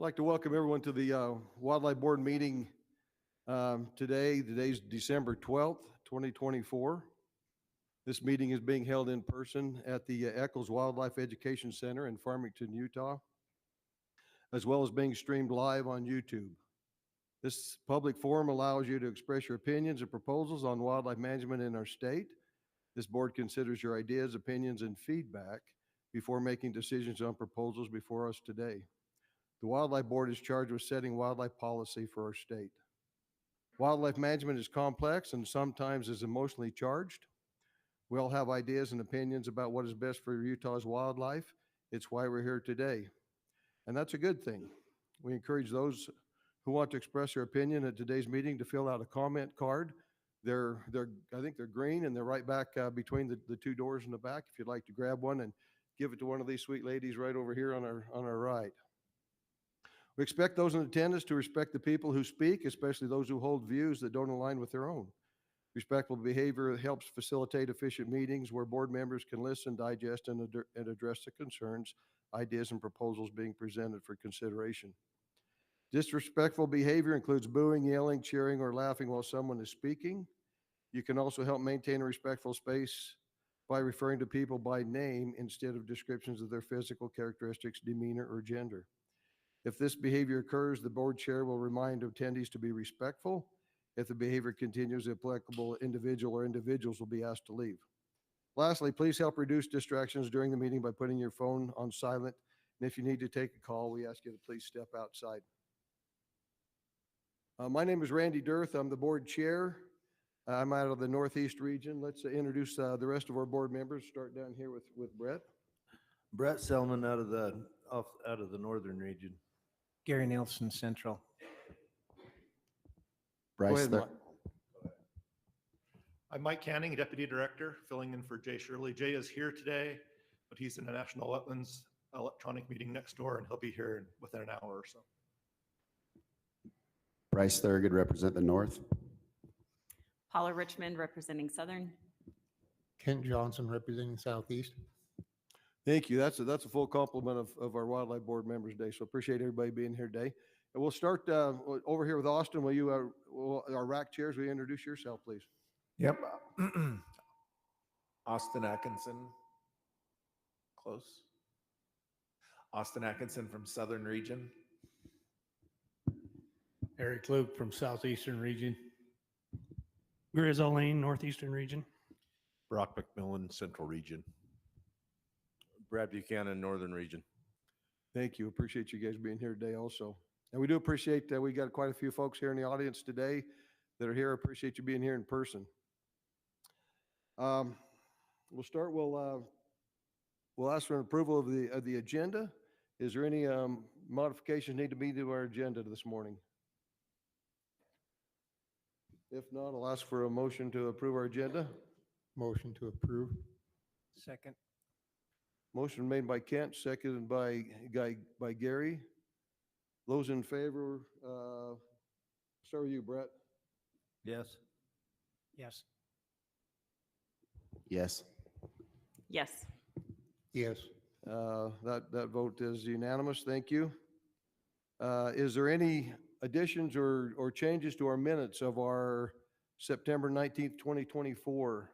I'd like to welcome everyone to the Wildlife Board meeting today. Today's December 12th, 2024. This meeting is being held in person at the Eccles Wildlife Education Center in Farmington, Utah, as well as being streamed live on YouTube. This public forum allows you to express your opinions and proposals on wildlife management in our state. This board considers your ideas, opinions, and feedback before making decisions on proposals before us today. The Wildlife Board is charged with setting wildlife policy for our state. Wildlife management is complex and sometimes is emotionally charged. We all have ideas and opinions about what is best for Utah's wildlife. It's why we're here today. And that's a good thing. We encourage those who want to express their opinion at today's meeting to fill out a comment card. I think they're green, and they're right back between the two doors in the back if you'd like to grab one and give it to one of these sweet ladies right over here on our right. We expect those in attendance to respect the people who speak, especially those who hold views that don't align with their own. Respectful behavior helps facilitate efficient meetings where board members can listen, digest, and address the concerns, ideas, and proposals being presented for consideration. Disrespectful behavior includes booing, yelling, cheering, or laughing while someone is speaking. You can also help maintain a respectful space by referring to people by name instead of descriptions of their physical characteristics, demeanor, or gender. If this behavior occurs, the board chair will remind attendees to be respectful. If the behavior continues, the applicable individual or individuals will be asked to leave. Lastly, please help reduce distractions during the meeting by putting your phone on silent. And if you need to take a call, we ask you to please step outside. My name is Randy Dirth. I'm the board chair. I'm out of the Northeast region. Let's introduce the rest of our board members. Start down here with Brett. Brett Selman out of the Northern region. Gary Nielsen, Central. Bryce. Go ahead, Mike. I'm Mike Canning, Deputy Director, filling in for Jay Shirley. Jay is here today, but he's in a National Wetlands electronic meeting next door, and he'll be here within an hour or so. Bryce Thurgood, represent the North. Paula Richmond, representing Southern. Kent Johnson, representing Southeast. Thank you. That's a full complement of our Wildlife Board members today. So appreciate everybody being here today. And we'll start over here with Austin. Will you, our RAC chairs, will you introduce yourself, please? Yep. Austin Atkinson. Close. Austin Atkinson from Southern region. Eric Luke from Southeastern region. Grizz Lane, Northeastern region. Brock McMillan, Central region. Brad Buchanan, Northern region. Thank you. Appreciate you guys being here today also. And we do appreciate that we got quite a few folks here in the audience today that are here. Appreciate you being here in person. We'll start. We'll ask for an approval of the agenda. Is there any modifications need to be to our agenda this morning? If not, I'll ask for a motion to approve our agenda. Motion to approve. Second. Motion made by Kent, seconded by Gary. Those in favor, start with you, Brett. Yes. Yes. Yes. Yes. Yes. That vote is unanimous. Thank you. Is there any additions or changes to our minutes of our September 19th, 2024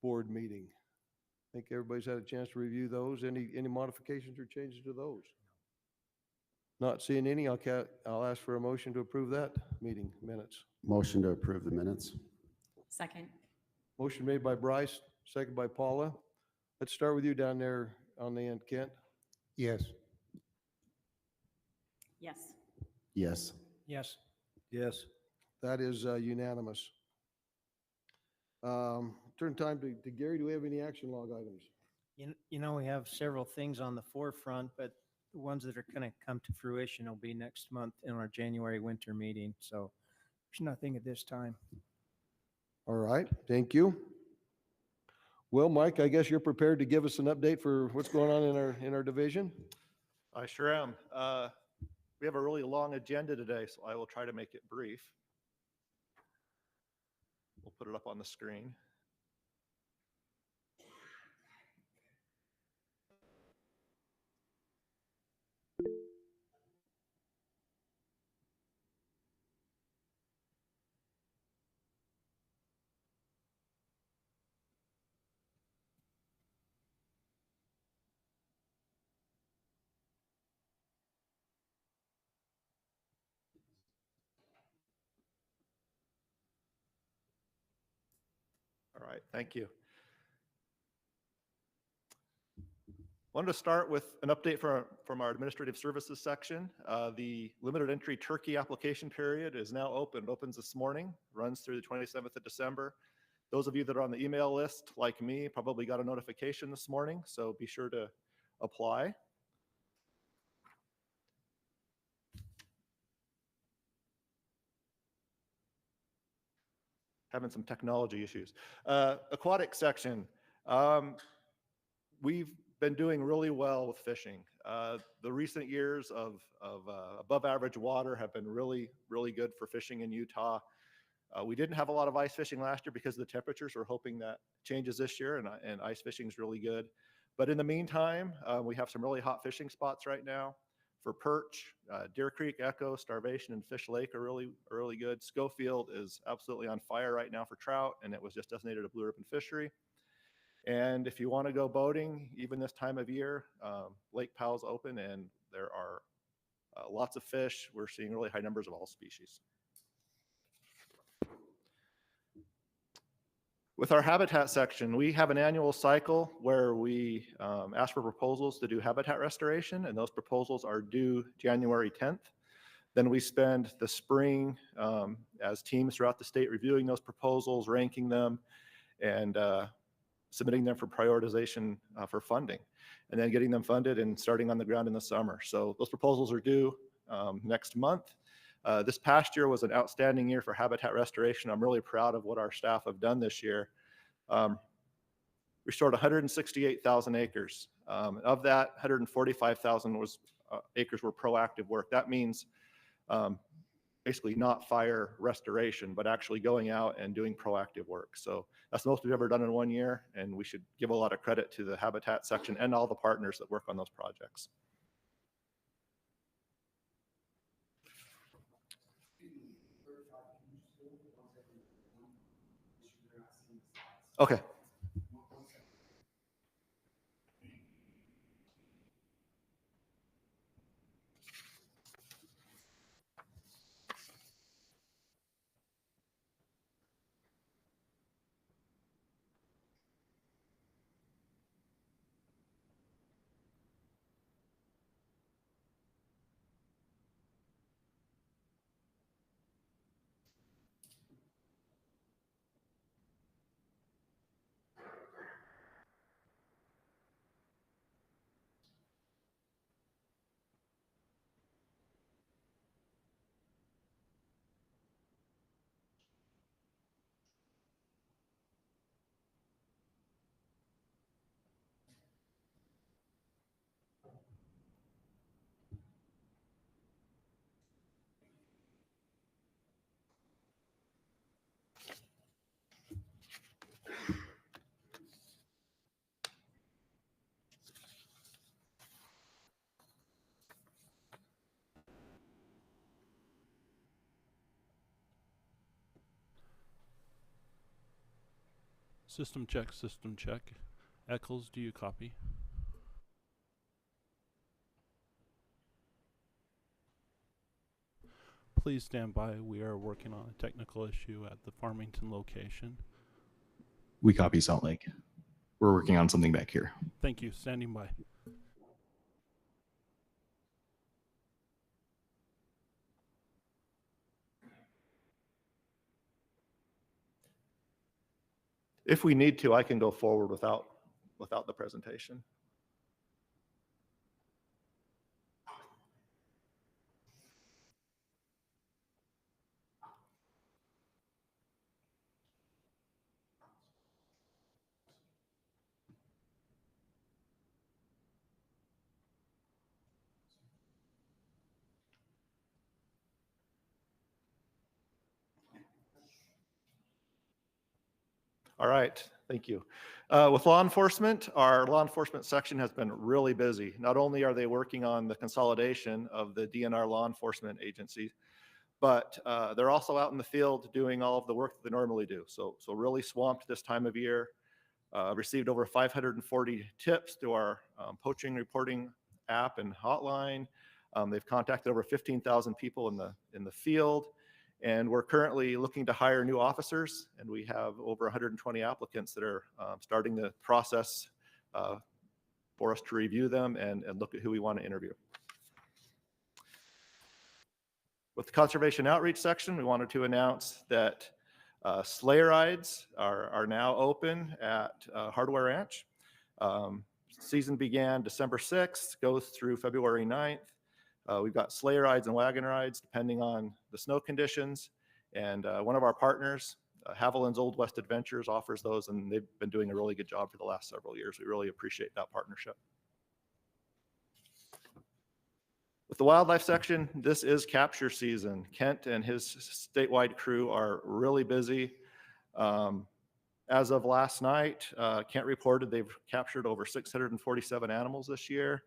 board meeting? I think everybody's had a chance to review those. Any modifications or changes to those? Not seeing any. I'll ask for a motion to approve that meeting minutes. Motion to approve the minutes. Second. Motion made by Bryce, second by Paula. Let's start with you down there on the end, Kent. Yes. Yes. Yes. Yes. Yes. That is unanimous. Turn time to Gary. Do we have any action log items? You know, we have several things on the forefront, but the ones that are going to come to fruition will be next month in our January winter meeting. So there's nothing at this time. All right. Thank you. Well, Mike, I guess you're prepared to give us an update for what's going on in our division. I sure am. We have a really long agenda today, so I will try to make it brief. We'll put it up on the screen. right, thank you. Wanted to start with an update from our administrative services section. The limited entry turkey application period is now open. It opens this morning, runs through the 27th of December. Those of you that are on the email list, like me, probably got a notification this morning, so be sure to apply. Having some technology issues. Aquatic section. We've been doing really well with fishing. The recent years of above average water have been really, really good for fishing in Utah. We didn't have a lot of ice fishing last year because of the temperatures. We're hoping that changes this year, and ice fishing is really good. But in the meantime, we have some really hot fishing spots right now for perch. Deer Creek, Echo, Starvation, and Fish Lake are really good. Schofield is absolutely on fire right now for trout, and it was just designated a blue ribbon fishery. And if you want to go boating, even this time of year, Lake Powell's open, and there are lots of fish. We're seeing really high numbers of all species. With our habitat section, we have an annual cycle where we ask for proposals to do habitat restoration, and those proposals are due January 10th. Then we spend the spring as teams throughout the state reviewing those proposals, ranking them, and submitting them for prioritization for funding, and then getting them funded and starting on the ground in the summer. So those proposals are due next month. This past year was an outstanding year for habitat restoration. I'm really proud of what our staff have done this year. Restored 168,000 acres. Of that, 145,000 acres were proactive work. That means basically not fire restoration, but actually going out and doing proactive work. So that's the most we've ever done in one year, and we should give a lot of credit to the habitat section and all the partners that work on those projects. Okay. System check, system check. Eccles, do you copy? Please stand by. We are working on a technical issue at the Farmington location. We copy Salt Lake. We're working on something back here. Thank you. Standing by. If we need to, I can go forward without the presentation. All right, thank you. With law enforcement, our law enforcement section has been really busy. Not only are they working on the consolidation of the DNR law enforcement agencies, but they're also out in the field doing all of the work that they normally do. So really swamped this time of year. Received over 540 tips through our poaching reporting app and hotline. They've contacted over 15,000 people in the field, And we're currently looking to hire new officers, and we have over 120 applicants that are starting the process for us to review them and look at who we want to interview. With the conservation outreach section, we wanted to announce that sleigh rides are now open at Hardware Ranch. Season began December 6th, goes through February 9th. We've got sleigh rides and wagon rides depending on the snow conditions. And one of our partners, Haviland's Old West Adventures, offers those, and they've been doing a really good job for the last several years. We really appreciate that partnership. With the wildlife section, this is capture season. Kent and his statewide crew are really busy. As of last night, Kent reported they've captured over 647 animals this year.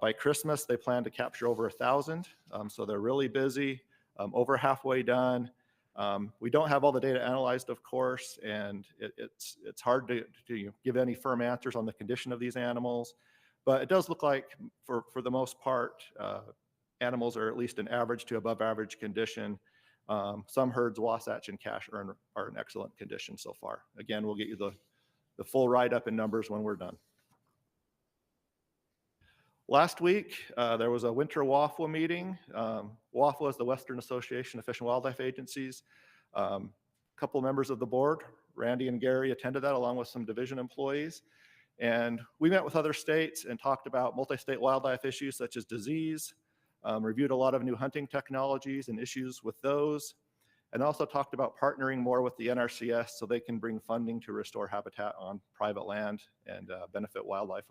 By Christmas, they plan to capture over 1,000. So they're really busy, over halfway done. We don't have all the data analyzed, of course, and it's hard to give any firm answers on the condition of these animals. But it does look like, for the most part, animals are at least in average to above average condition. Some herds, Wasatch and Cache, are in excellent condition so far. Again, we'll get you the full write-up in numbers when we're done. Last week, there was a winter WAFWA meeting. WAFWA is the Western Association of Fish and Wildlife Agencies. A couple members of the board, Randy and Gary, attended that along with some division employees. And we met with other states and talked about multi-state wildlife issues such as disease, reviewed a lot of new hunting technologies and issues with those, and also talked about partnering more with the NRCS so they can bring funding to restore habitat on private land and benefit wildlife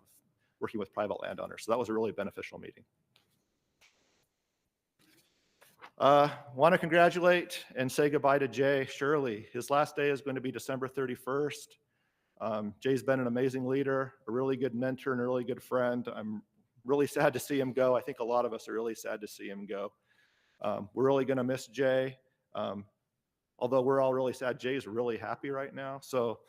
working with private landowners. So that was a really beneficial meeting. Want to congratulate and say goodbye to Jay Shirley. His last day is going to be December 31st. Jay's been an amazing leader, a really good mentor, and a really good friend. I'm really sad to see him go. I think a lot of us are really sad to see him go. We're really going to miss Jay. Although we're all really sad, Jay's really happy right now. So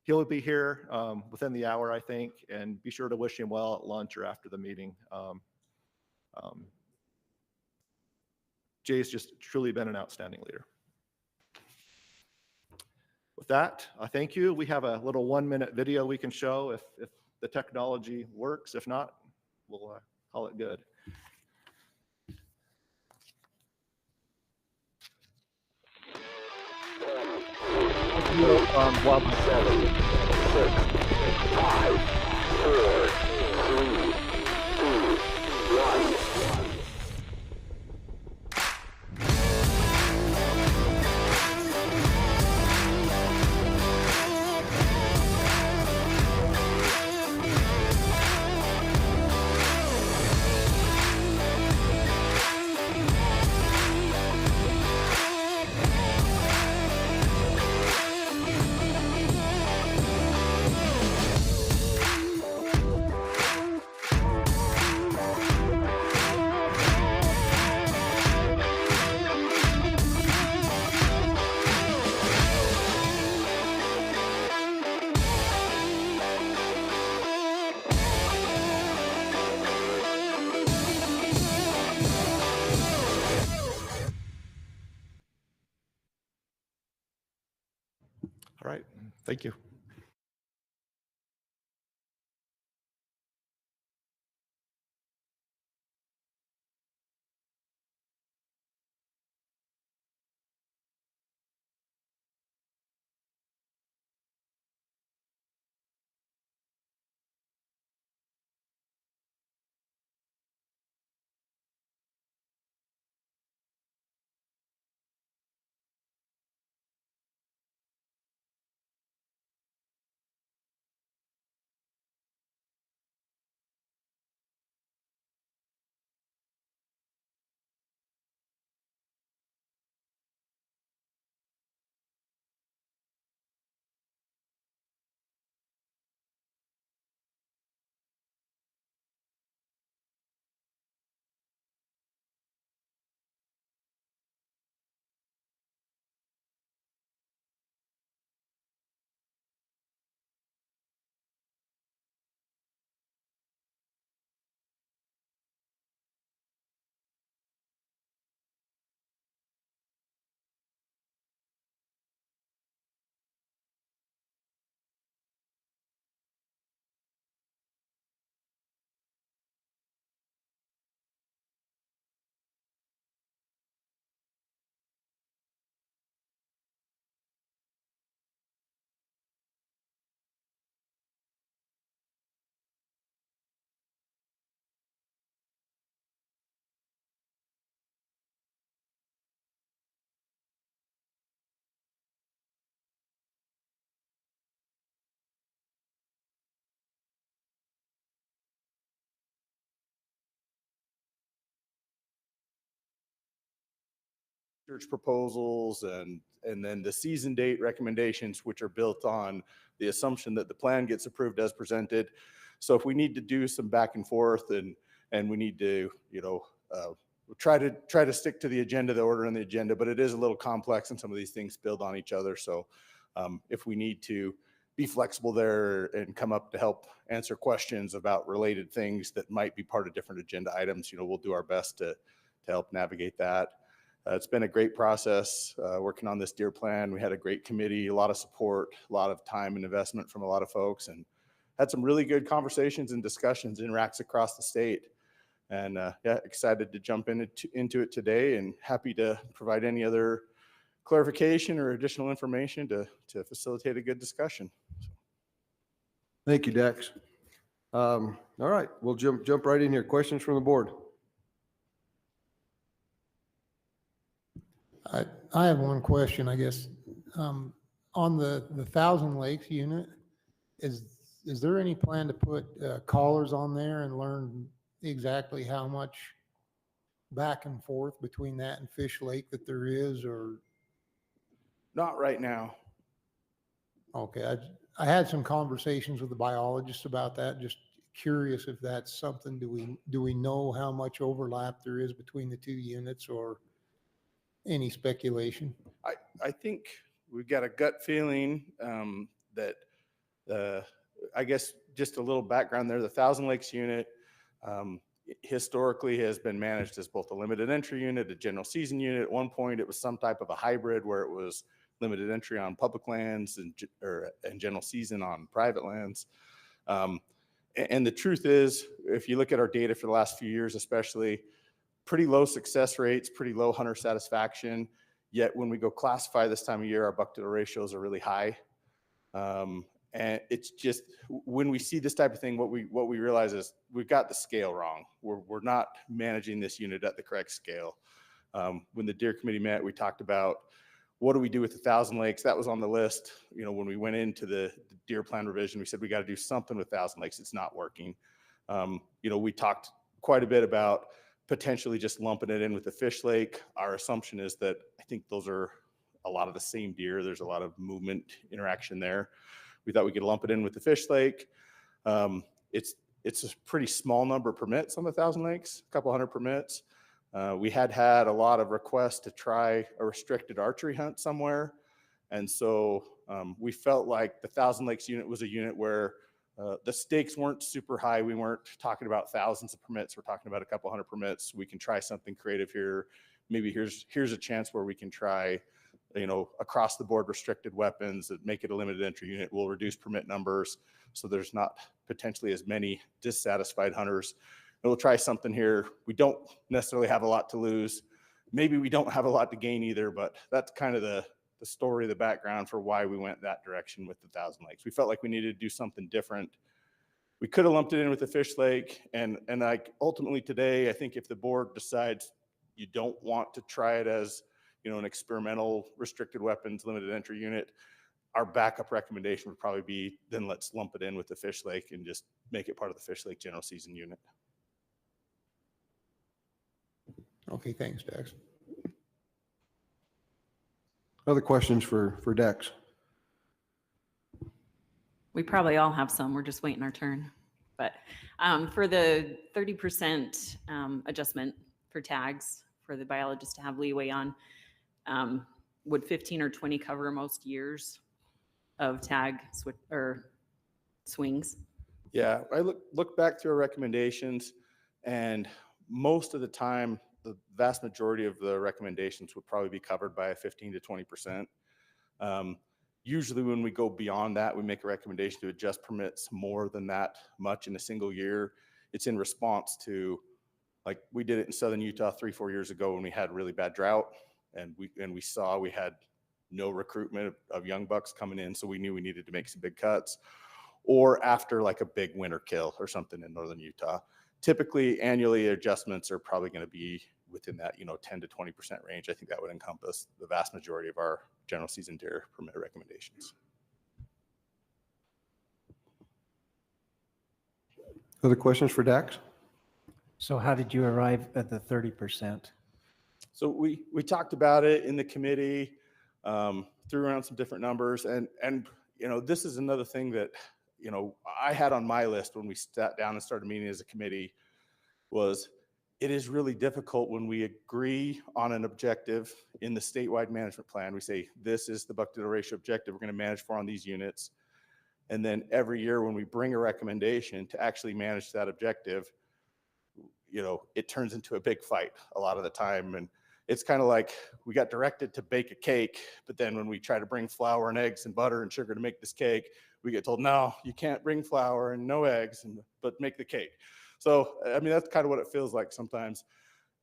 he'll be here within the hour, I think, and be sure to wish him well at lunch or after the meeting. Jay's just truly been an outstanding leader. With that, I thank you. We have a little 1-minute video we can show if the technology works. If not, we'll call it good. Wildlife 7, 6, 5, 4, 3, 2, 1. All right, thank you. research proposals and then the season date recommendations, which are built on the assumption that the plan gets approved as presented. So if we need to do some back and forth and we need to, try to stick to the agenda, the order on the agenda, but it is a little complex and some of these things build on each other. So if we need to be flexible there and come up to help answer questions about related things that might be part of different agenda items, we'll do our best to help navigate that. It's been a great process working on this deer plan. We had a great committee, a lot of support, a lot of time and investment from a lot of folks, and had some really good conversations and discussions in RACs across the state. And yeah, excited to jump into it today and happy to provide any other clarification or additional information to facilitate a good discussion. Thank you, Dex. All right, we'll jump right in here. Questions from the board? I have one question, I guess. On the Thousand Lakes unit, is there any plan to put callers on there and learn exactly how much back and forth between that and Fish Lake that there is, or? Not right now. Okay, I had some conversations with the biologists about that. Just curious if that's something. Do we know how much overlap there is between the two units, or any speculation? I think we've got a gut feeling that I guess just a little background there. The Thousand Lakes unit historically has been managed as both a limited entry unit, a general season unit. At one point, it was some type of a hybrid where it was limited entry on public lands and general season on private lands. And the truth is, if you look at our data for the last few years, especially, pretty low success rates, pretty low hunter satisfaction. Yet when we go classify this time of year, our buck to doe ratios are really high. And it's just, when we see this type of thing, what we realize is we've got the scale wrong. We're not managing this unit at the correct scale. When the deer committee met, we talked about what do we do with the Thousand Lakes? That was on the list. When we went into the deer plan revision, we said we got to do something with Thousand Lakes. It's not working. We talked quite a bit about potentially just lumping it in with the Fish Lake. Our assumption is that I think those are a lot of the same deer. There's a lot of movement interaction there. We thought we could lump it in with the Fish Lake. It's a pretty small number of permits on the Thousand Lakes, a couple hundred permits. We had a lot of requests to try a restricted archery hunt somewhere. And so we felt like the Thousand Lakes unit was a unit where the stakes weren't super high. We weren't talking about thousands of permits. We're talking about a couple hundred permits. We can try something creative here. Maybe here's a chance where we can try, across the board restricted weapons that make it a limited entry unit. We'll reduce permit numbers so there's not potentially as many dissatisfied hunters. And we'll try something here. We don't necessarily have a lot to lose. Maybe we don't have a lot to gain either, but that's kind of the story, the background for why we went that direction with the Thousand Lakes. We felt like we needed to do something different. We could have lumped it in with the Fish Lake, and like ultimately today, I think if the board decides you don't want to try it as an experimental restricted weapons limited entry unit, our backup recommendation would probably be then let's lump it in with the Fish Lake and just make it part of the Fish Lake general season unit. Okay, thanks, Dex. Other questions for Dex? We probably all have some. We're just waiting our turn. But for the 30% adjustment for tags for the biologist to have leeway on, would 15 or 20 cover most years of tag swings? Yeah, I look back through our recommendations, and most of the time, the vast majority of the recommendations would probably be covered by a 15 to 20%. Usually when we go beyond that, we make a recommendation to adjust permits more than that much in a single year. It's in response to, like we did it in Southern Utah 3-4 years ago when we had really bad drought, and we saw we had no recruitment of young bucks coming in, so we knew we needed to make some big cuts. Or after like a big winter kill or something in Northern Utah. Typically, annually adjustments are probably going to be within that 10 to 20% range. I think that would encompass the vast majority of our general season deer permit recommendations. Other questions for Dax? So how did you arrive at the 30%? So we talked about it in the committee, threw around some different numbers, and this is another thing that I had on my list when we sat down and started meeting as a committee was it is really difficult when we agree on an objective in the statewide management plan. We say, this is the buck-to-bill ratio objective we're going to manage for on these units. And then every year when we bring a recommendation to actually manage that objective, it turns into a big fight a lot of the time. And it's kind of like we got directed to bake a cake, but then when we try to bring flour and eggs and butter and sugar to make this cake, we get told, no, you can't bring flour and no eggs, but make the cake. So, I mean, that's kind of what it feels like sometimes.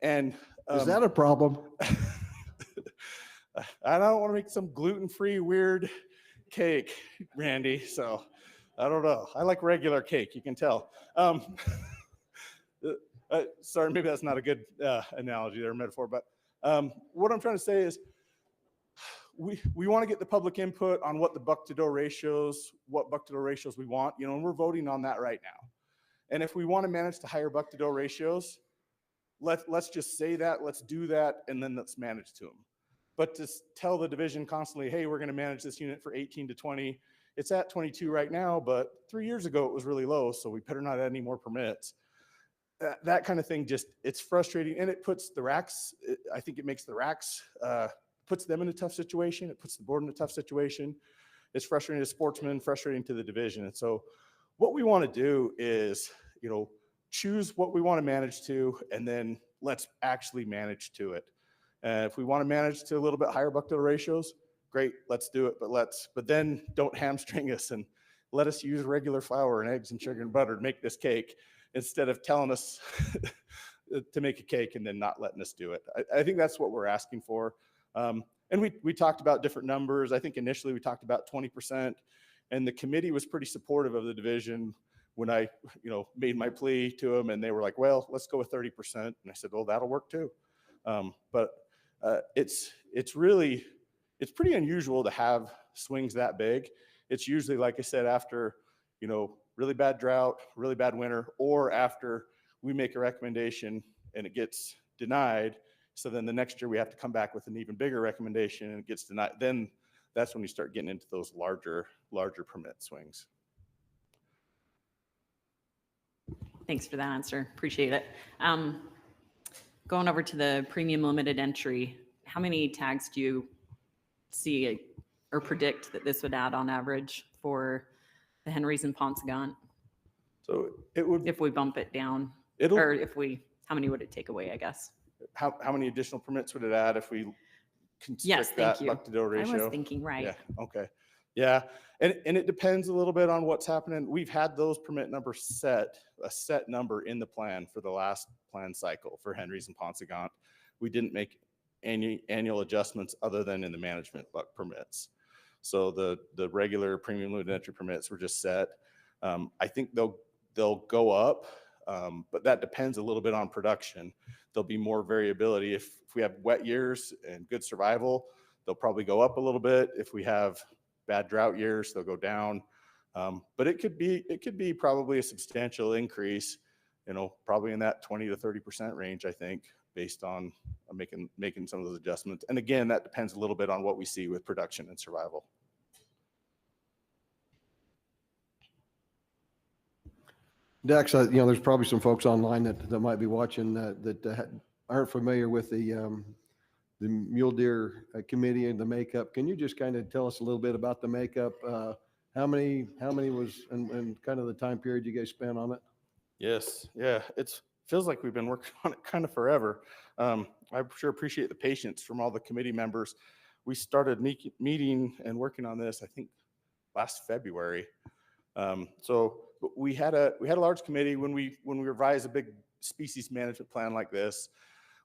And Is that a problem? I don't want to make some gluten-free weird cake, Randy. So I don't know. I like regular cake, you can tell. Sorry, maybe that's not a good analogy or metaphor, but what I'm trying to say is we want to get the public input on what the buck-to-bill ratios, we want, and we're voting on that right now. And if we want to manage the higher buck-to-bill ratios, let's just say that, let's do that, and then let's manage to them. But to tell the division constantly, hey, we're going to manage this unit for 18 to 20, it's at 22 right now, but 3 years ago it was really low, so we better not add any more permits. That kind of thing it's frustrating, and it puts the RACs, I think it makes the RACs, puts them in a tough situation, it puts the board in a tough situation. It's frustrating to sportsmen, frustrating to the division. And so what we want to do is, choose what we want to manage to, and then let's actually manage to it. If we want to manage to a little bit higher buck-to-bill ratios, great, let's do it. But then don't hamstring us and let us use regular flour and eggs and sugar and butter to make this cake instead of telling us to make a cake and then not letting us do it. I think that's what we're asking for. And we talked about different numbers. I think initially we talked about 20%, and the committee was pretty supportive of the division when I, made my plea to them, and they were like, well, let's go with 30%. And I said, well, that'll work too. It's pretty unusual to have swings that big. It's usually, like I said, after, really bad drought, really bad winter, or after we make a recommendation and it gets denied. So then the next year we have to come back with an even bigger recommendation and it gets denied. Then that's when you start getting into those larger permit swings. Thanks for that answer. Appreciate it. Going over to the premium limited entry, how many tags do you see or predict that this would add on average for the Henrys and Ponsagant? So it would, if we bump it down, how many would it take away, I guess? How many additional permits would it add if we constrict that buck-to-bill ratio? I was thinking right. Yeah, okay. Yeah, and it depends a little bit on what's happening. We've had those permit numbers a set number in the plan for the last plan cycle for Henrys and Ponsagant. We didn't make annual adjustments other than in the management buck permits. So the regular premium limited entry permits were just set. I think they'll go up, but that depends a little bit on production. There'll be more variability. If we have wet years and good survival, they'll probably go up a little bit. If we have bad drought years, they'll go down. But it could be probably a substantial increase, probably in that 20 to 30% range, I think, based on making some of those adjustments. And again, that depends a little bit on what we see with production and survival. Dex, there's probably some folks online that might be watching that aren't familiar with the Mule Deer Committee and the makeup. Can you just kind of tell us a little bit about the makeup? How many was, and kind of the time period you guys spent on it? Yes, yeah, feels like we've been working on it kind of forever. I sure appreciate the patience from all the committee members. We started meeting and working on this, I think, last February. So we had a large committee when we revise a big species management plan like this.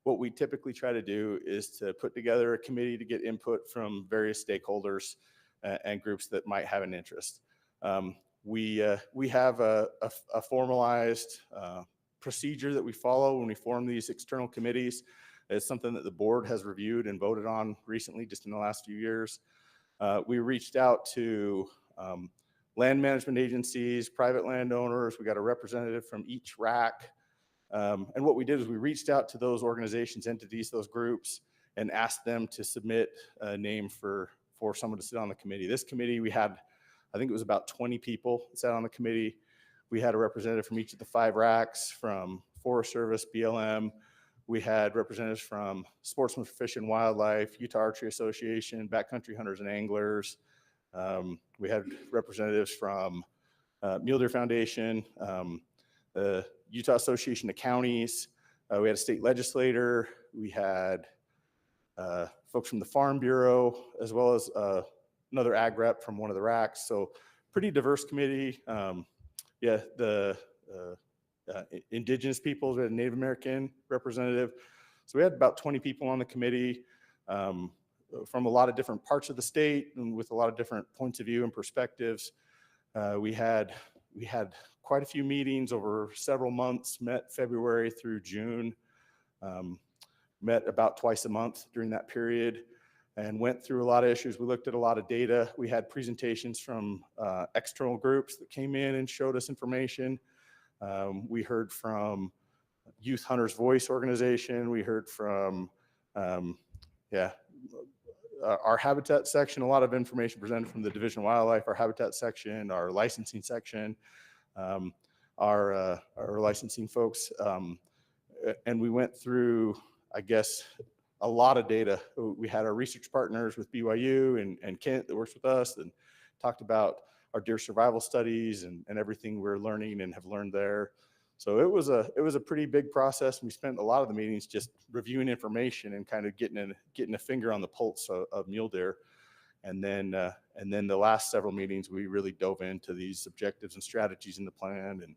What we typically try to do is to put together a committee to get input from various stakeholders and groups that might have an interest. We have a formalized procedure that we follow when we form these external committees. It's something that the board has reviewed and voted on recently, just in the last few years. We reached out to land management agencies, private landowners. We got a representative from each RAC. And what we did is we reached out to those organizations, entities, those groups, and asked them to submit a name for someone to sit on the committee. This committee, we had, I think it was about 20 people that sat on the committee. We had a representative from each of the 5 RACs, from Forest Service, BLM. We had representatives from Sportsmen for Fish and Wildlife, Utah Archery Association, Backcountry Hunters and Anglers. We had representatives from Mule Deer Foundation, the Utah Association of Counties. We had a state legislator. We had folks from the Farm Bureau, as well as another ag rep from one of the RACs. So pretty diverse committee. The indigenous peoples, we had a Native American representative. So we had about 20 people on the committee from a lot of different parts of the state and with a lot of different points of view and perspectives. We had quite a few meetings over several months, met February through June, met about twice a month during that period, and went through a lot of issues. We looked at a lot of data. We had presentations from external groups that came in and showed us information. We heard from Youth Hunters Voice organization. We heard from, our habitat section, a lot of information presented from the Division of Wildlife, our habitat section, our licensing section, our licensing folks. And we went through, I guess, a lot of data. We had our research partners with BYU and Kent that works with us and talked about our deer survival studies and everything we're learning and have learned there. So it was a pretty big process. We spent a lot of the meetings just reviewing information and kind of getting a finger on the pulse of mule deer. And then the last several meetings, we really dove into these objectives and strategies in the plan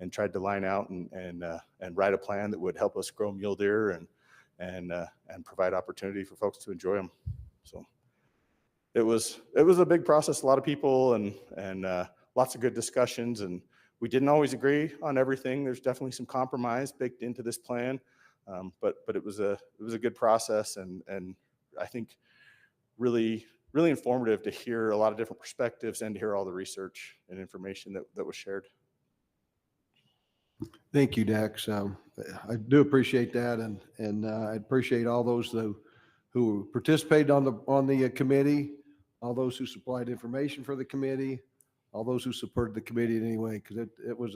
and tried to line out and write a plan that would help us grow mule deer and provide opportunity for folks to enjoy them. So it was a big process, a lot of people and lots of good discussions, and we didn't always agree on everything. There's definitely some compromise baked into this plan, but it was a good process, and I think really informative to hear a lot of different perspectives and to hear all the research and information that was shared. Thank you, Dax. I do appreciate that, and I appreciate all those who participated on the committee, all those who supplied information for the committee, all those who supported the committee in any way, because it was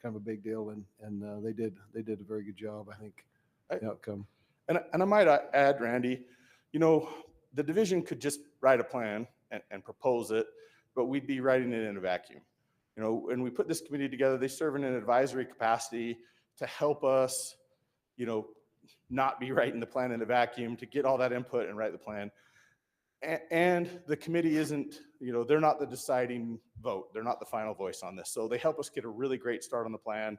kind of a big deal, and they did a very good job, I think, the outcome. And I might add, Randy, the division could just write a plan and propose it, but we'd be writing it in a vacuum. When we put this committee together, they serve in an advisory capacity to help us, not be writing the plan in a vacuum, to get all that input and write the plan. And the committee isn't, they're not the deciding vote. They're not the final voice on this. So they help us get a really great start on the plan.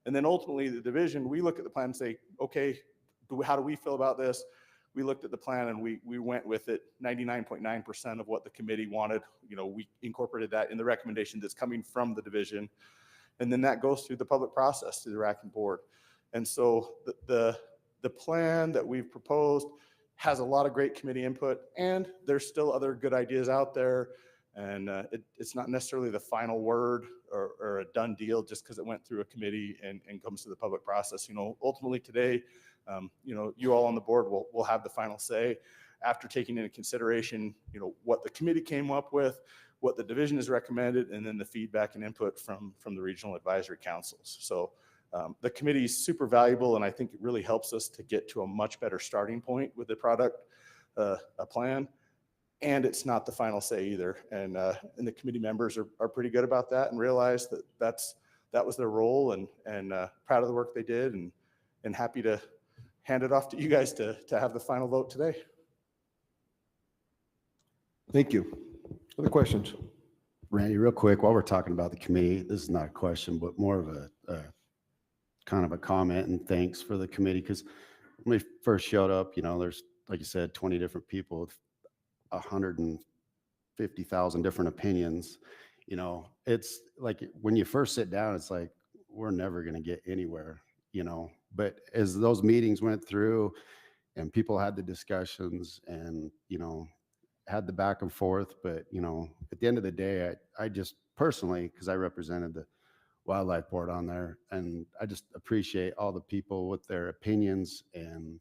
And then ultimately the division, we look at the plan and say, okay, how do we feel about this? We looked at the plan and we went with it 99.9% of what the committee wanted. We incorporated that in the recommendation that's coming from the division. And then that goes through the public process to the RAC board. And so the plan that we've proposed has a lot of great committee input, and there's still other good ideas out there. And it's not necessarily the final word or a done deal just because it went through a committee and comes to the public process. Ultimately today, you all on the board will have the final say after taking into consideration, what the committee came up with, what the division has recommended, and then the feedback and input from the regional advisory councils. So the committee is super valuable, and I think it really helps us to get to a much better starting point with the product, a plan. And it's not the final say either. And the committee members are pretty good about that and realize that was their role, and proud of the work they did, and happy to hand it off to you guys to have the final vote today. Thank you. Other questions? Randy, real quick, while we're talking about the committee, this is not a question, but more of a kind of a comment and thanks for the committee. Because when we first showed up, there's, like you said, 20 different people with 150,000 different opinions. It's like when you first sit down, it's like, we're never going to get anywhere, But as those meetings went through and people had the discussions and, had the back and forth, but, at the end of the day, I just personally, because I represented the wildlife board on there. And I just appreciate all the people with their opinions and,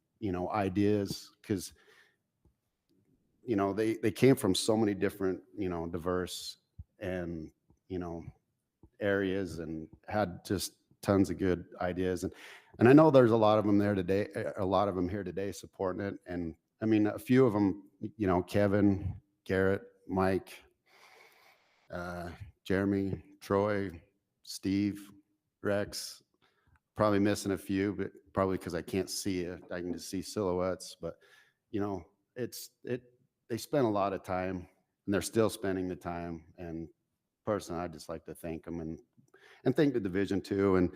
ideas, because, they came from so many different, diverse and, areas, and had just tons of good ideas. And I know there's a lot of them here today supporting it. And I mean, a few of them, Kevin, Garrett, Mike, Jeremy, Troy, Steve, Rex, probably missing a few, but probably because I can't see it. I can just see silhouettes, but they spent a lot of time, and they're still spending the time. And personally, I'd just like to thank them and thank the division too,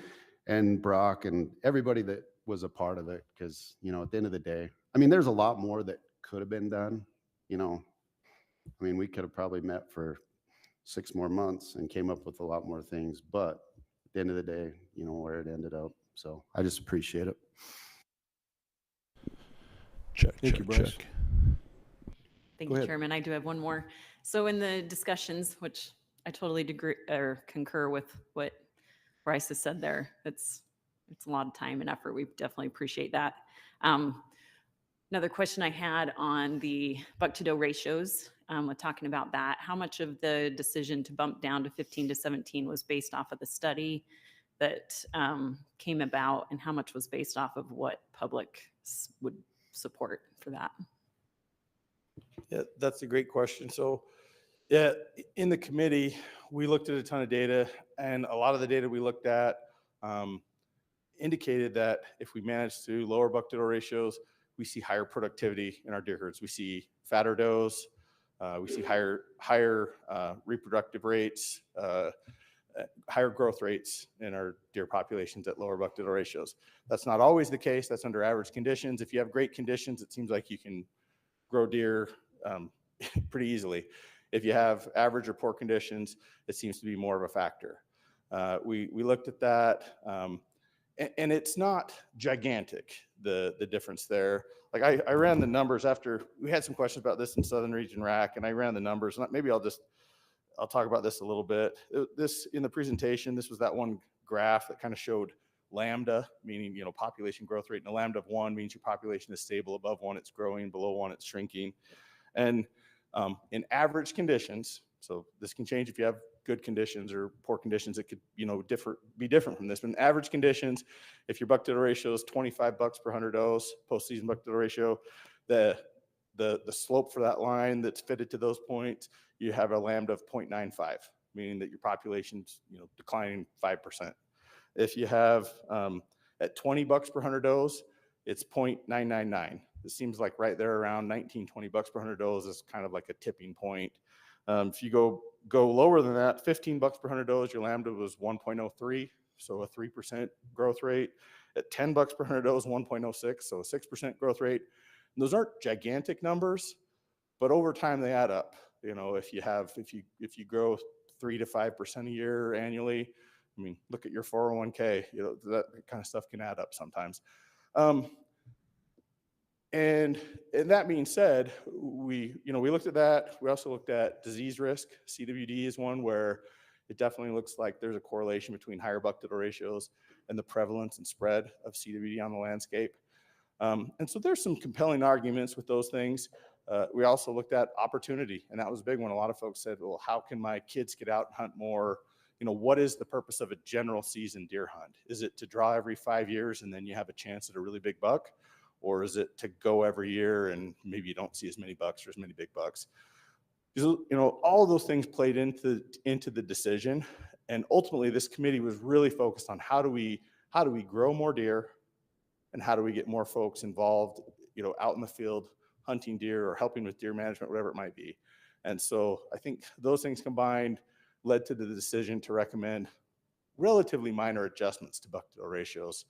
and Brock and everybody that was a part of it. Because, at the end of the day, I mean, there's a lot more that could have been done. I mean, we could have probably met for 6 more months and came up with a lot more things, but at the end of the day, where it ended up. So I just appreciate it. Thank you, Bryce. Thank you, Chairman. I do have one more. So in the discussions, which I totally concur with what Bryce has said there, it's a lot of time and effort. We definitely appreciate that. Another question I had on the buck to doe ratios, with talking about that, how much of the decision to bump down to 15 to 17 was based off of the study that came about, and how much was based off of what public would support for that? Yeah, that's a great question. So, yeah, in the committee, we looked at a ton of data, and a lot of the data we looked at indicated that if we manage to lower buck to doe ratios, we see higher productivity in our deer herds. We see fatter does, we see higher reproductive rates, higher growth rates in our deer populations at lower buck to doe ratios. That's not always the case. That's under average conditions. If you have great conditions, it seems like you can grow deer pretty easily. If you have average or poor conditions, it seems to be more of a factor. We looked at that, and it's not gigantic, the difference there. Like I ran the numbers after we had some questions about this in Southern Region RAC, and I ran the numbers. And maybe I'll talk about this a little bit. This in the presentation, this was that one graph that kind of showed lambda, meaning population growth rate, and a lambda of 1 means your population is stable. Above 1, it's growing. Below 1, it's shrinking. And in average conditions, so this can change if you have good conditions or poor conditions. It could be different from this. But in average conditions, if your buck to doe ratio is 25 bucks per 100 does, postseason buck to doe ratio, the slope for that line that's fitted to those points, you have a lambda of 0.95, meaning that your population's declining 5%. If you have at 20 bucks per 100 does, it's 0.999. It seems like right there around 19, 20 bucks per 100 does is kind of like a tipping point. If you go lower than that, 15 bucks per 100 does, your lambda was 1.03, so a 3% growth rate. At 10 bucks per 100 does, 1.06, so a 6% growth rate. And those aren't gigantic numbers, but over time they add up. If you grow 3 to 5% a year annually, I mean, look at your 401k. That kind of stuff can add up sometimes. And that being said, we looked at that. We also looked at disease risk. CWD is one where it definitely looks like there's a correlation between higher buck to doe ratios and the prevalence and spread of CWD on the landscape. And so there's some compelling arguments with those things. We also looked at opportunity, and that was a big one. A lot of folks said, well, how can my kids get out and hunt more? What is the purpose of a general season deer hunt? Is it to draw every 5 years and then you have a chance at a really big buck? Or is it to go every year and maybe you don't see as many bucks or as many big bucks? All of those things played into the decision. And ultimately, this committee was really focused on how do we grow more deer, and how do we get more folks involved, out in the field hunting deer or helping with deer management, whatever it might be. And so I think those things combined led to the decision to recommend relatively minor adjustments to buck to doe ratios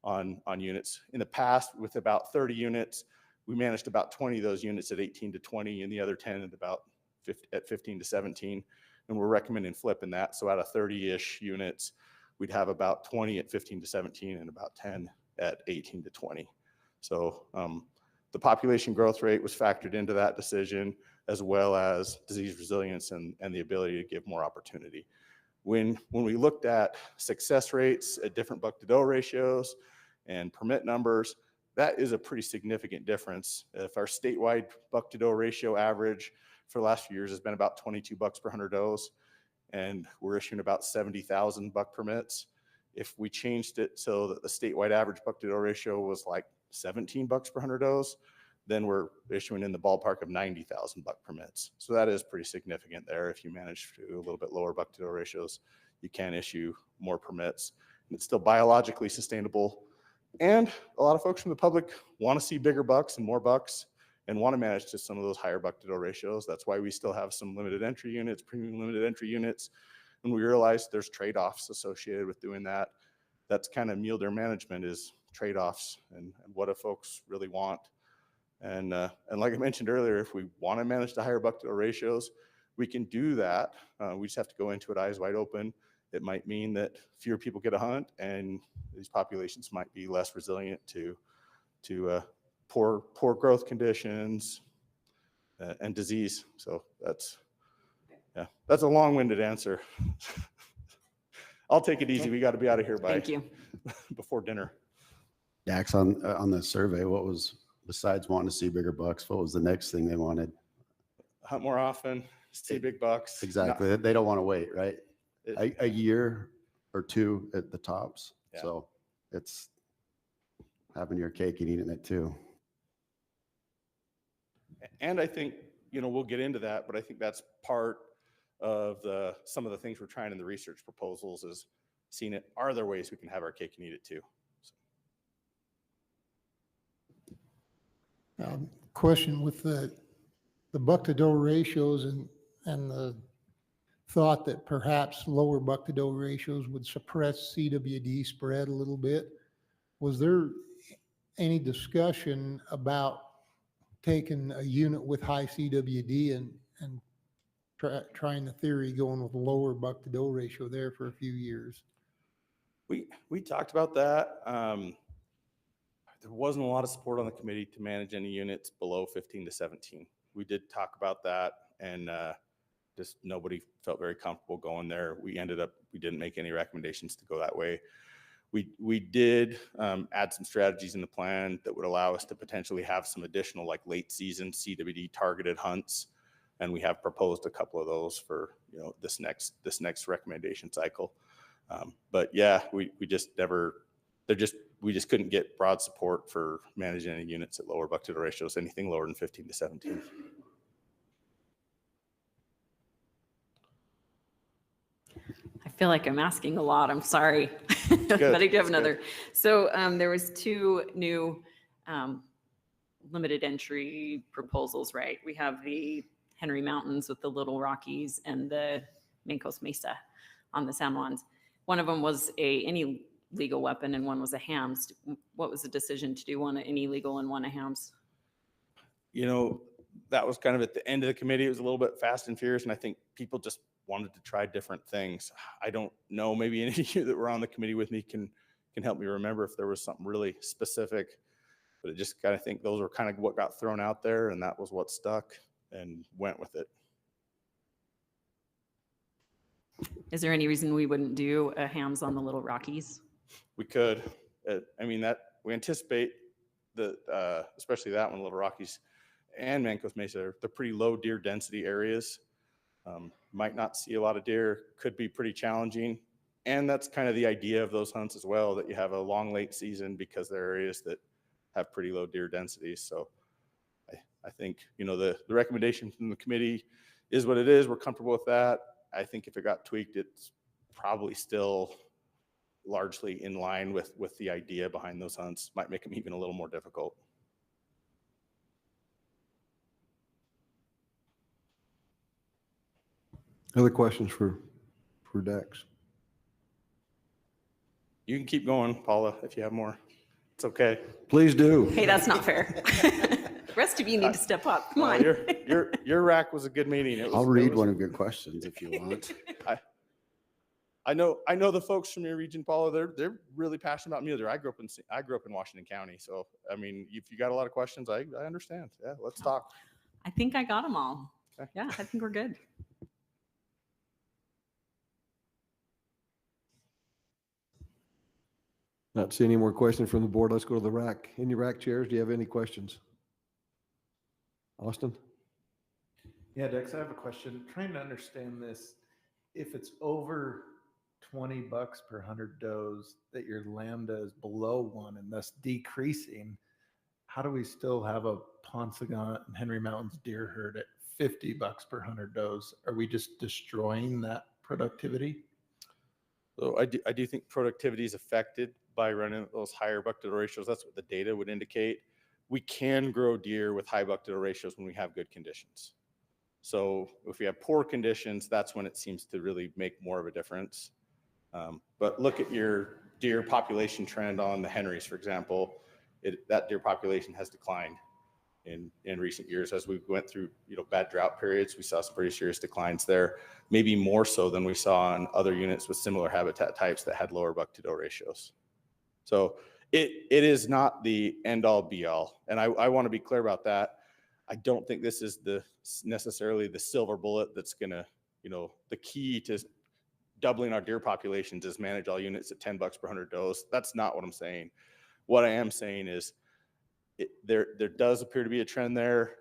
on units. In the past, with about 30 units, we managed about 20 of those units at 18 to 20 and the other 10 at about 15 to 17. And we're recommending flipping that. So out of 30-ish units, we'd have about 20 at 15 to 17 and about 10 at 18 to 20. So the population growth rate was factored into that decision, as well as disease resilience and the ability to give more opportunity. When we looked at success rates at different buck-to-doe ratios and permit numbers, that is a pretty significant difference. If our statewide buck-to-doe ratio average for the last few years has been about 22 bucks per 100 does, and we're issuing about 70,000 buck permits. If we changed it so that the statewide average buck-to-doe ratio was like 17 bucks per 100 does, then we're issuing in the ballpark of 90,000 buck permits. So that is pretty significant there. If you manage to do a little bit lower buck-to-doe ratios, you can issue more permits. And it's still biologically sustainable. And a lot of folks from the public want to see bigger bucks and more bucks and want to manage to some of those higher buck-to-doe ratios. That's why we still have some limited entry units, premium limited entry units. And we realize there's trade-offs associated with doing that. That's kind of mule deer management, is trade-offs and what do folks really want. And like I mentioned earlier, if we want to manage the higher buck-to-doe ratios, we can do that. We just have to go into it eyes wide open. It might mean that fewer people get a hunt, and these populations might be less resilient to poor growth conditions and disease. So that's a long-winded answer. I'll take it easy. We got to be out of here by before dinner. Dax, on the survey, what was, besides wanting to see bigger bucks, what was the next thing they wanted? Hunt more often, see big bucks. Exactly. They don't want to wait, right? A year or two at the tops. Yeah. So it's having your cake and eating it too. And I think, we'll get into that, but I think that's part of some of the things we're trying in the research proposals is seeing it. Are there ways we can have our cake and eat it too? Question with the buck-to-doe ratios and the thought that perhaps lower buck-to-doe ratios would suppress CWD spread a little bit. Was there any discussion about taking a unit with high CWD and trying the theory going with a lower buck-to-doe ratio there for a few years? We talked about that. There wasn't a lot of support on the committee to manage any units below 15 to 17. We did talk about that, and just nobody felt very comfortable going there. We didn't make any recommendations to go that way. We did add some strategies in the plan that would allow us to potentially have some additional like late season CWD targeted hunts. And we have proposed a couple of those for, this next recommendation cycle. But yeah, we just couldn't get broad support for managing any units at lower buck-to-doe ratios, anything lower than 15 to 17. I feel like I'm asking a lot. I'm sorry, but I do have another. So there was two new limited entry proposals, right? We have the Henry Mountains with the Little Rockies and the Mangus Mesa on the San Juans. One of them was any legal weapon and one was a hams. What was the decision to do one any legal and one a hams? That was kind of at the end of the committee. It was a little bit fast and furious, and I think people just wanted to try different things. I don't know, maybe any of you that were on the committee with me can help me remember if there was something really specific, but it just kind of think those were kind of what got thrown out there, and that was what stuck and went with it. Is there any reason we wouldn't do a hams on the Little Rockies? We could. We anticipate that, especially that one, Little Rockies and Mangus Mesa, they're pretty low deer density areas. Might not see a lot of deer, could be pretty challenging. And that's kind of the idea of those hunts as well, that you have a long late season because they're areas that have pretty low deer densities. So I think, the recommendation from the committee is what it is. We're comfortable with that. I think if it got tweaked, it's probably still largely in line with the idea behind those hunts. Might make them even a little more difficult. Other questions for Dax? You can keep going, Paula, if you have more. It's okay. Please do. Hey, that's not fair. The rest of you need to step up. Come on. Your RAC was a good meeting. I'll read one of your questions if you want. I know the folks from your region, Paula. They're really passionate about mule deer. I grew up in Washington County, so I mean, if you got a lot of questions, I understand. Yeah, let's talk. I think I got them all. Okay. Yeah, I think we're good. Not seeing any more questions from the board. Let's go to the RAC. Any RAC chairs? Do you have any questions? Austin? Yeah, Dex, I have a question. Trying to understand this. If it's over $20 per 100 does that your lambda is below 1 and thus decreasing, how do we still have a Ponsagon and Henry Mountains deer herd at $50 per 100 does? Are we just destroying that productivity? So I do think productivity is affected by running those higher buck-to-doe ratios. That's what the data would indicate. We can grow deer with high buck-to-doe ratios when we have good conditions. So if we have poor conditions, that's when it seems to really make more of a difference. But look at your deer population trend on the Henrys, for example. That deer population has declined in recent years. As we went through bad drought periods, we saw some pretty serious declines there, maybe more so than we saw on other units with similar habitat types that had lower buck-to-doe ratios. So it is not the end-all be-all, and I want to be clear about that. I don't think this is necessarily the silver bullet that's going to, the key to doubling our deer populations is manage all units at $10 per 100 does. That's not what I'm saying. What I am saying is there does appear to be a trend there,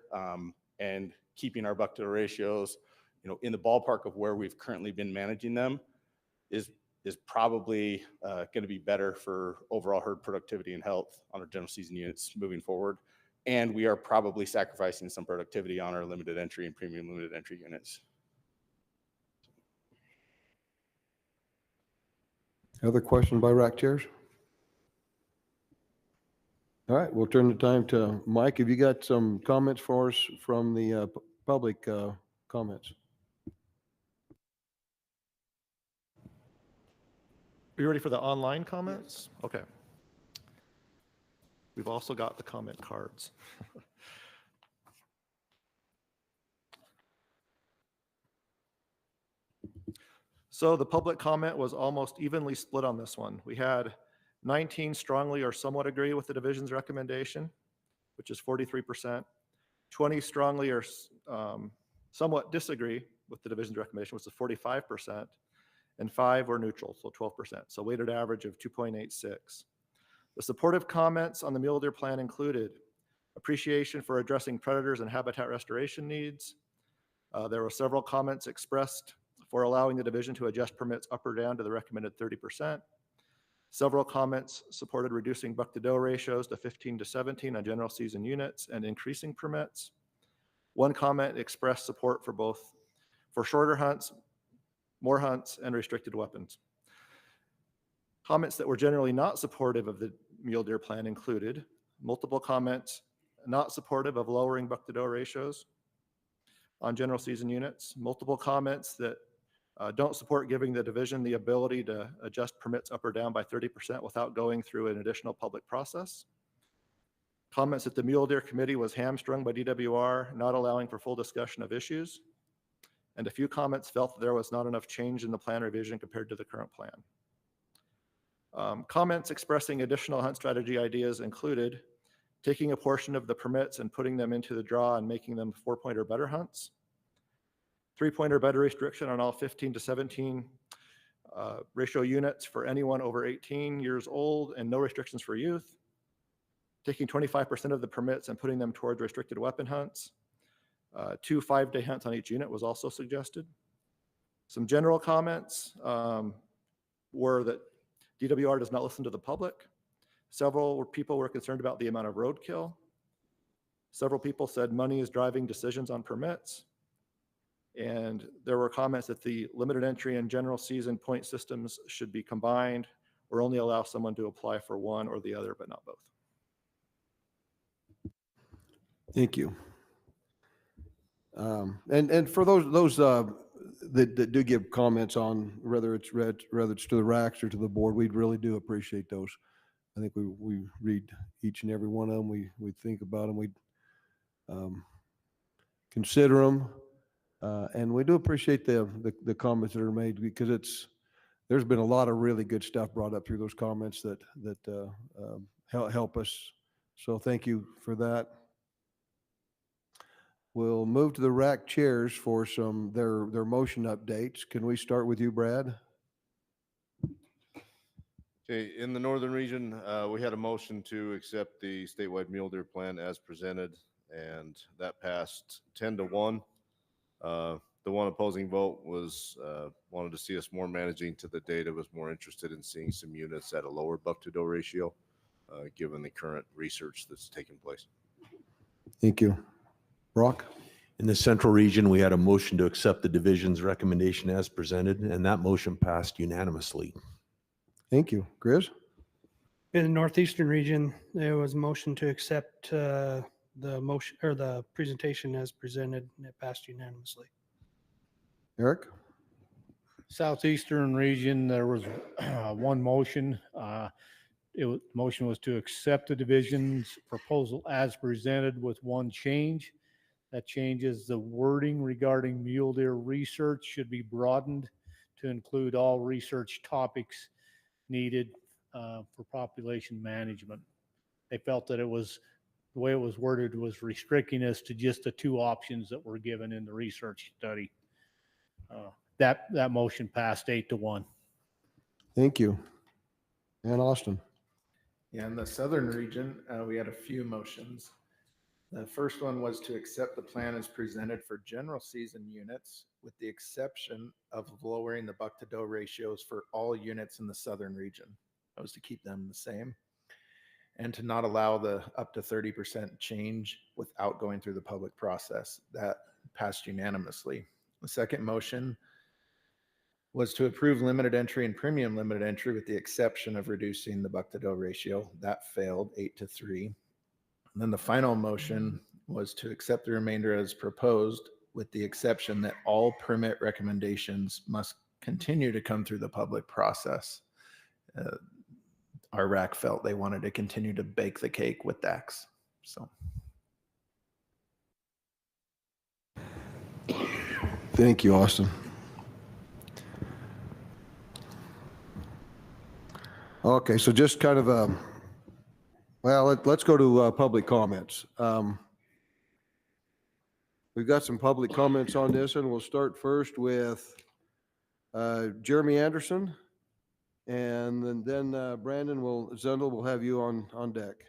and keeping our buck-to-doe ratios, in the ballpark of where we've currently been managing them is probably going to be better for overall herd productivity and health on our general season units moving forward. And we are probably sacrificing some productivity on our limited entry and premium limited entry units. Other questions by RAC chairs? All right, we'll turn the time to Mike. Have you got some comments for us from the public comments? Are you ready for the online comments? Yes. Okay. We've also got the comment cards. So the public comment was almost evenly split on this one. We had 19 strongly or somewhat agree with the division's recommendation, which is 43%. 20 strongly or somewhat disagree with the division's recommendation, which is 45%. And 5 were neutral, so 12%. So weighted average of 2.86. The supportive comments on the mule deer plan included appreciation for addressing predators and habitat restoration needs. There were several comments expressed for allowing the division to adjust permits up or down to the recommended 30%. Several comments supported reducing buck-to-doe ratios to 15 to 17 on general season units and increasing permits. One comment expressed support for shorter hunts, more hunts, and restricted weapons. Comments that were generally not supportive of the mule deer plan included multiple comments not supportive of lowering buck-to-doe ratios on general season units, multiple comments that don't support giving the division the ability to adjust permits up or down by 30% without going through an additional public process. Comments that the Mule Deer Committee was hamstrung by DWR, not allowing for full discussion of issues. And a few comments felt that there was not enough change in the plan revision compared to the current plan. Comments expressing additional hunt strategy ideas included taking a portion of the permits and putting them into the draw and making them 4-point or better hunts. 3-point or better restriction on all 15 to 17 ratio units for anyone over 18 years old and no restrictions for youth. Taking 25% of the permits and putting them towards restricted weapon hunts. 2 5-day hunts on each unit was also suggested. Some general comments were that DWR does not listen to the public. Several people were concerned about the amount of roadkill. Several people said money is driving decisions on permits. And there were comments that the limited entry and general season point systems should be combined or only allow someone to apply for one or the other, but not both. Thank you. And for those that do give comments on whether it's to the RACs or to the board, we really do appreciate those. I think we read each and every one of them. We think about them. We consider them, and we do appreciate the comments that are made because there's been a lot of really good stuff brought up through those comments that help us. So thank you for that. We'll move to the RAC chairs for their motion updates. Can we start with you, Brad? Okay, in the northern region, we had a motion to accept the statewide mule deer plan as presented, and that passed 10-1. The one opposing vote was wanted to see us more managing to the data, was more interested in seeing some units at a lower buck-to-doe ratio, given the current research that's taking place. Thank you. Brock? In the central region, we had a motion to accept the division's recommendation as presented, and that motion passed unanimously. Thank you. Grizz? In the northeastern region, there was a motion to accept the motion or the presentation as presented, and it passed unanimously. Eric? Southeastern region, there was one motion. Motion was to accept the division's proposal as presented with one change. That change is the wording regarding mule deer research should be broadened to include all research topics needed for population management. They felt that the way it was worded was restricting us to just the two options that were given in the research study. That motion passed 8-1. Thank you. And Austin? Yeah, in the southern region, we had a few motions. The first one was to accept the plan as presented for general season units, with the exception of lowering the buck-to-doe ratios for all units in the southern region. That was to keep them the same, and to not allow the up to 30% change without going through the public process. That passed unanimously. The second motion was to approve limited entry and premium limited entry with the exception of reducing the buck-to-doe ratio. That failed 8-3. And then the final motion was to accept the remainder as proposed with the exception that all permit recommendations must continue to come through the public process. Our RAC felt they wanted to continue to bake the cake with DACs. So. Thank you, Austin. Okay, so just kind of let's go to public comments. We've got some public comments on this, and we'll start first with Jeremy Anderson, and then Brandon Zundel will have you on deck.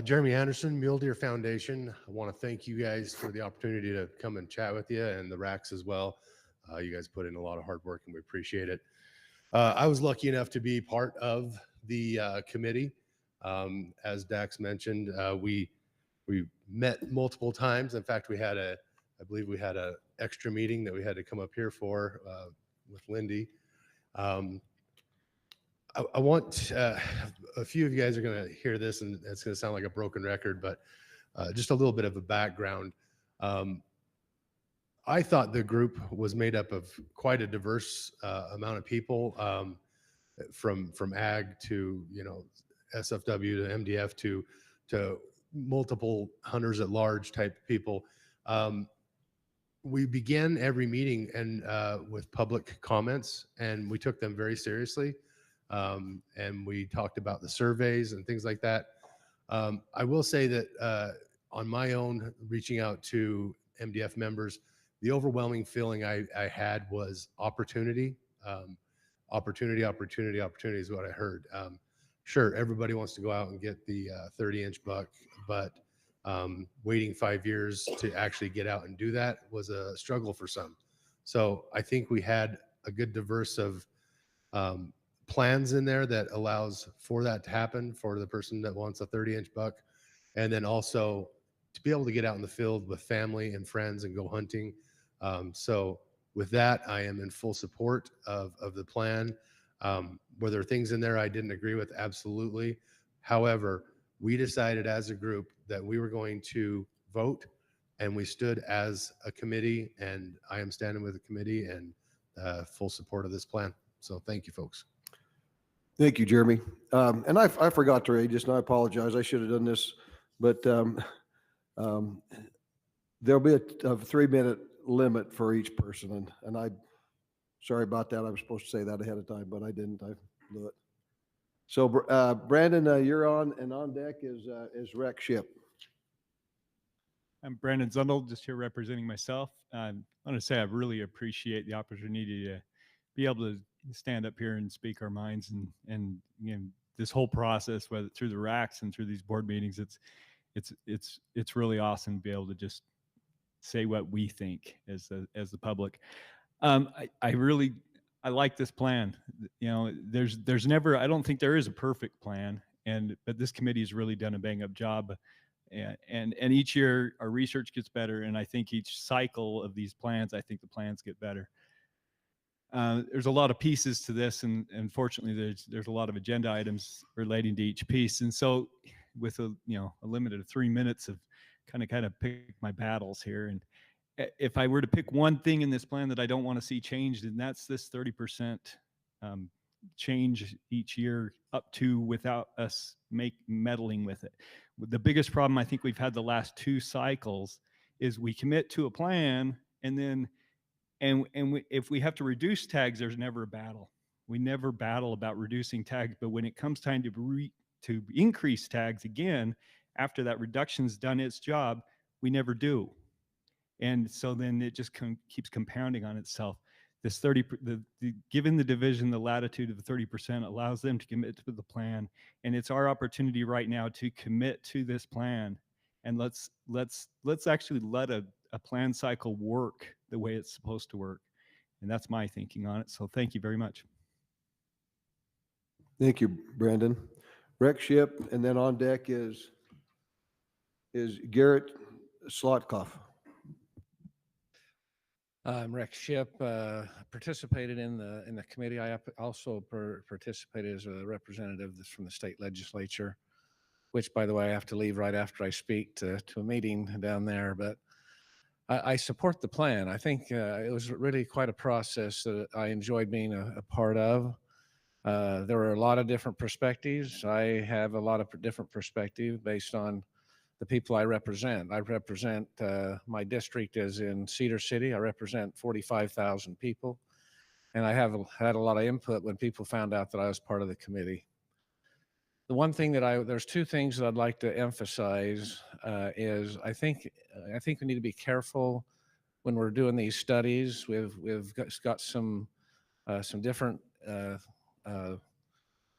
Jeremy Anderson, Mule Deer Foundation. I want to thank you guys for the opportunity to come and chat with you, and the RACs as well. You guys put in a lot of hard work and we appreciate it. I was lucky enough to be part of the committee. As Dax mentioned, we met multiple times. In fact, I believe we had an extra meeting that we had to come up here for with Lindy. I want a few of you guys are going to hear this, and it's going to sound like a broken record, but just a little bit of a background. I thought the group was made up of quite a diverse amount of people, from ag to SFW to MDF to multiple hunters at large type people. We began every meeting and with public comments, and we took them very seriously. And we talked about the surveys and things like that. I will say that on my own, reaching out to MDF members, the overwhelming feeling I had was opportunity. Opportunity is what I heard. Sure, everybody wants to go out and get the 30-inch buck, but waiting 5 years to actually get out and do that was a struggle for some. So I think we had a good diverse of plans in there that allows for that to happen for the person that wants a 30-inch buck, and then also to be able to get out in the field with family and friends and go hunting. So with that, I am in full support of the plan. Were there things in there I didn't agree with? Absolutely. However, we decided as a group that we were going to vote, and we stood as a committee, and I am standing with the committee and full support of this plan. So thank you, folks. Thank you, Jeremy. And I forgot to read this, and I apologize. I should have done this, but there'll be a 3-minute limit for each person, and I sorry about that. I was supposed to say that ahead of time, but I didn't. I blew it. So Brandon, you're on, and on deck is RAC Ship. I'm Brandon Zundel, just here representing myself. I want to say I really appreciate the opportunity to be able to stand up here and speak our minds and you know, this whole process, whether through the RACs and through these board meetings, it's really awesome to be able to just say what we think as the public. I like this plan. You know, there's never, I don't think there is a perfect plan, but this committee has really done a bang up job. And each year our research gets better, and I think each cycle of these plans, I think the plans get better. There's a lot of pieces to this, and unfortunately there's a lot of agenda items relating to each piece. And so with a limited of 3 minutes of kind of pick my battles here. And if I were to pick one thing in this plan that I don't want to see changed, and that's this 30% change each year up to without us meddling with it. The biggest problem I think we've had the last 2 cycles is we commit to a plan, and then if we have to reduce tags, there's never a battle. We never battle about reducing tags, but when it comes time to increase tags again, after that reduction's done its job, we never do. And so then it just keeps compounding on itself. This given the division the latitude of the 30% allows them to commit to the plan, and it's our opportunity right now to commit to this plan. And let's actually let a plan cycle work the way it's supposed to work. And that's my thinking on it. So thank you very much. Thank you, Brandon. Rec Ship, and then on deck is Garrett Slotkoff. I'm Rex Ship, participated in the committee. I also participated as a representative from the state legislature, which, by the way, I have to leave right after I speak to a meeting down there. But I support the plan. I think it was really quite a process that I enjoyed being a part of. There were a lot of different perspectives. I have a lot of different perspectives based on the people I represent. I represent, my district is in Cedar City. I represent 45,000 people. And I have had a lot of input when people found out that I was part of the committee. The one thing there's 2 things that I'd like to emphasize is I think we need to be careful when we're doing these studies. We've got some different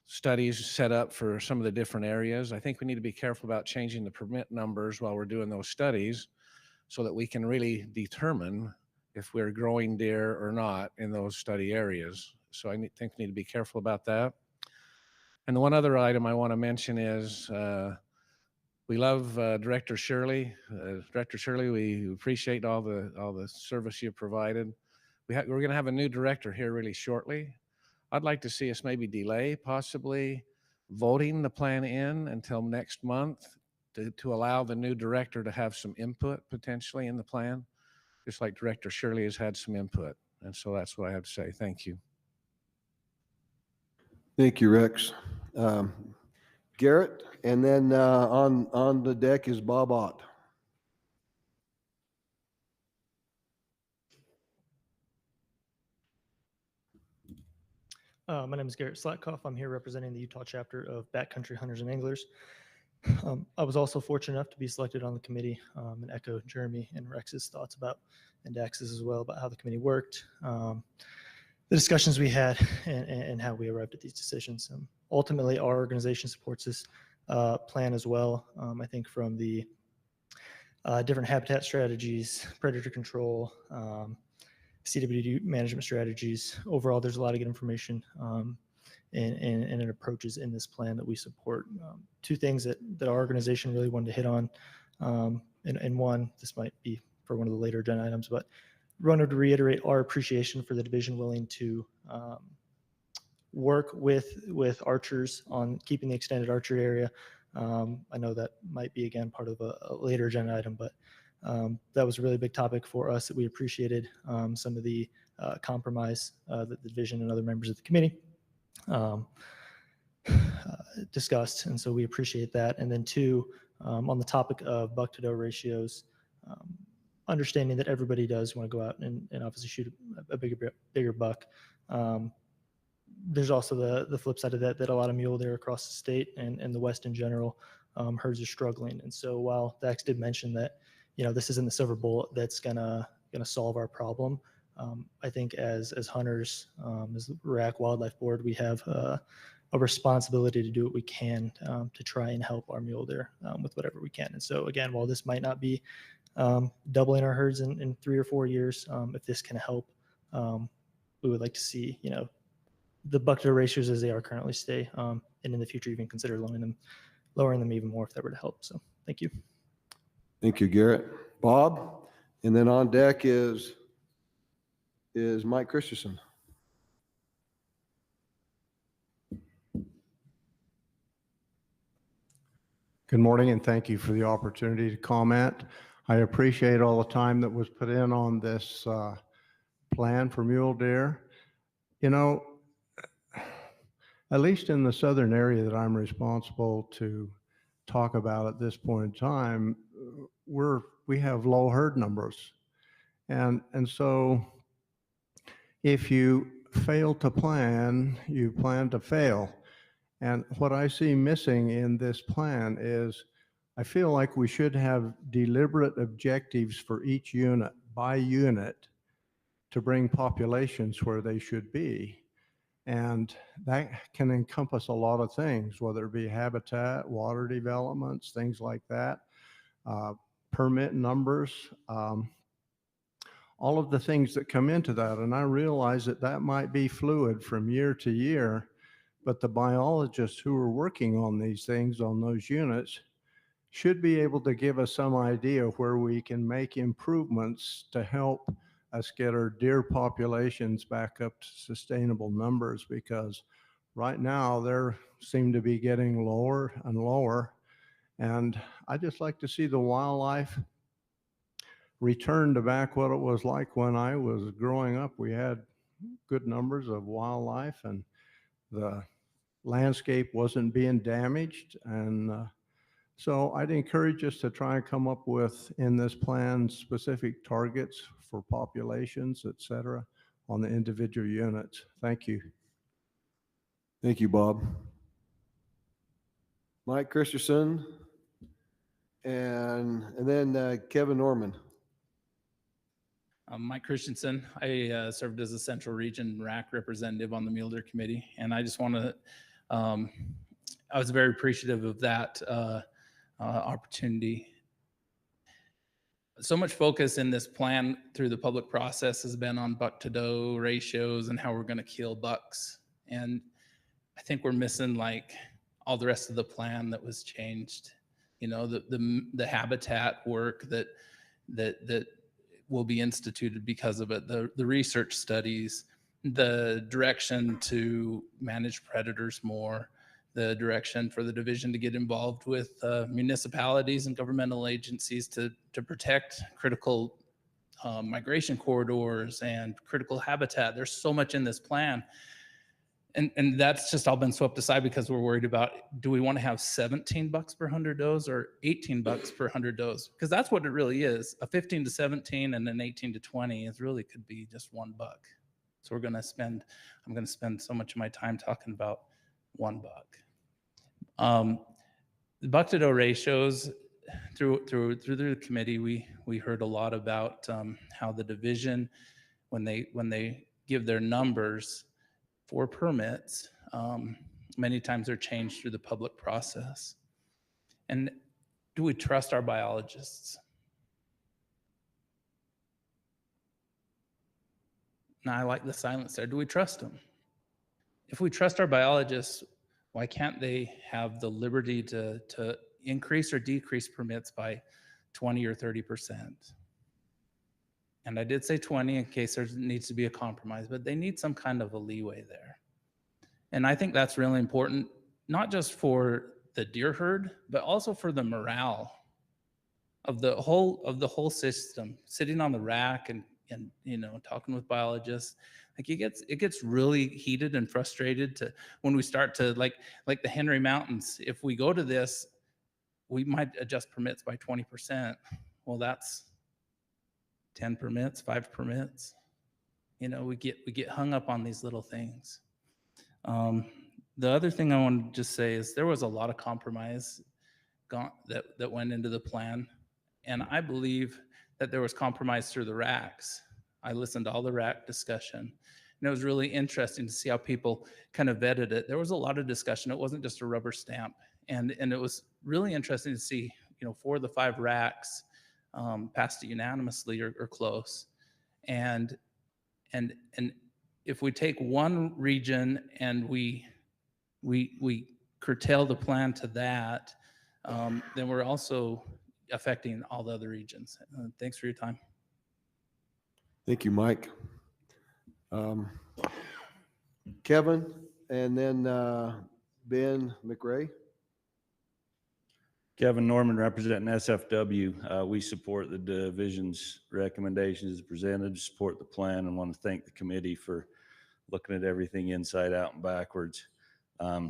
studies set up for some of the different areas. I think we need to be careful about changing the permit numbers while we're doing those studies so that we can really determine if we're growing deer or not in those study areas. So I think we need to be careful about that. And the one other item I want to mention is we love Director Shirley. Director Shirley, we appreciate all the service you provided. We're going to have a new director here really shortly. I'd like to see us maybe delay possibly voting the plan in until next month to allow the new director to have some input potentially in the plan, just like Director Shirley has had some input. And so that's what I have to say. Thank you. Thank you, Rex. Garrett, and then on the deck is Bob Ott. My name is Garrett Slatkoff. I'm here representing the Utah chapter of Backcountry Hunters and Anglers. I was also fortunate enough to be selected on the committee and echo Jeremy and Rex's thoughts about, and Dax's as well, about how the committee worked, the discussions we had, and how we arrived at these decisions. Ultimately, our organization supports this plan as well. I think from the different habitat strategies, predator control, CWD management strategies. Overall, there's a lot of good information and approaches in this plan that we support. 2 things that our organization really wanted to hit on, and one, this might be for one of the later agenda items, but we wanted to reiterate our appreciation for the division willing to work with archers on keeping the extended archery area. I know that might be, again, part of a later agenda item, but that was a really big topic for us that we appreciated some of the compromise that the division and other members of the committee discussed. And so we appreciate that. And then 2, on the topic of buck to doe ratios, understanding that everybody does want to go out and obviously shoot a bigger buck. There's also the flip side of that a lot of mule deer across the state and the West in general, herds are struggling. And so while Dax did mention that, this isn't the silver bullet that's gonna solve our problem, I think as hunters, as the RAC Wildlife Board, we have a responsibility to do what we can to try and help our mule deer with whatever we can. And so again, while this might not be doubling our herds in 3 or 4 years, if this can help, we would like to see, the buck-to-doe ratios as they are currently stay, and in the future even consider lowering them even more if that were to help. So thank you. Thank you, Garrett. Bob, and then on deck is Mike Christensen. Good morning, and thank you for the opportunity to comment. I appreciate all the time that was put in on this plan for mule deer. At least in the southern area that I'm responsible to talk about at this point in time, we have low herd numbers. And so if you fail to plan, you plan to fail. And what I see missing in this plan is I feel like we should have deliberate objectives for each unit by unit to bring populations where they should be. And that can encompass a lot of things, whether it be habitat, water developments, things like that, permit numbers, all of the things that come into that. And I realize that that might be fluid from year to year, but the biologists who are working on these things on those units should be able to give us some idea where we can make improvements to help us get our deer populations back up to sustainable numbers, because right now they seem to be getting lower and lower. And I just like to see the wildlife return to back what it was like when I was growing up. We had good numbers of wildlife and the landscape wasn't being damaged. And so I'd encourage us to try and come up with, in this plan, specific targets for populations, et cetera, on the individual units. Thank you. Thank you, Bob. Mike Christensen, and then Kevin Norman. Mike Christensen. I served as a Central Region RAC representative on the Mule Deer Committee, and I just want to, I was very appreciative of that opportunity. So much focus in this plan through the public process has been on buck-to-doe ratios and how we're going to kill bucks. And I think we're missing like all the rest of the plan that was changed. The habitat work that will be instituted because of it, the research studies, the direction to manage predators more, the direction for the division to get involved with municipalities and governmental agencies to protect critical migration corridors and critical habitat. There's so much in this plan. And that's just all been swept aside because we're worried about, do we want to have 17 bucks per 100 does or 18 bucks per 100 does? Because that's what it really is. A 15 to 17 and an 18 to 20 is really could be just $1. So I'm going to spend so much of my time talking about $1. The buck-to-doe ratios through the committee, we heard a lot about how the division, when they give their numbers for permits, many times they're changed through the public process. And do we trust our biologists? Now, I like the silence there. Do we trust them? If we trust our biologists, why can't they have the liberty to increase or decrease permits by 20 or 30%? And I did say 20 in case there needs to be a compromise, but they need some kind of a leeway there. And I think that's really important, not just for the deer herd, but also for the morale of the whole system. Sitting on the rack and talking with biologists, like it gets really heated and frustrated when we start to like the Henry Mountains. If we go to this, we might adjust permits by 20%. Well, that's 10 permits, 5 permits. We get hung up on these little things. The other thing I want to just say is there was a lot of compromise that went into the plan, and I believe that there was compromise through the RACs. I listened to all the RAC discussion, and it was really interesting to see how people kind of vetted it. There was a lot of discussion. It wasn't just a rubber stamp, and it was really interesting to see, 4 of the 5 RACs passed it unanimously or close. And if we take one region and we curtail the plan to that, then we're also affecting all the other regions. Thanks for your time. Thank you, Mike. Kevin, and then Ben McRae. Kevin Norman, representing SFW. We support the division's recommendations as presented, support the plan, and want to thank the committee for looking at everything inside out and backwards.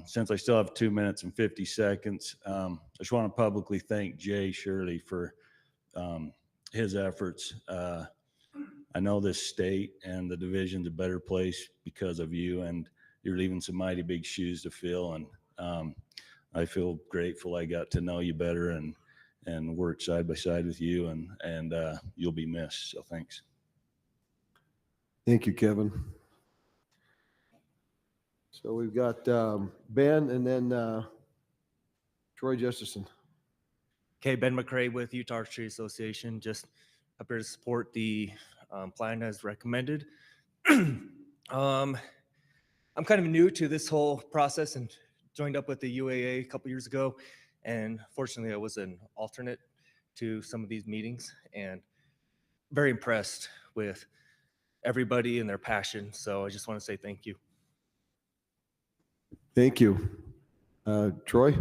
Since I still have 2 minutes and 50 seconds, I just want to publicly thank Jay Shirley for his efforts. I know this state and the division's a better place because of you, and you're leaving some mighty big shoes to fill. And I feel grateful I got to know you better and work side by side with you, and you'll be missed. So thanks. Thank you, Kevin. So we've got Ben and then Troy Justison. Okay, Ben McRae with Utah Archery Association, just up here to support the plan as recommended. I'm kind of new to this whole process and joined up with the UAA a couple years ago, and fortunately I was an alternate to some of these meetings, and very impressed with everybody and their passion. So I just want to say thank you. Thank you. Troy?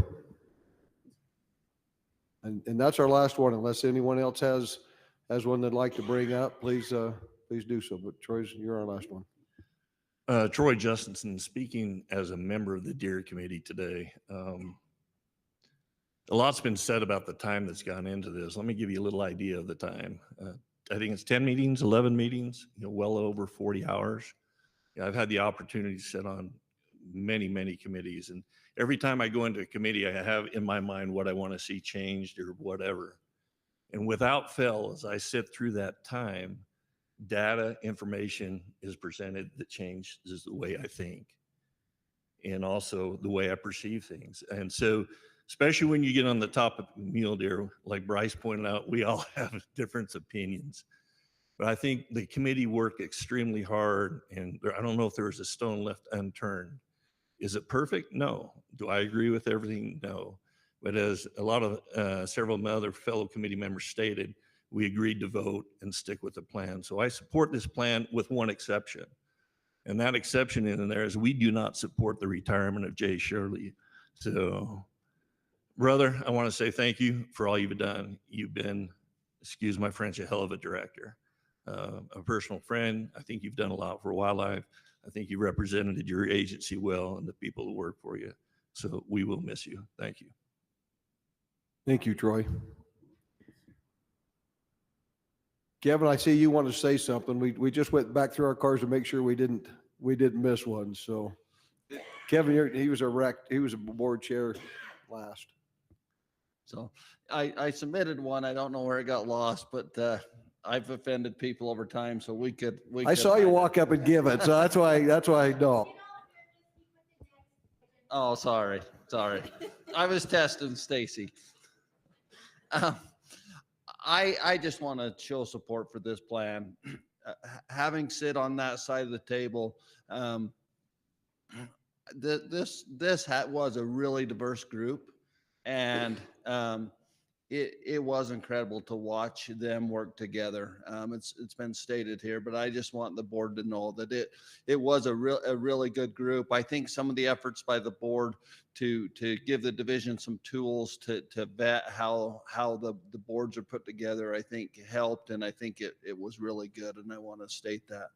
And that's our last one, unless anyone else has one they'd like to bring up, please do so. But Troy's, you're our last one. Troy Justinson, speaking as a member of the Deer Committee today. A lot's been said about the time that's gone into this. Let me give you a little idea of the time. I think it's 10 meetings, 11 meetings, well over 40 hours. I've had the opportunity to sit on many committees, and every time I go into a committee, I have in my mind what I want to see changed or whatever. And without fail, as I sit through that time, data information is presented that changes the way I think and also the way I perceive things. And so, especially when you get on the topic of mule deer, like Bryce pointed out, we all have different opinions. But I think the committee worked extremely hard, and I don't know if there was a stone left unturned. Is it perfect? No. Do I agree with everything? No. But as a lot of several of my other fellow committee members stated, we agreed to vote and stick with the plan. So I support this plan with one exception. And that exception in there is we do not support the retirement of Jay Shirley. So, brother, I want to say thank you for all you've done. You've been, excuse my French, a hell of a director. A personal friend. I think you've done a lot for wildlife. I think you represented your agency well and the people who work for you. So we will miss you. Thank you. Thank you, Troy. Kevin, I see you want to say something. We just went back through our cars to make sure we didn't miss one. So Kevin, he was a board chair last. So I submitted one. I don't know where it got lost, but I've offended people over time, so we could. I saw you walk up and give it, so that's why I know. Oh, sorry. I was testing Stacy. I just want to show support for this plan. Having sit on that side of the table, this was a really diverse group, and it was incredible to watch them work together. It's been stated here, but I just want the board to know that it was a really good group. I think some of the efforts by the board to give the division some tools to vet how the boards are put together, I think helped, and I think it was really good, and I want to state that.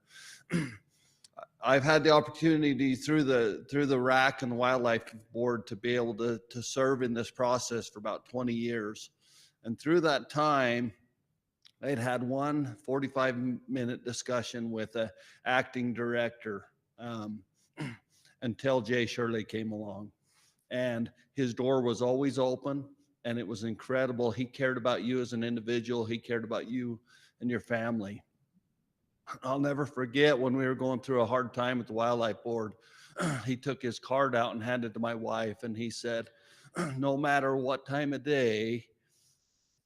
I've had the opportunity through the RAC and the Wildlife Board to be able to serve in this process for about 20 years. And through that time, I'd had one 45-minute discussion with an acting director until Jay Shirley came along. And his door was always open, and it was incredible. He cared about you as an individual. He cared about you and your family. I'll never forget when we were going through a hard time at the wildlife board. He took his card out and handed it to my wife, and he said, no matter what time of day,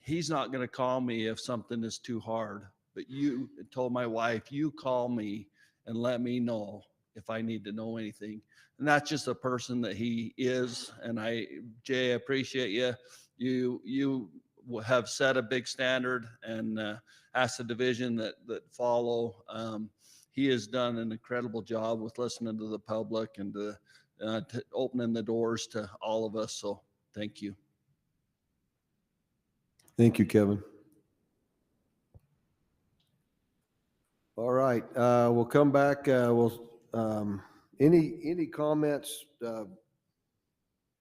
he's not going to call me if something is too hard. But you told my wife, you call me and let me know if I need to know anything. And that's just a person that he is. And Jay, I appreciate you. You have set a big standard, and ask the division that follow. He has done an incredible job with listening to the public and to opening the doors to all of us. So thank you. Thank you, Kevin. All right, we'll come back. Any comments?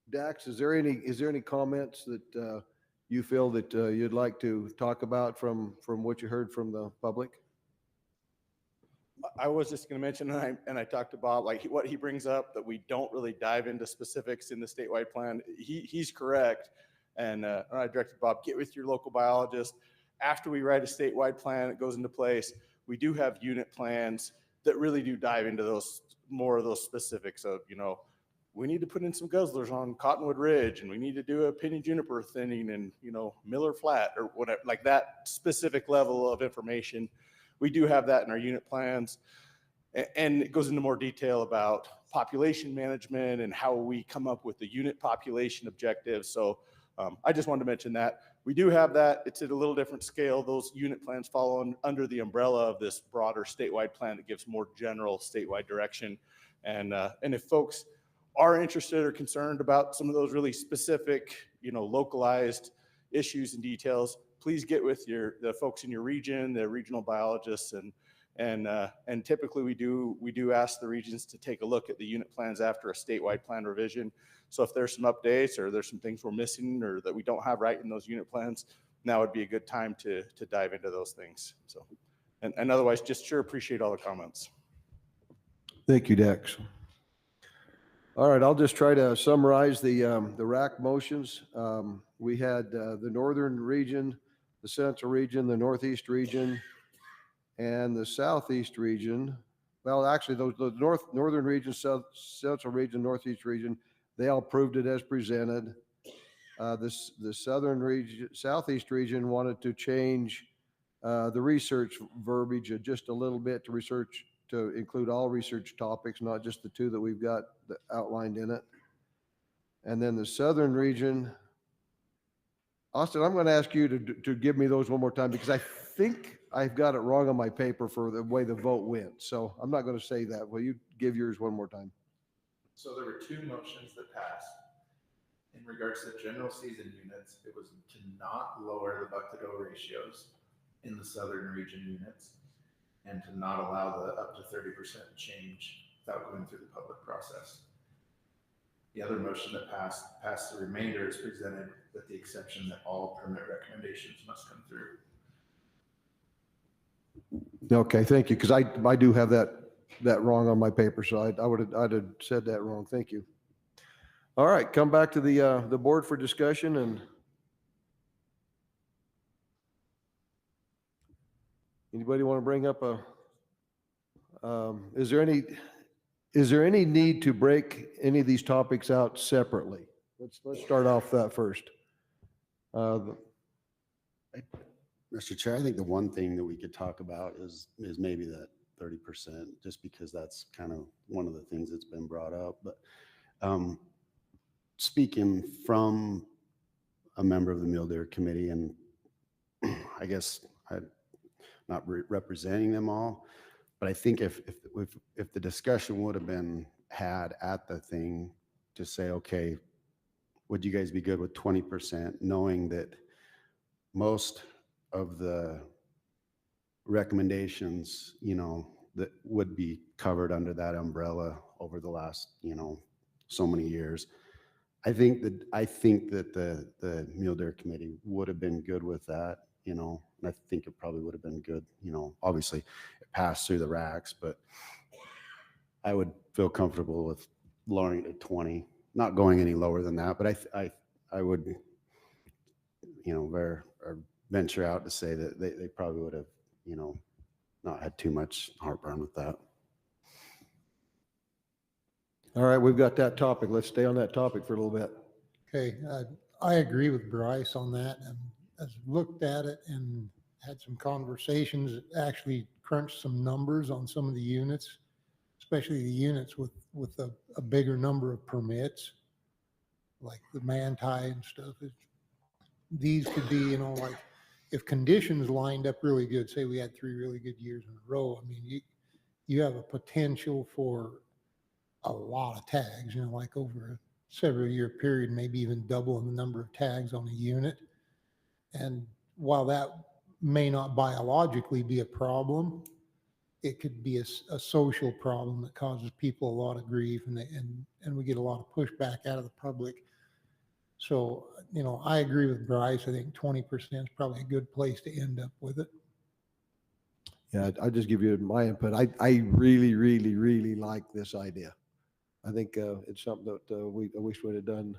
Dax, is there any comments that you feel that you'd like to talk about from what you heard from the public? I was just going to mention, and I talked to Bob, like what he brings up, that we don't really dive into specifics in the statewide plan. He's correct. And I directed Bob, get with your local biologist. After we write a statewide plan that goes into place, we do have unit plans that really do dive into more of those specifics of, we need to put in some guzzlers on Cottonwood Ridge, and we need to do a pinyon juniper thinning and, Miller Flat or whatever, like that specific level of information. We do have that in our unit plans, and it goes into more detail about population management and how we come up with the unit population objectives. So I just wanted to mention that. We do have that. It's at a little different scale. Those unit plans fall under the umbrella of this broader statewide plan that gives more general statewide direction. And if folks are interested or concerned about some of those really specific, localized issues and details, please get with the folks in your region, the regional biologists, and typically we do ask the regions to take a look at the unit plans after a statewide plan revision. So if there's some updates or there's some things we're missing or that we don't have right in those unit plans, now would be a good time to dive into those things. So, and otherwise, just sure appreciate all the comments. Thank you, Dex. All right, I'll just try to summarize the RAC motions. We had the northern region, the central region, the northeast region, and the southeast region. Well, actually, the northern region, central region, northeast region, they all approved it as presented. The southern region, southeast region wanted to change the research verbiage just a little bit to include all research topics, not just the two that we've got outlined in it. And then the southern region, Austin, I'm going to ask you to give me those one more time, because I think I've got it wrong on my paper for the way the vote went. So I'm not going to say that. Will you give yours one more time? So there were two motions that passed. In regards to general season units, it was to not lower the buck-to-doe ratios in the southern region units, and to not allow the up to 30% change without going through the public process. The other motion that passed the remainder as presented, with the exception that all permit recommendations must come through. Okay, thank you, because I do have that wrong on my paper, so I'd have said that wrong. Thank you. All right, come back to the board for discussion. And anybody want to bring up is there any need to break any of these topics out separately? Let's start off that first. Mr. Chair, I think the one thing that we could talk about is maybe that 30%, just because that's kind of one of the things that's been brought up. But speaking from a member of the Mule Deer Committee, and I guess I'm not representing them all, but I think if the discussion would have been had at the thing to say, okay, would you guys be good with 20%, knowing that most of the recommendations, that would be covered under that umbrella over the last, so many years. I think that the Mule Deer Committee would have been good with that, and I think it probably would have been good, obviously it passed through the RACs, but I would feel comfortable with lowering it to 20, not going any lower than that. But I would, venture out to say that they probably would have, not had too much heartburn with that. All right, we've got that topic. Let's stay on that topic for a little bit. Okay, I agree with Bryce on that, and I've looked at it and had some conversations, actually crunched some numbers on some of the units, especially the units with a bigger number of permits, like the Manti and stuff. These could be, you know, like if conditions lined up really good, say we had 3 really good years in a row, I mean, you have a potential for a lot of tags, you know, like over a several year period, maybe even doubling the number of tags on a unit. And while that may not biologically be a problem, it could be a social problem that causes people a lot of grief, and we get a lot of pushback out of the public. So, you know, I agree with Bryce. I think 20% is probably a good place to end up with it. Yeah, I'll just give you my input. I really, really, really like this idea. I think it's something that I wish we'd have done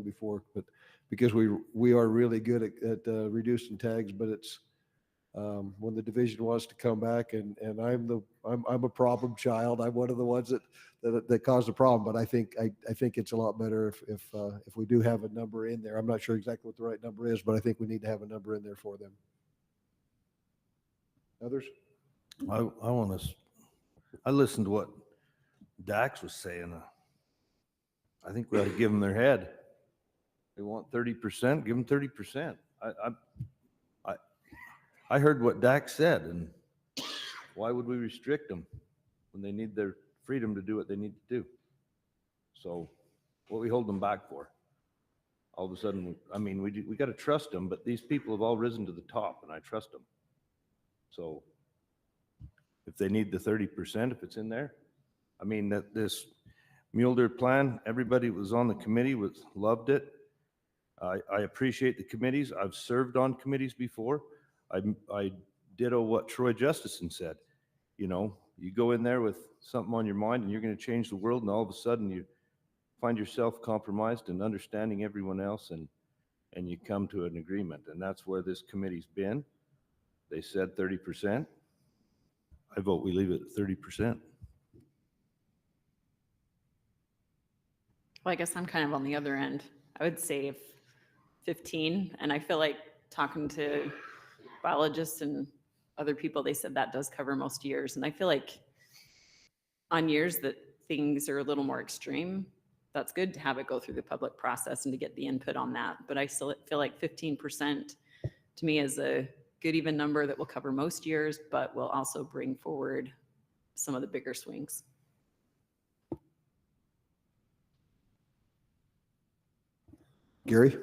before, but because we are really good at reducing tags, but it's when the division wants to come back, and I'm a problem child. I'm one of the ones that caused the problem. But I think it's a lot better if we do have a number in there. I'm not sure exactly what the right number is, but I think we need to have a number in there for them. Others? I listened to what Dax was saying. I think we ought to give them their head. They want 30%, give them 30%. I heard what Dax said, and why would we restrict them when they need their freedom to do what they need to do? So what we hold them back for? All of a sudden, I mean, we got to trust them, but these people have all risen to the top, and I trust them. So if they need the 30%, if it's in there, I mean, that this Mule plan, everybody was on the committee loved it. I appreciate the committees. I've served on committees before. I ditto what Troy Justison said. You know, you go in there with something on your mind and you're going to change the world, and all of a sudden you find yourself compromised and understanding everyone else, and you come to an agreement. And that's where this committee's been. They said 30%. I vote we leave it at 30%. Well, I guess I'm kind of on the other end. I would say 15, and I feel like talking to biologists and other people, they said that does cover most years. And I feel like on years that things are a little more extreme, that's good to have it go through the public process and to get the input on that. But I still feel like 15% to me is a good even number that will cover most years, but will also bring forward some of the bigger swings. Gary?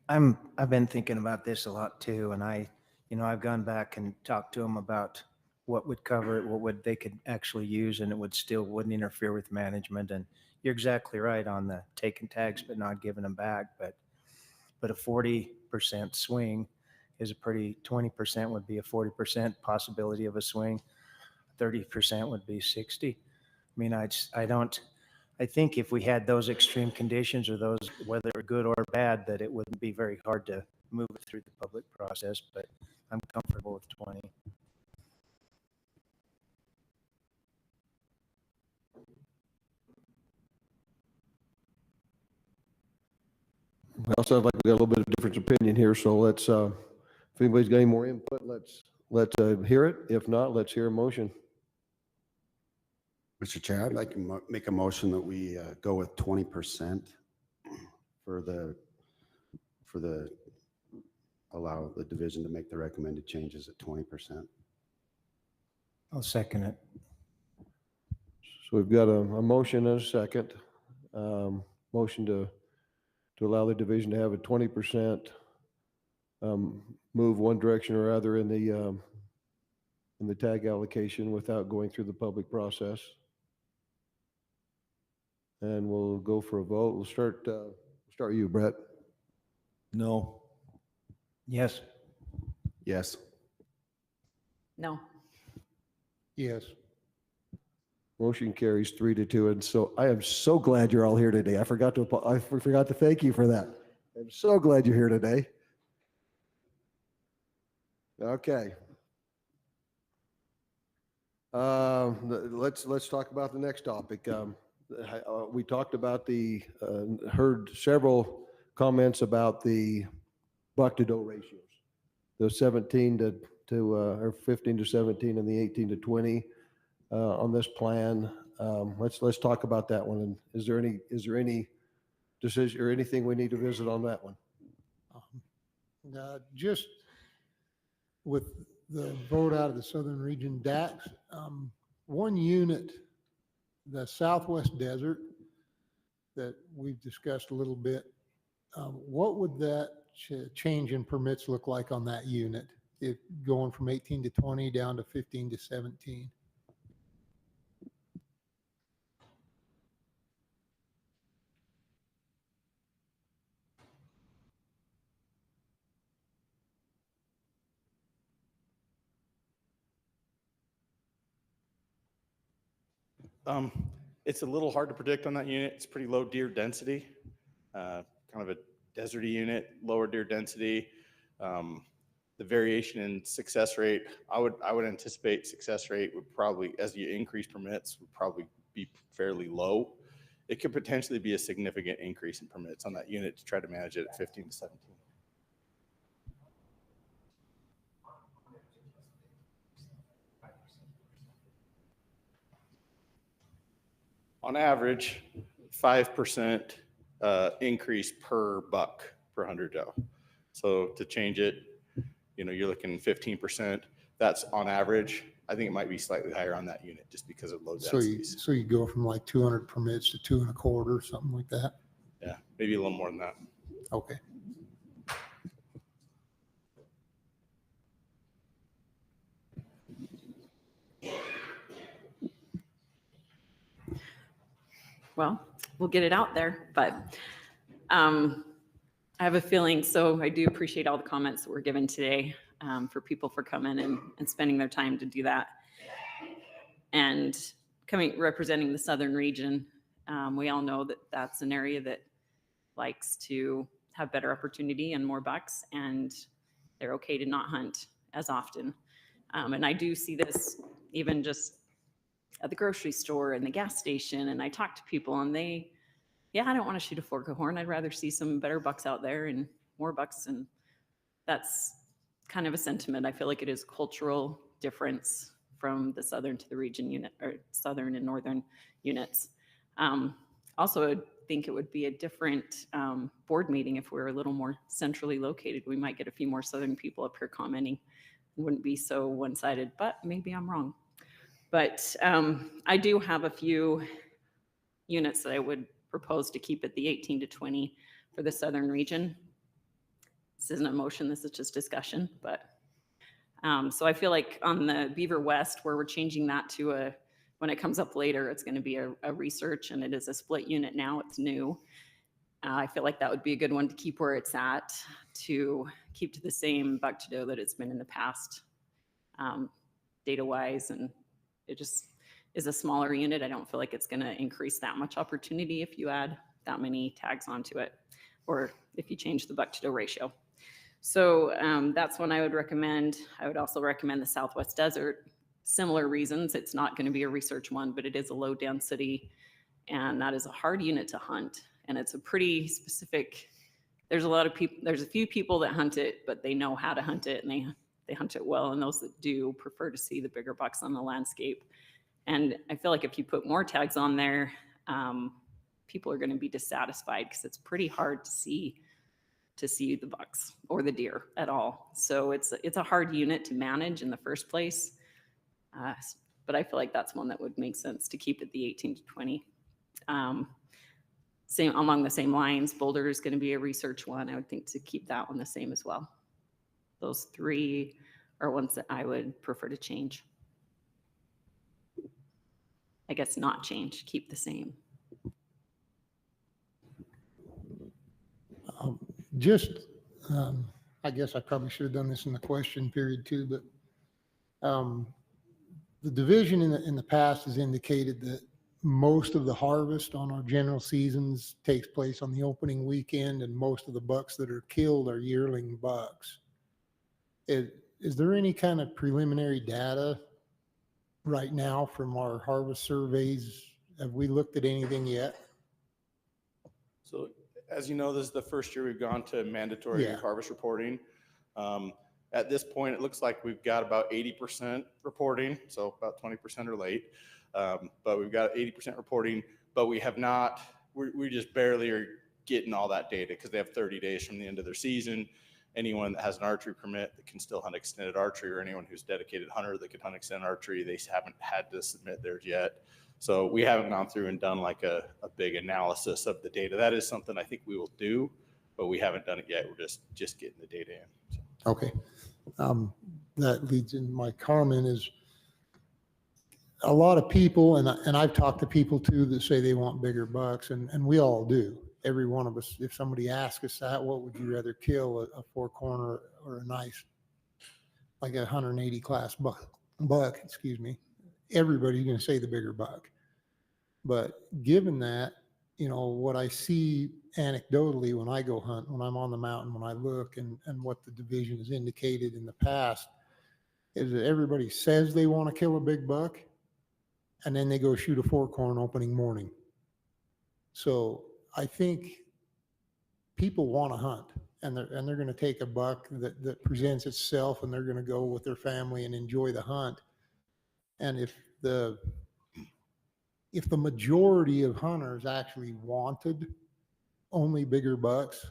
I've been thinking about this a lot too, and I've gone back and talked to them about what would cover it, they could actually use, and it wouldn't interfere with management. And you're exactly right on the taking tags but not giving them back. But a 40% swing is 20% would be a 40% possibility of a swing. 30% would be 60. I mean, I think if we had those extreme conditions, or those, whether good or bad, that it wouldn't be very hard to move it through the public process, but I'm comfortable with 20. Well, sounds like we got a little bit of different opinion here, so let's, if anybody's got any more input, let's hear it. If not, let's hear a motion. Mr. Chair, I'd like to make a motion that we go with 20% for the allow the division to make the recommended changes at 20%. I'll second it. So we've got a motion and a second. Motion to allow the division to have a 20% move one direction or other in the tag allocation without going through the public process. And we'll go for a vote. We'll start you, Brett. No. Yes. Yes. No. Yes. Motion carries 3-2. And so I am so glad you're all here today. I forgot to thank you for that. I'm so glad you're here today. Okay. Let's talk about the next topic. We talked about heard several comments about the buck to doe ratios, the 17 or 15 to 17 and the 18 to 20 on this plan. Let's talk about that one. And is there any decision or anything we need to visit on that one? Just with the vote out of the Southern Region DAX, one unit, the Southwest Desert that we've discussed a little bit, what would that change in permits look like on that unit? It going from 18 to 20 down to 15 to 17? It's a little hard to predict on that unit. It's pretty low deer density, kind of a deserty unit, lower deer density. The variation in success rate, I would anticipate success rate would probably, as you increase permits, would probably be fairly low. It could potentially be a significant increase in permits on that unit to try to manage it at 15 to 17. On average, 5% increase per buck per 100 doe. So to change it, you're looking 15%. That's on average. I think it might be slightly higher on that unit just because of low densities. So you go from like 200 permits to 2 1/4, something like that? Yeah, maybe a little more than that. Okay. Well, we'll get it out there, but I have a feeling, so I do appreciate all the comments that were given today for people for coming and spending their time to do that. And representing the Southern region, we all know that that's an area that likes to have better opportunity and more bucks, and they're okay to not hunt as often. And I do see this even just at the grocery store and the gas station, and I talk to people and I don't want to shoot a fork of horn. I'd rather see some better bucks out there and more bucks. And that's kind of a sentiment. I feel like it is cultural difference from the Southern to the region unit, or Southern and Northern units. Also, I think it would be a different board meeting if we were a little more centrally located. We might get a few more Southern people up here commenting. It wouldn't be so one-sided, but maybe I'm wrong. But I do have a few units that I would propose to keep at the 18 to 20 for the Southern region. This isn't a motion, this is just discussion. But so I feel like on the Beaver West, where we're changing that to when it comes up later, it's going to be a research, and it is a split unit now, it's new. I feel like that would be a good one to keep where it's at, to keep to the same buck to doe that it's been in the past, data-wise, and it just is a smaller unit. I don't feel like it's going to increase that much opportunity if you add that many tags onto it, or if you change the buck to doe ratio. So that's one I would recommend. I would also recommend the Southwest Desert. Similar reasons. It's not going to be a research one, but it is a low density, and that is a hard unit to hunt. And it's a pretty specific, there's a few people that hunt it, but they know how to hunt it, and they hunt it well. And those that do prefer to see the bigger bucks on the landscape. And I feel like if you put more tags on there, people are going to be dissatisfied because it's pretty hard to see the bucks or the deer at all. So it's a hard unit to manage in the first place. But I feel like that's one that would make sense to keep at the 18 to 20. Same along the same lines, Boulder is going to be a research one. I would think to keep that one the same as well. Those three are ones that I would prefer to change. I guess not change, keep the same. I guess I probably should have done this in the question period too, but the division in the past has indicated that most of the harvest on our general seasons takes place on the opening weekend, and most of the bucks that are killed are yearling bucks. Is there any kind of preliminary data right now from our harvest surveys? Have we looked at anything yet? So as you know, this is the first year we've gone to mandatory Yeah. harvest reporting. At this point, it looks like we've got about 80% reporting, so about 20% are late. But we've got 80% reporting, but we have not, we just barely are getting all that data because they have 30 days from the end of their season. Anyone that has an archery permit that can still hunt extended archery, or anyone who's dedicated hunter that can hunt extended archery, they haven't had to submit theirs yet. So we haven't gone through and done like a big analysis of the data. That is something I think we will do, but we haven't done it yet. We're just getting the data in. So. Okay. That leads into my comment is a lot of people, and I've talked to people too that say they want bigger bucks, and we all do. Every one of us, if somebody asks us that, what would you rather kill, a four corner or a nice, like a 180 class buck, excuse me, everybody's going to say the bigger buck. But given that, you know, what I see anecdotally when I go hunt, when I'm on the mountain, when I look and what the division has indicated in the past is that everybody says they want to kill a big buck and then they go shoot a four corn opening morning. So I think people want to hunt and they're going to take a buck that presents itself and they're going to go with their family and enjoy the hunt. And if the majority of hunters actually wanted only bigger bucks,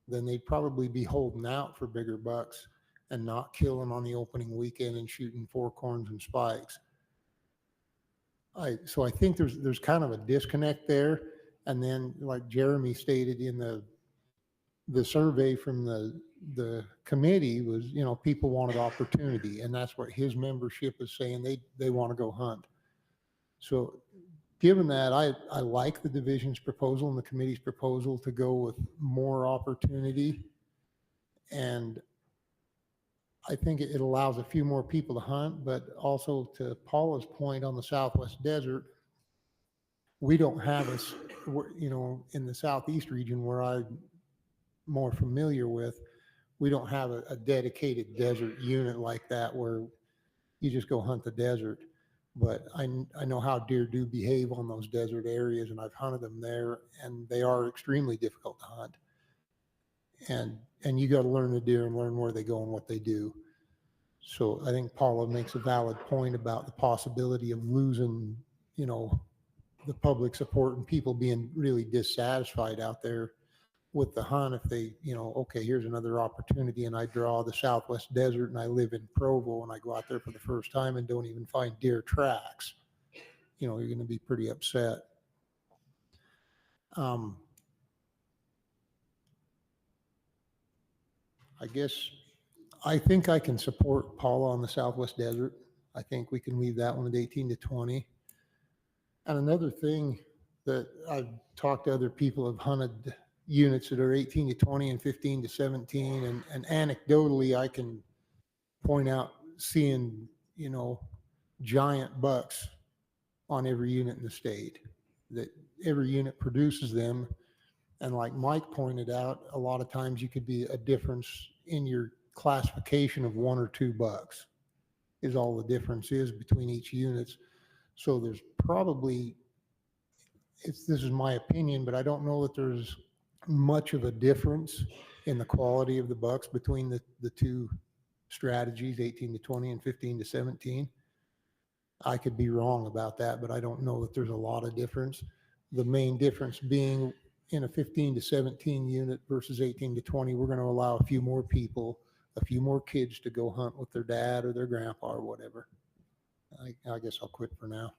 then they'd probably be holding out for bigger bucks and not killing on the opening weekend and shooting four corns and spikes. So I think there's kind of a disconnect there. And then like Jeremy stated in the survey from the committee was, you know, people wanted opportunity, and that's what his membership is saying. They want to go hunt. So given that, I like the division's proposal and the committee's proposal to go with more opportunity. And I think it allows a few more people to hunt, but also to Paula's point on the Southwest Desert, we don't have you know, in the Southeast region where I'm more familiar with, we don't have a dedicated desert unit like that where you just go hunt the desert. But I know how deer do behave on those desert areas, and I've hunted them there, and they are extremely difficult to hunt. And you got to learn the deer and learn where they go and what they do. So I think Paula makes a valid point about the possibility of losing, you know, the public support and people being really dissatisfied out there with the hunt if they, you know, okay, here's another opportunity and I draw the Southwest Desert and I live in Provo and I go out there for the first time and don't even find deer tracks. You know, you're going to be pretty upset. I think I can support Paula on the Southwest Desert. I think we can leave that one at 18 to 20. And another thing that I've talked to other people have hunted units that are 18 to 20 and 15 to 17. And anecdotally, I can point out seeing, you know, giant bucks on every unit in the state, that every unit produces them. And like Mike pointed out, a lot of times you could be a difference in your classification of 1 or 2 bucks is all the difference is between each units. So there's probably, this is my opinion, but I don't know that there's much of a difference in the quality of the bucks between the two strategies, 18 to 20 and 15 to 17. I could be wrong about that, but I don't know that there's a lot of difference. The main difference being in a 15 to 17 unit versus 18 to 20, we're going to allow a few more people, a few more kids to go hunt with their dad or their grandpa or whatever. I guess I'll quit for now.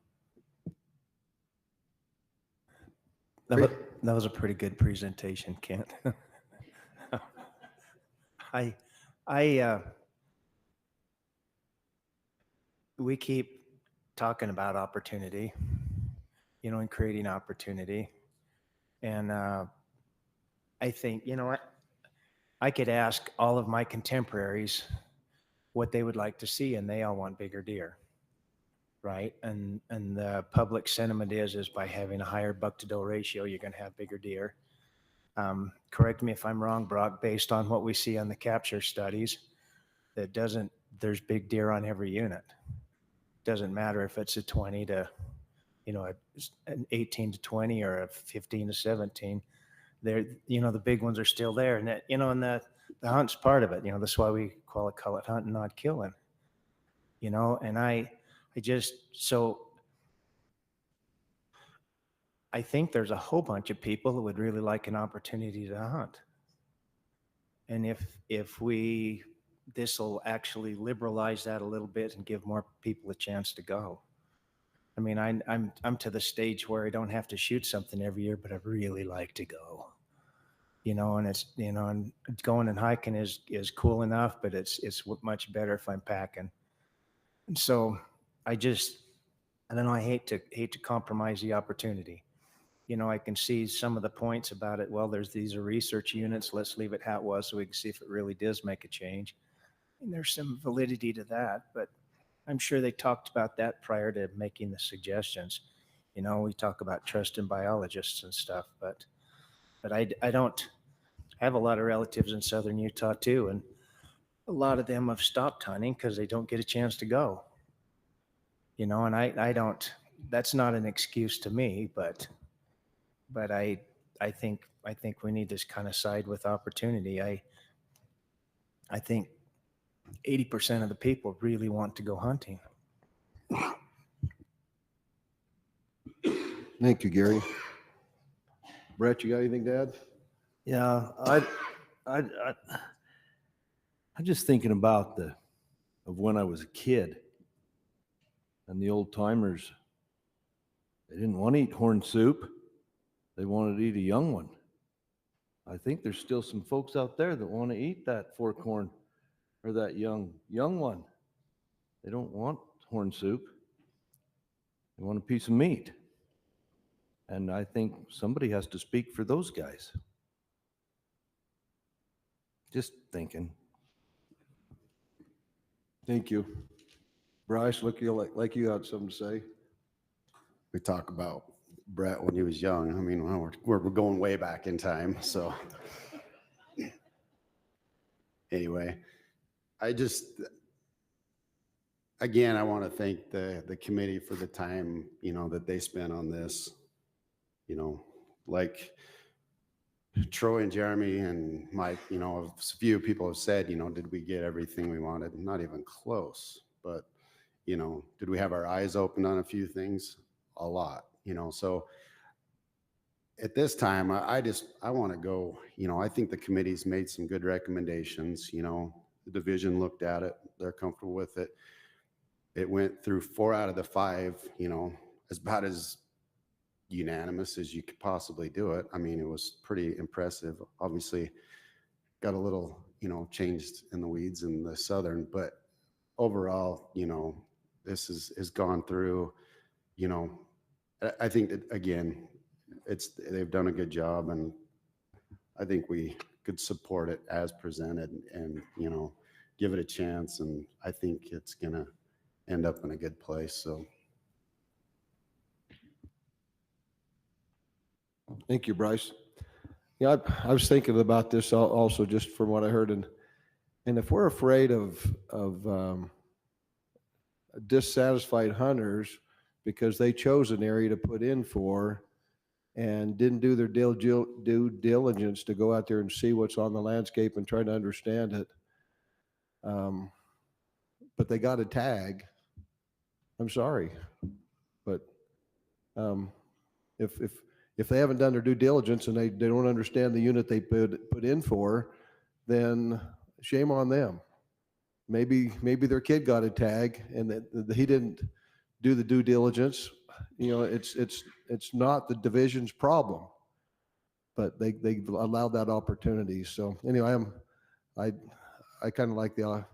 That was a pretty good presentation, Kent. We keep talking about opportunity, you know, and creating opportunity. And I think, you know what, I could ask all of my contemporaries what they would like to see, and they all want bigger deer, right? And the public sentiment is by having a higher buck to doe ratio, you're going to have bigger deer. Correct me if I'm wrong, Brock, based on what we see on the capture studies, there's big deer on every unit. doesn't matter if it's a 20 to, an 18 to 20 or a 15 to 17. They're, the big ones are still there. And that, and the hunt's part of it. That's why we call it hunting, not killing. And I think there's a whole bunch of people that would really like an opportunity to hunt. And if this will actually liberalize that a little bit and give more people a chance to go. I mean, I'm to the stage where I don't have to shoot something every year, but I really like to go. And it's, and going and hiking is cool enough, but it's much better if I'm packing. And so I don't know, I hate to compromise the opportunity. I can see some of the points about it. Well, these are research units. Let's leave it how it was so we can see if it really does make a change. And there's some validity to that, but I'm sure they talked about that prior to making the suggestions. We talk about trusting biologists and stuff, but I have a lot of relatives in southern Utah too, and a lot of them have stopped hunting because they don't get a chance to go. And I don't. That's not an excuse to me, but I think we need this kind of side with opportunity. I think 80% of the people really want to go hunting. Thank you, Gary. Brett, you got anything to add? Yeah, I'm just thinking about of when I was a kid and the old timers. They didn't want to eat horn soup. They wanted to eat a young one. I think there's still some folks out there that want to eat that fork horn or that young one. They don't want horn soup. They want a piece of meat. And I think somebody has to speak for those guys. Just thinking. Thank you. Bryce, look, like you had something to say. We talk about Brett when he was young. I mean, we're going way back in time. So anyway, I want to thank the committee for the time, that they spent on this. Like Troy and Jeremy and Mike, a few people have said, did we get everything we wanted? Not even close. But, did we have our eyes open on a few things? A lot, so at this time, I want to go, I think the committee's made some good recommendations. The division looked at it. They're comfortable with it. It went through 4 out of the 5, as about as unanimous as you could possibly do it. I mean, it was pretty impressive. Obviously got a little, changed in the weeds in the southern, but overall, this has gone through, I think that, again, they've done a good job, and I think we could support it as presented and, give it a chance. And I think it's going to end up in a good place. So. Thank you, Bryce. Yeah, I was thinking about this also just from what I heard. And if we're afraid of dissatisfied hunters because they chose an area to put in for and didn't do their due diligence to go out there and see what's on the landscape and try to understand it, but they got a tag, I'm sorry. But if they haven't done their due diligence and they don't understand the unit they put in for, then shame on them. Maybe their kid got a tag and that he didn't do the due diligence. It's not the division's problem, but they allowed that opportunity. So anyway, I kind of like the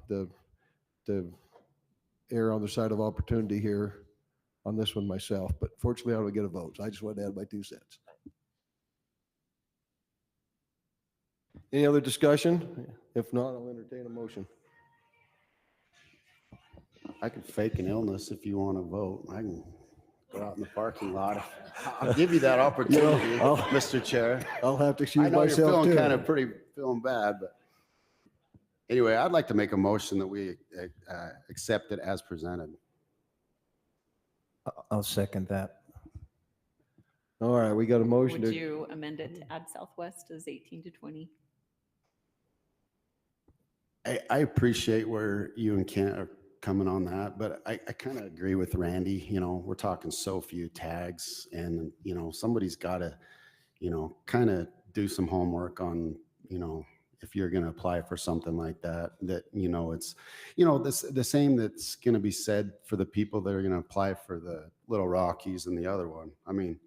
err on the side of opportunity here on this one myself, but fortunately I don't get a vote. So I just wanted to add my 2 cents. Any other discussion? If not, I'll entertain a motion. I could fake an illness if you want to vote. I can go out in the parking lot. I'll give you that opportunity, Mr. Chair. I'll have to excuse I know myself you're too. feeling bad, but anyway, I'd like to make a motion that we accept it as presented. I'll second that. All right, we got a motion Would to, you amend it to add Southwest as 18 to 20? I appreciate where you and Kent are coming on that, but I kind of agree with Randy. You know, we're talking so few tags, and, you know, somebody's got to, you know, kind of do some homework on, you know, if you're going to apply for something like that, you know, it's, you know, the same that's going to be said for the people that are going to apply for the Little Rockies and the other one. I mean,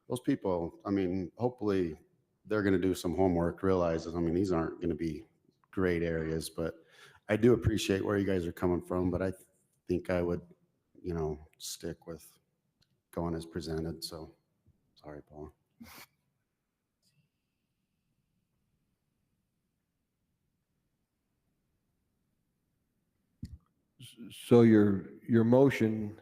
those people, I mean, hopefully they're going to do some homework, realizes, I mean, these aren't going to be great areas, but I do appreciate where you guys are coming from, but I think I would, you know, stick with going as presented. So sorry, Paul. so your motion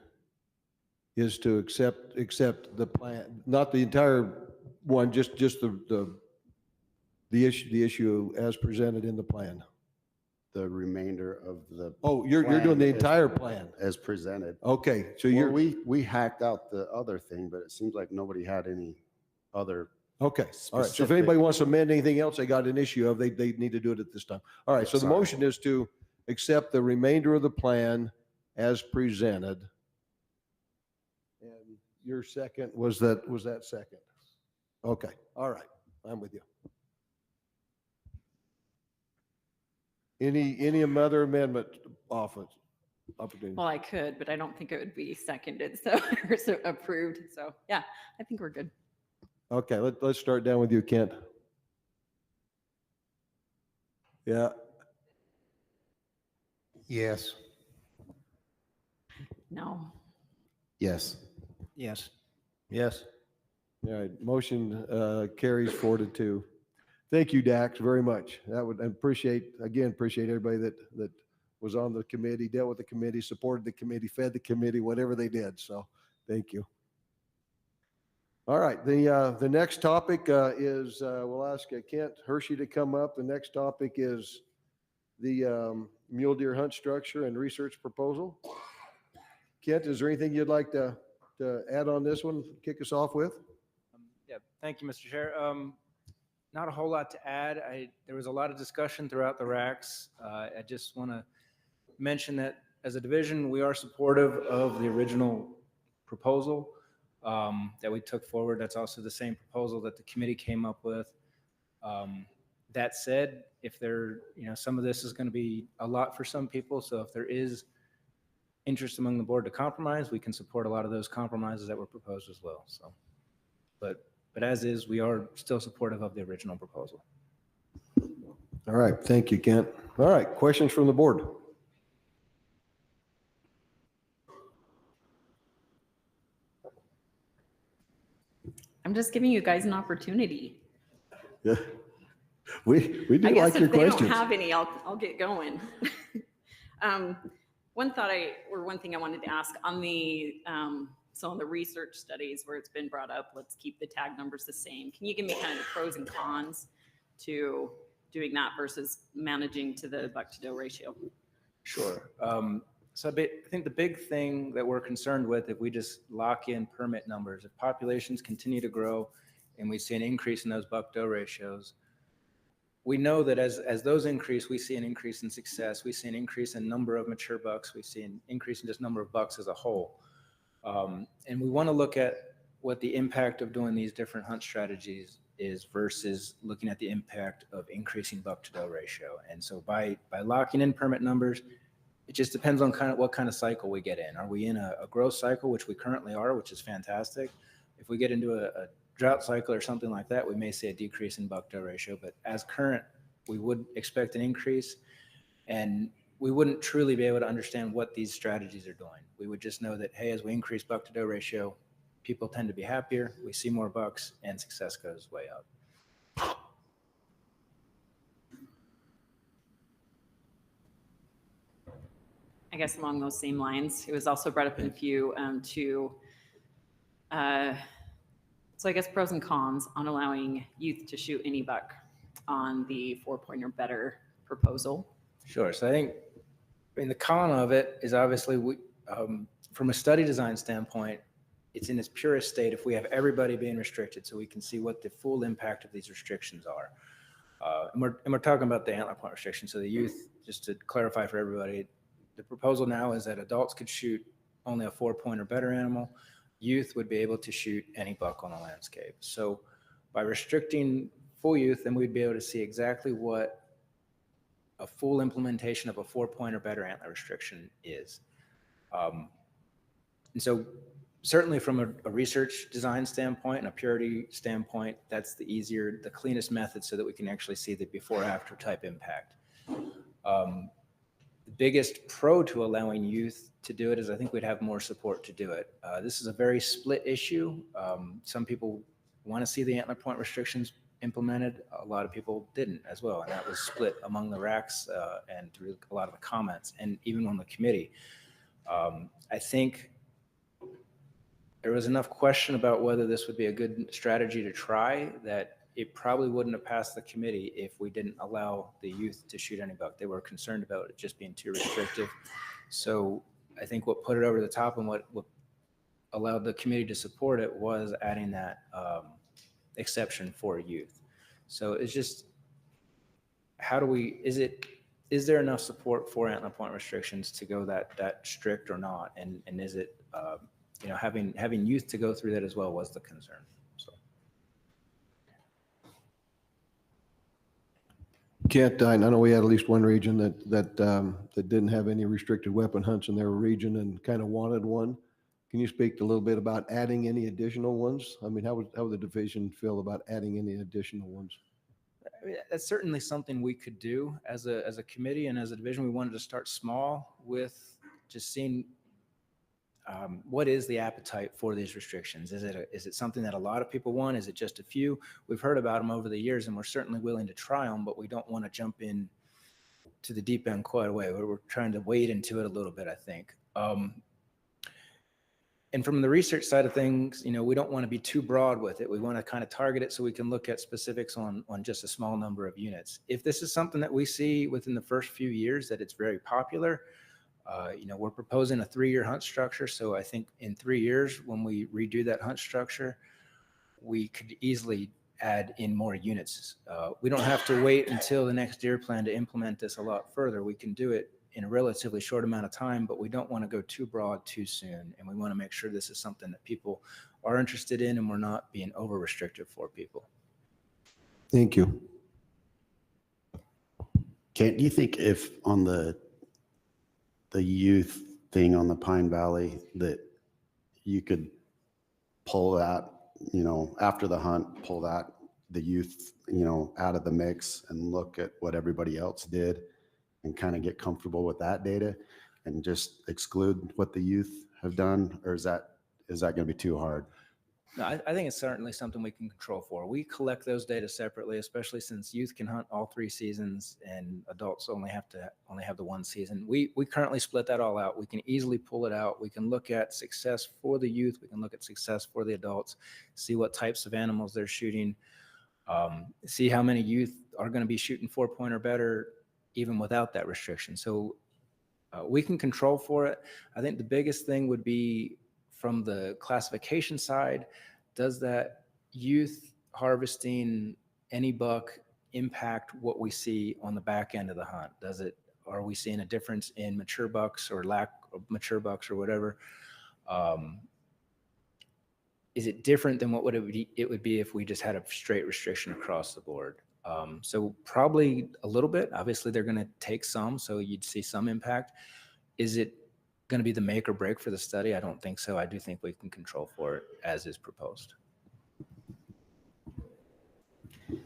is to accept the plan, not the entire one, just the issue as presented in the plan. The remainder of the. Oh, you're doing the entire plan as presented. Okay, so Well, you're, we hacked out the other thing, but it seems like nobody had any other. okay, all right. So if specific- anybody wants to amend anything else they got an issue of, they need to do it at this time. All right, so the Sorry. motion is to accept the remainder of the plan as presented. And your second, was that second? Okay, all right, I'm with you. Any other amendment opportunity? Well, I could, but I don't think it would be seconded, so, or so approved. So yeah, I think we're good. Okay, let's start down with you, Kent. Yeah, Yes. No. Yes. Yes. Yes. all right, motion carries 4-2. Thank you, Dax, very much. That would, I appreciate everybody that was on the committee, dealt with the committee, supported the committee, fed the committee, whatever they did. So thank you. All right, the next topic is, we'll ask Kent Hersey to come up. The next topic is the mule deer hunt structure and research proposal. Kent, is there anything you'd like to add on this one, kick us off with? Yeah, thank you, Mr. Chair. Not a whole lot to add. There was a lot of discussion throughout the RACs. I just want to mention that as a division, we are supportive of the original proposal that we took forward. That's also the same proposal that the committee came up with. That said, if there, you know, some of this is going to be a lot for some people. So if there is interest among the board to compromise, we can support a lot of those compromises that were proposed as well. So, but as is, we are still supportive of the original proposal. All right, thank you, Kent. All right, questions from the board? I'm just giving you guys an opportunity. Yeah, we do I guess like your if they don't questions. have any, I'll get going. One thing I wanted to ask on the, so on the research studies where it's been brought up, let's keep the tag numbers the same. Can you give me kind of the pros and cons to doing that versus managing to the buck to doe ratio? Sure. So I think the big thing that we're concerned with, if we just lock in permit numbers, if populations continue to grow and we see an increase in those buck doe ratios, we know that as those increase, we see an increase in success. We see an increase in number of mature bucks. We see an increase in just number of bucks as a whole. And we want to look at what the impact of doing these different hunt strategies is versus looking at the impact of increasing buck to doe ratio. And so by locking in permit numbers, it just depends on what kind of cycle we get in. Are we in a growth cycle, which we currently are, which is fantastic? If we get into a drought cycle or something like that, we may see a decrease in buck doe ratio, but as current, we would expect an increase, and we wouldn't truly be able to understand what these strategies are doing. We would just know that, hey, as we increase buck to doe ratio, people tend to be happier, we see more bucks, and success goes way up. I guess along those same lines, it was also brought up in a few so I guess pros and cons on allowing youth to shoot any buck on the 4-point or better proposal. Sure. So I think, the con of it is obviously From a study design standpoint, it's in its purest state if we have everybody being restricted so we can see what the full impact of these restrictions are. And we're talking about the antler point restriction. So the youth, just to clarify for everybody, the proposal now is that adults could shoot only a 4-point or better animal. Youth would be able to shoot any buck on the landscape. So by restricting full youth, then we'd be able to see exactly what a full implementation of a 4-point or better antler restriction is. And so certainly from a research design standpoint and a purity standpoint, that's the easier, the cleanest method so that we can actually see the before-after type impact. The biggest pro to allowing youth to do it is I think we'd have more support to do it. This is a very split issue. Some people want to see the antler point restrictions implemented. A lot of people didn't as well, and that was split among the RACs and through a lot of the comments, and even on the committee. I think there was enough question about whether this would be a good strategy to try that it probably wouldn't have passed the committee if we didn't allow the youth to shoot any buck. They were concerned about it just being too restrictive. So I think what put it over the top and what allowed the committee to support it was adding that exception for youth. So it's just, how do we, is there enough support for antler point restrictions to go that strict or not? And is it, you know, having youth to go through that as well was the concern. So. Kent, I know we had at least one region that didn't have any restricted weapon hunts in their region and kind of wanted one. Can you speak a little bit about adding any additional ones? I mean, how would the division feel about adding any additional ones? I mean, that's certainly something we could do as a committee and as a division. We wanted to start small with just seeing what is the appetite for these restrictions. Is it something that a lot of people want? Is it just a few? We've heard about them over the years, and we're certainly willing to try them, but we don't want to jump in to the deep end quite away. We're trying to wade into it a little bit, I think. And from the research side of things, you know, we don't want to be too broad with it. We want to kind of target it so we can look at specifics on just a small number of units. If this is something that we see within the first few years that it's very popular, you know, we're proposing a 3-year hunt structure. So I think in 3 years, when we redo that hunt structure, we could easily add in more units. We don't have to wait until the next deer plan to implement this a lot further. We can do it in a relatively short amount of time, but we don't want to go too broad too soon. And we want to make sure this is something that people are interested in and we're not being over restrictive for people. Thank you. Kent, do you think if on the youth thing on the Pine Valley that you could pull that, you know, after the hunt, pull that, the youth, you know, out of the mix and look at what everybody else did and kind of get comfortable with that data and just exclude what the youth have done? Or is that going to be too hard? No, I think it's certainly something we can control for. We collect those data separately, especially since youth can hunt all 3 seasons and adults only have the 1 season. We currently split that all out. We can easily pull it out. We can look at success for the youth. We can look at success for the adults, see what types of animals they're shooting, see how many youth are going to be shooting 4-point or better even without that restriction. So we can control for it. I think the biggest thing would be from the classification side, does that youth harvesting any buck impact what we see on the back end of the hunt? Are we seeing a difference in mature bucks or lack of mature bucks or whatever? Is it different than what it would be if we just had a straight restriction across the board? So probably a little bit. Obviously, they're going to take some, so you'd see some impact. Is it going to be the make or break for the study? I don't think so. I do think we can control for it as is proposed.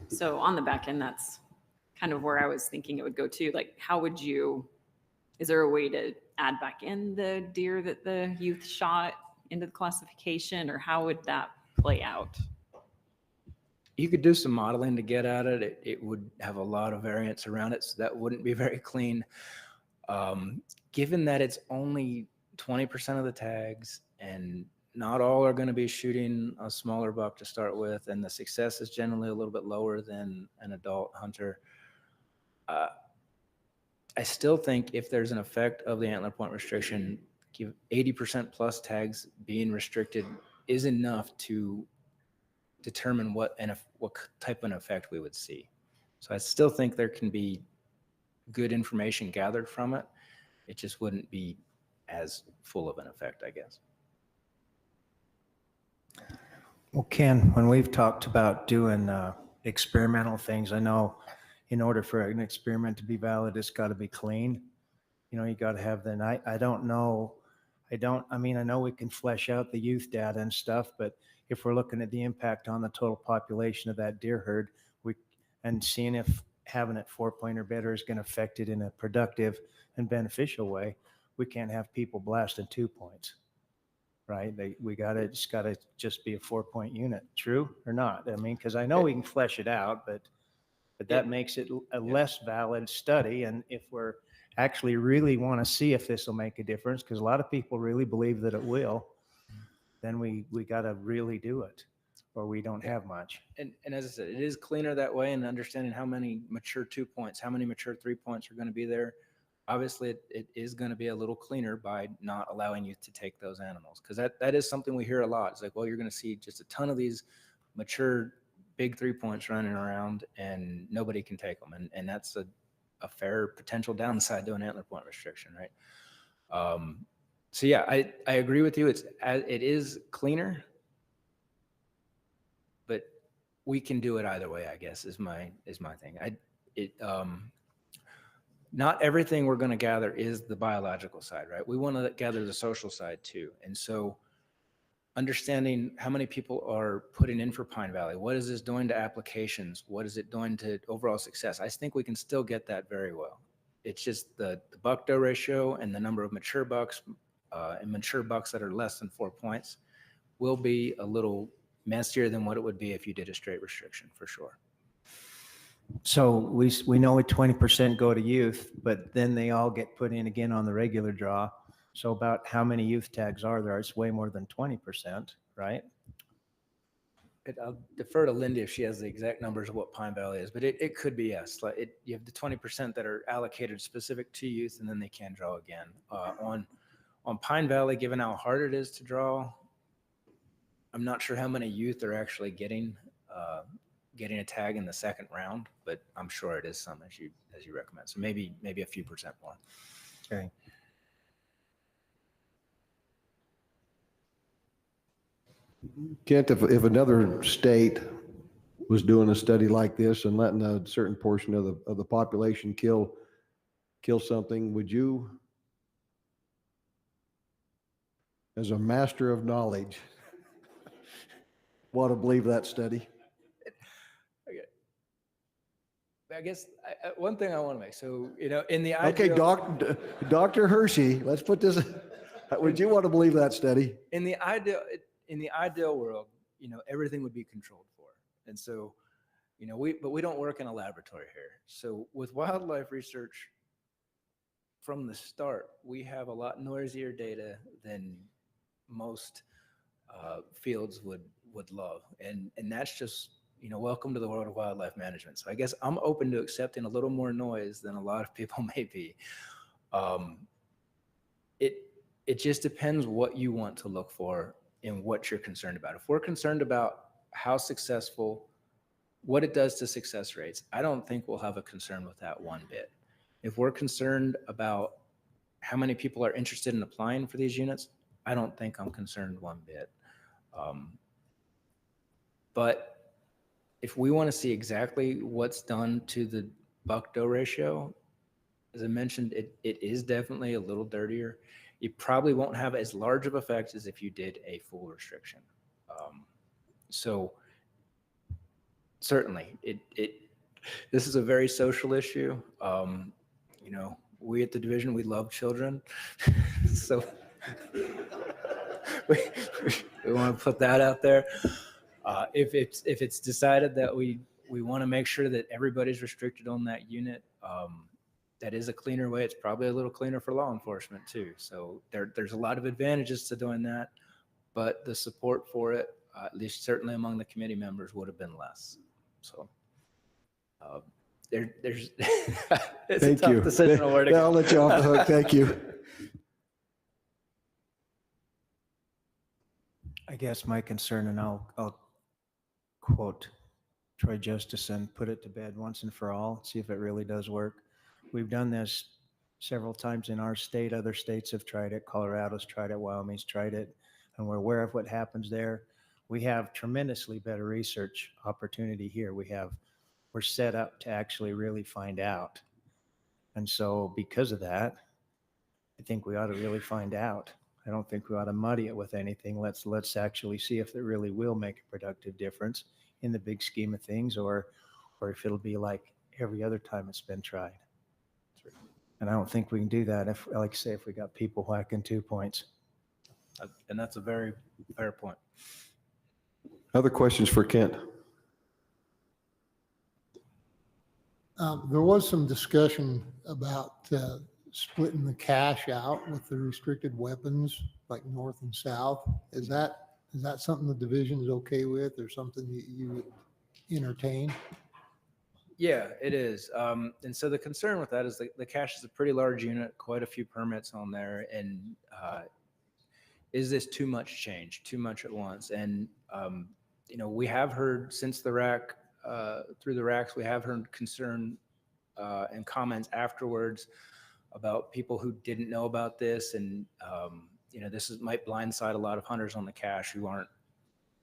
So on the back end, that's kind of where I was thinking it would go to. Like, how would you, is there a way to add back in the deer that the youth shot into the classification, or how would that play out? You could do some modeling to get at it. It would have a lot of variance around it, so that wouldn't be very clean. Given that it's only 20% of the tags and not all are going to be shooting a smaller buck to start with, and the success is generally a little bit lower than an adult hunter, I still think if there's an effect of the antler point restriction, give 80% plus tags being restricted is enough to determine what type of an effect we would see. So I still think there can be good information gathered from it. It just wouldn't be as full of an effect, I guess. Well, Ken, when we've talked about doing experimental things, I know in order for an experiment to be valid, it's got to be clean. You know, you got to have the, I don't know, I mean, I know we can flesh out the youth data and stuff, but if we're looking at the impact on the total population of that deer herd, and seeing if having it 4-point or better is going to affect it in a productive and beneficial way, we can't have people blasting 2 points, right? It's got to just be a 4-point unit. True or not? I mean, because I know we can flesh it out, but that makes it a less valid study. And if we're actually really want to see if this will make a difference, because a lot of people really believe that it will, then we got to really do it, or we don't have much. And as I said, it is cleaner that way, and understanding how many mature 2 points, how many mature 3 points are going to be there. Obviously, it is going to be a little cleaner by not allowing you to take those animals, because that is something we hear a lot. It's like, well, you're going to see just a ton of these mature big 3 points running around and nobody can take them. And that's a fair potential downside to an antler point restriction, right? So yeah, I agree with you. It is cleaner, but we can do it either way, I guess, is my thing. Not everything we're going to gather is the biological side, right? We want to gather the social side too. And so understanding how many people are putting in for Pine Valley, what is this doing to applications? What is it doing to overall success? I think we can still get that very well. It's just the buck-doe ratio and the number of mature bucks and mature bucks that are less than 4 points will be a little messier than what it would be if you did a straight restriction, for sure. So we know 20% go to youth, but then they all get put in again on the regular draw. So about how many youth tags are there? It's way more than 20%, right? I'll defer to Lindy if she has the exact numbers of what Pine Valley is, but it could be yes. You have the 20% that are allocated specific to youth, and then they can draw again. On Pine Valley, given how hard it is to draw, I'm not sure how many youth are actually getting a tag in the second round, but I'm sure it is some as you recommend. So maybe a few percent more. Okay. Kent, if another state was doing a study like this and letting a certain portion of the population kill something, would you, as a master of knowledge, want to believe that study? Okay. I guess one thing I want to make, so, in the Okay, ideal, Dr. Hersey, let's put this, would you want to believe that study? in the ideal world, everything would be controlled for. And so, but we don't work in a laboratory here. So with wildlife research, from the start, we have a lot noisier data than most fields would love. And that's just, welcome to the world of wildlife management. So I guess I'm open to accepting a little more noise than a lot of people may be. It just depends what you want to look for and what you're concerned about. If we're concerned about how successful, what it does to success rates, I don't think we'll have a concern with that one bit. If we're concerned about how many people are interested in applying for these units, I don't think I'm concerned one bit. But if we want to see exactly what's done to the buck-doe ratio, as I mentioned, it is definitely a little dirtier. You probably won't have as large of effect as if you did a full restriction. So certainly, this is a very social issue. We at the division, we love children, so we want to put that out there. If it's decided that we want to make sure that everybody's restricted on that unit, that is a cleaner way. It's probably a little cleaner for law enforcement too. So there's a lot of advantages to doing that, but the support for it, at least certainly among the committee members, would have been less. So there's it's Thank a tough you. decision on where to go. I'll let you off the hook. Thank you. I guess my concern, and I'll quote Troy Justison, put it to bed once and for all, see if it really does work. We've done this several times in our state. Other states have tried it. Colorado's tried it. Wyoming's tried it. And we're aware of what happens there. We have tremendously better research opportunity here. We're set up to actually really find out. And so because of that, I think we ought to really find out. I don't think we ought to muddy it with anything. Let's actually see if it really will make a productive difference in the big scheme of things, or if it'll be like every other time it's been tried. And I don't think we can do that if, like I say, if we got people whacking 2 points. And that's a very fair point. Other questions for Kent? There was some discussion about splitting the cash out with the restricted weapons, like north and south. Is that something the division is okay with, or something you would entertain? Yeah, it is. And so the concern with that is the cache is a pretty large unit, quite a few permits on there. And is this too much change, too much at once? And, we have heard since the RAC, through the RACs, we have heard concern and comments afterwards about people who didn't know about this. And, might blindside a lot of hunters on the cache who aren't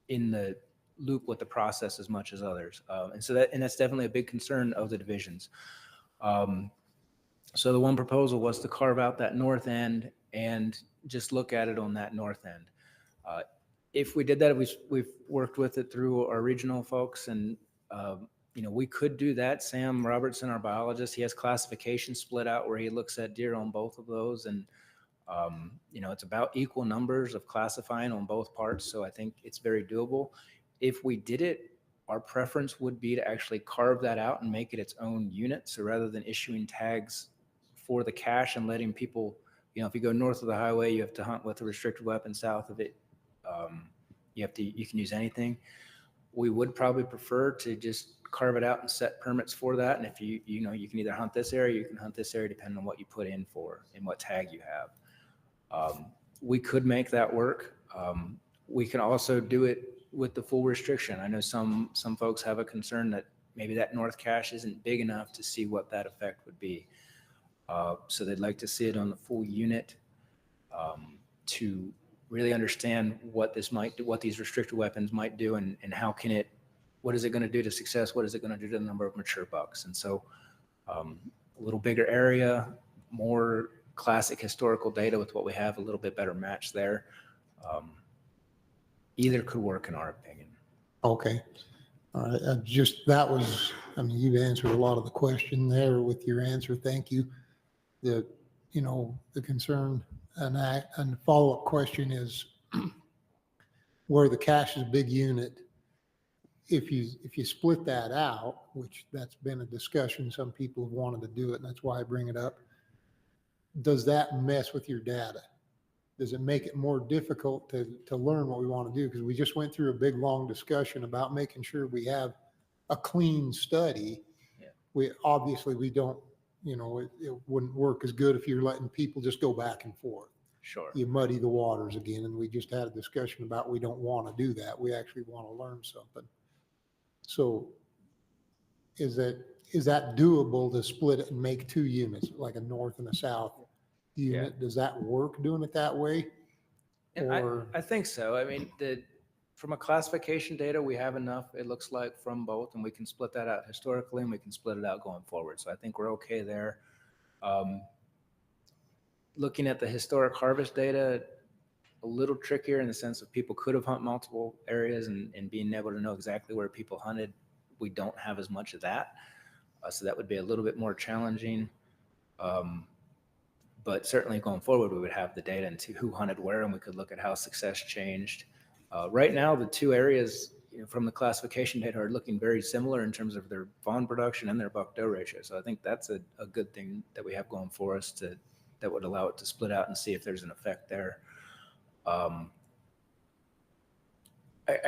in the loop with the process as much as others. And that's definitely a big concern of the divisions. So the one proposal was to carve out that north end and just look at it on that north end. If we did that, we've worked with it through our regional folks, and we could do that. Sam Robertson, our biologist, he has classification split out where he looks at deer on both of those, and it's about equal numbers of classifying on both parts. So I think it's very doable. If we did it, our preference would be to actually carve that out and make it its own unit. So rather than issuing tags for the cache and letting people, if you go north of the highway, you have to hunt with a restricted weapon. South of it, you can use anything. We would probably prefer to just carve it out and set permits for that. And if you can either hunt this area, you can hunt this area depending on what you put in for and what tag you have. We could make that work. We can also do it with the full restriction. I know some folks have a concern that maybe that north cache isn't big enough to see what that effect would be. So they'd like to see it on the full unit to really understand what this might do, what these restricted weapons might do, and what is it going to do to success? What is it going to do to the number of mature bucks? And so a little bigger area, more classic historical data with what we have, a little bit better match there. Either could work in our opinion. Okay. All right. You've answered a lot of the question there with your answer. Thank you. The concern and the follow-up question is where the cache is a big unit. If you split that out, which that's been a discussion, some people have wanted to do it, and that's why I bring it up. Does that mess with your data? Does it make it more difficult to learn what we want to do? Because we just went through a big, long discussion about making sure we have a clean study. Yeah. We don't, it wouldn't work as good if you're letting people just go back and forth. Sure. You muddy the waters again. And we just had a discussion about we don't want to do that. We actually want to learn something. So is that doable to split it and make two units, like a north and a south unit? Yeah. Does that work doing it that way? And I think so. I mean, from a classification data, we have enough, it looks like, from both, and we can split that out historically and we can split it out going forward. So I think we're okay there. Looking at the historic harvest data, a little trickier in the sense of people could have hunted multiple areas and being able to know exactly where people hunted. We don't have as much of that. So that would be a little bit more challenging. But certainly going forward, we would have the data into who hunted where, and we could look at how success changed. Right now, the two areas from the classification data are looking very similar in terms of their fawn production and their buck-doe ratio. So I think that's a good thing that we have going for us that would allow it to split out and see if there's an effect there. I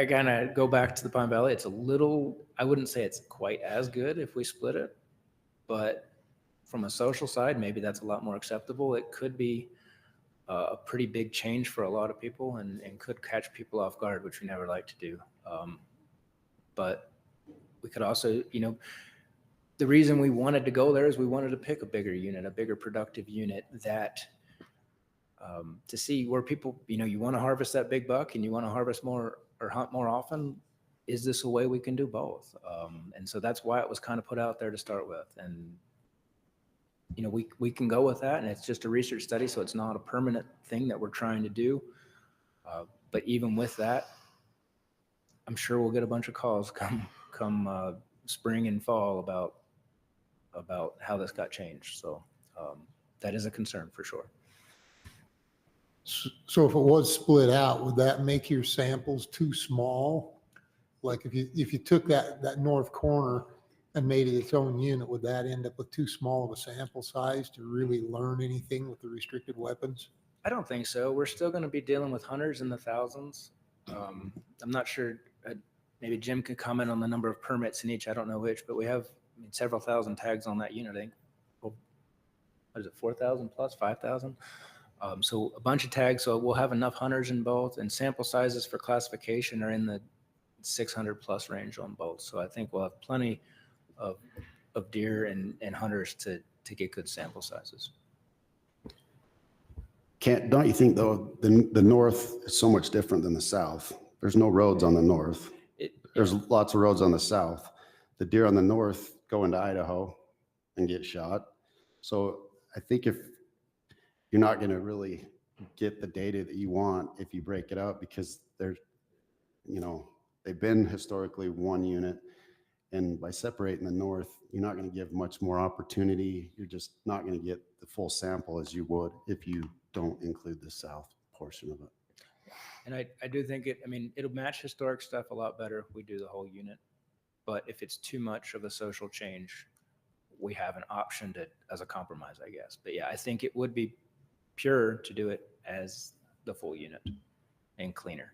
kind of go back to the Pine Valley. It's a little, I wouldn't say it's quite as good if we split it, but from a social side, maybe that's a lot more acceptable. It could be, a pretty big change for a lot of people and could catch people off guard, which we never like to do. But we could also, the reason we wanted to go there is we wanted to pick a bigger unit, a bigger productive unit that to see where people, you want to harvest that big buck and you want to harvest more or hunt more often. Is this a way we can do both? And so that's why it was kind of put out there to start with. And, we can go with that, and it's just a research study, so it's not a permanent thing that we're trying to do. But even with that, I'm sure we'll get a bunch of calls come spring and fall about how this got changed. So that is a concern for sure. So if it was split out, would that make your samples too small? Like if you took that north corner and made it its own unit, would that end up with too small of a sample size to really learn anything with the restricted weapons? I don't think so. We're still going to be dealing with hunters in the thousands. I'm not sure. Maybe Jim could comment on the number of permits in each. I don't know which, but we have several thousand tags on that unit. I think, what is it, 4,000 plus 5,000? So a bunch of tags. So we'll have enough hunters in both, and sample sizes for classification are in the 600 plus range on both. So I think we'll have plenty of deer and hunters to get good sample sizes. Don't you think though, the north is so much different than the south? There's no roads on the north. There's lots of roads on the south. The deer on the north go into Idaho and get shot. So I think if you're not going to really get the data that you want if you break it up, because they've been historically one unit. And by separating the north, you're not going to give much more opportunity. You're just not going to get the full sample as you would if you don't include the south portion of it. And I do think it'll match historic stuff a lot better if we do the whole unit. But if it's too much of a social change, we have an option as a compromise, I guess. But yeah, I think it would be pure to do it as the full unit and cleaner.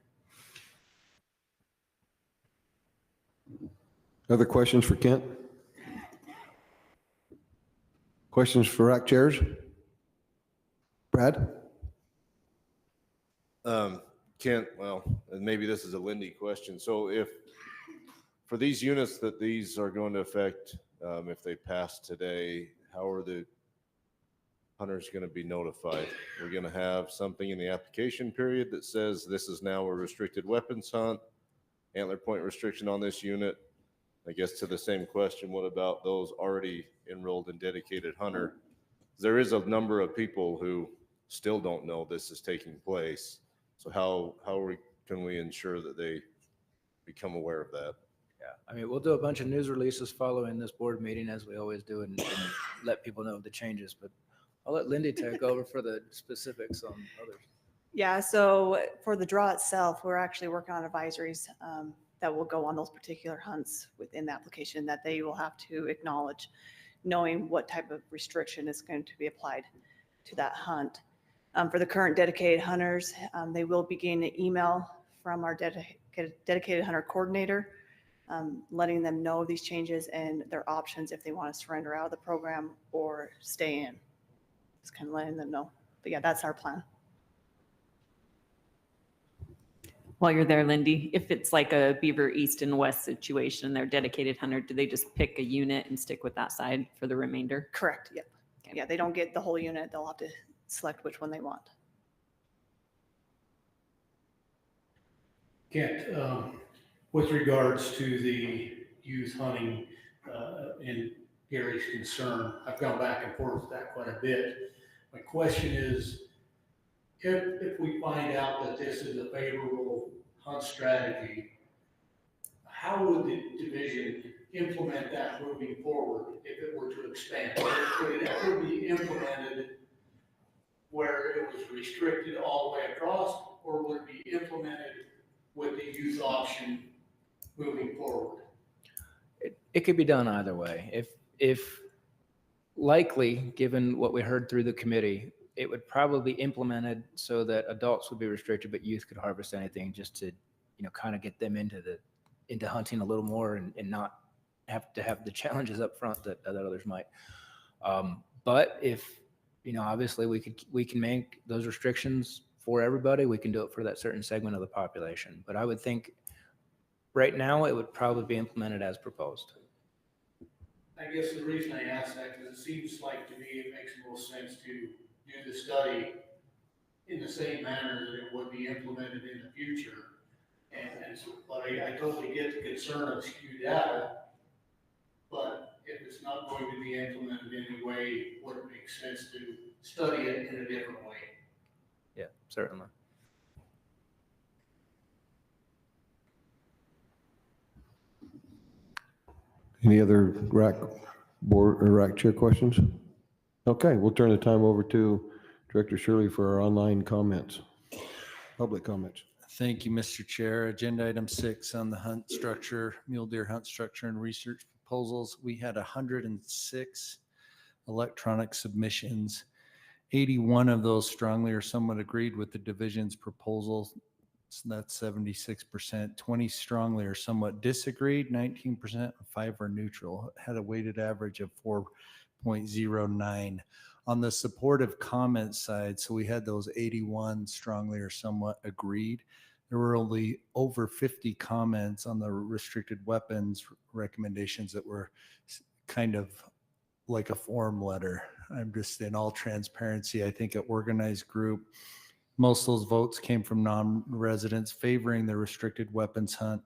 Other questions for Kent? Questions for RAC chairs? Brad? Kent, well, and maybe this is a Lindy question. So if for these units that these are going to affect, if they pass today, how are the hunters going to be notified? We're going to have something in the application period that says this is now a restricted weapons hunt, antler point restriction on this unit. I guess to the same question, what about those already enrolled in dedicated hunter? There is a number of people who still don't know this is taking place. So how can we ensure that they become aware of that? Yeah, we'll do a bunch of news releases following this board meeting, as we always do, and let people know the changes. But I'll let Lindy take over for the specifics on others. Yeah, so for the draw itself, we're actually working on advisories that will go on those particular hunts within the application that they will have to acknowledge, knowing what type of restriction is going to be applied to that hunt. For the current dedicated hunters, they will be getting an email from our dedicated hunter coordinator, letting them know these changes and their options if they want to surrender out of the program or stay in. Just kind of letting them know. But yeah, that's our plan. While you're there, Lindy, if it's like a Beaver East and West situation, they're dedicated hunter, do they just pick a unit and stick with that side for the remainder? Correct. Yep. Okay. Yeah, they don't get the whole unit. They'll have to select which one they want. Kent, with regards to the youth hunting and Gary's concern, I've gone back and forth with that quite a bit. My question is, if we find out that this is a favorable hunt strategy, how would the division implement that moving forward if it were to expand? Would it ever be implemented where it was restricted all the way across, or would it be implemented with the youth option moving forward? It could be done either way. If likely, given what we heard through the committee, it would probably be implemented so that adults would be restricted, but youth could harvest anything, just to, kind of get them into hunting a little more and not have to have the challenges up front that others might. But if obviously we can make those restrictions for everybody. We can do it for that certain segment of the population. But I would think right now it would probably be implemented as proposed. I guess the reason I ask that, because it seems like to me it makes most sense to do the study in the same manner that it would be implemented in the future. But I totally get the concern of skewed data, but if it's not going to be implemented anyway, would it make sense to study it in a different way? Yeah, certainly. Any other RAC board or RAC chair questions? Okay, we'll turn the time over to Director Shirley for our online comments, public comments. Thank you, Mr. Chair. Agenda item 6 on the hunt structure, mule deer hunt structure and research proposals. We had 106 electronic submissions. 81 of those strongly or somewhat agreed with the division's proposals. So that's 76%. 20 strongly or somewhat disagreed, 19%, and 5 are neutral. It had a weighted average of 4.09. On the supportive comment side, so we had those 81 strongly or somewhat agreed. There were only over 50 comments on the restricted weapons recommendations that were kind of like a form letter. I'm just in all transparency, I think an organized group. Most of those votes came from non-residents favoring the restricted weapons hunt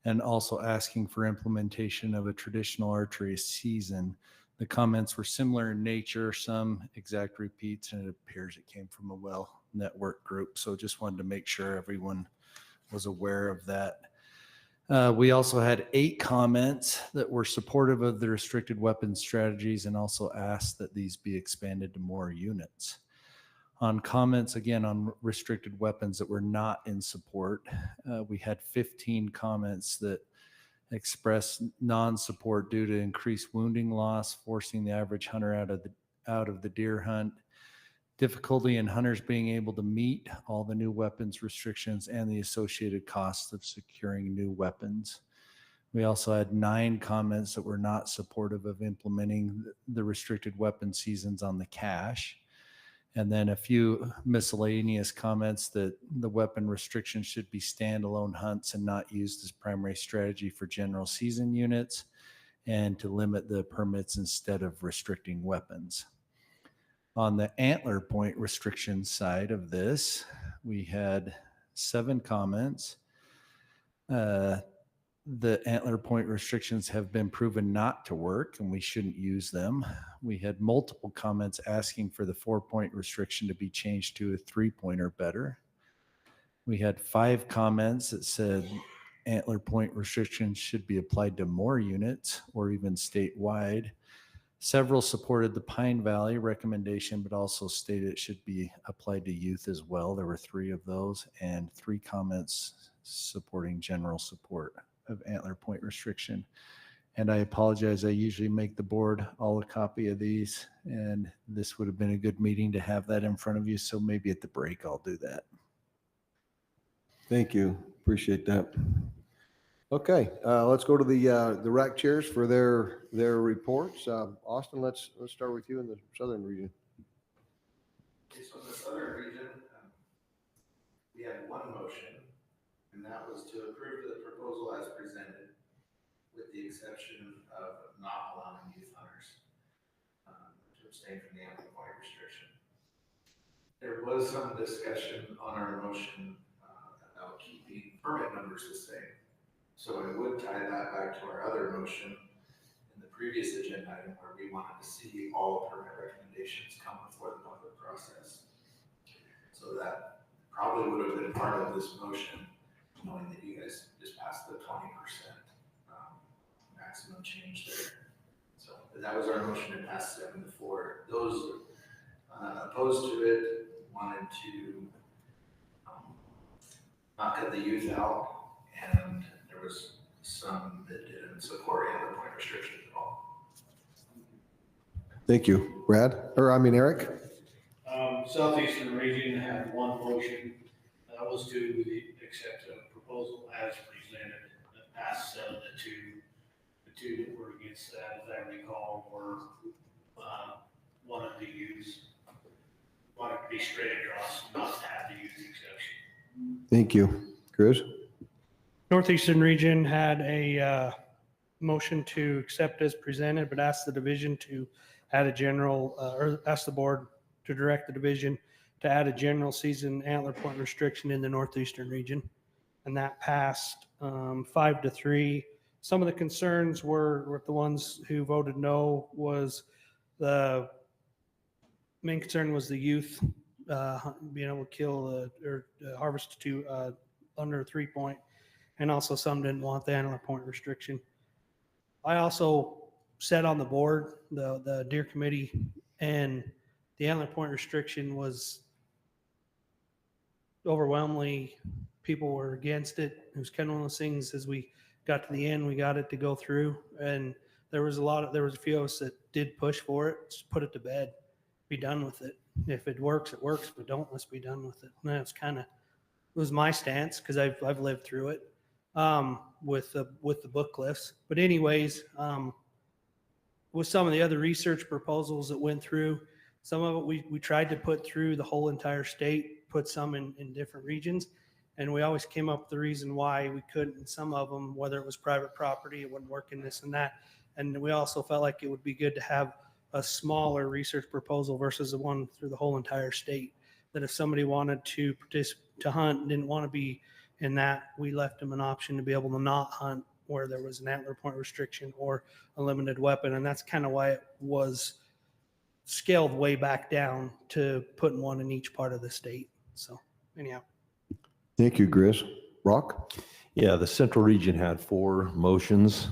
and also asking for implementation of a traditional archery season. The comments were similar in nature, some exact repeats, and it appears it came from a well-networked group. So just wanted to make sure everyone was aware of that. We also had 8 comments that were supportive of the restricted weapons strategies and also asked that these be expanded to more units. On comments, again, on restricted weapons that were not in support, we had 15 comments that expressed non-support due to increased wounding loss, forcing the average hunter out of the deer hunt, difficulty in hunters being able to meet all the new weapons restrictions, and the associated costs of securing new weapons. We also had 9 comments that were not supportive of implementing the restricted weapon seasons on the cache. And then a few miscellaneous comments that the weapon restrictions should be standalone hunts and not used as primary strategy for general season units, and to limit the permits instead of restricting weapons. On the antler point restriction side of this, we had 7 comments. The antler point restrictions have been proven not to work and we shouldn't use them. We had multiple comments asking for the 4-point restriction to be changed to a 3-point or better. We had 5 comments that said antler point restrictions should be applied to more units or even statewide. Several supported the Pine Valley recommendation, but also stated it should be applied to youth as well. There were 3 of those, and 3 comments supporting general support of antler point restriction. And I apologize, I usually make the board all a copy of these, and this would have been a good meeting to have that in front of you, so maybe at the break I'll do that. Thank you, appreciate that. Okay, let's go to the RAC chairs for their reports. Austin, let's start with you in the southern region. Okay, so in the southern region, we had 1 motion, and that was to approve the proposal as presented, with the exception of not allowing youth hunters to abstain from the antler point restriction. There was some discussion on our motion about keeping permit numbers the same. So I would tie that back to our other motion in the previous agenda item where we wanted to see all permit recommendations come before the public process. So that probably would have been part of this motion, knowing that you guys just passed the 20% maximum change there. So that was our motion. It passed 7-4. Those opposed to it wanted to not cut the youth out, and there was some that didn't support antler point restrictions at all. Thank you, Eric. Southeastern region had 1 motion. That was to accept a proposal as presented. That passed 7-2. The 2 that were against that, as I recall, were wanted to use want it to be straight across, not to have to use the exception. Thank you. Chris? Northeastern Region had a motion to accept as presented, but asked the division to add a general, or ask the board to direct the division to add a general season antler point restriction in the Northeastern Region. And that passed 5-3. Some of the concerns were with the ones who voted no. Was the main concern was the youth being able to kill or harvest to under a 3 point, and also some didn't want the antler point restriction. I also sat on the board, the deer committee, and the antler point restriction was overwhelmingly, people were against it. It was kind of one of those things, as we got to the end, we got it to go through, and there was a few of us that did push for it. Just put it to bed, be done with it. If it works, it works. If it don't, let's be done with it. And that's kind of, it was my stance, because I've lived through it with the book cliffs. But anyways, with some of the other research proposals that went through, some of it we tried to put through the whole entire state, put some in different regions, and we always came up with the reason why we couldn't in some of them, whether it was private property, it wouldn't work in this and that. And we also felt like it would be good to have a smaller research proposal versus the one through the whole entire state. That if somebody wanted to hunt and didn't want to be in that, we left them an option to be able to not hunt where there was an antler point restriction or a limited weapon. And that's kind of why it was scaled way back down to putting one in each part of the state. So anyhow. Thank you, Chris. Brock? Yeah, the Central Region had 4 motions.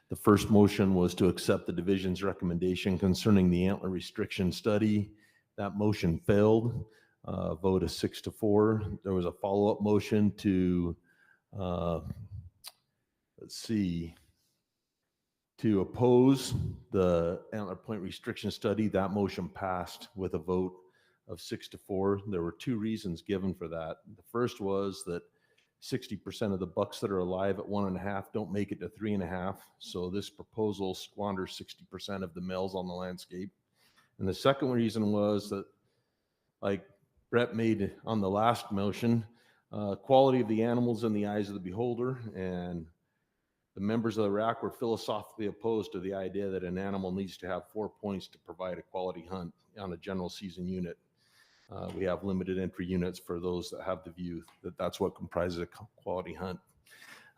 The first motion was to accept the division's recommendation concerning the antler restriction study. That motion failed, vote of 6-4. There was a follow-up motion to, to oppose the antler point restriction study. That motion passed with a vote of 6-4. There were 2 reasons given for that. The first was that 60% of the bucks that are alive at 1.5 don't make it to 3.5. So this proposal squanders 60% of the males on the landscape. And the second reason was that, like Brett made on the last motion, quality of the animals in the eyes of the beholder, and the members of the RAC were philosophically opposed to the idea that an animal needs to have 4 points to provide a quality hunt on a general season unit. We have limited entry units for those that have the view that that's what comprises a quality hunt.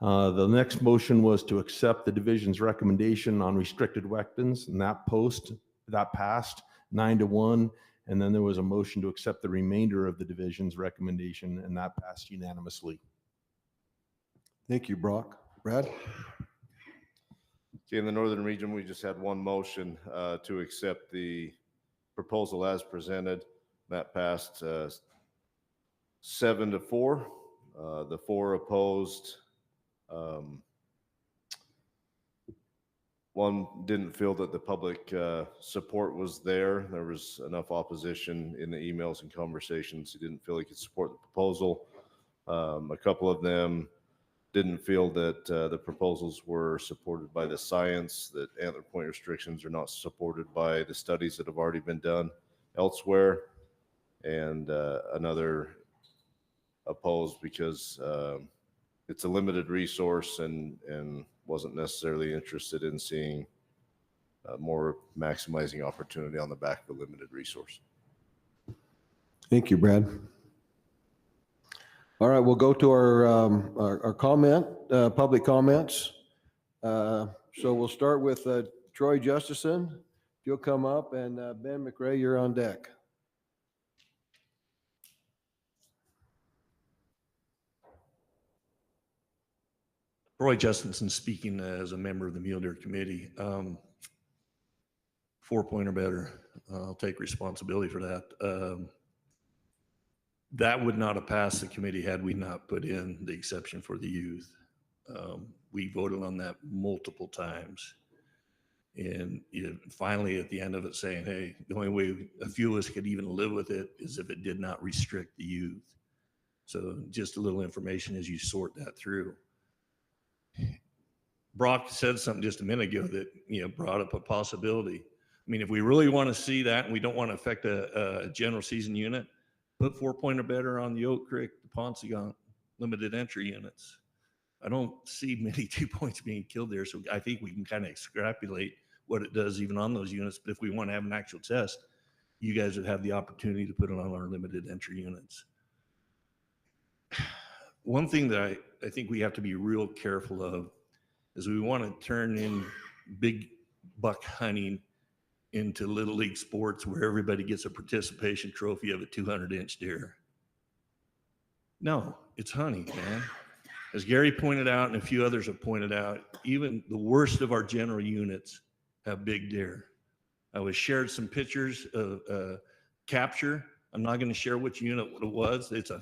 The next motion was to accept the division's recommendation on restricted weapons, and that passed 9-1. And then there was a motion to accept the remainder of the division's recommendation, and that passed unanimously. Thank you, Brock. Brad? Okay, in the Northern Region, we just had one motion to accept the proposal as presented. That passed 7-4. The 4 opposed. One didn't feel that the public support was there. There was enough opposition in the emails and conversations. He didn't feel he could support the proposal. A couple of them didn't feel that the proposals were supported by the science, that antler point restrictions are not supported by the studies that have already been done elsewhere. And another opposed because it's a limited resource and wasn't necessarily interested in seeing more maximizing opportunity on the back of a limited resource. Thank you, Brad. All right, we'll go to our comment, public comments. So we'll start with Troy Justison. If you'll come up, and Ben McRae, you're on deck. Roy Justinson speaking as a member of the Mule Deer Committee. 4 point or better. I'll take responsibility for that. That would not have passed the committee had we not put in the exception for the youth. We voted on that multiple times. And finally, at the end of it, saying, hey, the only way a few of us could even live with it is if it did not restrict the youth. So just a little information as you sort that through. Brock said something just a minute ago that brought up a possibility. I mean, if we really want to see that and we don't want to affect a general season unit, put 4-point or better on the Oak Creek, the Paunsaugunt limited entry units. I don't see many 2 points being killed there. So I think we can kind of extrapolate what it does even on those units. But if we want to have an actual test, you guys would have the opportunity to put it on our limited entry units. One thing that I think we have to be real careful of is we want to turn in big buck hunting into little league sports where everybody gets a participation trophy of a 200-inch deer. No, it's hunting, man. As Gary pointed out and a few others have pointed out, even the worst of our general units have big deer. I was shared some pictures of capture. I'm not going to share which unit it was. It's a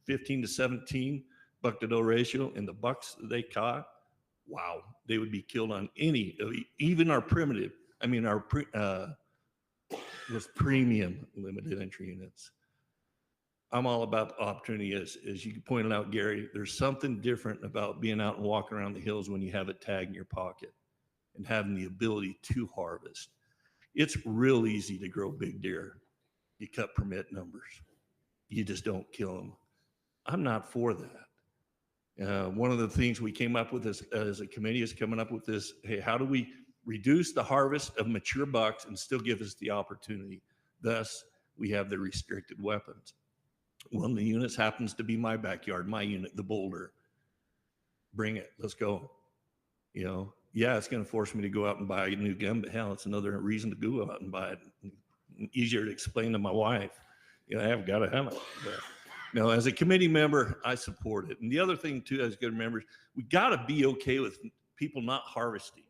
15 to 17 buck to doe ratio, and the bucks that they caught, wow, they would be killed on any, even our primitive. I mean, our with premium limited entry units. I'm all about the opportunity, as you pointed out, Gary. There's something different about being out and walking around the hills when you have a tag in your pocket and having the ability to harvest. It's real easy to grow big deer. You cut permit numbers. You just don't kill them. I'm not for that. One of the things we came up with as a committee is coming up with this, hey, how do we reduce the harvest of mature bucks and still give us the opportunity? Thus, we have the restricted weapons. One of the units happens to be my backyard, my unit, the Boulder. Bring it, let's go. You know, yeah, it's going to force me to go out and buy a new gun, but hell, it's another reason to go out and buy it. Easier to explain to my wife. You know, I've got to have it. But, you know, as a committee member, I support it. And the other thing too, as good members, we got to be okay with people not harvesting.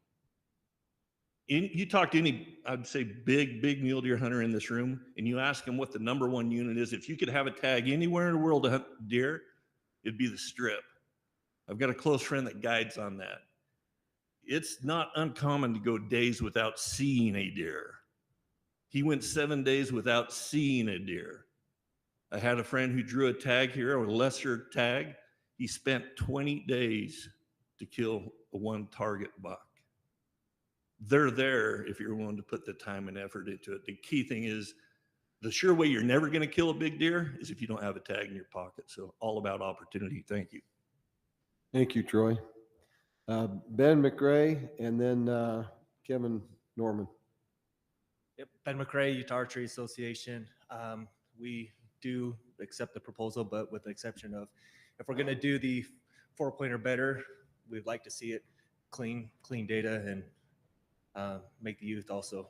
You talk to any, I'd say big mule deer hunter in this room, and you ask them what the #1 unit is. If you could have a tag anywhere in the world to hunt deer, it'd be the Strip. I've got a close friend that guides on that. It's not uncommon to go days without seeing a deer. He went 7 days without seeing a deer. I had a friend who drew a tag here, a lesser tag. He spent 20 days to kill a 1 target buck. They're there if you're willing to put the time and effort into it. The key thing is the sure way you're never going to kill a big deer is if you don't have a tag in your pocket. So all about opportunity. Thank you. Thank you, Troy. Ben McRae and then Kevin Norman. Yep, Ben McRae, Utah Archery Association. We do accept the proposal, but with the exception of if we're going to do the 4-point or better, we'd like to see it clean data and make the youth also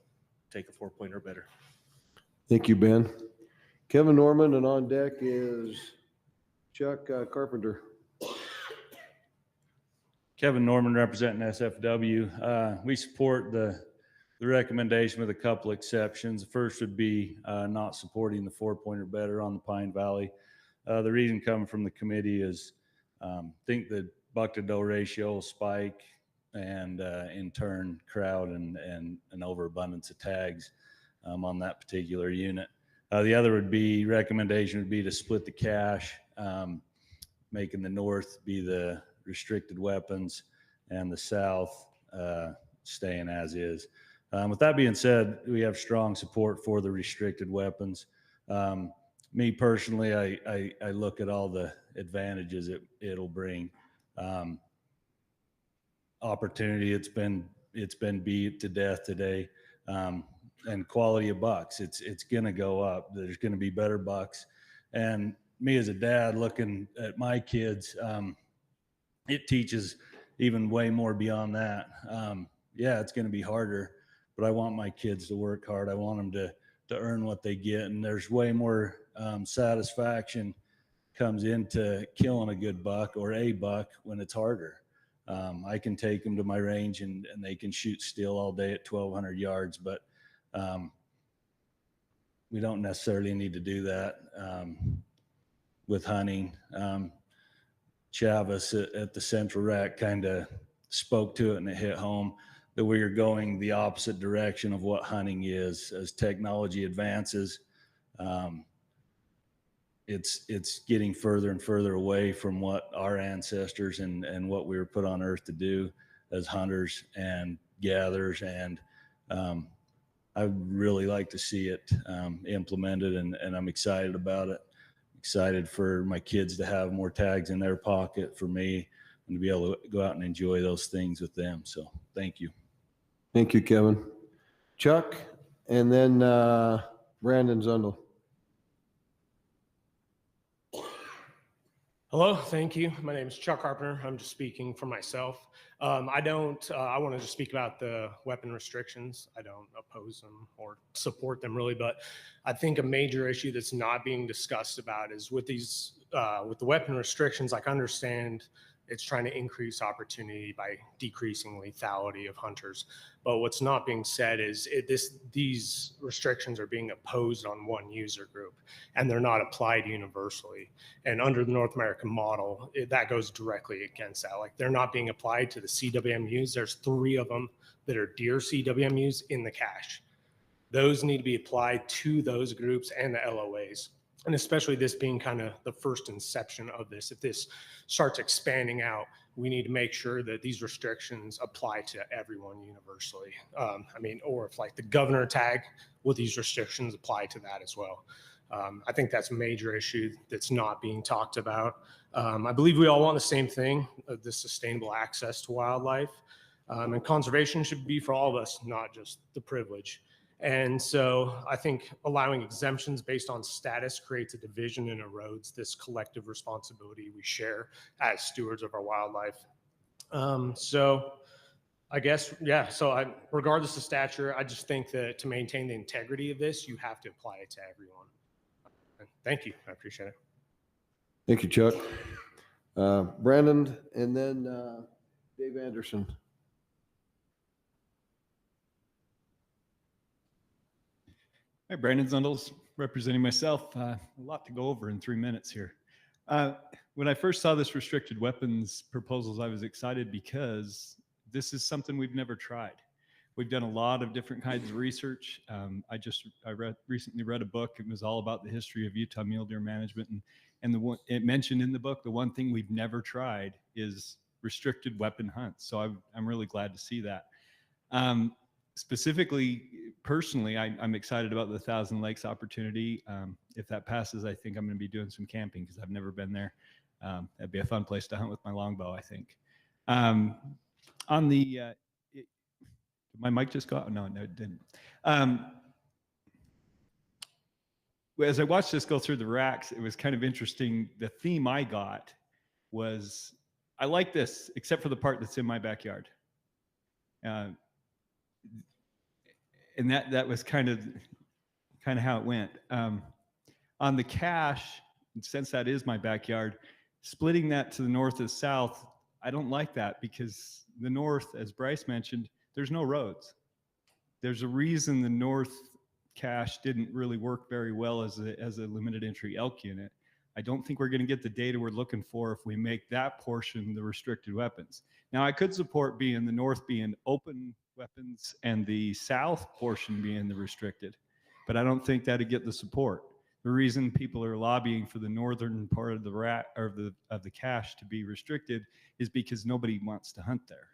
take a 4-point or better. Thank you, Ben. Kevin Norman, and on deck is Chuck Carpenter. Kevin Norman representing SFW. We support the recommendation with a couple exceptions. The first would be not supporting the 4-point or better on the Pine Valley. The reason coming from the committee is think the buck to doe ratio will spike and in turn crowd and an overabundance of tags on that particular unit. The other would be recommendation would be to split the cache, making the north be the restricted weapons and the south staying as is. With that being said, we have strong support for the restricted weapons. Me personally, I look at all the advantages it'll bring. Opportunity, it's been beat to death today, and quality of bucks, it's gonna go up. There's gonna be better bucks, and me as a dad looking at my kids, it teaches even way more beyond that. Yeah, it's gonna be harder, but I want my kids to work hard. I want them to earn what they get, and there's way more satisfaction comes into killing a good buck or a buck when it's harder. I can take them to my range and they can shoot still all day at 1,200 yards, but we don't necessarily need to do that with hunting. Chavez at the Central RAC kind of spoke to it, and it hit home that we are going the opposite direction of what hunting is. As technology advances, it's getting further and further away from what our ancestors and what we were put on earth to do as hunters and gatherers. And I'd really like to see it implemented, and I'm excited about it. Excited for my kids to have more tags in their pocket, for me, and to be able to go out and enjoy those things with them. So thank you. Thank you, Kevin. Chuck, and then Brandon Zundel. Hello, thank you. My name is Chuck Carpenter. I'm just speaking for myself. I want to just speak about the weapon restrictions. I don't oppose them or support them really, but I think a major issue that's not being discussed about is with these, with the weapon restrictions, like I understand it's trying to increase opportunity by decreasing lethality of hunters. But what's not being said is these restrictions are being imposed on one user group and they're not applied universally. And under the North American model, that goes directly against that. Like they're not being applied to the CWMUs. There's 3 of them that are deer CWMUs in the cache. Those need to be applied to those groups and the LOAs. And especially this being kind of the first inception of this, if this starts expanding out, we need to make sure that these restrictions apply to everyone universally. Or if like the governor tag, will these restrictions apply to that as well? I think that's a major issue that's not being talked about. I believe we all want the same thing, the sustainable access to wildlife. And conservation should be for all of us, not just the privilege. And so I think allowing exemptions based on status creates a division and erodes this collective responsibility we share as stewards of our wildlife. So I guess, yeah, so regardless of stature, I just think that to maintain the integrity of this, you have to apply it to everyone. Thank you. I appreciate it. Thank you, Chuck. Brandon, and then Dave Anderson. Hi, Brandon Zundels, representing myself. A lot to go over in 3 minutes here. When I first saw this restricted weapons proposals, I was excited because this is something we've never tried. We've done a lot of different kinds of research. I recently read a book. It was all about the history of Utah mule deer management, and it mentioned in the book the one thing we've never tried is restricted weapon hunts. So I'm really glad to see that. Specifically, personally, I'm excited about the Thousand Lakes opportunity. If that passes, I think I'm going to be doing some camping because I've never been there. That'd be a fun place to hunt with my longbow, I think. On the, my mic just got, no, it didn't. As I watched this go through the racks, it was kind of interesting. The theme I got was, I like this, except for the part that's in my backyard. And that was kind of how it went. On the cache, since that is my backyard, splitting that to the north and south, I don't like that because the north, as Bryce mentioned, there's no roads. There's a reason the north cache didn't really work very well as a limited entry elk unit. I don't think we're going to get the data we're looking for if we make that portion the restricted weapons. Now, I could support the north being open weapons and the south portion being the restricted, but I don't think that'd get the support. The reason people are lobbying for the northern part of the cache to be restricted is because nobody wants to hunt there.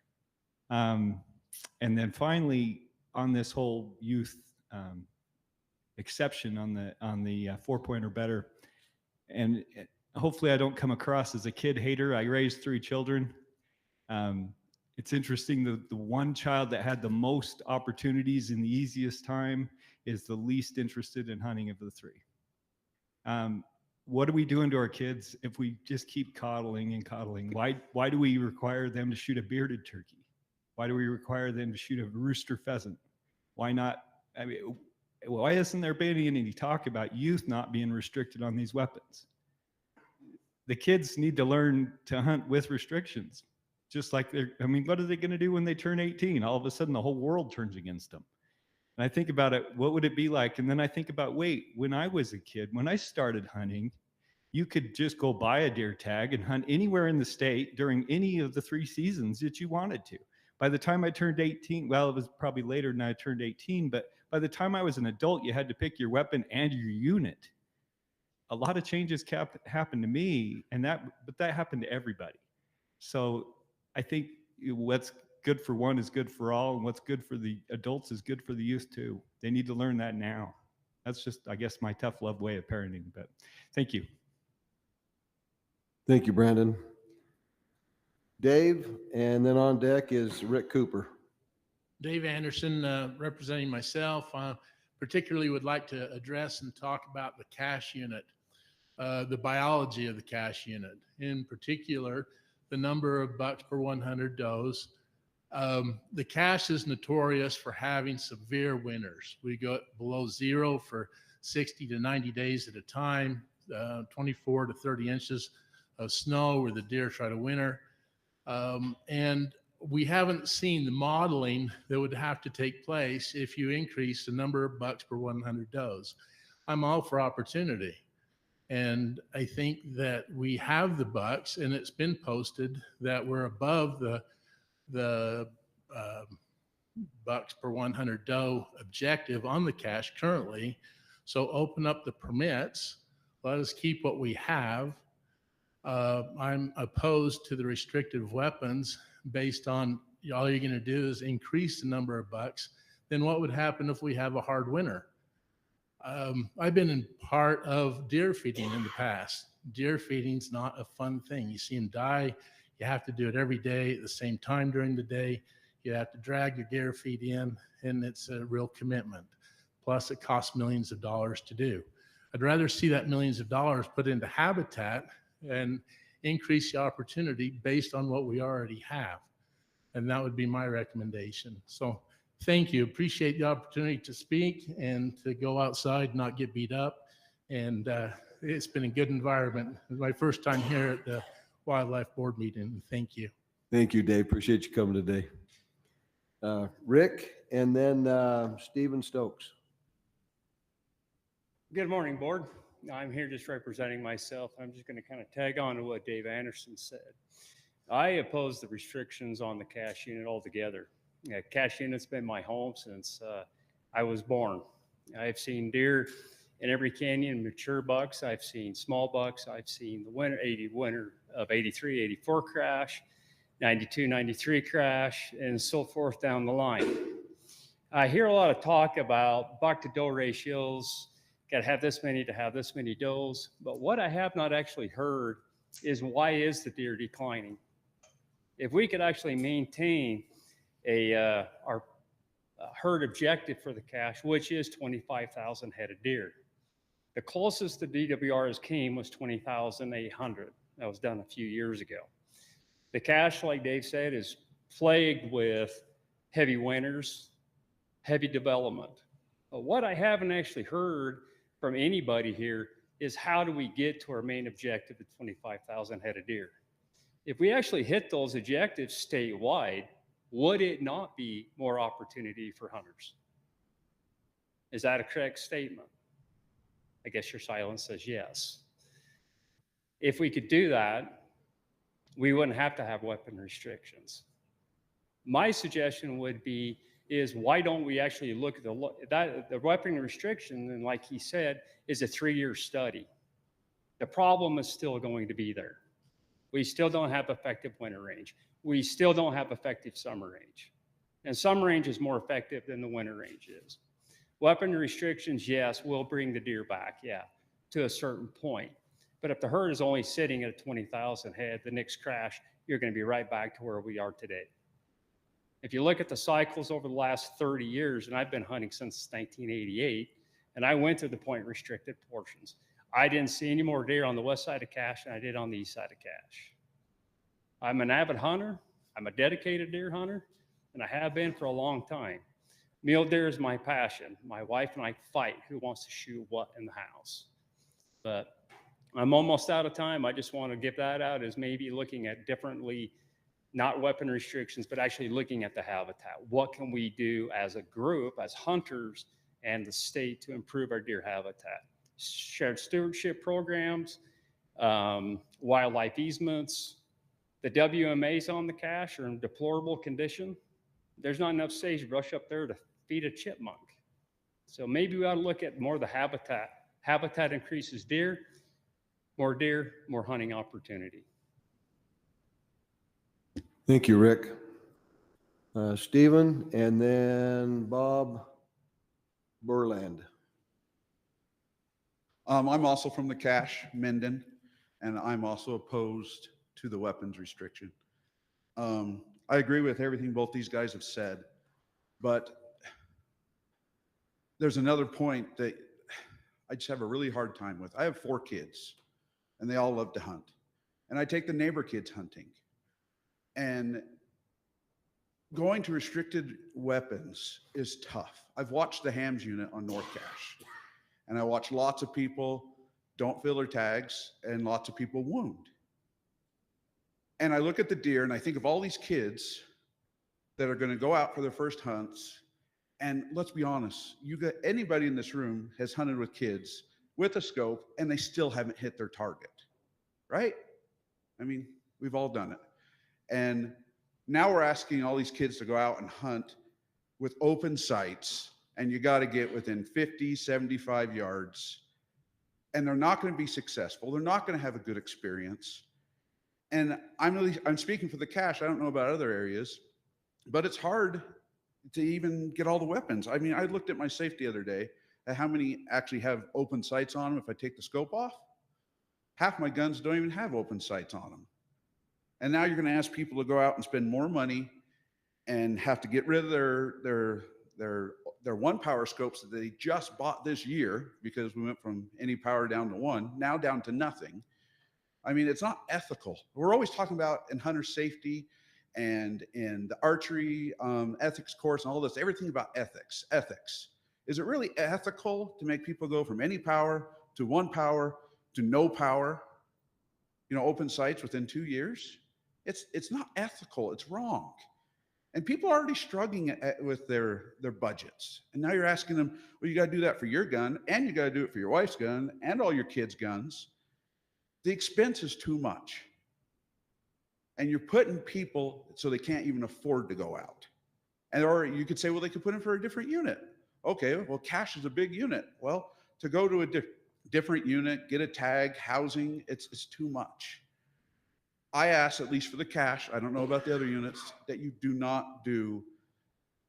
And then finally, on this whole youth exception on the 4-point or better, and hopefully I don't come across as a kid hater. I raised 3 children. It's interesting, the one child that had the most opportunities in the easiest time is the least interested in hunting of the 3. What are we doing to our kids if we just keep coddling and coddling? Why do we require them to shoot a bearded turkey? Why do we require them to shoot a rooster pheasant? Why not? I mean, why isn't there been any talk about youth not being restricted on these weapons? The kids need to learn to hunt with restrictions. Just like what are they going to do when they turn 18? All of a sudden, the whole world turns against them. And I think about it, what would it be like? And then I think about, wait, when I was a kid, when I started hunting, you could just go buy a deer tag and hunt anywhere in the state during any of the 3 seasons that you wanted to. By the time I turned 18, well, it was probably later than I turned 18, but by the time I was an adult, you had to pick your weapon and your unit. A lot of changes happened to me, but that happened to everybody. So I think what's good for one is good for all, and what's good for the adults is good for the youth too. They need to learn that now. That's just, I guess, my tough love way of parenting, but thank you. Thank you, Brandon. Dave, and then on deck is Rick Cooper. Dave Anderson, representing myself, particularly would like to address and talk about the cash unit, the biology of the cash unit. In particular, the number of bucks per 100 does. The cash is notorious for having severe winters. We go below zero for 60 to 90 days at a time, 24 to 30 inches of snow where the deer try to winter. And we haven't seen the modeling that would have to take place if you increase the number of bucks per 100 does. I'm all for opportunity. And I think that we have the bucks, and it's been posted that we're above the bucks per 100 doe objective on the cache currently. So open up the permits. Let us keep what we have. I'm opposed to the restrictive weapons based on all you're going to do is increase the number of bucks. Then what would happen if we have a hard winter? I've been in part of deer feeding in the past. Deer feeding's not a fun thing. You see them die. You have to do it every day at the same time during the day. You have to drag your deer feed in, and it's a real commitment. Plus, it costs millions of dollars to do. I'd rather see that millions of dollars put into habitat and increase the opportunity based on what we already have. And that would be my recommendation. So thank you. Appreciate the opportunity to speak and to go outside, not get beat up. And it's been a good environment. It's my first time here at the Wildlife Board meeting. Thank you. Thank you, Dave. Appreciate you coming today. Rick, and then Stephen Stokes. Good morning, board. I'm here just representing myself. I'm just going to kind of tag on to what Dave Anderson said. I oppose the restrictions on the cash unit altogether. Cash unit's been my home since I was born. I've seen deer in every canyon, mature bucks. I've seen small bucks. I've seen the winter of 83, 84 crash, 92, 93 crash, and so forth down the line. I hear a lot of talk about buck to doe ratios, got to have this many to have this many does. But what I have not actually heard is why is the deer declining? If we could actually maintain our herd objective for the cache, which is 25,000 head of deer. The closest the DWRs came was 20,800. That was done a few years ago. The cache, like Dave said, is plagued with heavy winters, heavy development. But what I haven't actually heard from anybody here is how do we get to our main objective of 25,000 head of deer? If we actually hit those objectives statewide, would it not be more opportunity for hunters? Is that a correct statement? I guess your silence says yes. If we could do that, we wouldn't have to have weapon restrictions. My suggestion would be is why don't we actually look at the weapon restriction, and like he said, is a 3-year study. The problem is still going to be there. We still don't have effective winter range. We still don't have effective summer range. And summer range is more effective than the winter range is. Weapon restrictions, yes, will bring the deer back, yeah, to a certain point. But if the herd is only sitting at 20,000 head, the next crash, you're going to be right back to where we are today. If you look at the cycles over the last 30 years, and I've been hunting since 1988, and I went to the point restricted portions, I didn't see any more deer on the west side of cache than I did on the east side of cache. I'm an avid hunter. I'm a dedicated deer hunter, and I have been for a long time. Mule deer is my passion. My wife and I fight who wants to shoot what in the house. But I'm almost out of time. I just want to give that out as maybe looking at differently, not weapon restrictions, but actually looking at the habitat. What can we do as a group, as hunters and the state to improve our deer habitat? Shared stewardship programs, wildlife easements. The WMAs on the cache are in deplorable condition. There's not enough sagebrush up there to feed a chipmunk. So maybe we ought to look at more of the habitat. Habitat increases deer, more hunting opportunity. Thank you, Rick. Stephen, and then Bob Burland. I'm also from the cache, Menden, and I'm also opposed to the weapons restriction. I agree with everything both these guys have said, but there's another point that I just have a really hard time with. I have 4 kids, and they all love to hunt. And I take the neighbor kids hunting. And going to restricted weapons is tough. I've watched the hams unit on North Cache, and I watch lots of people don't fill their tags and lots of people wound. And I look at the deer and I think of all these kids that are going to go out for their first hunts. And let's be honest, you got anybody in this room has hunted with kids with a scope and they still haven't hit their target, right? I mean, we've all done it. And now we're asking all these kids to go out and hunt with open sights, and you got to get within 50, 75 yards. And they're not going to be successful. They're not going to have a good experience. And I'm speaking for the cache. I don't know about other areas, but it's hard to even get all the weapons. I mean, I looked at my safe the other day at how many actually have open sights on them if I take the scope off. Half my guns don't even have open sights on them. And now you're going to ask people to go out and spend more money and have to get rid of their 1 power scopes that they just bought this year, because we went from any power down to 1, now down to nothing. I mean, it's not ethical. We're always talking about in hunter safety and in the archery ethics course and all this, everything about ethics. Is it really ethical to make people go from any power to 1 power to no power, open sights within 2 years? It's not ethical. It's wrong. And people are already struggling with their budgets. And now you're asking them, well, you got to do that for your gun, and you got to do it for your wife's gun and all your kids' guns. The expense is too much. And you're putting people so they can't even afford to go out. Or you could say, well, they could put in for a different unit. Okay, well, cache is a big unit. Well, to go to a different unit, get a tag, housing, it's too much. I ask, at least for the cache, I don't know about the other units, that you do not do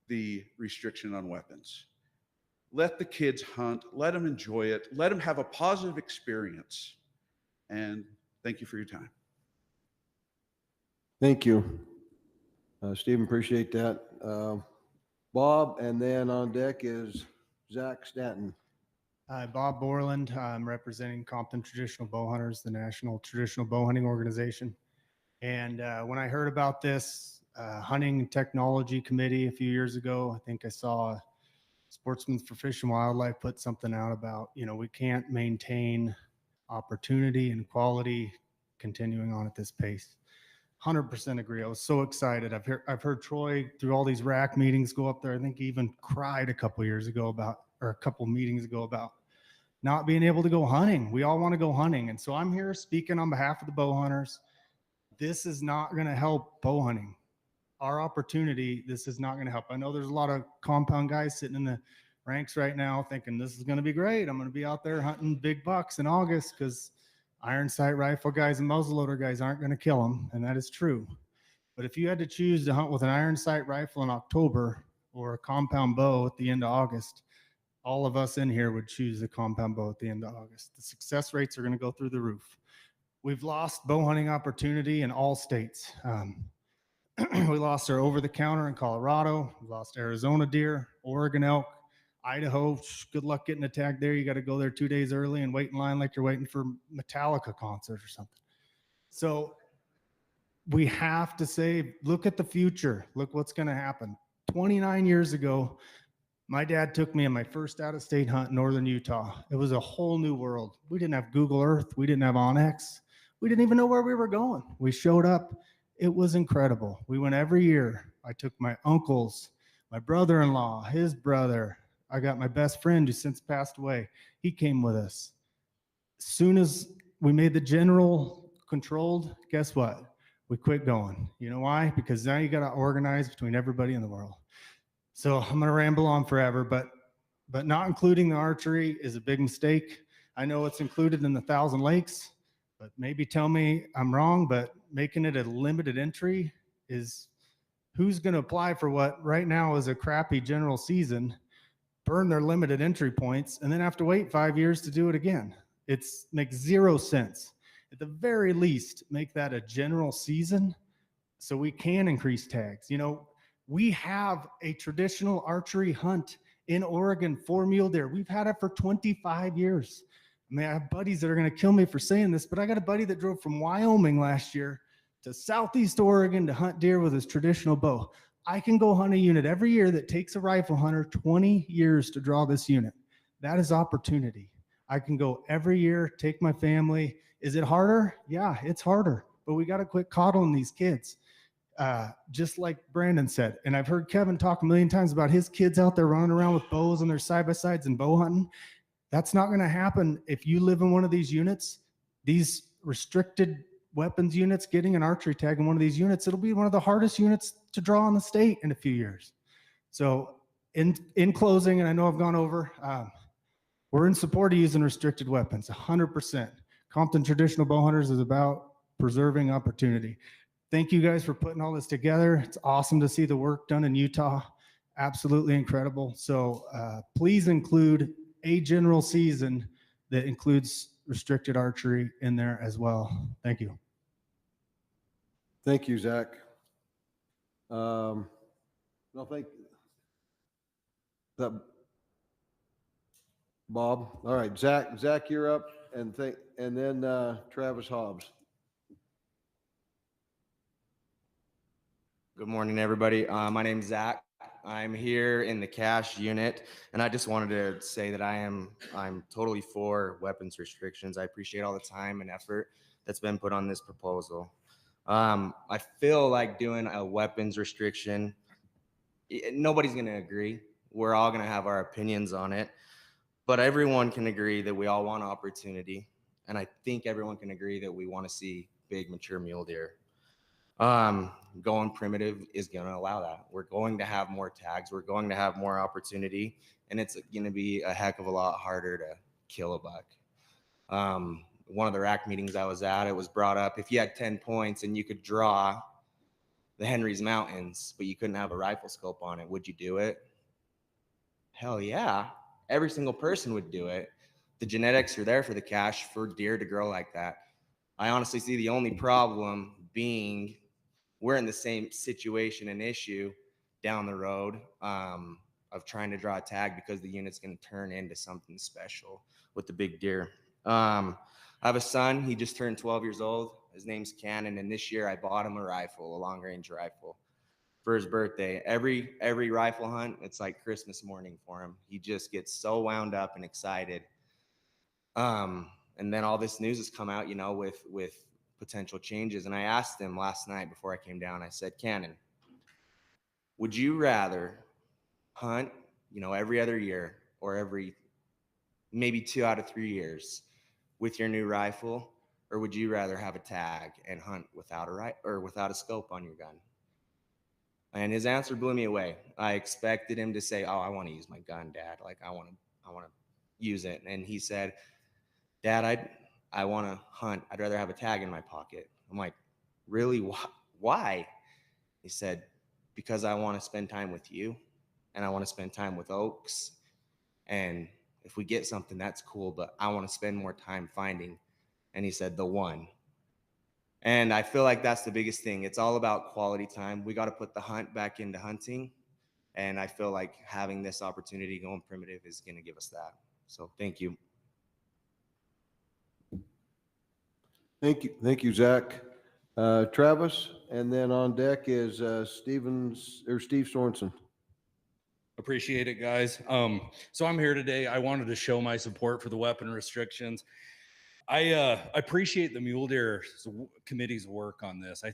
the restriction on weapons. Let the kids hunt, let them enjoy it, let them have a positive experience. And thank you for your time. Thank you. Stephen, appreciate that. Bob, and then on deck is Zach Stanton. Hi, Bob Borland. I'm representing Compton Traditional Bow Hunters, the National Traditional Bow Hunting Organization. And when I heard about this hunting technology committee a few years ago, I think I saw Sportsmen for Fish and Wildlife put something out about, we can't maintain opportunity and quality continuing on at this pace. 100% agree. I was so excited. I've heard Troy through all these RAC meetings go up there. I think he even cried a couple meetings ago about not being able to go hunting. We all want to go hunting. And so I'm here speaking on behalf of the bow hunters. This is not going to help bow hunting. Our opportunity, this is not going to help. I know there's a lot of compound guys sitting in the ranks right now thinking this is going to be great. I'm going to be out there hunting big bucks in August because iron sight rifle guys and muzzleloader guys aren't going to kill them. And that is true. But if you had to choose to hunt with an iron sight rifle in October or a compound bow at the end of August, all of us in here would choose the compound bow at the end of August. The success rates are going to go through the roof. We've lost bow hunting opportunity in all states. We lost our over-the-counter in Colorado. We lost Arizona deer, Oregon elk, Idaho. Good luck getting a tag there. You got to go there 2 days early and wait in line like you're waiting for Metallica concert or something. So we have to say, look at the future. Look what's going to happen. 29 years ago, my dad took me on my first out-of-state hunt in northern Utah. It was a whole new world. We didn't have Google Earth. We didn't have Onyx. We didn't even know where we were going. We showed up. It was incredible. We went every year. I took my uncles, my brother-in-law, his brother. I got my best friend who since passed away. He came with us. As soon as we made the general controlled, guess what? We quit going. You know why? Because now you got to organize between everybody in the world. So I'm going to ramble on forever, but not including the archery is a big mistake. I know it's included in the 1,000 lakes, but maybe tell me I'm wrong, but making it a limited entry is who's going to apply for what right now is a crappy general season, burn their limited entry points, and then have to wait 5 years to do it again? It's makes zero sense. At the very least, make that a general season so we can increase tags. You know, we have a traditional archery hunt in Oregon for mule deer. We've had it for 25 years. I mean, I have buddies that are going to kill me for saying this, but I got a buddy that drove from Wyoming last year to Southeast Oregon to hunt deer with his traditional bow. I can go hunt a unit every year that takes a rifle hunter 20 years to draw this unit. That is opportunity. I can go every year, take my family. Is it harder? Yeah, it's harder, but we got to quit coddling these kids. Just like Brandon said, and I've heard Kevin talk a million times about his kids out there running around with bows on their side-by-sides and bow hunting. That's not going to happen if you live in one of these units, these restricted weapons units. Getting an archery tag in one of these units, it'll be one of the hardest units to draw in the state in a few years. So in closing, and I know I've gone over, we're in support of using restricted weapons, 100%. Compton Traditional Bow Hunters is about preserving opportunity. Thank you guys for putting all this together. It's awesome to see the work done in Utah. Absolutely incredible. So please include a general season that includes restricted archery in there as well. Thank you. Thank you, Zach. No, thank that. Bob. All right, Zach, you're up, and then Travis Hobbs. Good morning, everybody. My name's Zach. I'm here in the cash unit, and I just wanted to say that I'm totally for weapons restrictions. I appreciate all the time and effort that's been put on this proposal. I feel like doing a weapons restriction, nobody's going to agree. We're all going to have our opinions on it, but everyone can agree that we all want opportunity, and I think everyone can agree that we want to see big, mature mule deer. Going primitive is going to allow that. We're going to have more tags. We're going to have more opportunity, and it's going to be a heck of a lot harder to kill a buck. One of the RAC meetings I was at, it was brought up, if you had 10 points and you could draw the Henry's Mountains, but you couldn't have a rifle scope on it, would you do it? Hell yeah. Every single person would do it. The genetics are there for the cash for deer to grow like that. I honestly see the only problem being we're in the same situation and issue down the road of trying to draw a tag because the unit's going to turn into something special with the big deer. I have a son. He just turned 12 years old. His name's Cannon, and this year I bought him a rifle, a long-range rifle, for his birthday. Every rifle hunt, it's like Christmas morning for him. He just gets so wound up and excited. And then all this news has come out, you know, with potential changes. And I asked him last night before I came down, I said, Cannon, would you rather hunt, you know, every other year or every maybe 2 out of 3 years with your new rifle, or would you rather have a tag and hunt without a scope on your gun? And his answer blew me away. I expected him to say, oh, I want to use my gun, Dad. Like I want to use it. And he said, Dad, I want to hunt. I'd rather have a tag in my pocket. I'm like, really? Why? He said, because I want to spend time with you and I want to spend time with Oaks. And if we get something, that's cool, but I want to spend more time finding. And he said, the one. And I feel like that's the biggest thing. It's all about quality time. We got to put the hunt back into hunting. And I feel like having this opportunity going primitive is going to give us that. So thank you. Thank you, Zach. Travis, and then on deck is Steve Sorensen. Appreciate it, guys. So I'm here today. I wanted to show my support for the weapon restrictions. I appreciate the Mule Deer Committee's work on this. I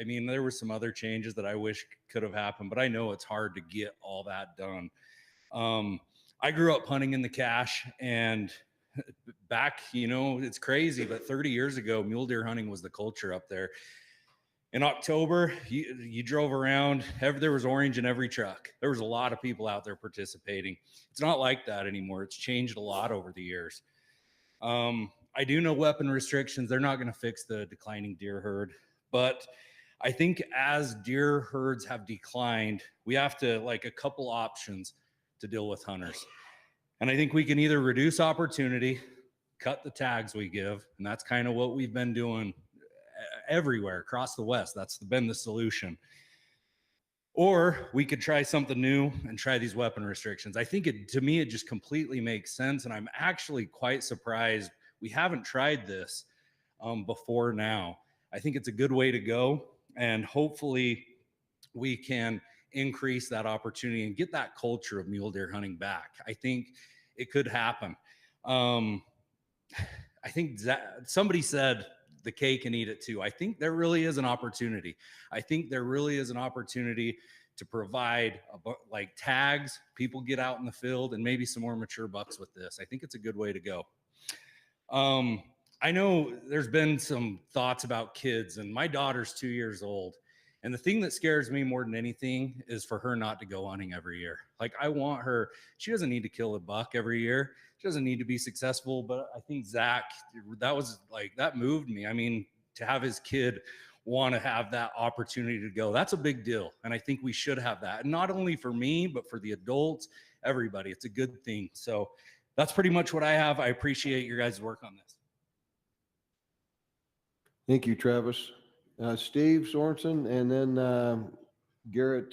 mean, there were some other changes that I wish could have happened, but I know it's hard to get all that done. I grew up hunting in the cache, and back, you know, it's crazy, but 30 years ago, mule deer hunting was the culture up there. In October, you drove around, there was orange in every truck. There was a lot of people out there participating. It's not like that anymore. It's changed a lot over the years. I do know weapon restrictions, they're not going to fix the declining deer herd, but I think as deer herds have declined, we have to like a couple options to deal with hunters. And I think we can either reduce opportunity, cut the tags we give, and that's kind of what we've been doing everywhere across the West. That's been the solution. Or we could try something new and try these weapon restrictions. I think to me, it just completely makes sense. And I'm actually quite surprised we haven't tried this before now. I think it's a good way to go. And hopefully we can increase that opportunity and get that culture of mule deer hunting back. I think it could happen. I think somebody said the cake and eat it too. I think there really is an opportunity. I think there really is an opportunity to provide like tags, people get out in the field, and maybe some more mature bucks with this. I think it's a good way to go. I know there's been some thoughts about kids, and my daughter's 2 years old. And the thing that scares me more than anything is for her not to go hunting every year. Like I want her, she doesn't need to kill a buck every year. She doesn't need to be successful, but I think Zach, that moved me. I mean, to have his kid want to have that opportunity to go, that's a big deal. And I think we should have that. And not only for me, but for the adults, everybody. It's a good thing. So that's pretty much what I have. I appreciate your guys' work on this. Thank you, Travis. Steve Sorensen, and then Garrett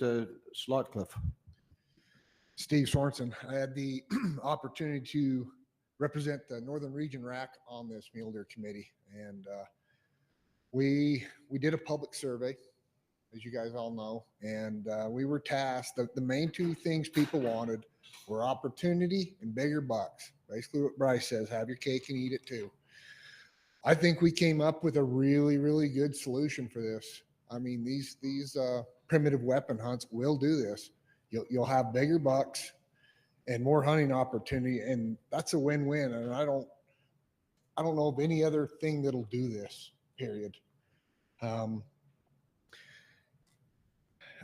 Slotcliffe. Steve Sorensen. I had the opportunity to represent the Northern Region RAC on this mule deer committee, and we did a public survey, as you guys all know, and we were tasked. The main two things people wanted were opportunity and bigger bucks. Basically, what Bryce says: have your cake and eat it too. I think we came up with a really, really good solution for this. I mean, these primitive weapon hunts will do this. You'll have bigger bucks and more hunting opportunity, and that's a win-win. And I don't know of any other thing that'll do this. Period. I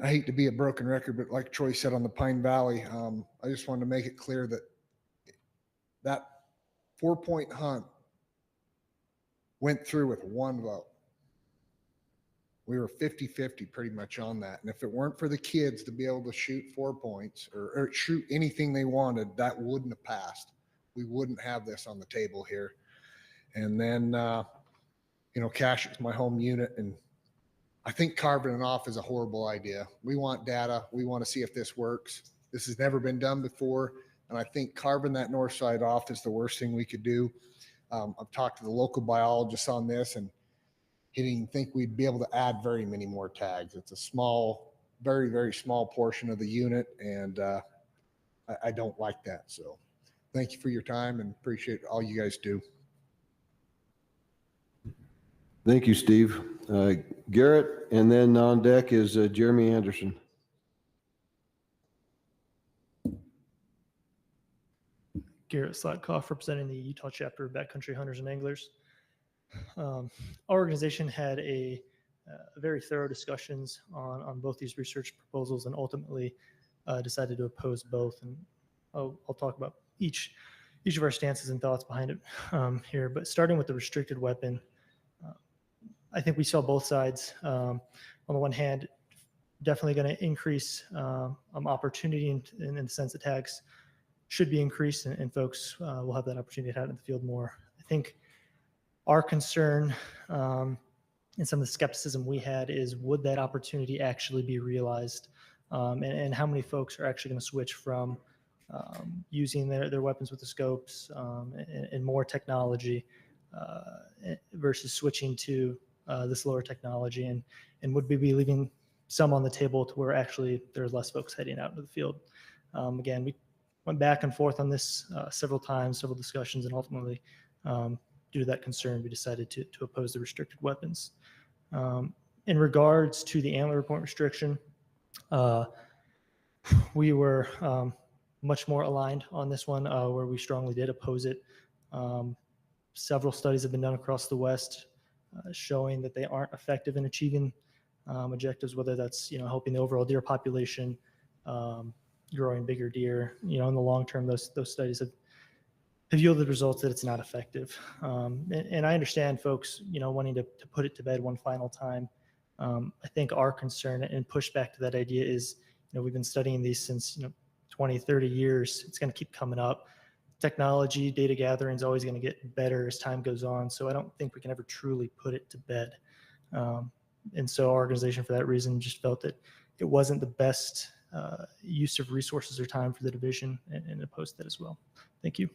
hate to be a broken record, but like Troy said on the Pine Valley, I just wanted to make it clear that 4-point hunt went through with one vote. We were 50-50 pretty much on that. And if it weren't for the kids to be able to shoot 4 points or shoot anything they wanted, that wouldn't have passed. We wouldn't have this on the table here. And then, Cache is my home unit, and I think carving it off is a horrible idea. We want data. We want to see if this works. This has never been done before. And I think carving that north side off is the worst thing we could do. I've talked to the local biologist on this, and he didn't think we'd be able to add very many more tags. It's a small, very, very small portion of the unit, and I don't like that. So thank you for your time and appreciate all you guys do. Thank you, Steve. Garrett, and then on deck is Jeremy Anderson. Garrett Slatkoff, representing the Utah chapter of Backcountry Hunters and Anglers. Our organization had a very thorough discussions on both these research proposals, and ultimately decided to oppose both. And I'll talk about each of our stances and thoughts behind it here. But starting with the restricted weapon, I think we saw both sides. On the one hand, definitely going to increase opportunity in the sense that tags should be increased, and folks will have that opportunity to have it in the field more. I think our concern and some of the skepticism we had is, would that opportunity actually be realized? And how many folks are actually going to switch from using their weapons with the scopes and more technology versus switching to this lower technology? And would we be leaving some on the table to where actually there's less folks heading out into the field? Again, we went back and forth on this several times, several discussions, and ultimately, due to that concern, we decided to oppose the restricted weapons. In regards to the antler point restriction, we were much more aligned on this one, where we strongly did oppose it. Several studies have been done across the West showing that they aren't effective in achieving objectives, whether that's helping the overall deer population, growing bigger deer. In the long term, those studies have yielded results that it's not effective. And I understand folks wanting to put it to bed one final time. I think our concern and pushback to that idea is, we've been studying these since, 20, 30 years. It's going to keep coming up. Technology, data gathering is always going to get better as time goes on. So I don't think we can ever truly put it to bed. And so our organization, for that reason, just felt that it wasn't the best use of resources or time for the division, and opposed that as well. Thank you.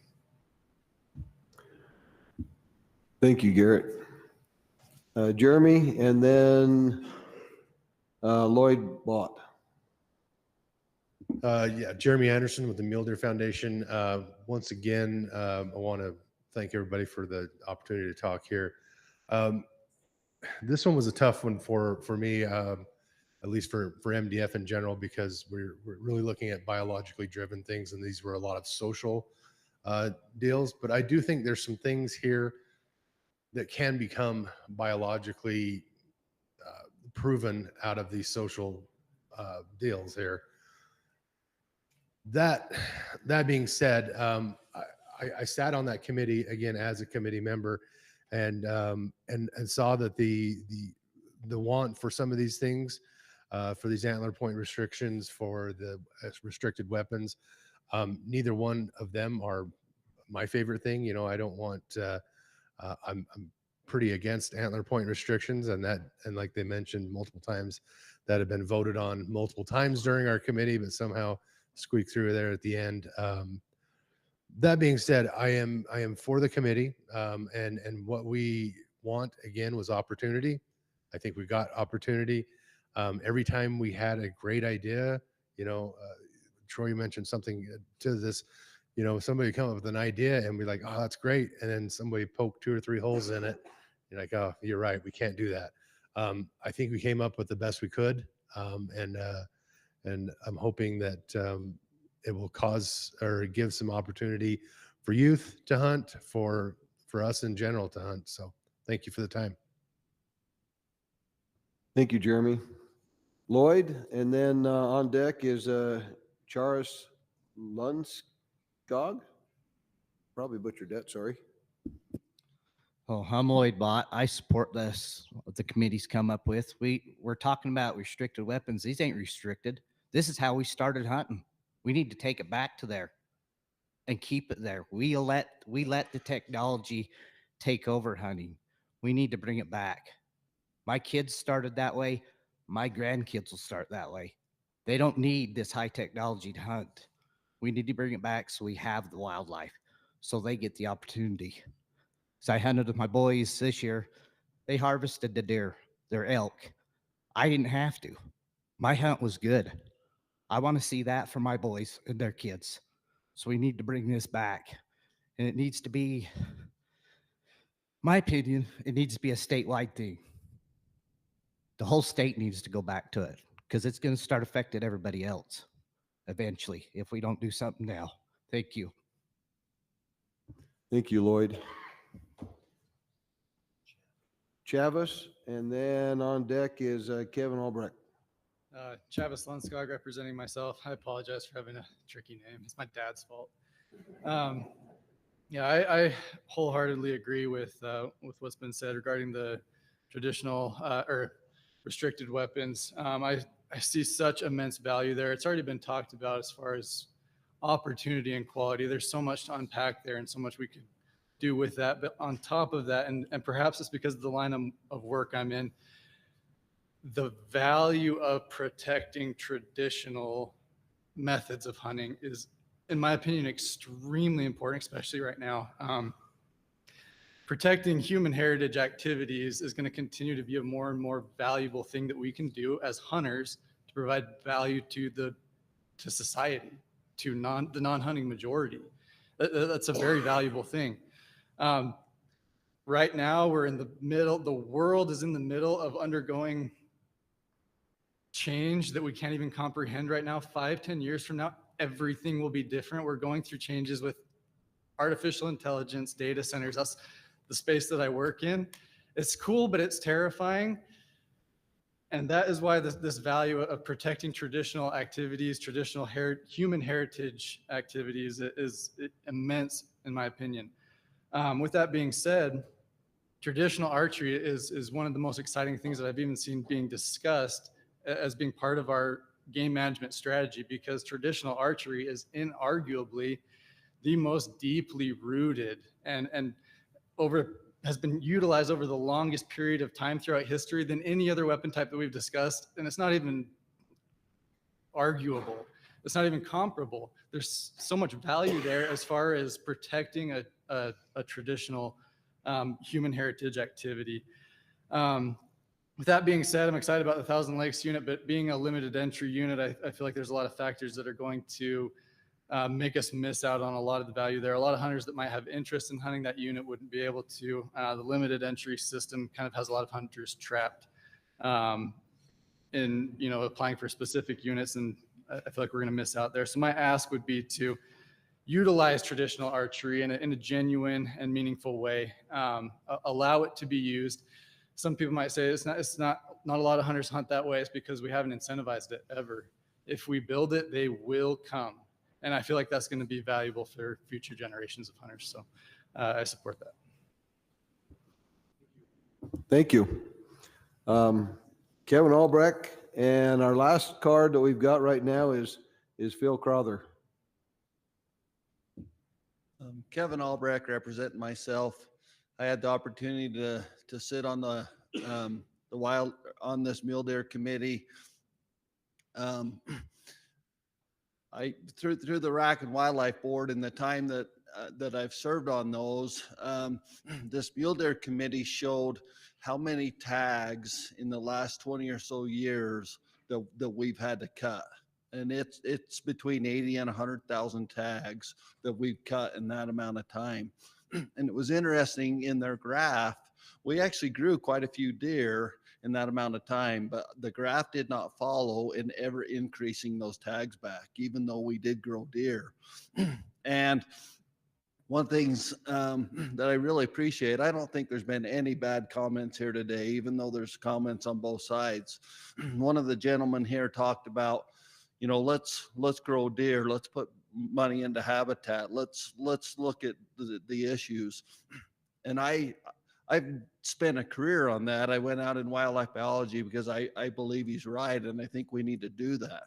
Thank you, Garrett. Jeremy, and then Lloyd Bott. Yeah, Jeremy Anderson with the Mule Deer Foundation. Once again, I want to thank everybody for the opportunity to talk here. This one was a tough one for me, at least for MDF in general, because we're really looking at biologically driven things, and these were a lot of social deals. But I do think there's some things here that can become biologically proven out of these social deals here. That being said, I sat on that committee again as a committee member, and saw that the want for some of these things, for these antler point restrictions, for the restricted weapons, neither one of them are my favorite thing. I don't want. I'm pretty against antler point restrictions, and like they mentioned multiple times, that have been voted on multiple times during our committee, but somehow squeak through there at the end. That being said, I am for the committee, and what we want again was opportunity. I think we got opportunity. Every time we had a great idea, Troy mentioned something to this, somebody come up with an idea and we're like, oh, that's great. And then somebody poked 2 or 3 holes in it. You're like, oh, you're right. We can't do that. I think we came up with the best we could. And I'm hoping that it will cause or give some opportunity for youth to hunt, for us in general to hunt. So thank you for the time. Thank you, Jeremy. Lloyd, and then on deck is Charis Lundskog. Probably butchered that, sorry. Oh, I'm Lloyd Bott. I support this, what the committee's come up with. We're talking about restricted weapons. These ain't restricted. This is how we started hunting. We need to take it back to there and keep it there. We let the technology take over hunting. We need to bring it back. My kids started that way. My grandkids will start that way. They don't need this high technology to hunt. We need to bring it back so we have the wildlife, so they get the opportunity. So I hunted with my boys this year. They harvested the deer, their elk. I didn't have to. My hunt was good. I want to see that for my boys and their kids. So we need to bring this back. And it needs to be, my opinion, it needs to be a statewide thing. The whole state needs to go back to it, because it's going to start affecting everybody else eventually if we don't do something now. Thank you. Thank you, Lloyd. Chavis, and then on deck is Kevin Albrecht. Chavis Lundskog, representing myself. I apologize for having a tricky name. It's my dad's fault. Yeah, I wholeheartedly agree with what's been said regarding the traditional or restricted weapons. I see such immense value there. It's already been talked about as far as opportunity and quality. There's so much to unpack there and so much we could do with that. But on top of that, and perhaps it's because of the line of work I'm in, the value of protecting traditional methods of hunting is, in my opinion, extremely important, especially right now. Protecting human heritage activities is going to continue to be a more and more valuable thing that we can do as hunters to provide value to society, to the non-hunting majority. That's a very valuable thing. Right now, we're in the middle, the world is in the middle of undergoing change that we can't even comprehend right now. 5-10 years from now, everything will be different. We're going through changes with artificial intelligence, data centers. That's the space that I work in. It's cool, but it's terrifying. And that is why this value of protecting traditional activities, traditional human heritage activities is immense, in my opinion. With that being said, traditional archery is one of the most exciting things that I've even seen being discussed as being part of our game management strategy, because traditional archery is inarguably the most deeply rooted and has been utilized over the longest period of time throughout history than any other weapon type that we've discussed. And it's not even arguable. It's not even comparable. There's so much value there as far as protecting a traditional human heritage activity. With that being said, I'm excited about the Thousand Lakes unit, but being a limited entry unit, I feel like there's a lot of factors that are going to make us miss out on a lot of the value there. A lot of hunters that might have interest in hunting that unit wouldn't be able to. The limited entry system kind of has a lot of hunters trapped in, applying for specific units, and I feel like we're going to miss out there. So my ask would be to utilize traditional archery in a genuine and meaningful way. Allow it to be used. Some people might say it's not a lot of hunters hunt that way. It's because we haven't incentivized it ever. If we build it, they will come. And I feel like that's going to be valuable for future generations of hunters. So I support that. Thank you. Kevin Albrecht, and our last card that we've got right now is Phil Crowther. Kevin Albrecht, representing myself. I had the opportunity to sit on on this mule deer committee. Through the RAC and Wildlife Board, and the time that I've served on those, this mule deer committee showed how many tags in the last 20 or so years that we've had to cut. And it's between 80 and 100,000 tags that we've cut in that amount of time. And it was interesting in their graph, we actually grew quite a few deer in that amount of time, but the graph did not follow in ever increasing those tags back, even though we did grow deer. And one things that I really appreciate, I don't think there's been any bad comments here today, even though there's comments on both sides. One of the gentlemen here talked about, let's grow deer, let's put money into habitat, let's look at the issues. And I've spent a career on that. I went out in wildlife biology because I believe he's right, and I think we need to do that.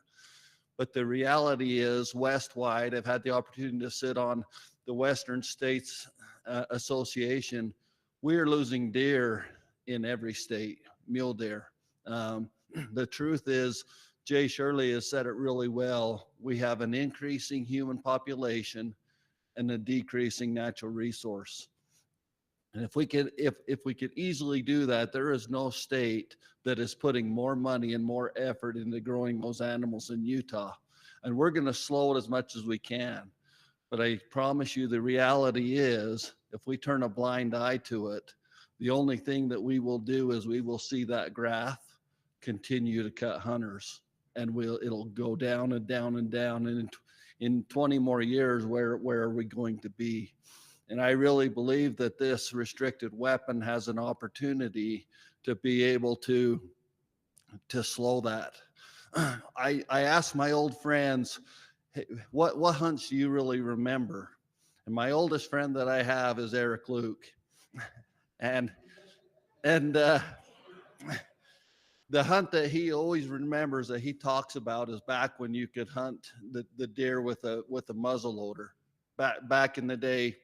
But the reality is, West-wide, I've had the opportunity to sit on the Western States Association. We're losing deer in every state, mule deer. The truth is, Jay Shirley has said it really well. We have an increasing human population and a decreasing natural resource. And if we could easily do that, there is no state that is putting more money and more effort into growing those animals in Utah. And we're going to slow it as much as we can. But I promise you, the reality is, if we turn a blind eye to it, the only thing that we will do is we will see that graph continue to cut hunters, and it'll go down and down and down. And in 20 more years, where are we going to be? And I really believe that this restricted weapon has an opportunity to be able to slow that. I asked my old friends, hey, what hunts do you really remember? And my oldest friend that I have is Eric Luke. And the hunt that he always remembers that he talks about is back when you could hunt the deer with a muzzle loader. Back in the day.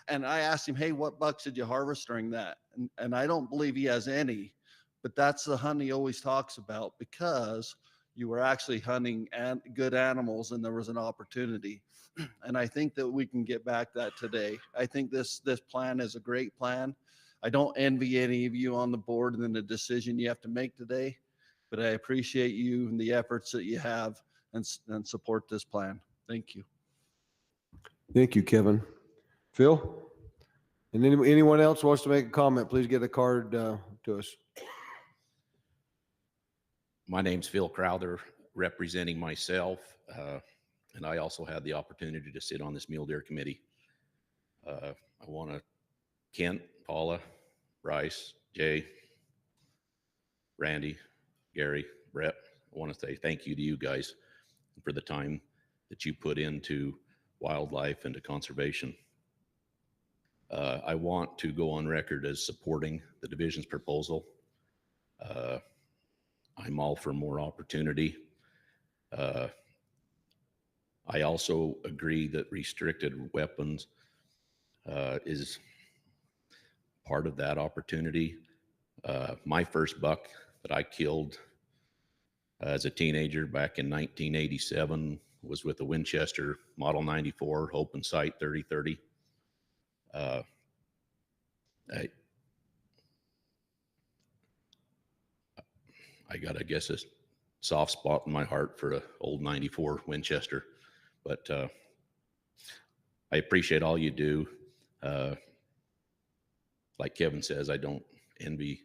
And I asked him, hey, what bucks did you harvest during that? And I don't believe he has any, but that's the hunt he always talks about, because you were actually hunting good animals and there was an opportunity. And I think that we can get back that today. I think this plan is a great plan. I don't envy any of you on the board and the decision you have to make today, but I appreciate you and the efforts that you have and support this plan. Thank you. Thank you, Kevin. Phil? And anyone else wants to make a comment, please get a card to us. My name's Phil Crowther, representing myself, and I also had the opportunity to sit on this mule deer committee. I want to, Kent, Paula, Bryce, Jay, Randy, Gary, Brett, I want to say thank you to you guys for the time that you put into wildlife and to conservation. I want to go on record as supporting the division's proposal. I'm all for more opportunity. I also agree that restricted weapons is part of that opportunity. My first buck that I killed as a teenager back in 1987 was with a Winchester Model 94 open sight 30-30. I got, I guess, a soft spot in my heart for an old 94 Winchester, but I appreciate all you do. Like Kevin says, I don't envy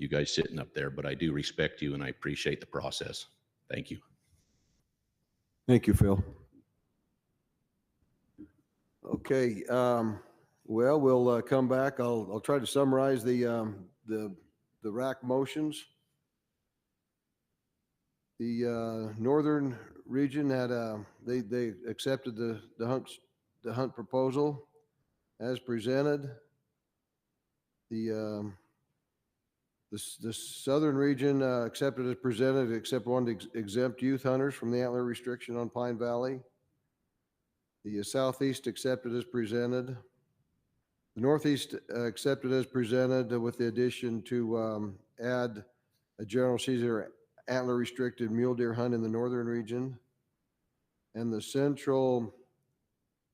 you guys sitting up there, but I do respect you and I appreciate the process. Thank you. Thank you, Phil. Okay, well, we'll come back. I'll try to summarize the RAC motions. The northern region had they accepted the hunt proposal as presented. The southern region accepted as presented, except wanted to exempt youth hunters from the antler restriction on Pine Valley. The southeast accepted as presented. The northeast accepted as presented with the addition to add a general season antler restricted mule deer hunt in the northern region. And the central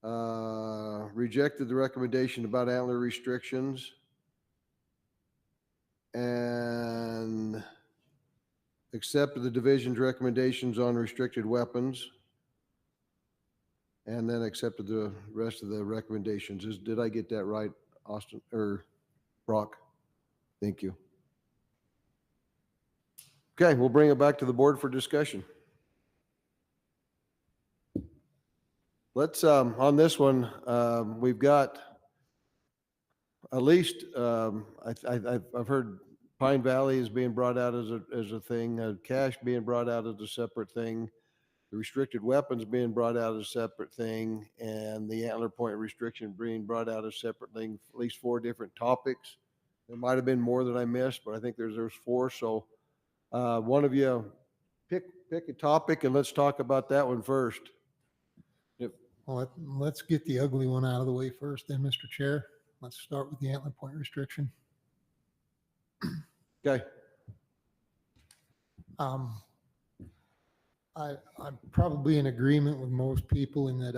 rejected the recommendation about antler restrictions and accepted the division's recommendations on restricted weapons, and then accepted the rest of the recommendations. Did I get that right, Austin or Brock? Thank you. Okay, we'll bring it back to the board for discussion. Let's, on this one, we've got at least, I've heard Pine Valley is being brought out as a thing, cash being brought out as a separate thing, the restricted weapons being brought out as a separate thing, and the antler point restriction being brought out as a separate thing, at least 4 different topics. There might have been more that I missed, but I think there's 4. So one of you pick a topic and let's talk about that one first. Well, let's get the ugly one out of the way first then, Mr. Chair. Let's start with the antler point restriction. Okay. I'm probably in agreement with most people in that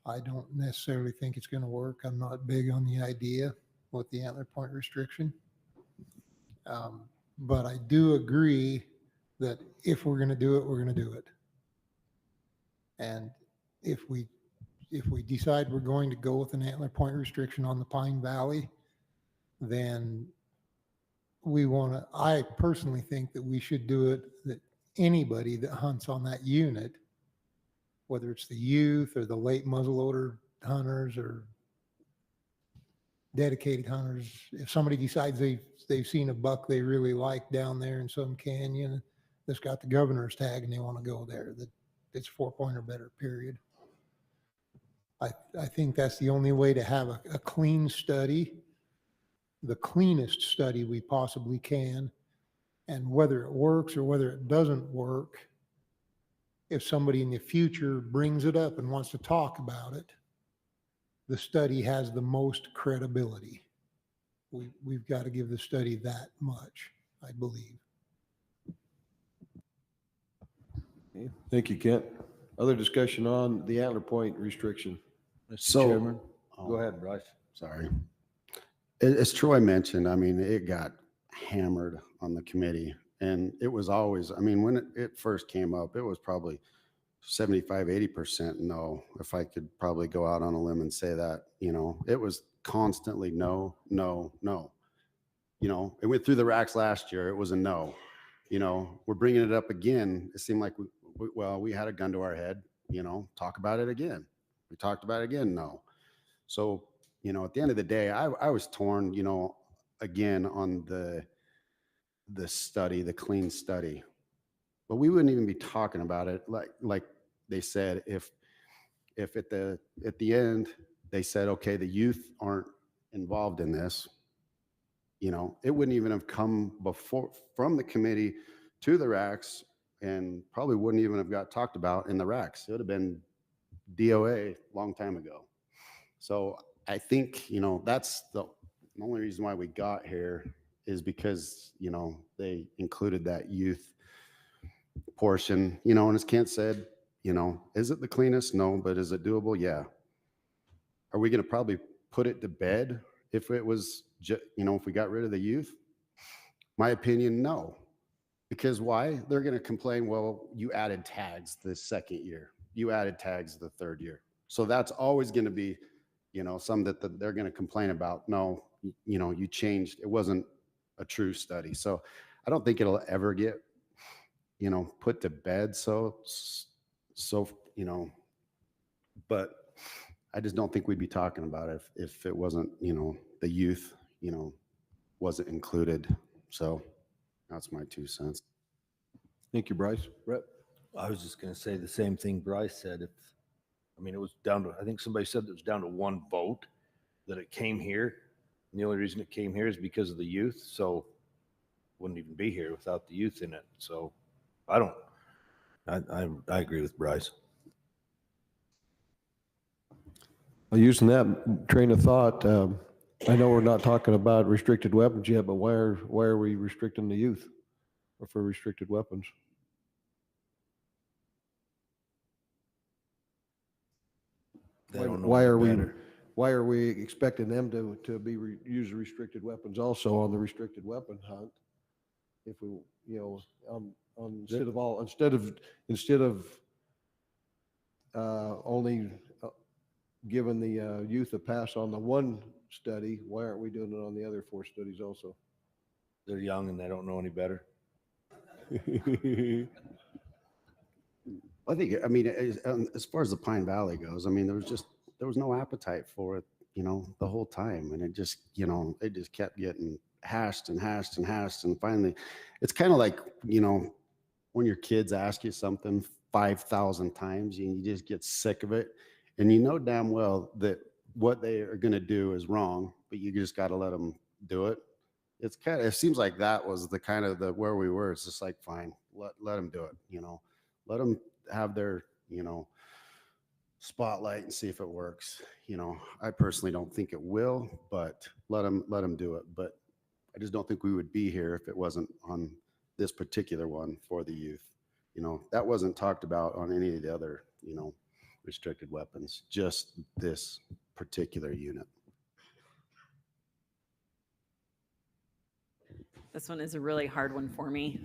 I don't necessarily think it's going to work. I'm not big on the idea with the antler point restriction. But I do agree that if we're going to do it, we're going to do it. And if we decide we're going to go with an antler point restriction on the Pine Valley, then I personally think that we should do it, that anybody that hunts on that unit, whether it's the youth or the late muzzleloader hunters or dedicated hunters, if somebody decides they've seen a buck they really like down there in some canyon that's got the governor's tag and they want to go there, that it's 4-point or better, period. I think that's the only way to have a clean study, the cleanest study we possibly can. And whether it works or whether it doesn't work, if somebody in the future brings it up and wants to talk about it, the study has the most credibility. We've got to give the study that much, I believe. Okay. Thank you, Kent. Other discussion on the antler point restriction? Mr. Chairman. Go ahead, Bryce. Sorry. As Troy mentioned, I mean, it got hammered on the committee, and it was always, I mean, when it first came up, it was probably 75-80% no. If I could probably go out on a limb and say that, it was constantly no, no, no. It went through the racks last year. It was a no. We're bringing it up again. It seemed like we had a gun to our head. Talk about it again. We talked about it again. No. So at the end of the day, I was torn. Again on the study, the clean study, but we wouldn't even be talking about it like they said if at the end they said, okay, the youth aren't involved in this, it wouldn't even have come from the committee to the RACs, and probably wouldn't even have got talked about in the RACs. It would have been DOA a long time ago. So I think, that's the only reason why we got here is because, they included that youth portion, and as Kent said, is it the cleanest? No, but is it doable? Yeah. Are we going to probably put it to bed if it was, if we got rid of the youth? My opinion, no. Because why? They're going to complain, well, you added tags the second year. You added tags the third year. So that's always going to be, some that they're going to complain about. No, you changed. It wasn't a true study. So I don't think it'll ever get, put to bed. So, but I just don't think we'd be talking about it if it wasn't, the youth, wasn't included. So that's my 2 cents. Thank you, Bryce. Brett? I was just going to say the same thing Bryce said. It was down to, I think somebody said it was down to one vote that it came here. And the only reason it came here is because of the youth. So wouldn't even be here without the youth in it. So I agree with Bryce. Well, using that train of thought, I know we're not talking about restricted weapons yet, but why are we restricting the youth for restricted weapons? Why are we expecting them to use restricted weapons also on the restricted weapon hunt? If we, instead of only giving the youth a pass on the one study, why aren't we doing it on the other 4 studies also? They're young and they don't know any better. I think, as far as the Pine Valley goes, there was no appetite for it, the whole time. And it just, it just kept getting hashed and hashed and hashed. And finally, it's kind of like, when your kids ask you something 5,000 times and you just get sick of it. And you know damn well that what they are going to do is wrong, but you just got to let them do it. It seems like that was the kind of where we were. It's just like, fine, let them do it, let them have their, spotlight and see if it works. I personally don't think it will, but let them do it. But I just don't think we would be here if it wasn't on this particular one for the youth. That wasn't talked about on any of the other, restricted weapons, just this particular unit. This one is a really hard one for me.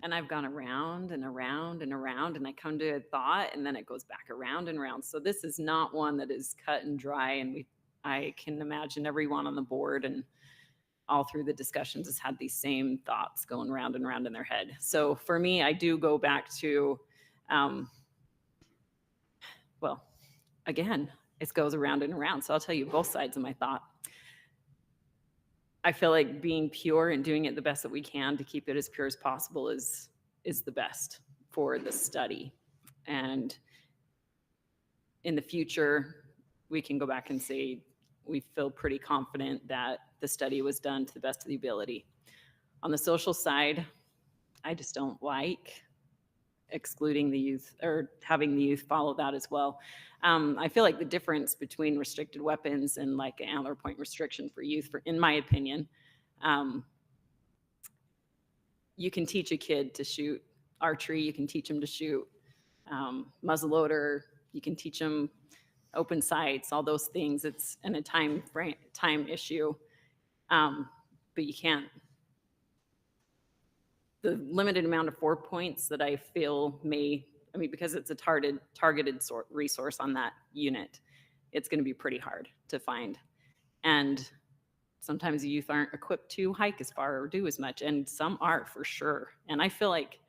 And I've gone around and around and around, and I come to a thought, and then it goes back around and around. So this is not one that is cut and dry, and I can imagine everyone on the board and all through the discussions has had these same thoughts going round and round in their head. So for me, I do go back to, well, again, it goes around and around. So I'll tell you both sides of my thought. I feel like being pure and doing it the best that we can to keep it as pure as possible is the best for the study. And in the future, we can go back and say, we feel pretty confident that the study was done to the best of the ability. On the social side, I just don't like excluding the youth or having the youth follow that as well. I feel like the difference between restricted weapons and like an antler point restriction for youth, in my opinion, you can teach a kid to shoot archery, you can teach them to shoot muzzleloader, you can teach them open sights, all those things. It's in a time issue, but you can't. The limited amount of 4 points that I feel because it's a targeted resource on that unit, it's going to be pretty hard to find. And sometimes the youth aren't equipped to hike as far or do as much, and some are for sure. And I feel like,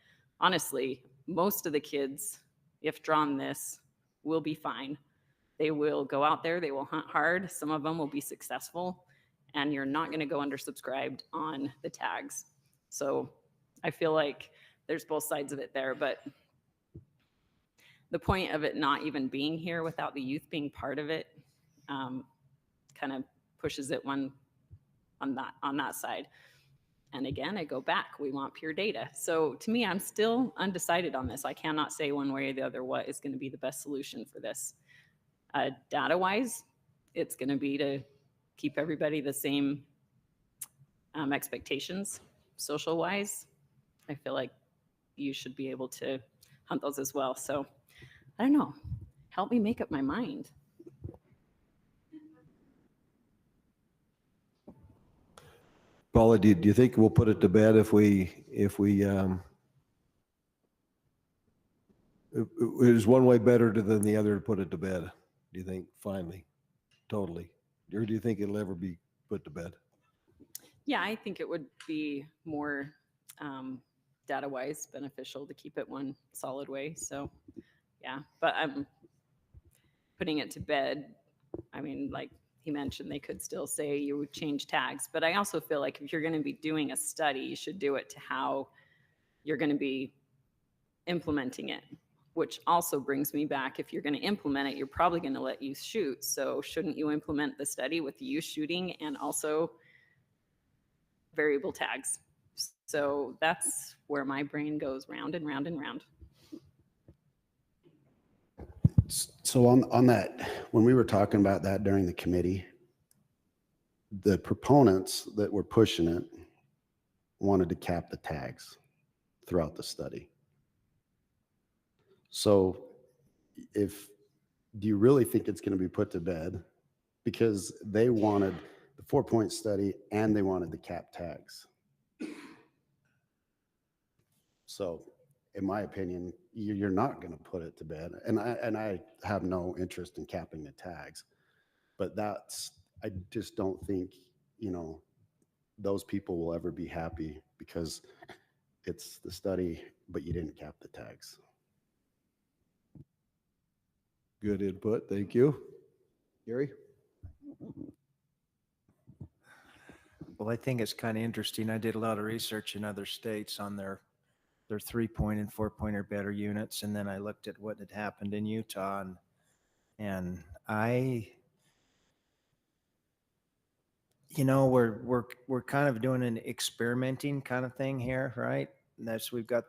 honestly, most of the kids, if drawn this, will be fine. They will go out there, they will hunt hard. Some of them will be successful, and you're not going to go undersubscribed on the tags. So I feel like there's both sides of it there, but the point of it not even being here without the youth being part of it, kind of pushes it on that side. And again, I go back, we want pure data. So to me, I'm still undecided on this. I cannot say one way or the other what is going to be the best solution for this. Data-wise, it's going to be to keep everybody the same expectations. Social-wise, I feel like you should be able to hunt those as well. So I don't know. Help me make up my mind. Paula, do you think we'll put it to bed if is one way better than the other to put it to bed? Do you think finally, totally? Or do you think it'll ever be put to bed? Yeah, I think it would be more data-wise beneficial to keep it one solid way. So yeah, but I'm putting it to bed. I mean, like he mentioned, they could still say you would change tags, but I also feel like if you're going to be doing a study, you should do it to how you're going to be implementing it, which also brings me back. If you're going to implement it, you're probably going to let youth shoot. So shouldn't you implement the study with youth shooting and also variable tags? So that's where my brain goes round and round and round. So on that, when we were talking about that during the committee, the proponents that were pushing it wanted to cap the tags throughout the study. So do you really think it's going to be put to bed? Because they wanted the 4-point study and they wanted the cap tags. So in my opinion, you're not going to put it to bed. And I have no interest in capping the tags, but I just don't think, those people will ever be happy because it's the study, but you didn't cap the tags. Good input. Thank you. Gary? Well, I think it's kind of interesting. I did a lot of research in other states on their 3-point and 4-point or better units. And then I looked at what had happened in Utah and we're kind of doing an experimenting kind of thing here, right? And we've got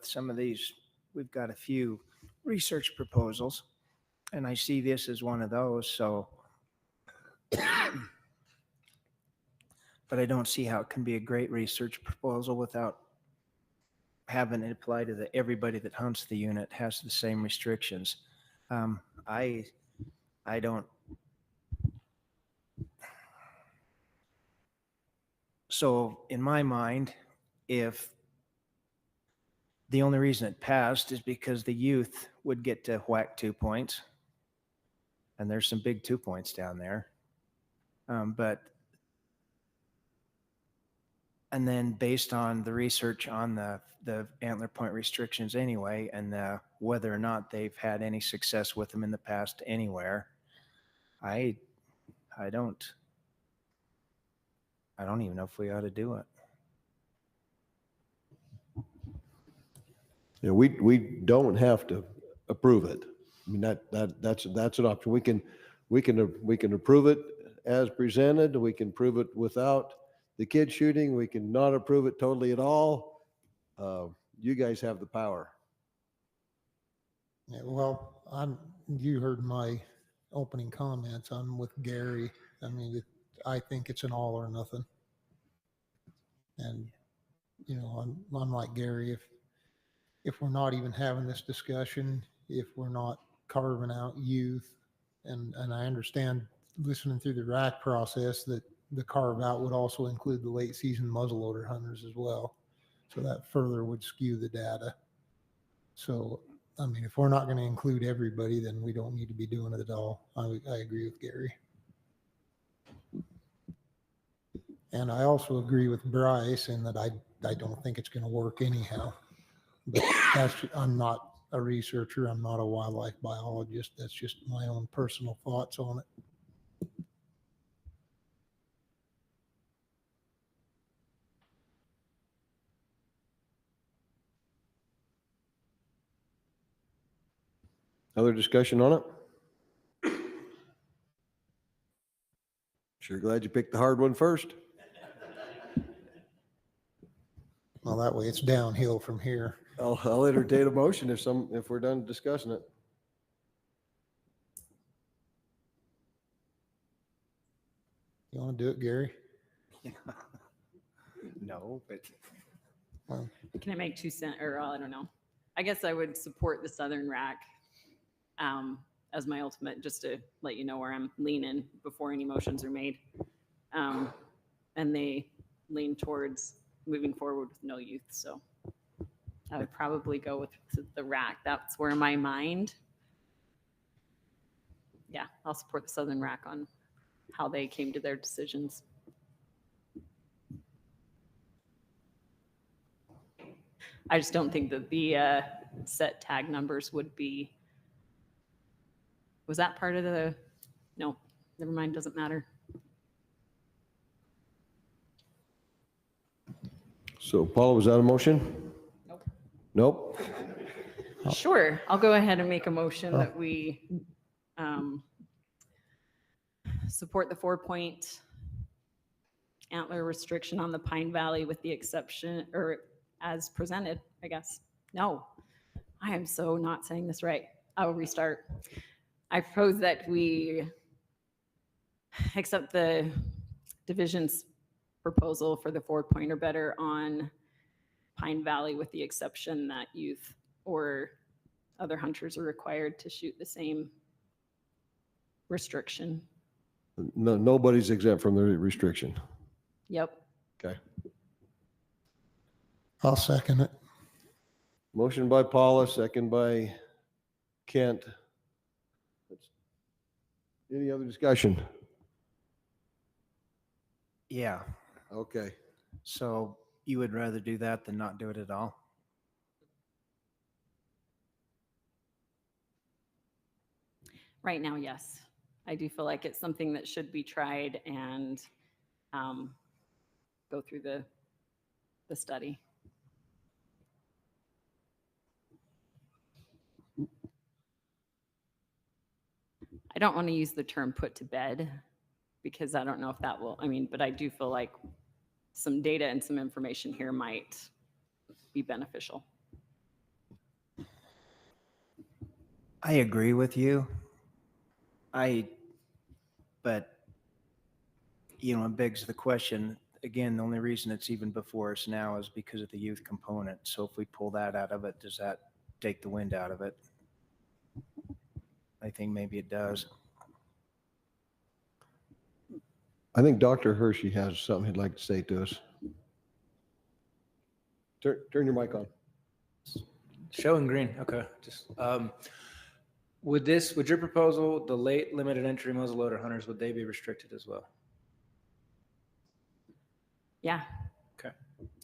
a few research proposals and I see this as one of those. So, but I don't see how it can be a great research proposal without having it apply to everybody that hunts the unit has the same restrictions. I don't. So in my mind, if the only reason it passed is because the youth would get to whack 2 points, and there's some big 2 points down there, and then based on the research on the antler point restrictions anyway, and whether or not they've had any success with them in the past anywhere, I don't even know if we ought to do it. Yeah, we don't have to approve it. I mean, that's an option. We can approve it as presented. We can approve it without the kid shooting. We can not approve it totally at all. You guys have the power. Yeah, well, you heard my opening comments. I'm with Gary. I mean, I think it's an all or nothing. And, I'm like Gary, if we're not even having this discussion, if we're not carving out youth, and I understand listening through the RAC process that the carve out would also include the late season muzzleloader hunters as well. So that further would skew the data. So, I mean, if we're not going to include everybody, then we don't need to be doing it at all. I agree with Gary. And I also agree with Bryce in that I don't think it's going to work anyhow. But I'm not a researcher. I'm not a wildlife biologist. That's just my own personal thoughts on it. Other discussion on it? Sure glad you picked the hard one first. Well, that way it's downhill from here. I'll entertain a motion if we're done discussing it. You want to do it, Gary? No, but Well, Can I make 2 cents, or I don't know. I guess I would support the Southern RAC as my ultimate, just to let you know where I'm leaning before any motions are made. And they lean towards moving forward with no youth. So I would probably go with the RAC. That's where my mind. Yeah, I'll support the Southern RAC on how they came to their decisions. I just don't think that the set tag numbers would be. Was that part of the? No, never mind, doesn't matter. So Paula, was that a motion? Nope. Nope. Sure, I'll go ahead and make a motion that we support the 4-point antler restriction on the Pine Valley with the exception, or as presented, I guess. No, I am so not saying this right. I will restart. I propose that we accept the division's proposal for the 4-point or better on Pine Valley with the exception that youth or other hunters are required to shoot the same restriction. No, nobody's exempt from the restriction. Yep. Okay. I'll second it. Motion by Paula, second by Kent. Any other discussion? yeah. Okay. So you would rather do that than not do it at all? Right now, yes. I do feel like it's something that should be tried and go through the study. I don't want to use the term put to bed because I don't know if that will, but I do feel like some data and some information here might be beneficial. I agree with you. But, it begs the question, again, the only reason it's even before us now is because of the youth component. So if we pull that out of it, does that take the wind out of it? I think maybe it does. I think Dr. Hersey has something he'd like to say to us. Turn your mic on. Showing green. Okay. Just would your proposal, the late limited entry muzzleloader hunters, would they be restricted as well? Yeah. Okay.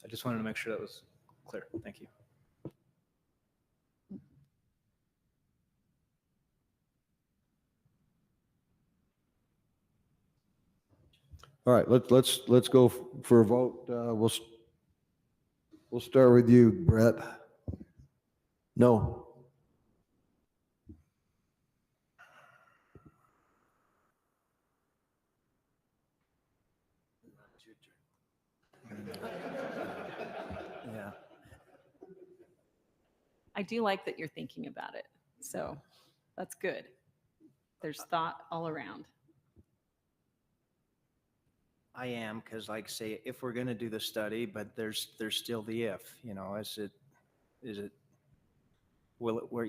I just wanted to make sure that was clear. Thank you. All right, let's go for a vote. We'll start with you, Brett. No. Yeah. I do like that you're thinking about it. So that's good. There's thought all around. I am, because like say, if we're going to do the study, but there's still the if, is it, will it work?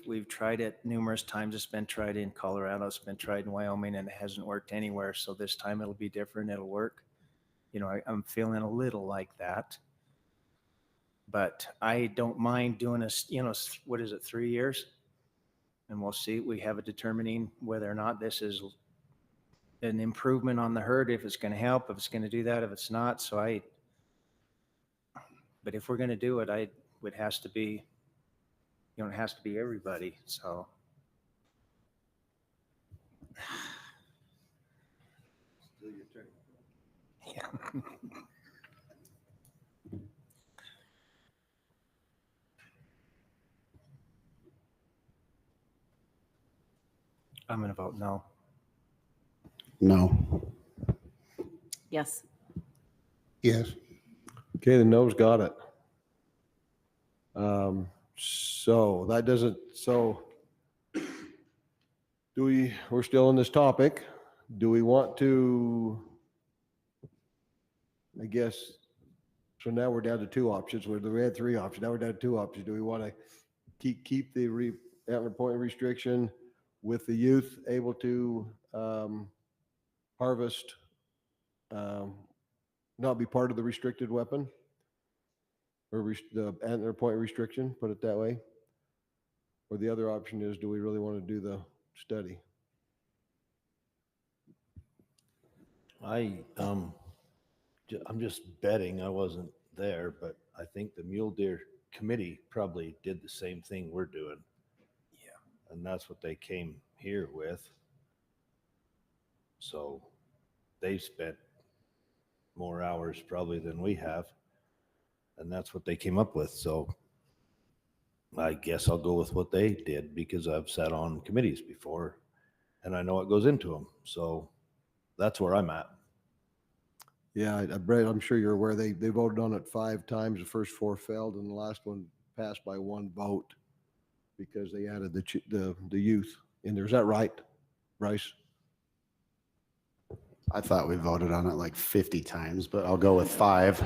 We've tried it numerous times. It's been tried in Colorado, it's been tried in Wyoming, and it hasn't worked anywhere. So this time it'll be different. It'll work. I'm feeling a little like that, but I don't mind doing what is it, 3 years? And we'll see. We have a determining whether or not this is an improvement on the herd, if it's going to help, if it's going to do that, if it's not. But if we're going to do it, it has to be, it has to be everybody. So. Still your turn. Yeah. I'm going to vote no. No. Yes. Yes. Okay, the no's got it. So that doesn't, so we're still on this topic. Do we want to, I guess, so now we're down to two options, where we had three options, now we're down to two options. Do we want to keep the antler point restriction with the youth able to harvest, not be part of the restricted weapon? Or the antler point restriction, put it that way? Or the other option is, do we really want to do the study? I'm just betting, I wasn't there, but I think the mule deer committee probably did the same thing we're doing. Yeah. And that's what they came here with. So they've spent more hours probably than we have. And that's what they came up with. So I guess I'll go with what they did because I've sat on committees before and I know what goes into them. So that's where I'm at. Yeah, Brett, I'm sure you're aware, they voted on it 5 times. The first 4 failed and the last one passed by 1 vote because they added the youth in there. Is that right, Bryce? I thought we voted on it like 50 times, but I'll go with 5.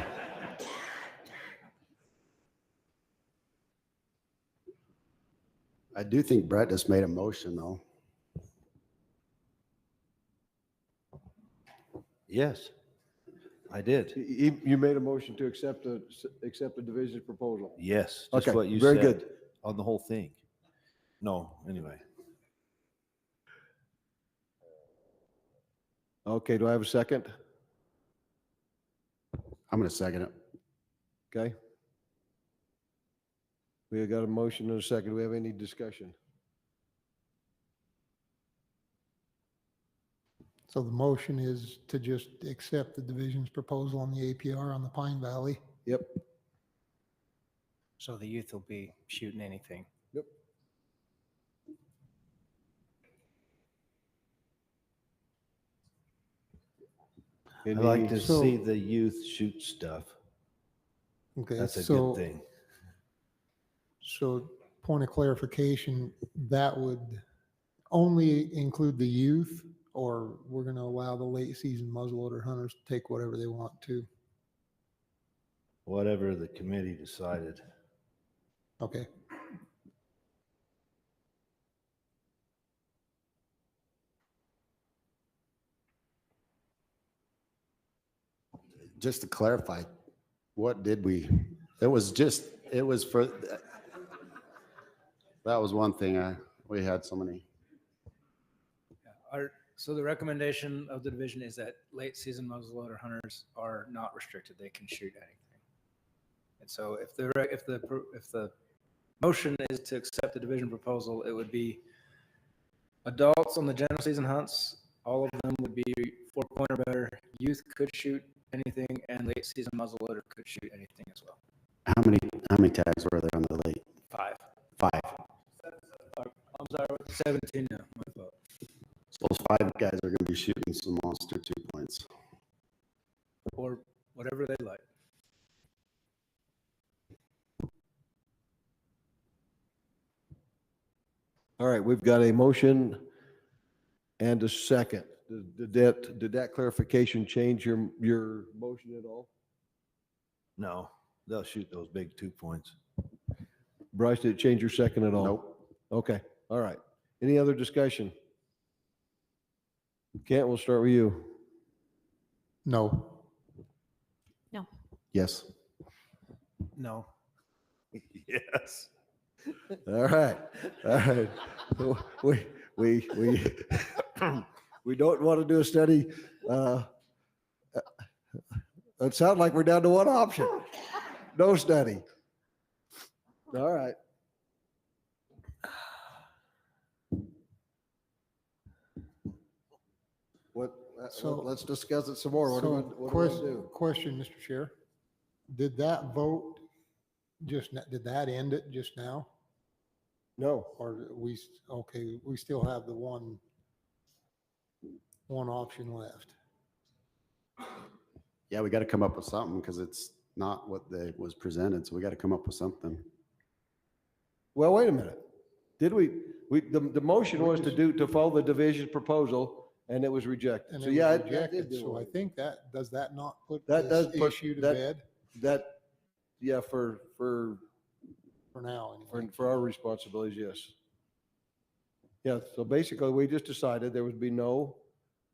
I do think Brett just made a motion though. Yes, I did. You made a motion to accept the division's proposal? Yes, just Okay, what you very said good. on the whole thing. No, anyway. Okay, do I have a second? I'm going to second it. Okay. We have got a motion and a second. Do we have any discussion? So the motion is to just accept the division's proposal on the APR on the Pine Valley. Yep. So the youth will be shooting anything. Yep. I like to see the youth shoot stuff. Okay, That's a so- good thing. So point of clarification, that would only include the youth, or we're going to allow the late season muzzleloader hunters to take whatever they want to? Whatever the committee decided. Okay. Just to clarify, what did we, it was for, that was one thing we had so many. So the recommendation of the division is that late season muzzleloader hunters are not restricted. They can shoot anything. And so if the motion is to accept the division proposal, it would be adults on the general season hunts. All of them would be 4-point or better. Youth could shoot anything, and late season muzzleloader could shoot anything as well. How many tags were there on the late? 5. 5. I'm sorry, 17 now. My fault. So those 5 guys are going to be shooting some monster 2 points. Or whatever they like. All right, we've got a motion and a second. Did that clarification change your motion at all? No, they'll shoot those big 2 points. Bryce, did it change your second at all? Nope. Okay, all right. Any other discussion? Kent, we'll start with you. No. No. Yes. No. Yes. All right, all right. We don't want to do a study. It sounds like we're down to one option. No study. All right. Let's discuss it some more. What do we do? Question, Mr. Chair. Did that vote did that end it just now? No. Or we still have the one option left. yeah, we got to come up with something because it's not what was presented. So we got to come up with something. Well, wait a minute. Did the motion was to follow the division's proposal and it was rejected. And So it yeah, was it rejected. did. So I think does that not put That this does put issue to that- bed That, yeah, for now? Anyway. for our responsibilities, yes. Yeah, so basically, we just decided there would be no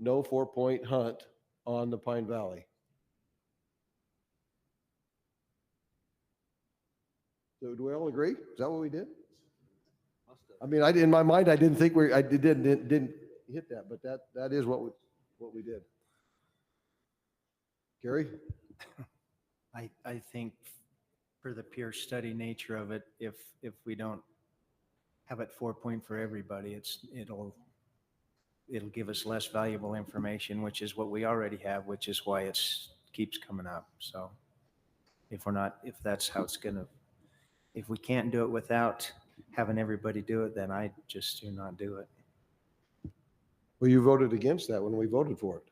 4-point hunt on the Pine Valley. So do we all agree? Is that what we did? I mean, in my mind, I didn't think I didn't hit that, but that is what we did. Gary? I think for the pure study nature of it, if we don't have it 4-point for everybody, it'll give us less valuable information, which is what we already have, which is why keeps coming up. So if that's how it's gonna, if we can't do it without having everybody do it, then I just do not do it. Well, you voted against that when we voted for it.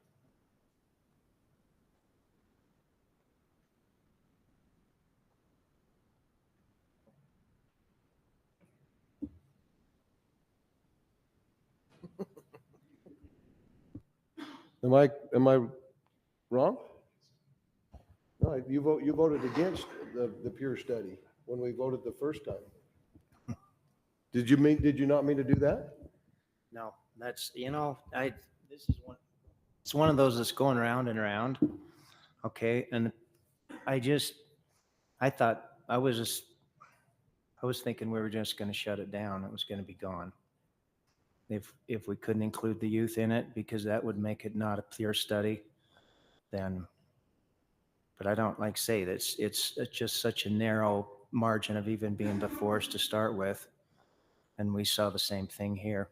Am I wrong? No, you voted against the pure study when we voted the first time. Did you not mean to do that? No, that's, it's one of those that's going around and around. Okay. And I was thinking we were just going to shut it down. It was going to be gone. If we couldn't include the youth in it, because that would make it not a pure study, then, but I don't like say that it's just such a narrow margin of even being before us to start with. And we saw the same thing here.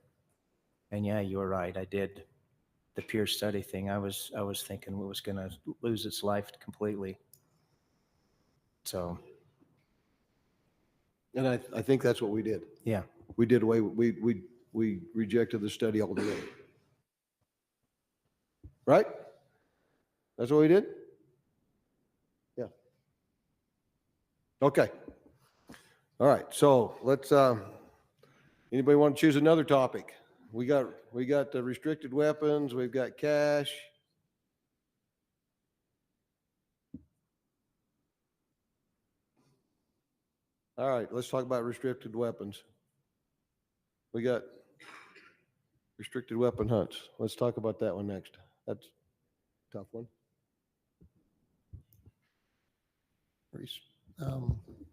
And yeah, you were right. I did the pure study thing. I was thinking it was going to lose its life completely. So. And I think that's what we did. Yeah. We did away, we rejected the study altogether. Right? That's what we did? Yeah. Okay. All right. So let's, anybody want to choose another topic? We got the restricted weapons. We've got cash. All right. Let's talk about restricted weapons. We got restricted weapon hunts. Let's talk about that one next. That's a tough one.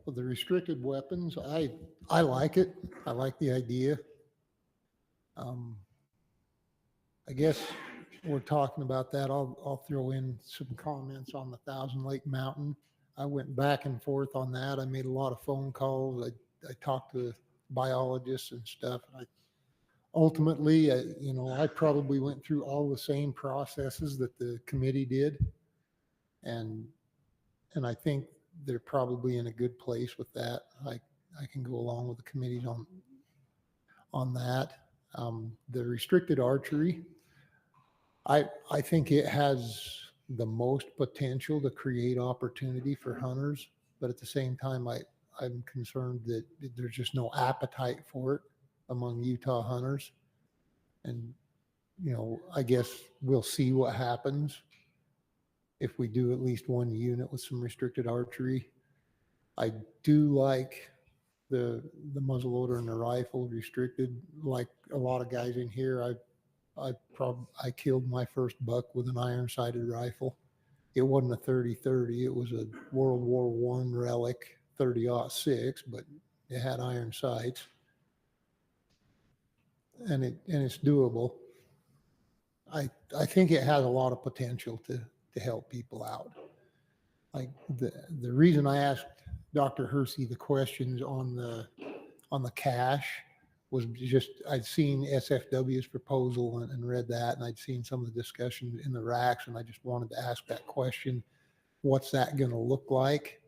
For the restricted weapons, I like it. I like the idea. I guess we're talking about that. I'll throw in some comments on the Thousand Lake Mountain. I went back and forth on that. I made a lot of phone calls. I talked to biologists and stuff. Ultimately, I probably went through all the same processes that the committee did. And I think they're probably in a good place with that. I can go along with the committees on that. The restricted archery, I think it has the most potential to create opportunity for hunters, but at the same time, I'm concerned that there's just no appetite for it among Utah hunters. And, I guess we'll see what happens if we do at least one unit with some restricted archery. I do like the muzzleloader and the rifle restricted. Like a lot of guys in here, I killed my first buck with an iron-sighted rifle. It wasn't a 30-30. It was a World War I relic 30-06, but it had iron sights. And it's doable. I think it has a lot of potential to help people out. Like the reason I asked Dr. Hersey the questions on the cash was just I'd seen SFW's proposal and read that, and I'd seen some of the discussion in the RACs, and I just wanted to ask that question: what's that going to look like?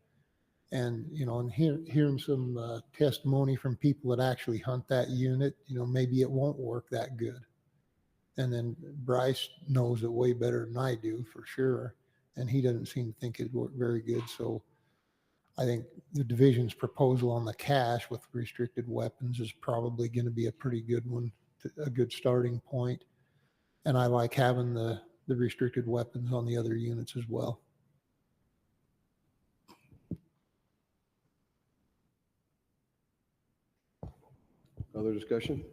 And and hearing some testimony from people that actually hunt that unit, maybe it won't work that good. And then Bryce knows it way better than I do for sure. and he doesn't seem to think it worked very good. So I think the division's proposal on the cash with restricted weapons is probably going to be a pretty good one, a good starting point. And I like having the restricted weapons on the other units as well. Other discussion?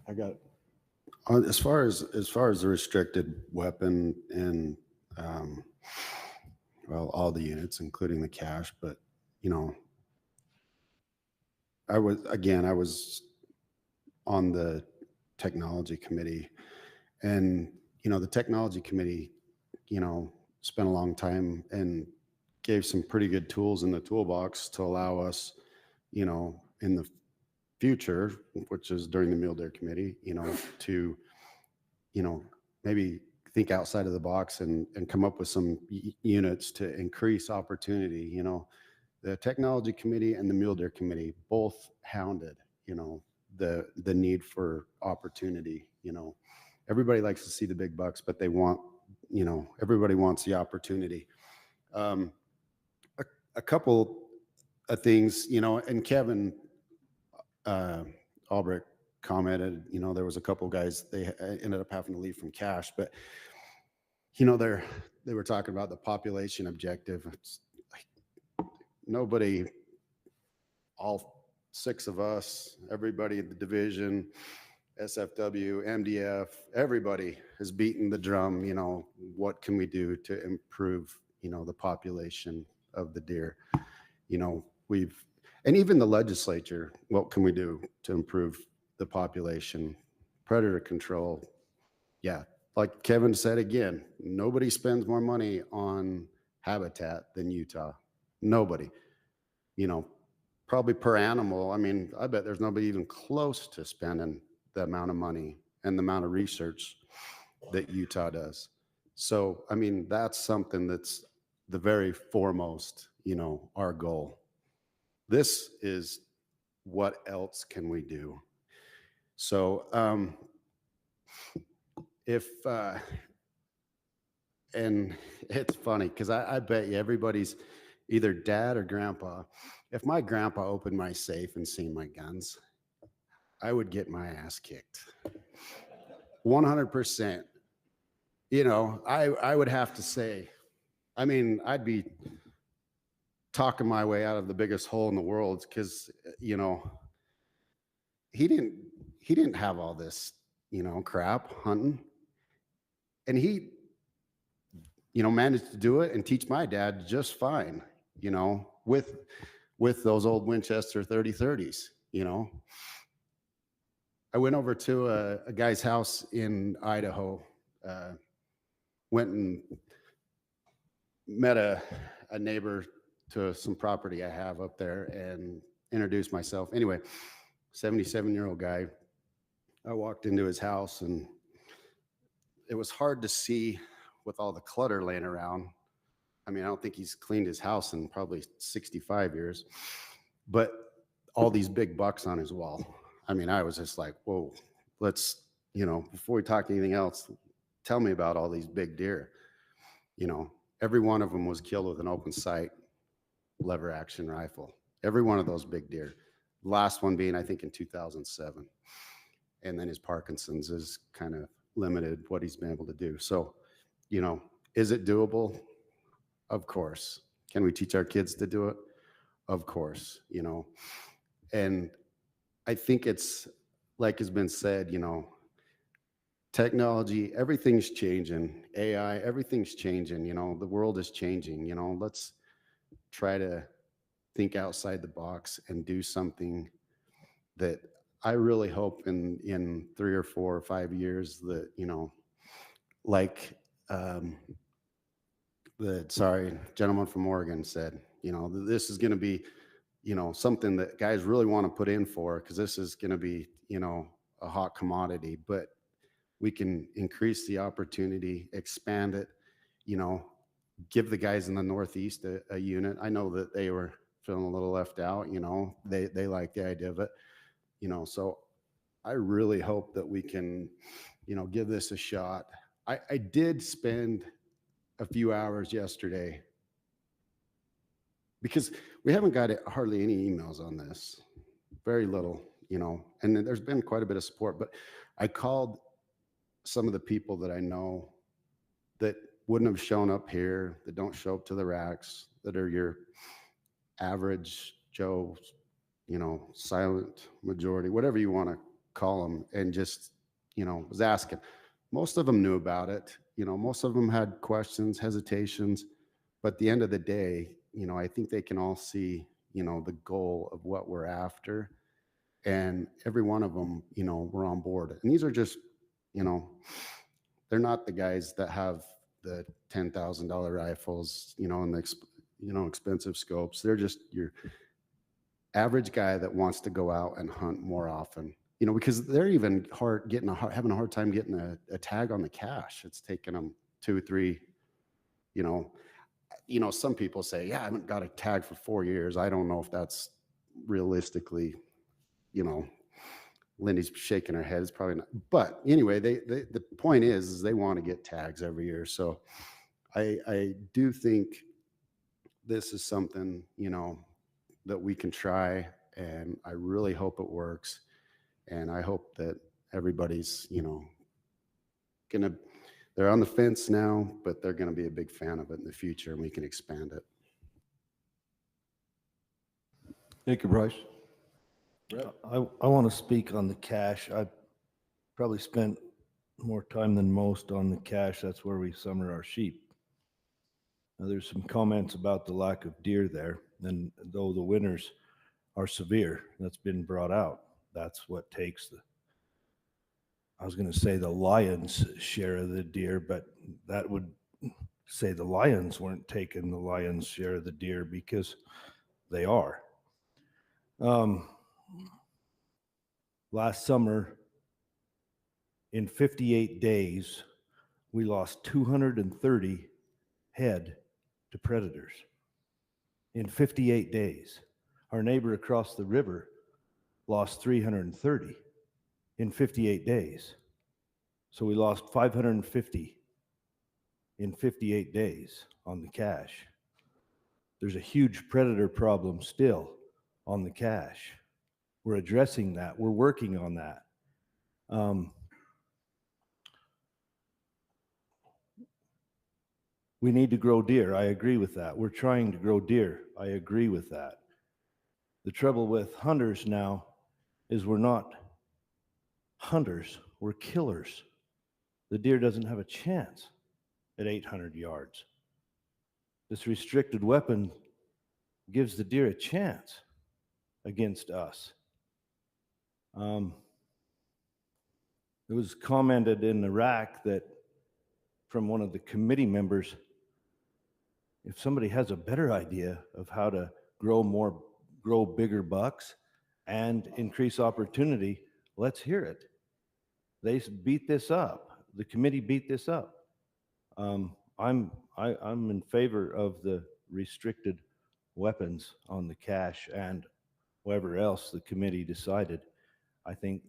I got it. As far as the restricted weapon and well, all the units, including the cash, but you know, I was on the technology committee, and you know, the technology committee, you know, spent a long time and gave some pretty good tools in the toolbox to allow us, you know, in the future, which is during the Mule Deer Committee, you know, to, you know, maybe think outside of the box and come up with some units to increase opportunity. You know, the Technology Committee and the Mule Deer Committee both hounded, you know, the need for opportunity. You know, everybody likes to see the big bucks, but they want, you know, everybody wants the opportunity. A couple of things, you know, and Kevin Albrecht commented, you know, there was a couple guys, they ended up having to leave from cash, but you know, they were talking about the population objective. It's like nobody, all 6 of us, everybody in the division, SFW, MDF, everybody has beaten the drum, you know, what can we do to improve, you know, the population of the deer? You know, and even the legislature, what can we do to improve the population? Predator control. Yeah, like Kevin said again, nobody spends more money on habitat than Utah. Nobody. You know, probably per animal. I mean, I bet there's nobody even close to spending the amount of money and the amount of research that Utah does. So, I mean, that's something that's the very foremost, you know, our goal. This is what else can we do? So and it's funny because I bet you everybody's either dad or grandpa. If my grandpa opened my safe and seen my guns, I would get my ass kicked. 100%. You know, I would have to say, I mean, I'd be talking my way out of the biggest hole in the world because, you know, he didn't have all this, you know, crap hunting. And he, you know, managed to do it and teach my dad just fine, you know, with those old Winchester 30-30s, you know. I went over to a guy's house in Idaho, went and met a neighbor to some property I have up there and introduced myself. Anyway, 77-year-old guy. I walked into his house and it was hard to see with all the clutter laying around. I mean, I don't think he's cleaned his house in probably 65 years, but all these big bucks on his wall. I mean, I was just like, whoa, let's, you know, before we talk anything else, tell me about all these big deer. You know, every one of them was killed with an open sight lever action rifle. Every one of those big deer. Last one being, I think, in 2007. And then his Parkinson's has kind of limited what he's been able to do. So, you know, is it doable? Of course. Can we teach our kids to do it? Of course, you know. And I think it's, like has been said, you know, technology, everything's changing. AI, everything's changing, you know, the world is changing, you know. Let's try to think outside the box and do something that I really hope in 3 or 4 or 5 years that, you know, like the gentleman from Oregon said, you know, this is going to be, you know, something that guys really want to put in for, because this is going to be, you know, a hot commodity, but we can increase the opportunity, expand it, you know, give the guys in the Northeast a unit. I know that they were feeling a little left out, you know, they like the idea of it, you know, so I really hope that we can, you know, give this a shot. I did spend a few hours yesterday because we haven't got hardly any emails on this, very little, and then there's been quite a bit of support, but I called some of the people that I know that wouldn't have shown up here, that don't show up to the RACs, that are your average Joe, silent majority, whatever you want to call them, and just, was asking. Most of them knew about it. Most of them had questions, hesitations, but at the end of the day, I think they can all see, the goal of what we're after. And every one of them, we're on board. And these are just, they're not the guys that have the $10,000 rifles, and the, expensive scopes. They're just your average guy that wants to go out and hunt more often, because they're even having a hard time getting a tag on the cache. It's taken them 2, 3, some people say, yeah, I haven't got a tag for 4 years. I don't know if that's realistically, Lindy's shaking her head. It's probably not. But anyway, the point is they want to get tags every year. So I do think this is something, that we can try, and I really hope it works. And I hope that everybody's, they're on the fence now, but they're going to be a big fan of it in the future, and we can expand it. Thank you, Bryce. I want to speak on the cache. I probably spent more time than most on the cache. That's where we summer our sheep. Now, there's some comments about the lack of deer there, and though the winters are severe, that's been brought out. That's what takes I was going to say the lion's share of the deer, but that would say the lions weren't taking the lion's share of the deer, because they are. Last summer, in 58 days, we lost 230 head to predators. In 58 days. Our neighbor across the river lost 330 in 58 days. So we lost 550 in 58 days on the cache. There's a huge predator problem still on the cache. We're addressing that. We're working on that. We need to grow deer. I agree with that. We're trying to grow deer. I agree with that. The trouble with hunters now is we're not hunters, we're killers. The deer doesn't have a chance at 800 yards. This restricted weapon gives the deer a chance against us. It was commented in the RAC that from one of the committee members, if somebody has a better idea of how to grow bigger bucks and increase opportunity, let's hear it. They beat this up. The committee beat this up. I'm in favor of the restricted weapons on the cache and whatever else the committee decided. I think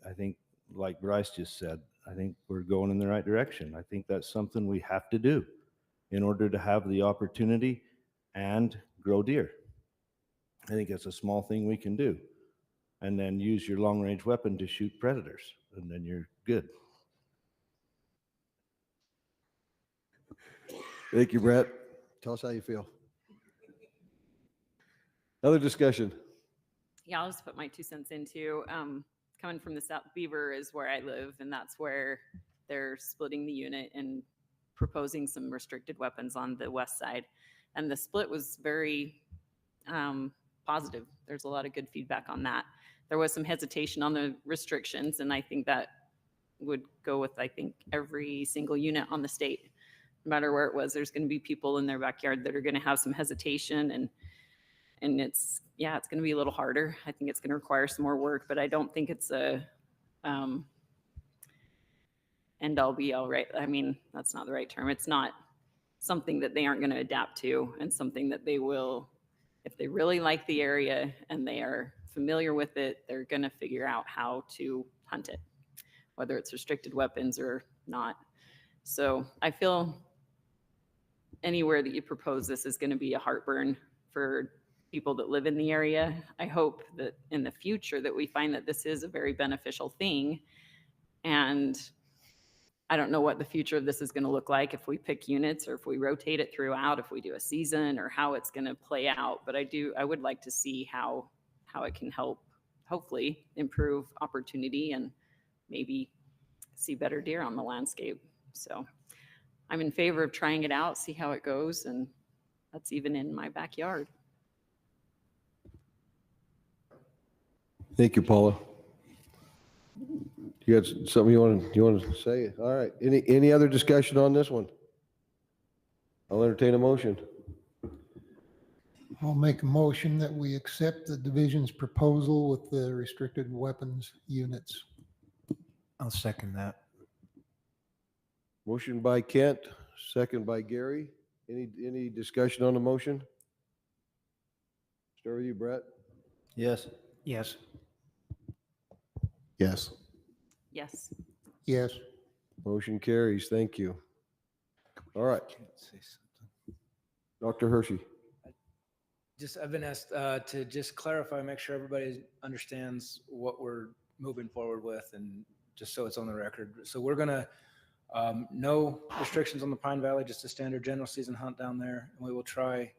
like Bryce just said, I think we're going in the right direction. I think that's something we have to do in order to have the opportunity and grow deer. I think it's a small thing we can do. And then use your long-range weapon to shoot predators, and then you're good. Thank you, Brett. Tell us how you feel. Other discussion? Yeah, I'll just put my 2 cents into, coming from the South Beaver is where I live, and that's where they're splitting the unit and proposing some restricted weapons on the west side. And the split was very positive. There's a lot of good feedback on that. There was some hesitation on the restrictions, and I think that would go with, every single unit on the state. No matter where it was, there's going to be people in their backyard that are going to have some hesitation, and it's going to be a little harder. I think it's going to require some more work, but I don't think it's a end all be all, right? I mean, that's not the right term. It's not something that they aren't going to adapt to, and something that they will, if they really like the area and they are familiar with it, they're going to figure out how to hunt it, whether it's restricted weapons or not. So I feel anywhere that you propose this is going to be a heartburn for people that live in the area. I hope that in the future that we find that this is a very beneficial thing. And I don't know what the future of this is going to look like if we pick units or if we rotate it throughout, if we do a season or how it's going to play out. But I would like to see how it can help, hopefully improve opportunity and maybe see better deer on the landscape. So I'm in favor of trying it out, see how it goes. And that's even in my backyard. Thank you, Paula. You got something you want to say? All right. Any other discussion on this one? I'll entertain a motion. I'll make a motion that we accept the division's proposal with the restricted weapons units. I'll second that. Motion by Kent, second by Gary. Any discussion on the motion? Start with you, Brett. Yes. Yes. Yes. Yes. Yes. Motion carries. Thank you. All right. Dr. Hersey. I've been asked to just clarify, make sure everybody understands what we're moving forward with, and just so it's on the record. So we're gonna, no restrictions on the Pine Valley, just a standard general season hunt down there. And we will try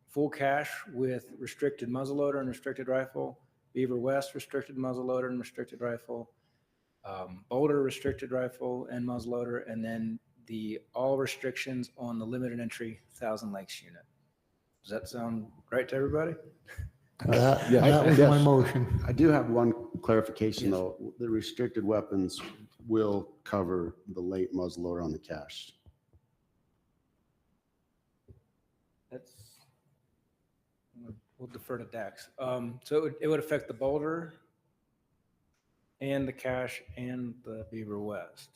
full cache with restricted muzzleloader and restricted rifle, Beaver West restricted muzzleloader and restricted rifle, Boulder restricted rifle and muzzleloader, and then all restrictions on the limited entry Thousand Lakes unit. Does that sound right to everybody? That was my motion. I do have one clarification though. The restricted weapons will cover the late muzzleloader on the cache. We'll defer to Dax. So it would affect the Boulder and the cache and the Beaver West.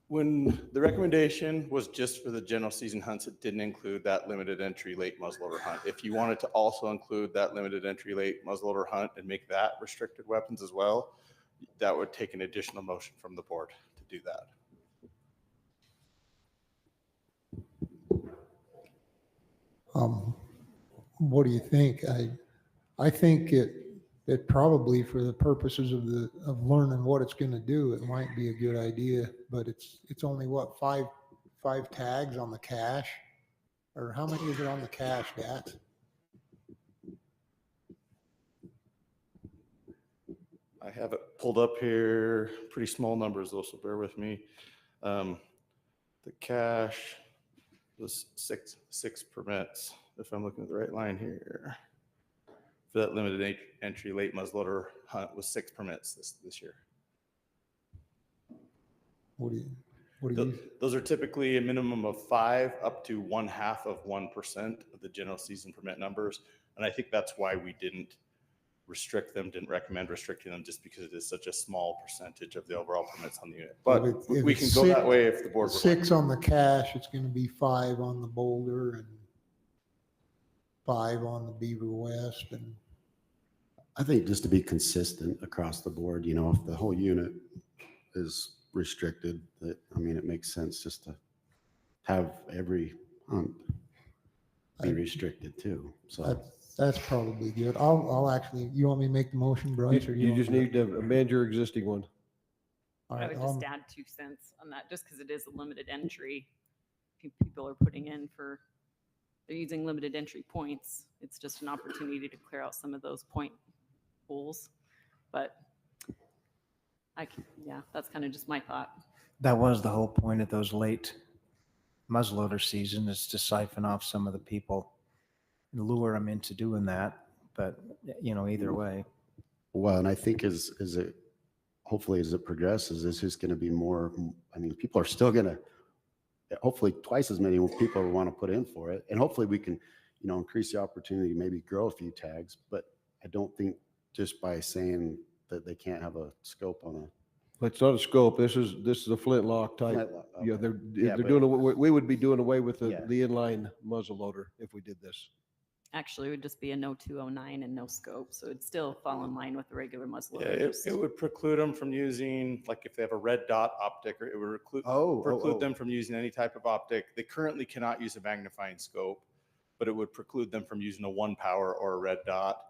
When the recommendation was just for the general season hunts, it didn't include that limited entry late muzzleloader hunt. If you wanted to also include that limited entry late muzzleloader hunt and make that restricted weapons as well, that would take an additional motion from the board to do that. What do you think? I think it probably, for the purposes of learning what it's going to do, it might be a good idea. But it's only what, five tags on the cache, or how many is it on the cache, Dax? I have it pulled up here, pretty small numbers though, so bear with me. The cache was six permits, if I'm looking at the right line here. For that limited entry late muzzleloader hunt was 6 permits this year. What do you? Those are typically a minimum of 5 up to 0.5% of the general season permit numbers. And I think that's why we didn't restrict them, didn't recommend restricting them, just because it is such a small percentage of the overall permits on the unit. But if we can it's go that way if the board would like. 6 on the cache, it's going to be 5 on the Boulder and 5 on the Beaver West. And I think just to be consistent across the board, you know, if the whole unit is restricted, it makes sense just to have every hunt be restricted too. So that's probably good. I'll actually, you want me to make the motion, Bryce? Or You just need to amend your existing one. All I right, would just add 2 cents on that, just because it is a limited entry. People are putting in they're using limited entry points. It's just an opportunity to clear out some of those point pools. But that's kind of just my thought. That was the whole point of those late muzzleloader season, is to siphon off some of the people and lure them into doing that. But, either way. well, and I think hopefully as it progresses, it's just going to be more. People are still going to, hopefully twice as many people want to put in for it, and hopefully we can, increase the opportunity, maybe grow a few tags. But I don't think just by saying that they can't have a scope on It's not a scope. This is a flintlock type. Flintlock, Yeah, okay. they're doing. We would be doing away with the inline muzzle loader if we did this. Actually, it would just be a no 209 and no scope, so it'd still fall in line with the regular Yeah, muzzleloader. it would preclude them from using, like if they have a red dot optic, or it would preclude them from using any type of optic. They currently cannot use a magnifying scope, but it would preclude them from using a 1 power or a red dot.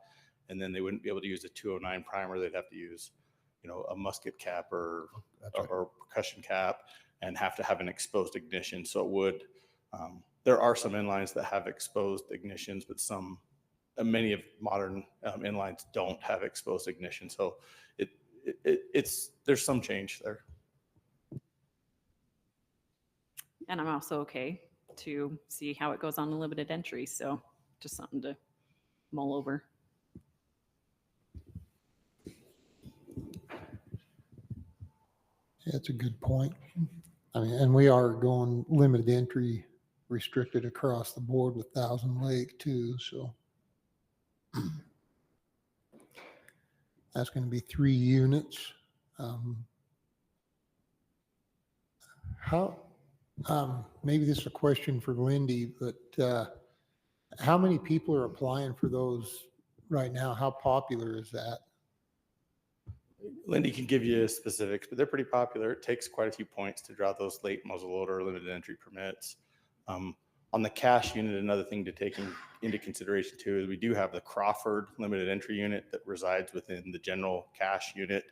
And then they wouldn't be able to use a 209 primer. They'd have to use, a musket cap or percussion cap and have to have an exposed ignition. So it would, there are some inlines that have exposed ignitions, but many of modern inlines don't have exposed ignition. So there's some change there. And I'm also okay to see how it goes on the limited entry. So just something to mull over. That's a good point. I mean, and we are going limited entry restricted across the board with Thousand Lake too, so. That's going to be 3 units. Maybe this is a question for Lindy, but how many people are applying for those right now? How popular is that? Lindy can give you specifics, but they're pretty popular. It takes quite a few points to draw those late muzzleloader limited entry permits. On the cash unit, another thing to take into consideration too is we do have the Crawford limited entry unit that resides within the general cash unit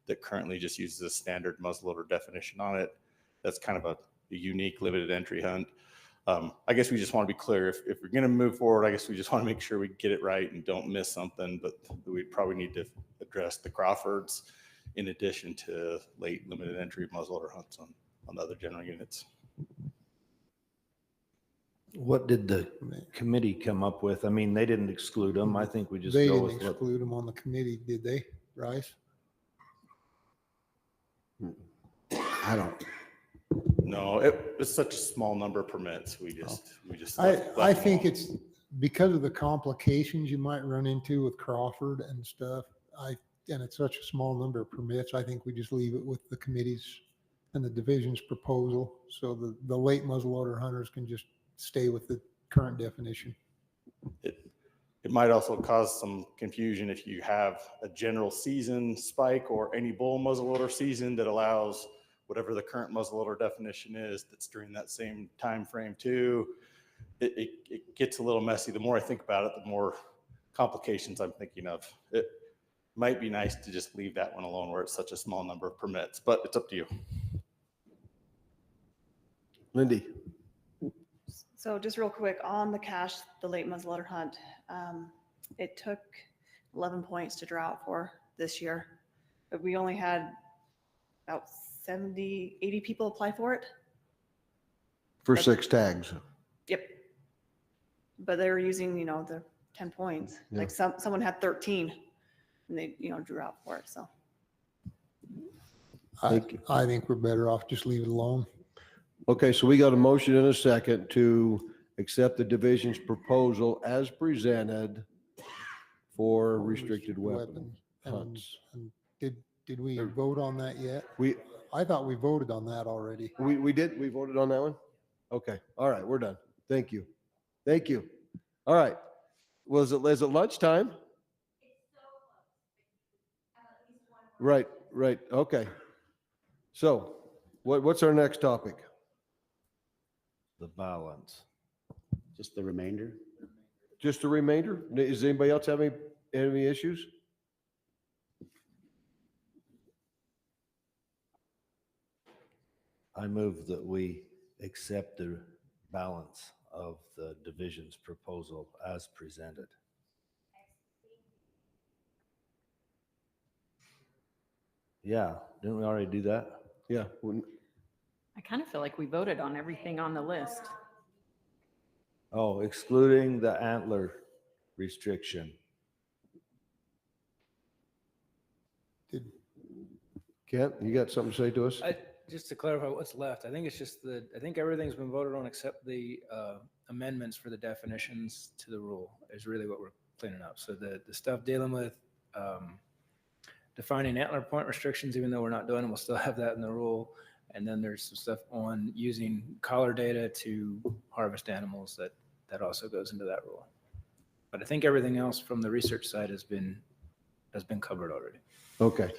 that currently just uses a standard muzzleloader definition on it. That's kind of a unique limited entry hunt. I guess we just want to be clear, if we're going to move forward, I guess we just want to make sure we get it right and don't miss something, but we probably need to address the Crawfords in addition to late limited entry muzzleloader hunts on the other general units. What did the committee come up with? I mean, they didn't exclude them. I think we just They go didn't with what. exclude them on the committee, did they, Bryce? I don't. No, it was such a small number of permits. We just. I think it's because of the complications you might run into with Crawford and stuff. And it's such a small number of permits. I think we just leave it with the committee's and the division's proposal. So the late muzzleloader hunters can just stay with the current definition. It might also cause some confusion if you have a general season spike or any bull muzzleloader season that allows whatever the current muzzleloader definition is that's during that same time frame too. It gets a little messy. The more I think about it, the more complications I'm thinking of. It might be nice to just leave that one alone where it's such a small number of permits, but it's up to you. Lindy. So just real quick on the cash, the late muzzleloader hunt, it took 11 points to draw out for this year, but we only had about 70, 80 people apply for it. For 6 tags. Yep. But they were using, the 10 points. Yeah. Like someone had 13 and they, drew out for it. So I think we're better off just leave it alone. Okay, so we got a motion and a second to accept the division's proposal as presented for restricted weapon hunts. And did we vote on that yet? We I thought we voted on that already. We did? We voted on that one? Okay. All right, we're done. Thank you. Thank you. All right. Is it lunchtime? Right. Okay. So what's our next topic? The balance. Just the remainder? Just the remainder? Does anybody else have any issues? I move that we accept the balance of the division's proposal as presented. Yeah, didn't we already do that? Yeah. I kind of feel like we voted on everything on the list. Oh, excluding the antler restriction. Kent, you got something to say to us? Just to clarify what's left, I think it's just I think everything's been voted on except the amendments for the definitions to the rule is really what we're cleaning up. So the stuff dealing with defining antler point restrictions, even though we're not doing them, we'll still have that in the rule. And then there's some stuff on using collar data to harvest animals that also goes into that rule. But I think everything else from the research side has been covered already. Okay.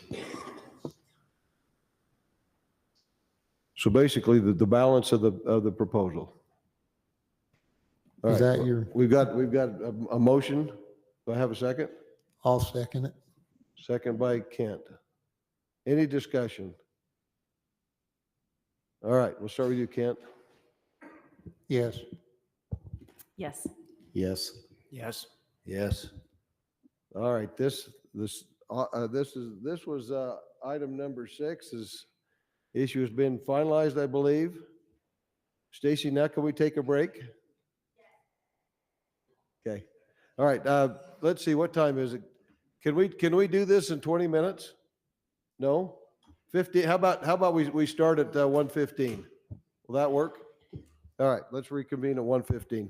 So basically, the balance of the proposal. All Is right, that your- We've got a motion. Do I have a second? I'll second it. Second by Kent. Any discussion? All right, we'll start with you, Kent. Yes. Yes. Yes. Yes. Yes. All right, this was item number 6. This issue has been finalized, I believe. Stacy, now can we take a break? Okay. All right, let's see, what time is it? Can we do this in 20 minutes? No? 50, how about we start at 1:15? Will that work? All right, let's reconvene at 1:15.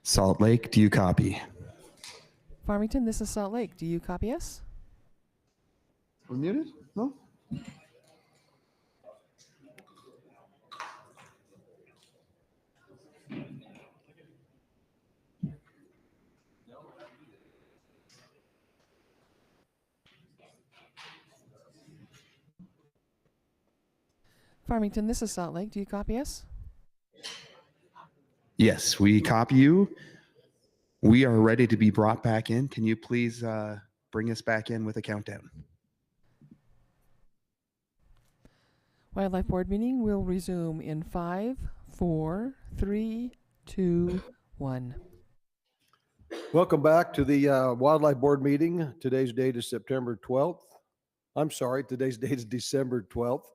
Salt Lake, do you copy? Farmington, this is Salt Lake. Do you copy us? We're muted? No? Farmington, this is Salt Lake. Do you copy us? Yes, we copy you. We are ready to be brought back in. Can you please bring us back in with a countdown? Wildlife Board meeting will resume in 5, 4, 3, 2, 1. Welcome back to the Wildlife Board meeting. Today's date is September 12th. I'm sorry, today's date is December 12th,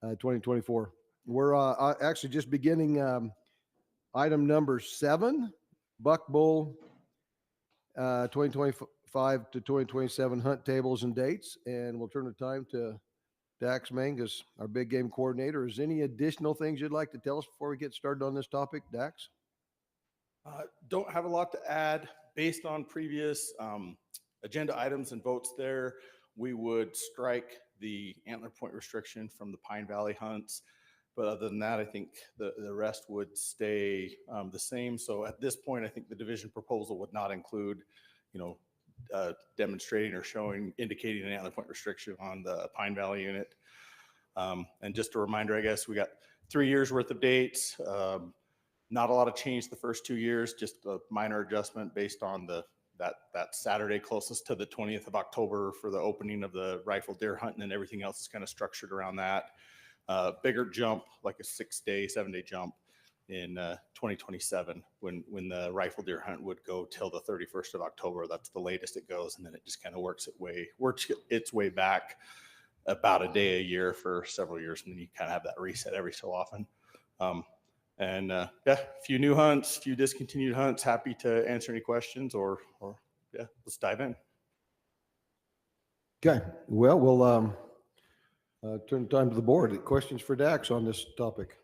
2024. We're actually just beginning item number 7, Buck Bull 2025 to 2027 hunt tables and dates. And we'll turn the time to Dax Mangus, our big game coordinator. Is any additional things you'd like to tell us before we get started on this topic, Dax? Don't have a lot to add. Based on previous agenda items and votes there, we would strike the antler point restriction from the Pine Valley hunts. But other than that, I think the rest would stay the same. So at this point, I think the division proposal would not include, demonstrating or indicating an antler point restriction on the Pine Valley unit. And just a reminder, I guess, we got 3 years worth of dates. Not a lot of change the first 2 years, just a minor adjustment based on that Saturday closest to the 20th of October for the opening of the rifle deer hunt, and then everything else is kind of structured around that. Bigger jump, like a 7-day jump in 2027 when the rifle deer hunt would go till the 31st of October. That's the latest it goes, and then it just kind of works its way back about a day a year for several years, and then you kind of have that reset every so often. A few new hunts, few discontinued hunts. Happy to answer any questions or let's dive in. Okay, well, we'll turn the time to the board. Questions for Dax on this topic?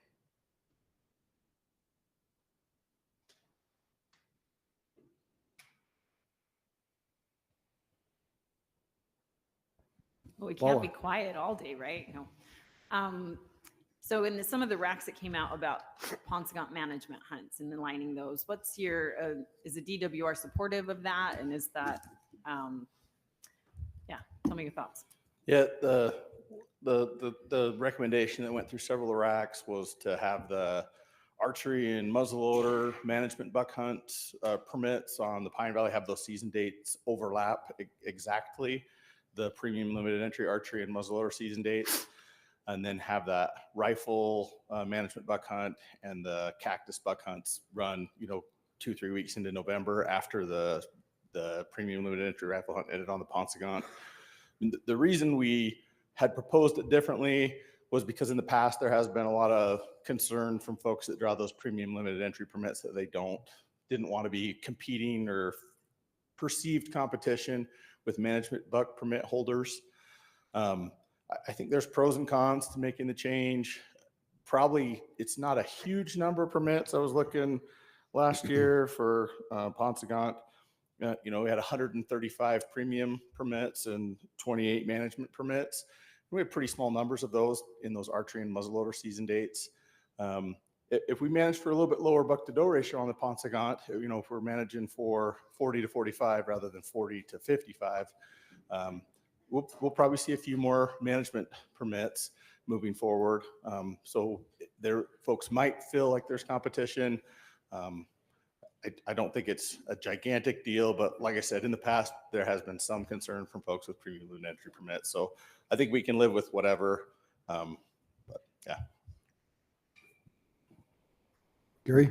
Well, we can't be quiet all day, right? No. So in some of the RACs that came out about Ponsongot management hunts and aligning those, what's your, is the DWR supportive of that? And is that, tell me your thoughts. Yeah, the recommendation that went through several RACs was to have the archery and muzzleloader management buck hunt permits on the Pine Valley, have those season dates overlap exactly the premium limited entry archery and muzzleloader season dates, and then have that rifle management buck hunt and the cactus buck hunts run, 2-3 weeks into November after the premium limited entry rifle hunt ended on the Ponsongot. The reason we had proposed it differently was because in the past there has been a lot of concern from folks that draw those premium limited entry permits that they didn't want to be competing or perceived competition with management buck permit holders. I think there's pros and cons to making the change. Probably it's not a huge number of permits. I was looking last year for Ponsongot. We had 135 premium permits and 28 management permits. We have pretty small numbers of those in those archery and muzzleloader season dates. If we manage for a little bit lower buck to doe ratio on the Ponsongot, if we're managing for 40 to 45 rather than 40 to 55, we'll probably see a few more management permits moving forward. So folks might feel like there's competition. I don't think it's a gigantic deal, but like I said, in the past, there has been some concern from folks with premium limited entry permits. So I think we can live with whatever. But yeah. Gary?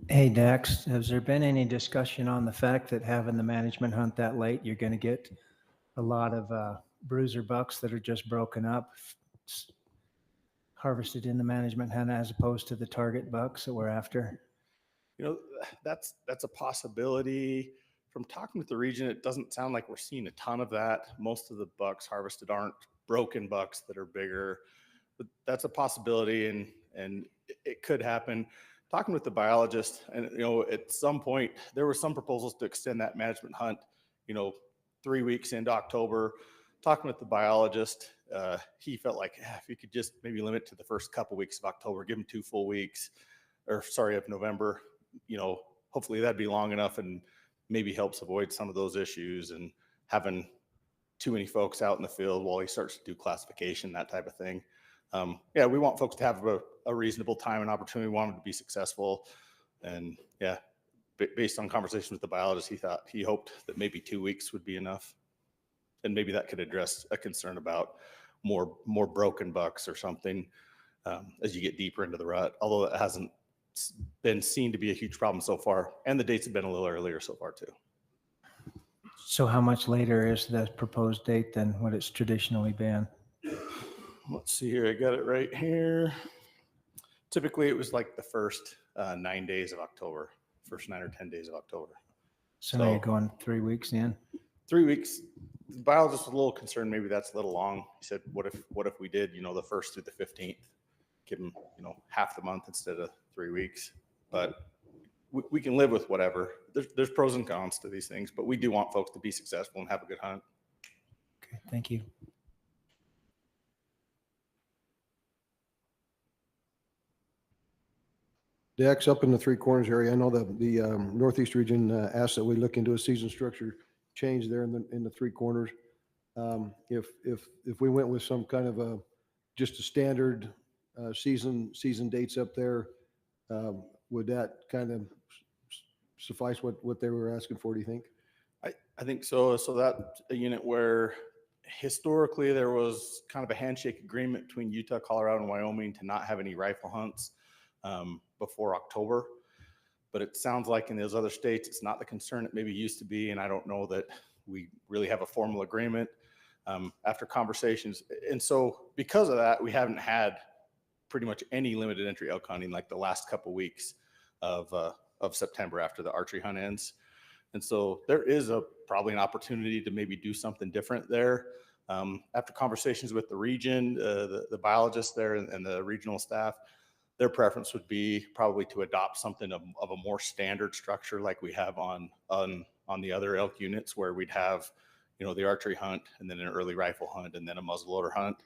Hey, Dax, has there been any discussion on the fact that having the management hunt that late, you're going to get a lot of bruiser bucks that are just broken up, harvested in the management hunt as opposed to the target bucks that we're after? That's a possibility. From talking with the region, it doesn't sound like we're seeing a ton of that. Most of the bucks harvested aren't broken bucks that are bigger, but that's a possibility, and it could happen. talking with the biologist, and at some point there were some proposals to extend that management hunt, 3 weeks into October. Talking with the biologist, he felt like if you could just maybe limit to the first couple weeks of October, give him 2 full weeks, of November. Hopefully that'd be long enough and maybe helps avoid some of those issues and having too many folks out in the field while he starts to do classification, that type of thing. We want folks to have a reasonable time and opportunity. We want them to be successful. And based on conversation with the biologist, he hoped that maybe 2 weeks would be enough. And maybe that could address a concern about more broken bucks or something as you get deeper into the rut, although it hasn't been seen to be a huge problem so far. And the dates have been a little earlier so far too. So how much later is the proposed date than what it's traditionally been? Let's see here. I got it right here. Typically, it was like the first 9 days of October, first 9 or 10 days of October. So now you're going 3 weeks in? 3 weeks. The biologist was a little concerned. Maybe that's a little long. He said, "What if we did, the 1st through the 15th, give them, half the month instead of 3 weeks?" But we can live with whatever. There's pros and cons to these things, but we do want folks to be successful and have a good hunt. Okay, thank you. Dex, up in the Three Corners area, I know the Northeast region asked that we look into a season structure change there in the Three Corners. If we went with some kind of just a standard season dates up there, would that kind of suffice what they were asking for, do you think? I think so. So that's a unit where historically there was kind of a handshake agreement between Utah, Colorado, and Wyoming to not have any rifle hunts before October. But it sounds like in those other states, it's not the concern it maybe used to be. And I don't know that we really have a formal agreement after conversations. And so because of that, we haven't had pretty much any limited entry elk hunting like the last couple weeks of September after the archery hunt ends. And so there is probably an opportunity to maybe do something different there. After conversations with the region, the biologists there and the regional staff, their preference would be probably to adopt something of a more standard structure like we have on the other elk units, where we'd have, the archery hunt and then an early rifle hunt and then a muzzleloader hunt.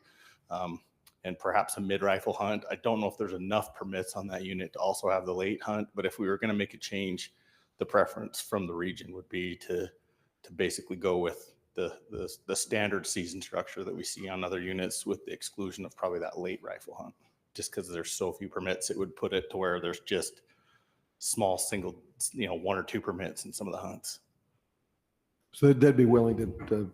And perhaps a mid-rifle hunt. I don't know if there's enough permits on that unit to also have the late hunt, but if we were going to make a change, the preference from the region would be to basically go with the standard season structure that we see on other units, with the exclusion of probably that late rifle hunt. Just because there's so few permits, it would put it to where there's just small single, 1 or 2 permits in some of the hunts. So they'd be willing to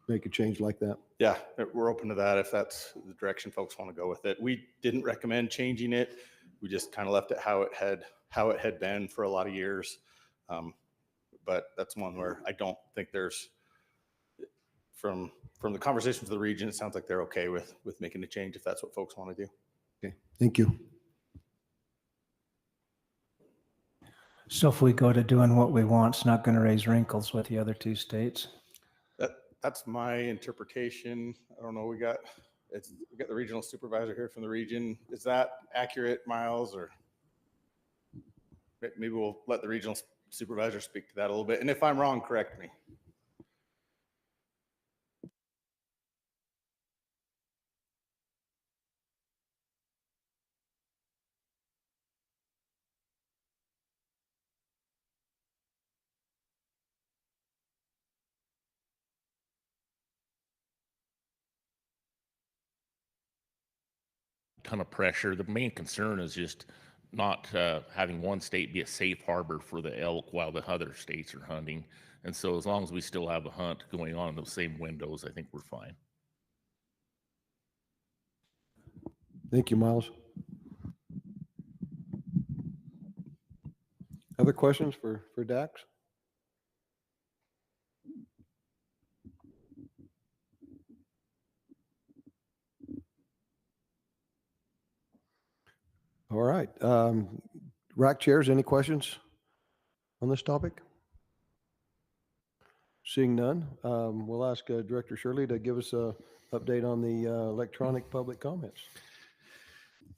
make a change like that? Yeah, we're open to that if that's the direction folks want to go with it. We didn't recommend changing it. We just kind of left it how it had been for a lot of years. But that's one where I don't think there's, from the conversations with the region, it sounds like they're okay with making a change if that's what folks want to do. Okay, thank you. So if we go to doing what we want, it's not going to raise wrinkles with the other 2 states? That's my interpretation. I don't know. We got the regional supervisor here from the region. Is that accurate, Miles? Or maybe we'll let the regional supervisor speak to that a little bit. And if I'm wrong, correct me. Ton of pressure. The main concern is just not having one state be a safe harbor for the elk while the other states are hunting. And so as long as we still have a hunt going on in those same windows, I think we're fine. Thank you, Miles. Other questions for Dax? All right. RAC chairs, any questions on this topic? Seeing none, we'll ask Director Shirley to give us an update on the electronic public comments.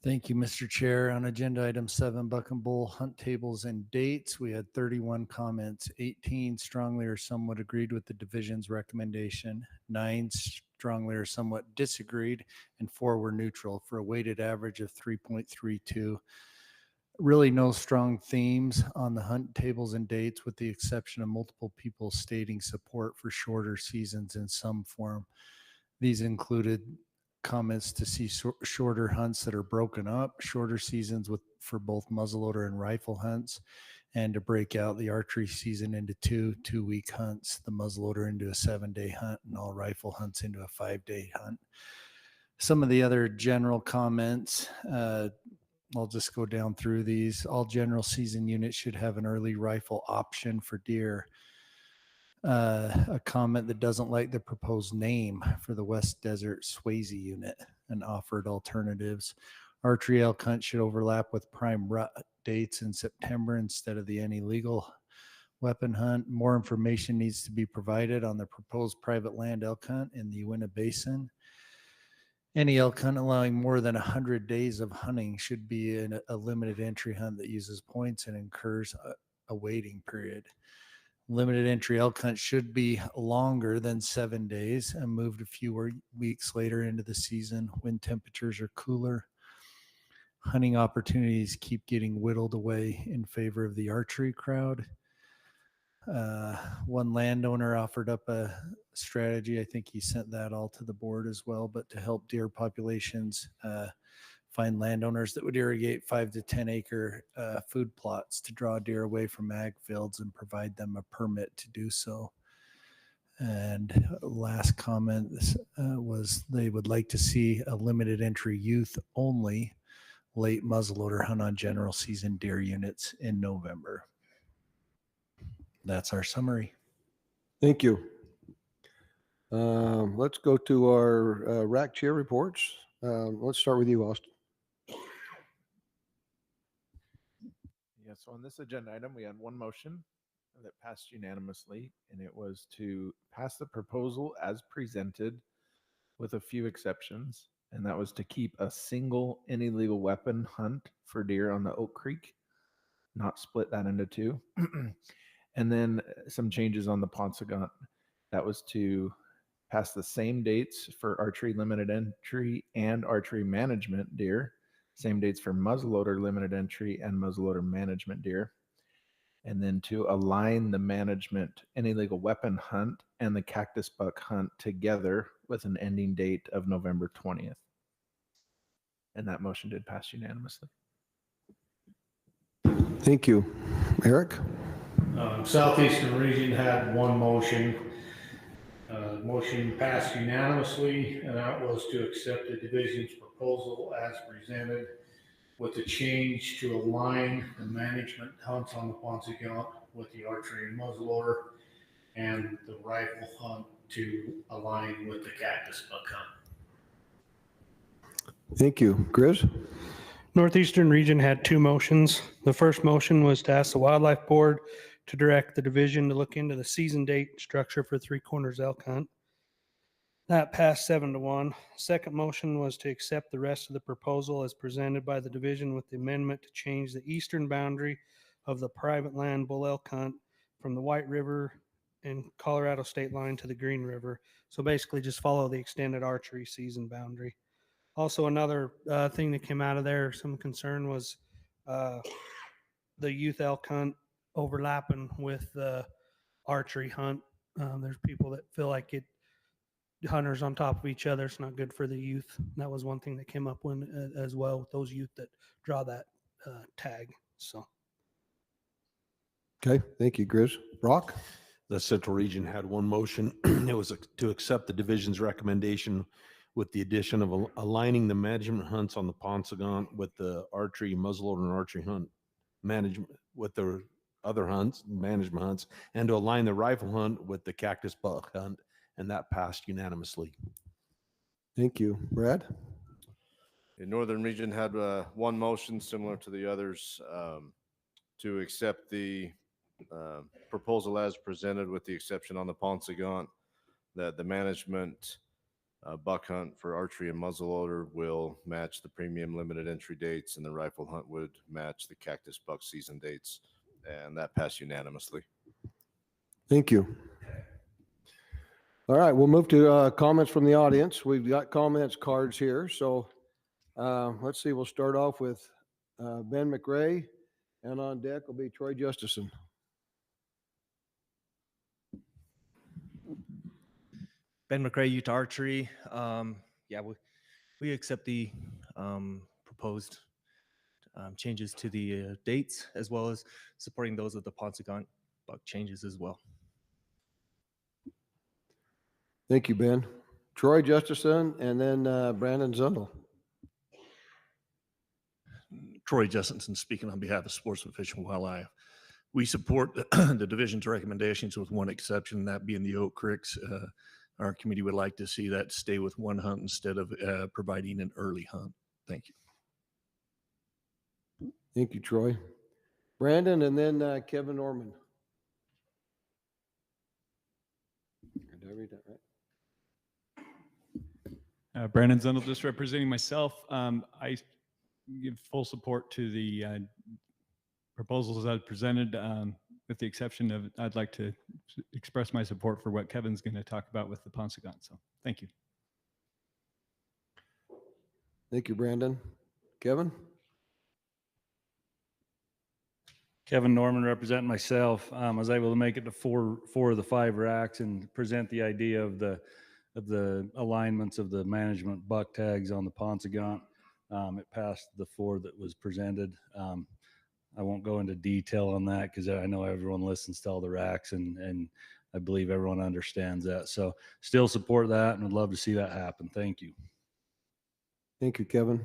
Thank you, Mr. Chair. On agenda item 7, Buck and Bull hunt tables and dates, we had 31 comments. 18 strongly or somewhat agreed with the division's recommendation. 9 strongly or somewhat disagreed, and 4 were neutral for a weighted average of 3.32. Really no strong themes on the hunt tables and dates, with the exception of multiple people stating support for shorter seasons in some form. These included comments to see shorter hunts that are broken up, shorter seasons for both muzzleloader and rifle hunts, and to break out the archery season into two-week hunts, the muzzleloader into a 7-day hunt, and all rifle hunts into a 5-day hunt. Some of the other general comments, I'll just go down through these. All general season units should have an early rifle option for deer. A comment that doesn't like the proposed name for the West Desert Swayze unit and offered alternatives. Archery elk hunt should overlap with prime rut dates in September instead of the any legal weapon hunt. More information needs to be provided on the proposed private land elk hunt in the Uinta Basin. Any elk hunt allowing more than 100 days of hunting should be in a limited entry hunt that uses points and incurs a waiting period. Limited entry elk hunt should be longer than 7 days and moved a few weeks later into the season when temperatures are cooler. Hunting opportunities keep getting whittled away in favor of the archery crowd. One landowner offered up a strategy. I think he sent that all to the board as well, but to help deer populations find landowners that would irrigate 5 to 10 acre food plots to draw deer away from ag fields and provide them a permit to do so. And last comment was they would like to see a limited entry youth only late muzzleloader hunt on general season deer units in November. That's our summary. Thank you. Let's go to our RAC Chair reports. Let's start with you, Austin. Yeah, so on this agenda item, we had one motion that passed unanimously, and it was to pass the proposal as presented with a few exceptions, and that was to keep a single any legal weapon hunt for deer on the Oak Creek, not split that into 2. And then some changes on the Paunsaugunt. That was to pass the same dates for archery limited entry and archery management deer, same dates for muzzleloader limited entry and muzzleloader management deer, and then to align the management any legal weapon hunt and the cactus buck hunt together with an ending date of November 20th. And that motion did pass unanimously. Thank you. Eric? Southeastern region had one motion. Motion passed unanimously, and that was to accept the division's proposal as presented with the change to align the management hunts on the Paunsaugunt with the archery and muzzleloader, and the rifle hunt to align with the cactus buck hunt. Thank you. Grizz? Northeastern region had 2 motions. The first motion was to ask the Wildlife Board to direct the division to look into the season date structure for Three Corners elk hunt. That passed 7-1. Second motion was to accept the rest of the proposal as presented by the division with the amendment to change the eastern boundary of the private land bull elk hunt from the White River and Colorado state line to the Green River. So basically just follow the extended archery season boundary. Also, another thing that came out of there, some concern was the youth elk hunt overlapping with the archery hunt. There's people that feel like hunters on top of each other. It's not good for the youth. That was one thing that came up when as well with those youth that draw that tag. So. Okay. Thank you, Grizz. Brock? The Central Region had one motion. It was to accept the division's recommendation with the addition of aligning the management hunts on the Paunsaugunt with the archery, muzzleloader, and archery hunt management with the other hunts, management hunts, and to align the rifle hunt with the cactus buck hunt, and that passed unanimously. Thank you. Brad? The Northern Region had one motion similar to the others to accept the proposal as presented with the exception on the Paunsaugunt that the management Buck hunt for archery and muzzleloader will match the premium limited entry dates, and the rifle hunt would match the cactus buck season dates. And that passed unanimously. Thank you. All right, we'll move to comments from the audience. We've got comments cards here. So let's see, we'll start off with Ben McRae, and on deck will be Troy Justison. Ben McRae, Utah Archery. Yeah, we accept the proposed changes to the dates, as well as supporting those of the Ponsagon buck changes as well. Thank you, Ben. Troy Justison, and then Brandon Zundel. Troy Justison speaking on behalf of Sports and Fish and Wildlife. We support the division's recommendations with one exception, that being the Oak Creeks. Our committee would like to see that stay with one hunt instead of providing an early hunt. Thank you. Thank you, Troy. Brandon, and then Kevin Norman. Did I read that right? Brandon Zundel, just representing myself. I give full support to the proposals as presented, with the exception of I'd like to express my support for what Kevin's going to talk about with the Ponsagon. So thank you. Thank you, Brandon. Kevin? Kevin Norman representing myself. I was able to make it to four of the 5 racks and present the idea of the alignments of the management buck tags on the Ponsagon. It passed the 4 that was presented. I won't go into detail on that because I know everyone listens to all the racks, and I believe everyone understands that. So still support that and would love to see that happen. Thank you. Thank you, Kevin.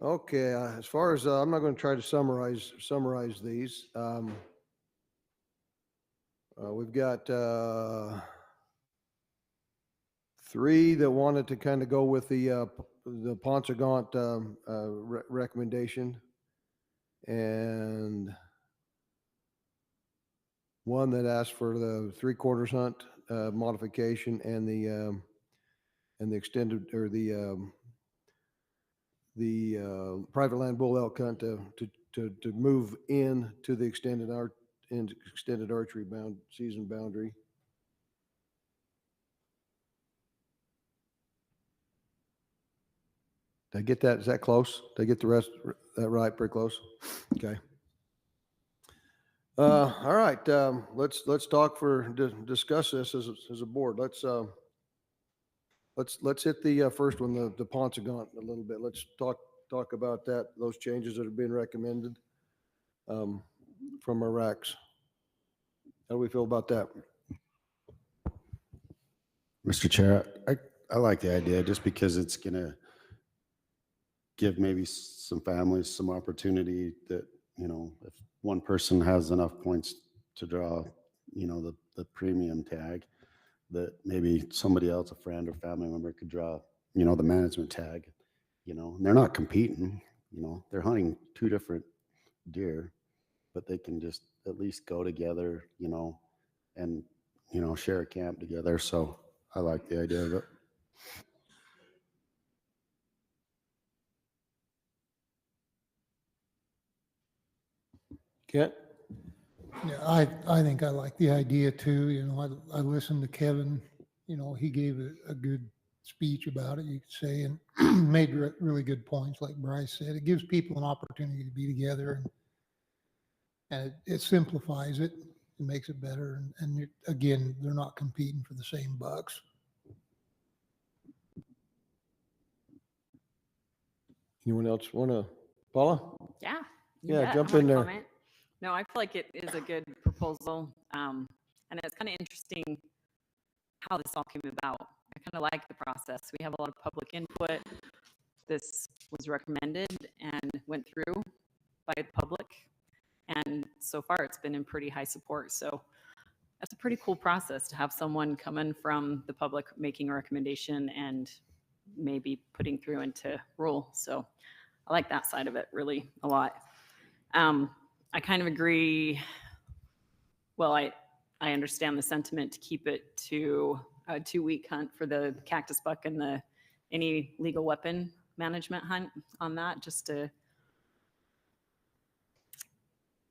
Okay, as far as I'm not going to try to summarize these. We've got 3 that wanted to kind of go with the Ponsagon recommendation, and 1 that asked for the 3/4 hunt modification and the extended or the private land bull elk hunt to move in to the extended archery season boundary. Did I get that? Is that close? Did I get the rest that right? Pretty close. Okay. All right. Let's talk discuss this as a board. Let's hit the first one, the Ponsagon a little bit. Let's talk about that. Those changes that have been recommended from our racks. How do we feel about that? Mr. Chair, I like the idea just because it's going to give maybe some families some opportunity that, if one person has enough points to draw, the premium tag, that maybe somebody else, a friend or family member, could draw, the management tag, and they're not competing, they're hunting 2 different deer, but they can just at least go together, and, share a camp together. So I like the idea of it. Kent? Yeah, I think I like the idea too. I listened to Kevin, he gave a good speech about it, you could say, and made really good points. Like Bryce said, it gives people an opportunity to be together, and it simplifies it. It makes it better. And again, they're not competing for the same bucks. Anyone else want to, Paula? Yeah. Yeah, jump in there. Comment. No, I feel like it is a good proposal. And it's kind of interesting how this all came about. I kind of like the process. We have a lot of public input. This was recommended and went through by the public. And so far it's been in pretty high support. So that's a pretty cool process to have someone come in from the public making a recommendation and maybe putting through into rule. So I like that side of it really a lot. I kind of agree. Well, I understand the sentiment to keep it to a 2-week hunt for the cactus buck and any legal weapon management hunt on that, just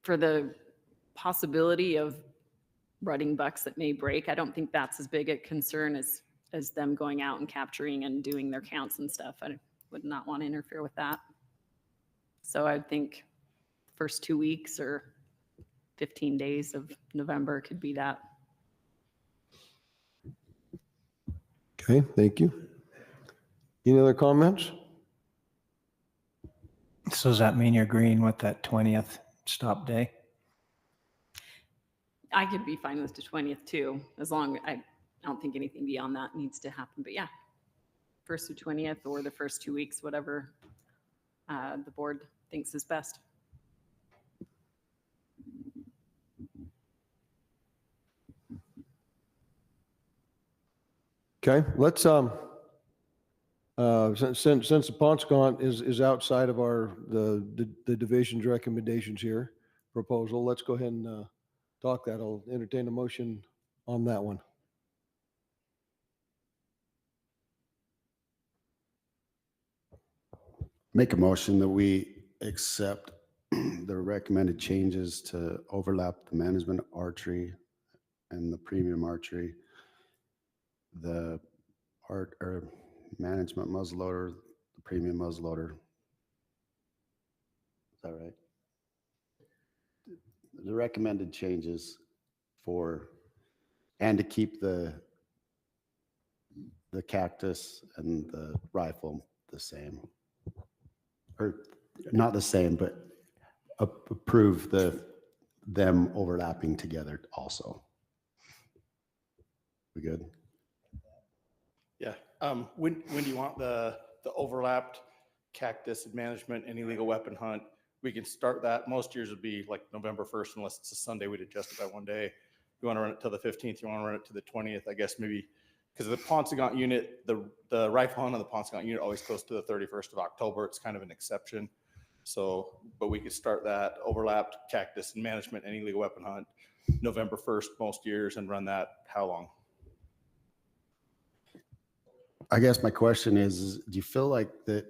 for the possibility of rutting bucks that may break. I don't think that's as big a concern as them going out and capturing and doing their counts and stuff. I would not want to interfere with that. So I think first 2 weeks or 15 days of November could be that. Okay, thank you. Any other comments? So does that mean you're agreeing with that 20th stop day? I could be fine with the 20th too, as long, I don't think anything beyond that needs to happen, but yeah. First to 20th or the first 2 weeks, whatever the board thinks is best. Okay, let's, since the Ponscont is outside of the division's recommendations here, proposal, let's go ahead and talk that. I'll entertain a motion on that one. Make a motion that we accept the recommended changes to overlap the management archery and the premium archery, the management muzzleloader, the premium muzzleloader. Is that right? The recommended changes and to keep the cactus and the rifle the same. Or not the same, but approve them overlapping together also. We good? Yeah. When do you want the overlapped cactus management and illegal weapon hunt? We can start that. Most years would be like November 1st, unless it's a Sunday, we'd adjust it by 1 day. You want to run it till the 15th, you want to run it to the 20th, I guess maybe, because the Ponscont unit, the rifle hunt on the Ponscont unit always goes to the 31st of October. It's kind of an exception. So, but we could start that overlapped cactus and management and illegal weapon hunt November 1st most years and run that how long? I guess my question is do you feel like that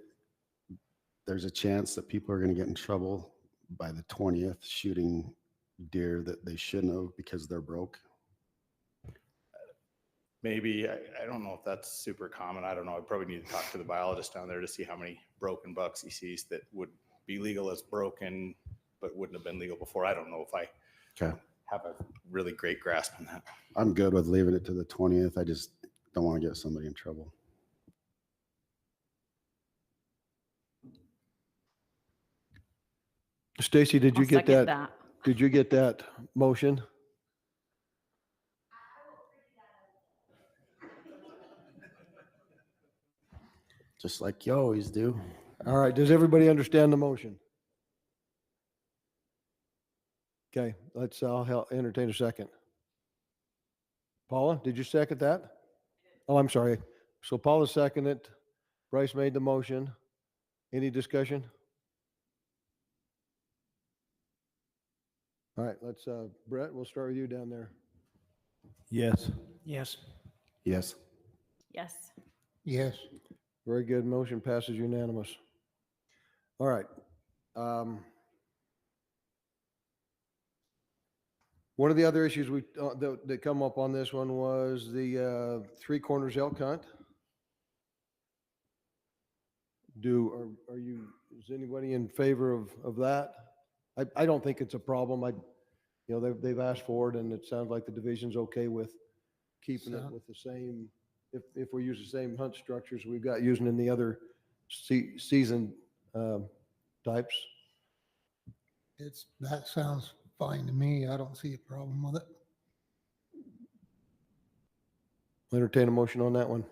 there's a chance that people are going to get in trouble by the 20th shooting deer that they shouldn't have because they're broke? Maybe, I don't know if that's super common. I don't know. I probably need to talk to the biologist down there to see how many broken bucks he sees that would be legal as broken, but wouldn't have been legal before. I don't know if I have a really great grasp on that. I'm good with leaving it to the 20th. I just don't want to get somebody in trouble. Stacy, did you I'll get second that? Did you get that motion? Just like you always do. All right, does everybody understand the motion? Okay, I'll entertain a second. Paula, did you second that? Oh, I'm sorry. So Paula seconded it. Bryce made the motion. Any discussion? All right, let's, Brett, we'll start with you down there. Yes. Yes. Yes. Yes. Yes. Very good. Motion passes unanimous. All right. One of the other issues that come up on this one was the Three Corners elk hunt. Is anybody in favor of that? I don't think it's a problem. They've asked for it, and it sounds like the division's okay with keeping it with the same, if we use the same hunt structures we've got using in the other season types. That sounds fine to me. I don't see a problem with it. Entertain a motion on that one.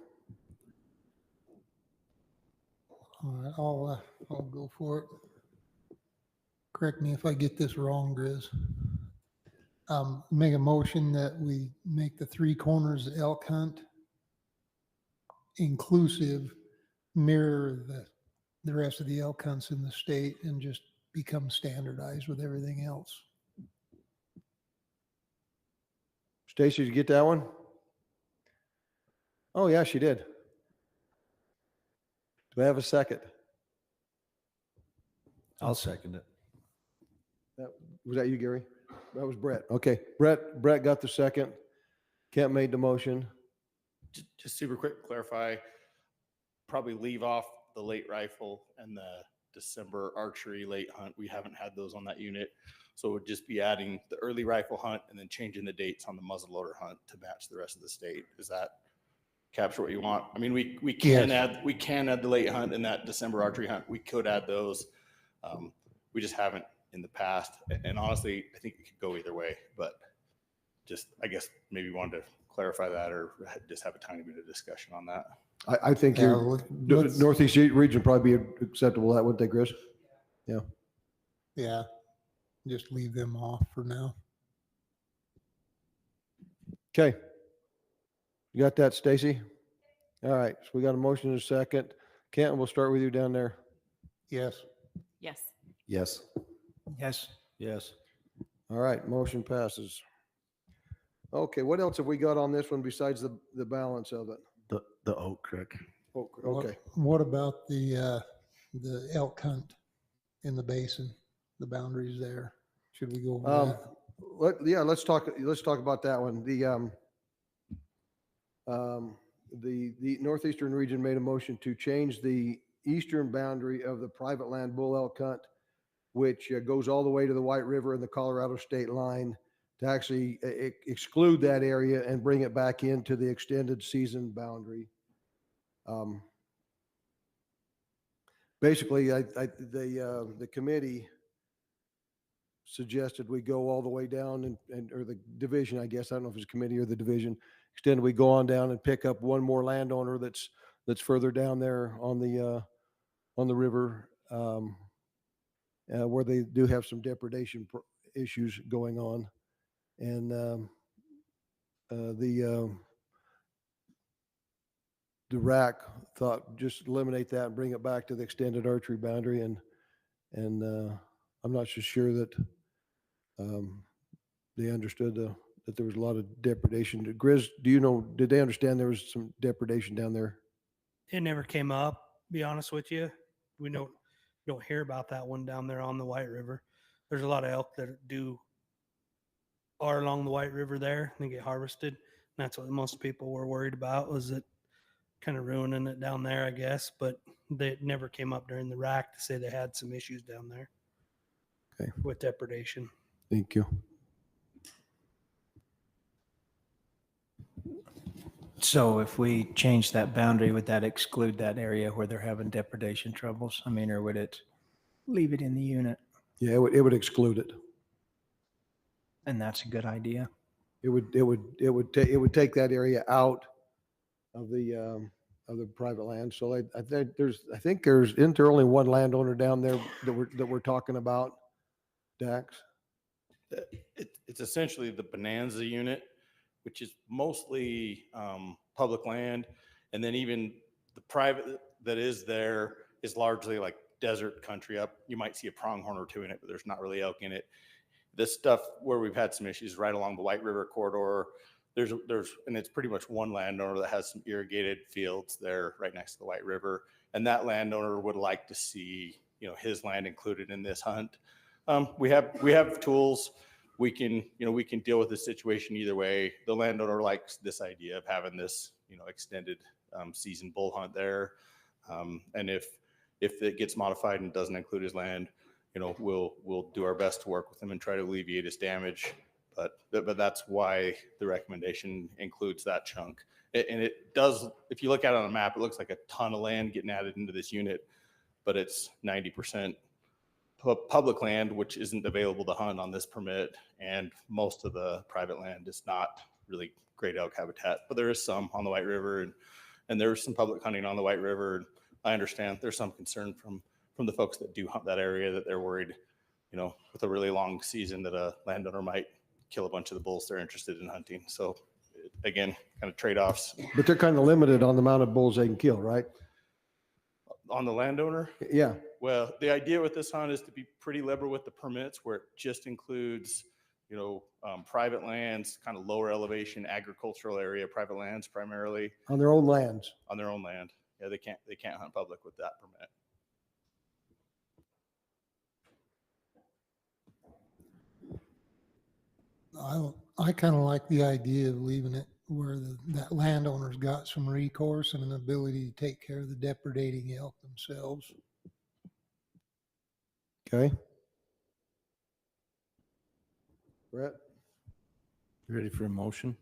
All right, I'll go for it. Correct me if I get this wrong, Grizz. Make a motion that we make the Three Corners elk hunt inclusive, mirror the rest of the elk hunts in the state, and just become standardized with everything else. Stacy, did you get that one? Oh, yeah, she did. Do I have a second? I'll second it. Was that you, Gary? That was Brett. Okay, Brett got the second. Kent made the motion. Just super quick, clarify, probably leave off the late rifle and the December archery late hunt. We haven't had those on that unit. So it would just be adding the early rifle hunt and then changing the dates on the muzzleloader hunt to match the rest of the state. Does that capture what you want? I mean, we can add the late hunt and that December archery hunt. We could add those. We just haven't in the past. And honestly, I think it could go either way, but just, I guess maybe wanted to clarify that or just have a tiny bit of discussion on that. I think your Northeast region would probably be acceptable to that, wouldn't they, Chris? Yeah. Yeah, just leave them off for now. Okay. You got that, Stacy? All right, so we got a motion and a second. Kent, we'll start with you down there. Yes. Yes. Yes. Yes. Yes. All right, motion passes. Okay, what else have we got on this one besides the balance of it? The Oak Creek. Okay. What about the elk hunt in the basin, the boundaries there? Should we go over that? Let's talk about that one. The Northeastern region made a motion to change the eastern boundary of the private land bull elk hunt, which goes all the way to the White River and the Colorado state line, to actually exclude that area and bring it back into the extended season boundary. Basically, the committee suggested we go all the way down or the division, I guess, I don't know if it's a committee or the division, extended, we go on down and pick up one more landowner that's further down there on the river, where they do have some depredation issues going on. And the RAC thought just eliminate that and bring it back to the extended archery boundary. And I'm not so sure that they understood that there was a lot of depredation. Grizz, do you know, did they understand there was some depredation down there? It never came up, be honest with you. We don't hear about that one down there on the White River. There's a lot of elk that are along the White River there and they get harvested. And that's what most people were worried about, was it kind of ruining it down there, I guess. But they never came up during the RAC to say they had some issues down there. Okay. With depredation. Thank you. So if we change that boundary, would that exclude that area where they're having depredation troubles? I mean, or would it leave it in the unit? Yeah, it would exclude it. And that's a good idea. It would take that area out of the private land. So I think isn't there only one landowner down there that we're talking about, Dax? It's essentially the Bonanza unit, which is mostly public land. And then even the private that is there is largely like desert country up. You might see a pronghorn or two in it, but there's not really elk in it. This stuff where we've had some issues right along the White River corridor, and it's pretty much one landowner that has some irrigated fields there right next to the White River. And that landowner would like to see, his land included in this hunt. We have tools. We can deal with this situation either way. The landowner likes this idea of having this, extended season bull hunt there. And if it gets modified and doesn't include his land, we'll do our best to work with him and try to alleviate his damage. But that's why the recommendation includes that chunk. And it does, if you look at it on a map, it looks like a ton of land getting added into this unit, but it's 90% public land, which isn't available to hunt on this permit. And most of the private land is not really great elk habitat, but there is some on the White River and there's some public hunting on the White River. And I understand there's some concern from the folks that do hunt that area, that they're worried, with a really long season, that a landowner might kill a bunch of the bulls they're interested in hunting. So again, kind of trade-offs. But they're kind of limited on the amount of bulls they can kill, right? On the landowner? Yeah. Well, the idea with this hunt is to be pretty liberal with the permits, where it just includes private lands, kind of lower elevation, agricultural area, private lands primarily On their own lands. on their own land. Yeah, they can't hunt public with that permit. I kind of like the idea of leaving it where that landowner's got some recourse and an ability to take care of the depredating elk themselves. Okay. Brett? You ready for a motion?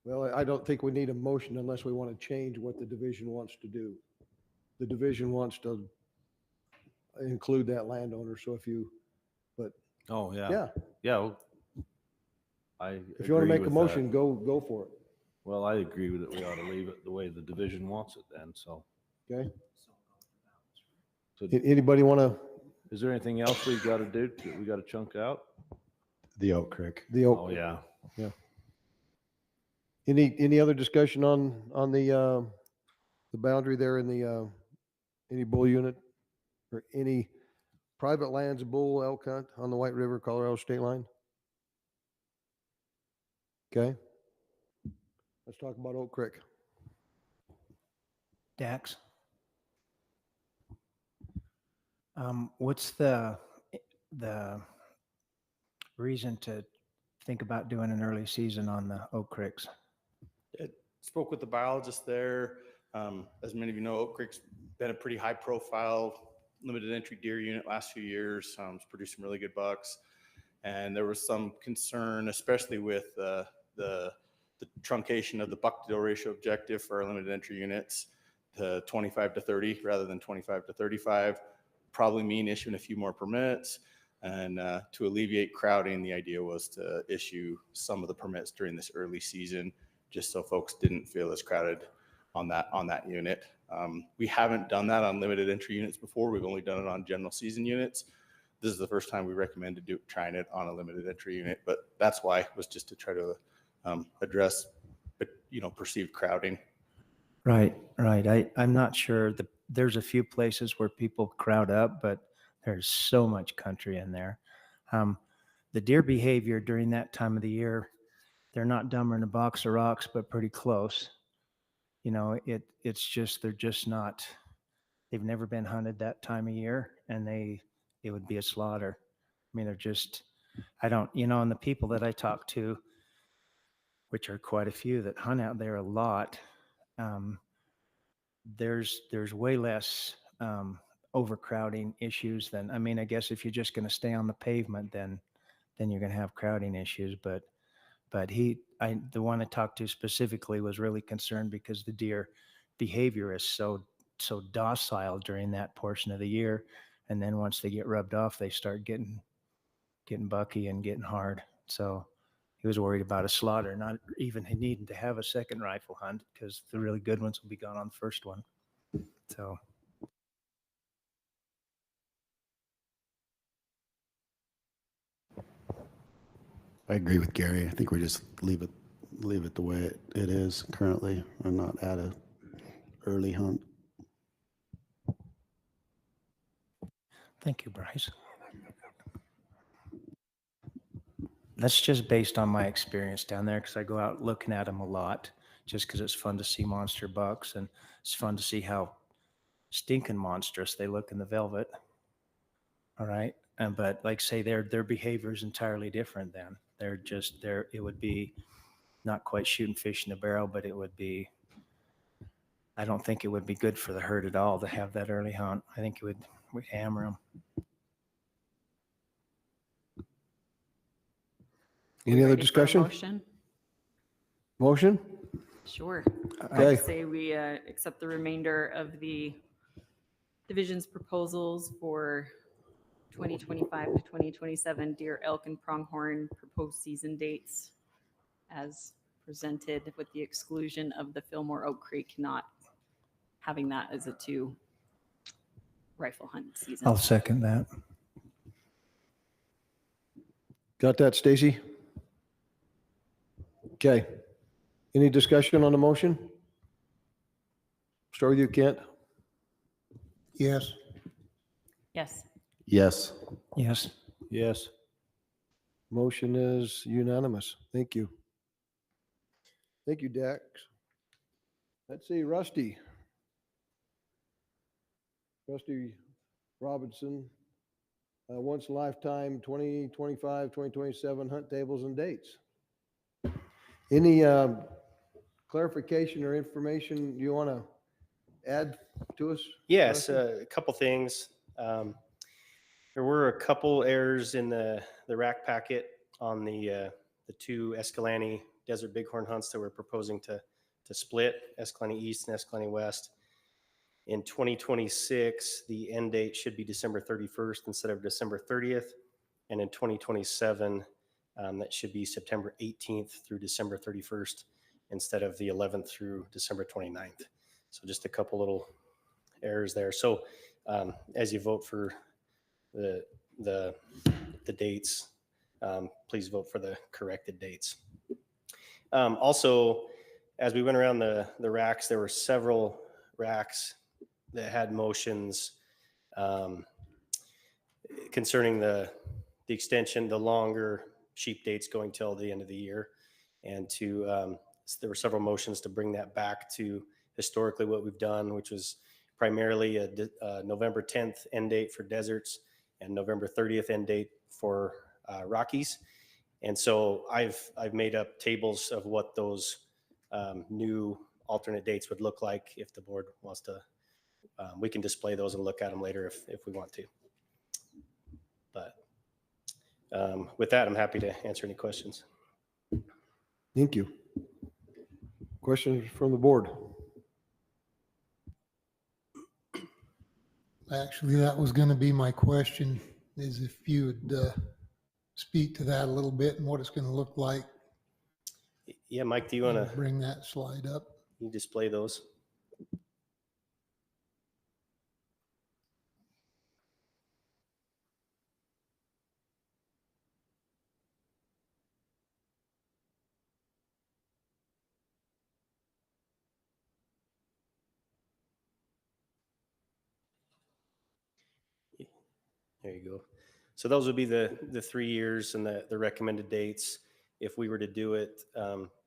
Well, I don't think we need a motion unless we want to change what the division wants to do. The division wants to include that landowner, so if you, but Oh, yeah. yeah, Yeah. if you want to make a motion, go for it. Well, I agree with it. We ought to leave it the way the division wants it then, so. Okay? So Anybody want to? is there anything else we got to do? We got to chunk out? The Oak Creek. The Oak. Oh, yeah. Yeah. Any other discussion on the boundary there in the any bull unit or any private lands bull elk hunt on the White River, Colorado state line? Okay. Let's talk about Oak Creek. Dax? What's the reason to think about doing an early season on the Oak Creeks? I spoke with the biologist there. As many of you know, Oak Creek's been a pretty high profile limited entry deer unit last few years. It's produced some really good bucks. And there was some concern, especially with the truncation of the buck to doe ratio objective for our limited entry units to 25 to 30 rather than 25 to 35, probably mean issuing a few more permits. And to alleviate crowding, the idea was to issue some of the permits during this early season, just so folks didn't feel as crowded on that unit. We haven't done that on limited entry units before. We've only done it on general season units. This is the first time we recommended trying it on a limited entry unit, but that's why, was just to try to address, perceived crowding. Right. I'm not sure. There's a few places where people crowd up, but there's so much country in there. The deer behavior during that time of the year, they're not dumber than a box of rocks, but pretty close. It's just, they're just not, they've never been hunted that time of year, and it would be a slaughter. I mean, they're just, and the people that I talk to, which are quite a few that hunt out there a lot, there's way less overcrowding issues than, I guess if you're just going to stay on the pavement, then you're going to have crowding issues. But the one I talked to specifically was really concerned because the deer behavior is so docile during that portion of the year, and then once they get rubbed off, they start getting bucky and getting hard. So he was worried about a slaughter, not even needing to have a second rifle hunt, because the really good ones will be gone on the first one. So. I agree with Gary. I think we just leave it the way it is currently and not add a early hunt. Thank you, Bryce. That's just based on my experience down there, because I go out looking at them a lot, just because it's fun to see monster bucks, and it's fun to see how stinking monstrous they look in the velvet. All right. But like say their behavior is entirely different then. It would be not quite shooting fish in a barrel, but I don't think it would be good for the herd at all to have that early hunt. I think we'd hammer them. Any other Ready for a discussion? Motion? Motion? Sure. Okay. I'd say we accept the remainder of the division's proposals for 2025 to 2027 deer, elk, and pronghorn proposed season dates as presented, with the exclusion of the Fillmore Oak Creek, not having that as a 2 rifle hunt season. I'll second that. Got that, Stacy? Okay. Any discussion on the motion? Start with you, Kent. Yes. Yes. Yes. Yes. Yes. Motion is unanimous. Thank you. Thank you, Dax. Let's see, Rusty. Rusty Robinson, once a lifetime, 2025, 2027 hunt tables and dates. Any clarification or information you want to add to us? Yes, Rusty? a couple things. There were a couple errors in the RAC packet on the two Escalante Desert Bighorn hunts that we're proposing to split, Escalante East and Escalante West. In 2026, the end date should be December 31st instead of December 30th. And in 2027, that should be September 18th through December 31st instead of the 11th through December 29th. So just a couple little errors there. So as you vote for the dates, please vote for the corrected dates. Also, as we went around the RACs, there were several RACs that had motions concerning the extension, the longer sheep dates going till the end of the year. And there were several motions to bring that back to historically what we've done, which was primarily a November 10th end date for deserts and November 30th end date for Rockies. And so I've made up tables of what those new alternate dates would look like if the board wants to. We can display those and look at them later if we want to. But with that, I'm happy to answer any questions. Thank you. Questions from the board? Actually, that was going to be my question, is if you would speak to that a little bit and what it's going to look like. Yeah, Mike, do you want to bring that slide up? You display those? There you go. So those would be the 3 years and the recommended dates if we were to do it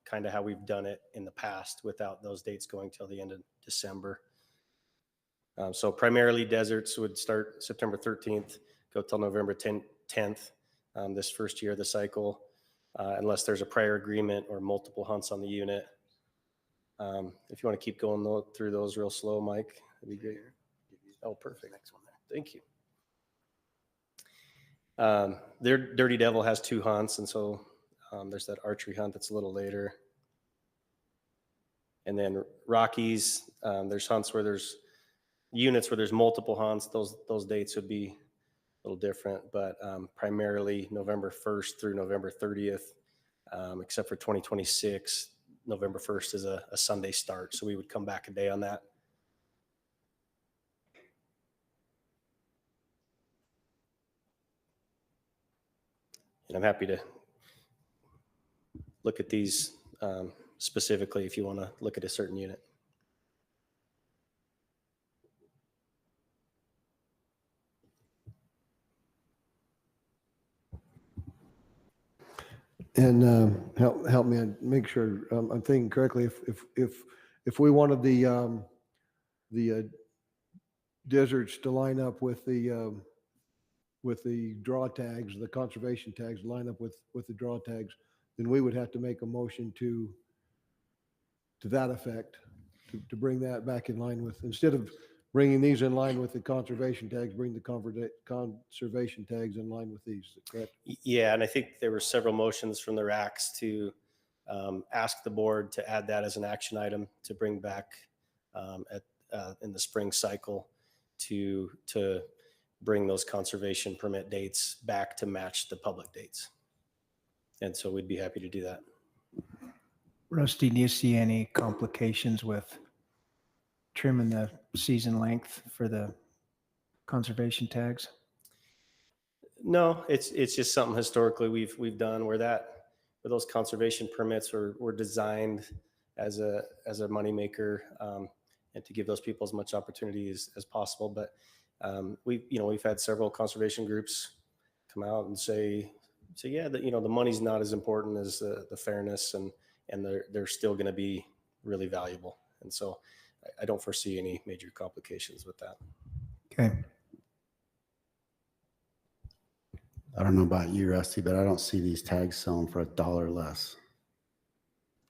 kind of how we've done it in the past without those dates going till the end of December. So primarily deserts would start September 13th, go till November 10th, this first year of the cycle, unless there's a prior agreement or multiple hunts on the unit. If you want to keep going through those real slow, Mike, that'd be great. Oh, perfect. Next one there. Thank you. Their Dirty Devil has 2 hunts, and so there's that archery hunt that's a little later. And then Rockies, there's hunts where there's units where there's multiple hunts. Those dates would be a little different, but primarily November 1st through November 30th, except for 2026. November 1st is a Sunday start, so we would come back a day on that. And I'm happy to look at these specifically if you want to look at a certain unit. And help me and make sure I'm thinking correctly. If we wanted the deserts to line up with the draw tags, the conservation tags, line up with the draw tags, then we would have to make a motion to that effect, to bring that back in line with, instead of bringing these in line with the conservation tags, bring the conservation tags in line with these, correct? Yeah, and I think there were several motions from the RACs to ask the board to add that as an action item to bring back in the spring cycle to bring those conservation permit dates back to match the public dates. And so we'd be happy to do that. Rusty, do you see any complications with trimming the season length for the conservation tags? No, it's just something historically we've done where those conservation permits were designed as a moneymaker and to give those people as much opportunity as possible. But we've had several conservation groups come out and say So yeah, the money's not as important as the fairness, and they're still going to be really valuable. And so I don't foresee any major complications with that. Okay. I don't know about you, Rusty, but I don't see these tags selling for $1 less.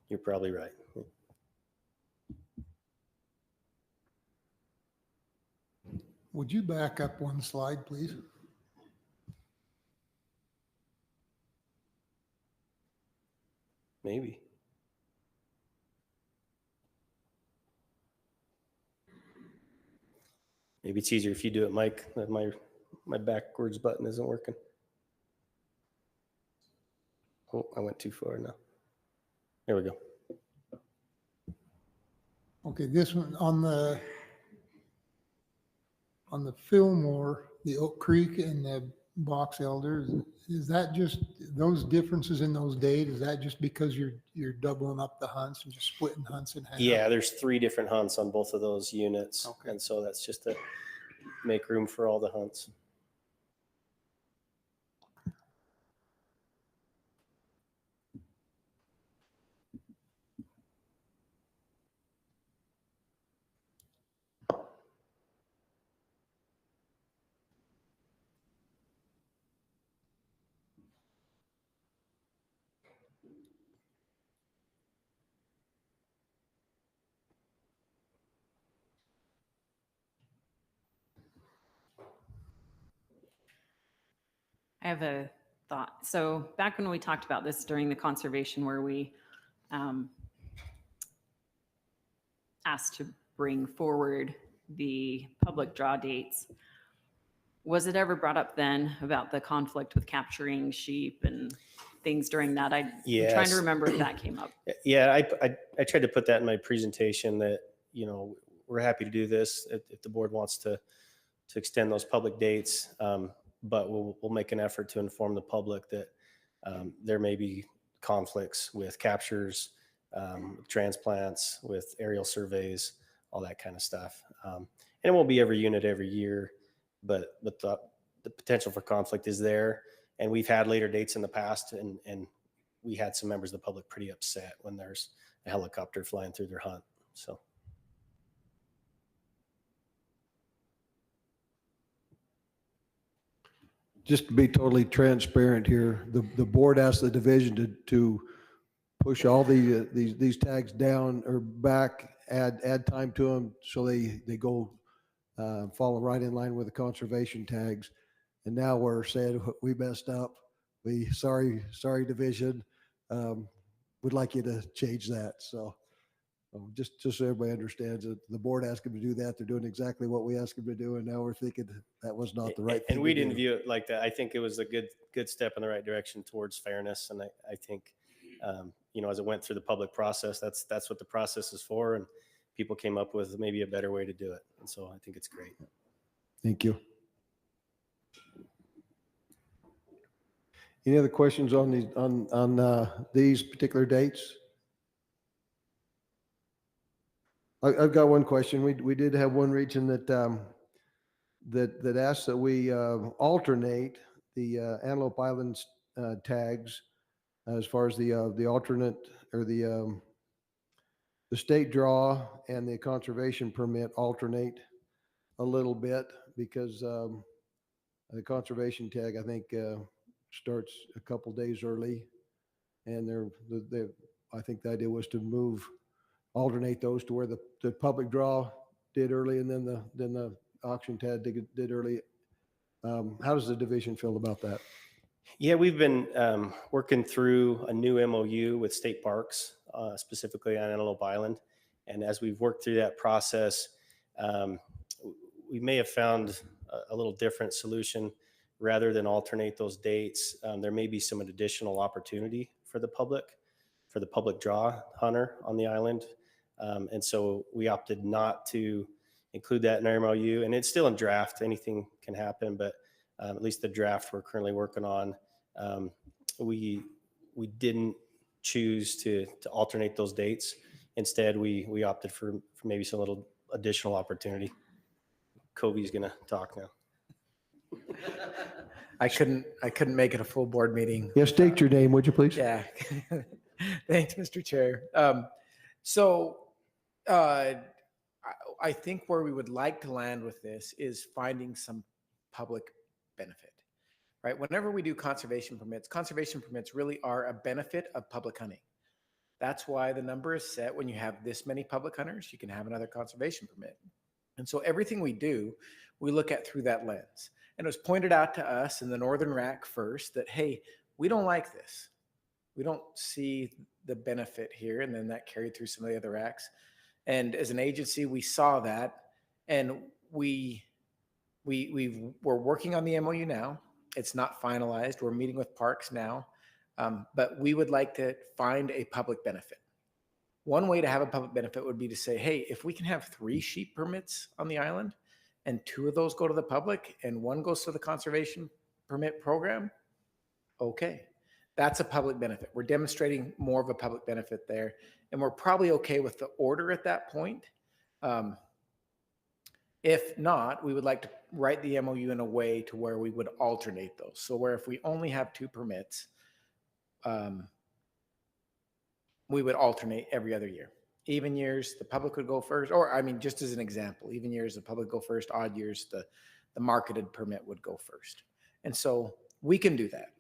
You're probably right. Would you back up one slide, please? Maybe. Maybe it's easier if you do it, Mike. My backwards button isn't working. Oh, I went too far now. There we go. Okay, this one on the Fillmore, the Oak Creek and the Box Elder, is that just those differences in those dates? Is that just because you're doubling up the hunts and just splitting hunts in half? Yeah, there's 3 different hunts on both of those units. Okay. And so that's just to make room for all the hunts. I have a thought. So back when we talked about this during the conservation, where we asked to bring forward the public draw dates, was it ever brought up then about the conflict with capturing sheep and things during that? I'm trying to remember if that came up. Yeah, I tried to put that in my presentation that, we're happy to do this if the board wants to extend those public dates. But we'll make an effort to inform the public that there may be conflicts with captures, transplants, with aerial surveys, all that kind of stuff. And it won't be every unit every year, but the potential for conflict is there. And we've had later dates in the past, and we had some members of the public pretty upset when there's a helicopter flying through their hunt. So. Just to be totally transparent here, the board asked the division to push all these tags down or back, add time to them so they go follow right in line with the conservation tags. And now we're saying we messed up. Sorry division. We'd like you to change that. So just so everybody understands that the board asked them to do that. They're doing exactly what we asked them to do. And now we're thinking that was not the right thing. And we didn't view it like that. I think it was a good step in the right direction towards fairness. And I think, as it went through the public process, that's what the process is for. And people came up with maybe a better way to do it. And so I think it's great. Thank you. Any other questions on these particular dates? I've got one question. We did have one region that asked that we alternate the Analou Island tags as far as the alternate or the state draw and the conservation permit alternate a little bit, because the conservation tag, I think, starts a couple days early, and I think the idea was to alternate those to where the public draw did early, and then the auction tag did early. How does the division feel about that? Yeah, we've been working through a new MOU with state parks, specifically on Analou Island. And as we've worked through that process, we may have found a little different solution. Rather than alternate those dates, there may be some additional opportunity for the public draw hunter on the island. And so we opted not to include that in our MOU, and it's still in draft. Anything can happen, but at least the draft we're currently working on, we didn't choose to alternate those dates. Instead, we opted for maybe some little additional opportunity. Kobe's gonna talk now. I couldn't make it a full board meeting. Yeah, state your name, would you please? Yeah. Thanks, Mr. Chair. So I think where we would like to land with this is finding some public benefit, right? Whenever we do conservation permits really are a benefit of public hunting. That's why the number is set. When you have this many public hunters, you can have another conservation permit. And so everything we do, we look at through that lens. And it was pointed out to us in the Northern RAC first that, hey, we don't like this. We don't see the benefit here. And then that carried through some of the other RACs. And as an agency, we saw that, and we're working on the MOU now. It's not finalized. We're meeting with parks now, but we would like to find a public benefit. One way to have a public benefit would be to say, hey, if we can have 3 sheep permits on the island, and 2 of those go to the public, and 1 goes to the conservation permit program, okay. That's a public benefit. We're demonstrating more of a public benefit there, and we're probably okay with the order at that point. If not, we would like to write the MOU in a way to where we would alternate those. So where if we only have 2 permits, we would alternate every other year. Even years, the public would go first, or I mean, just as an example, even years, the public go first, odd years, the marketed permit would go first. And so we can do that.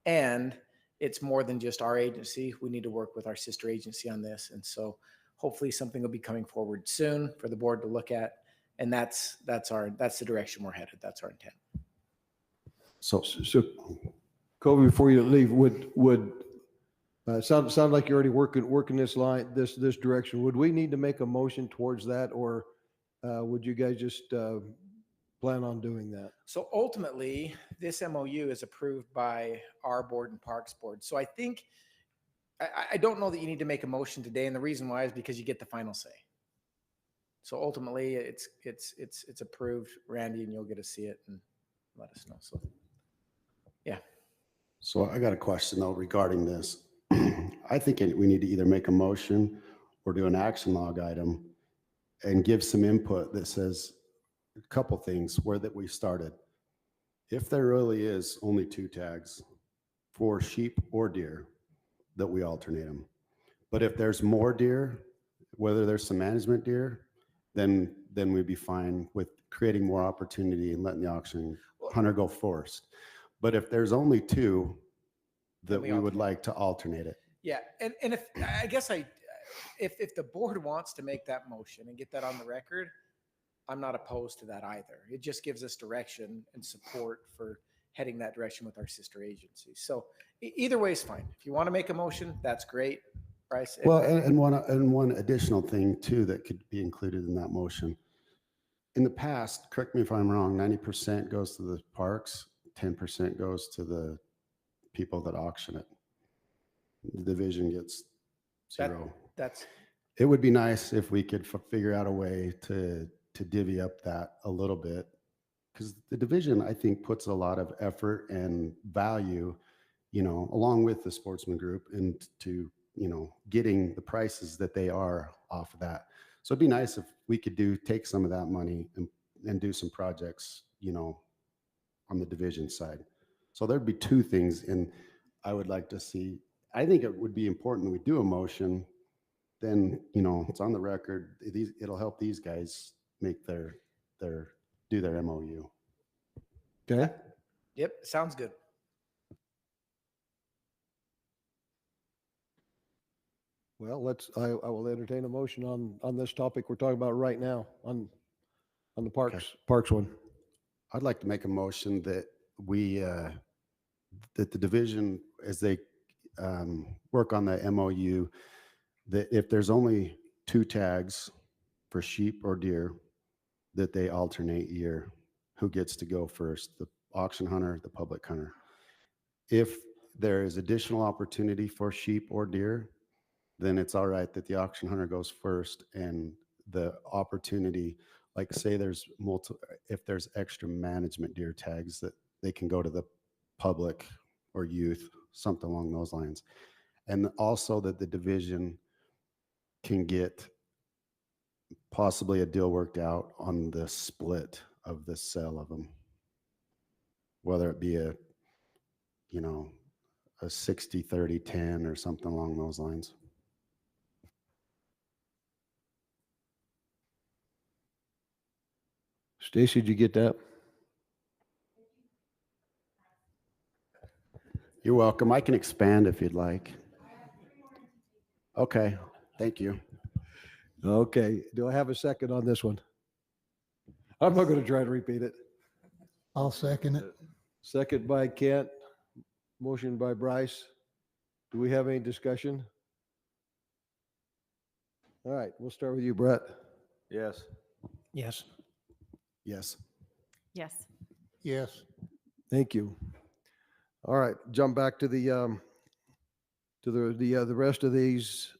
And it's more than just our agency. We need to work with our sister agency on this. And so hopefully something will be coming forward soon for the board to look at. And that's the direction we're headed. That's our intent. So Kobe, before you leave, would sound like you're already working this line, this direction. Would we need to make a motion towards that, or would you guys just plan on doing that? So ultimately, this MOU is approved by our board and Parks Board. So I think, I don't know that you need to make a motion today, and the reason why is because you get the final say. So ultimately, it's approved, Randy, and you'll get to see it and let us know. So, yeah. So I got a question though regarding this. I think we need to either make a motion or do an action log item and give some input that says a couple things where that we started. If there really is only 2 tags for sheep or deer, that we alternate them. But if there's more deer, whether there's some management deer, then we'd be fine with creating more opportunity and letting the auction hunter go first. But if there's only 2, that we would like to alternate it. Yeah, and if I guess if the board wants to make that motion and get that on the record, I'm not opposed to that either. It just gives us direction and support for heading that direction with our sister agencies. So either way is fine. If you want to make a motion, that's great, Bryce. Well, and one additional thing too that could be included in that motion. In the past, correct me if I'm wrong, 90% goes to the parks, 10% goes to the people that auction it. The division gets 0. It would be nice if we could figure out a way to divvy up that a little bit, because the division, I think, puts a lot of effort and value, along with the sportsman group, into, getting the prices that they are off of that. So it'd be nice if we could take some of that money and do some projects, on the division side. So there'd be 2 things, and I would like to see, I think it would be important that we do a motion, then, it's on the record. It'll help these guys make do their MOU. Okay. Yep, sounds good. Well, I will entertain a motion on this topic we're talking about right now on the parks one. I'd like to make a motion that that the division, as they work on the MOU, that if there's only 2 tags for sheep or deer, that they alternate year who gets to go first, the auction hunter, the public hunter. If there is additional opportunity for sheep or deer, then it's all right that the auction hunter goes first, and the opportunity, like say there's if there's extra management deer tags, that they can go to the public or youth, something along those lines. And also that the division can get possibly a deal worked out on the split of the sale of them. whether it be a, you know, a 60-30-10 or something along those lines. Stacy, did you get that? You're welcome. I can expand if you'd like. Okay, thank you. Okay, do I have a second on this one? I'm not going to try to repeat it. I'll second it. Second by Kent, motion by Bryce. Do we have any discussion? All right, we'll start with you, Brett. Yes. Yes. Yes. Yes. Yes. Thank you. All right, jump back to the rest of these.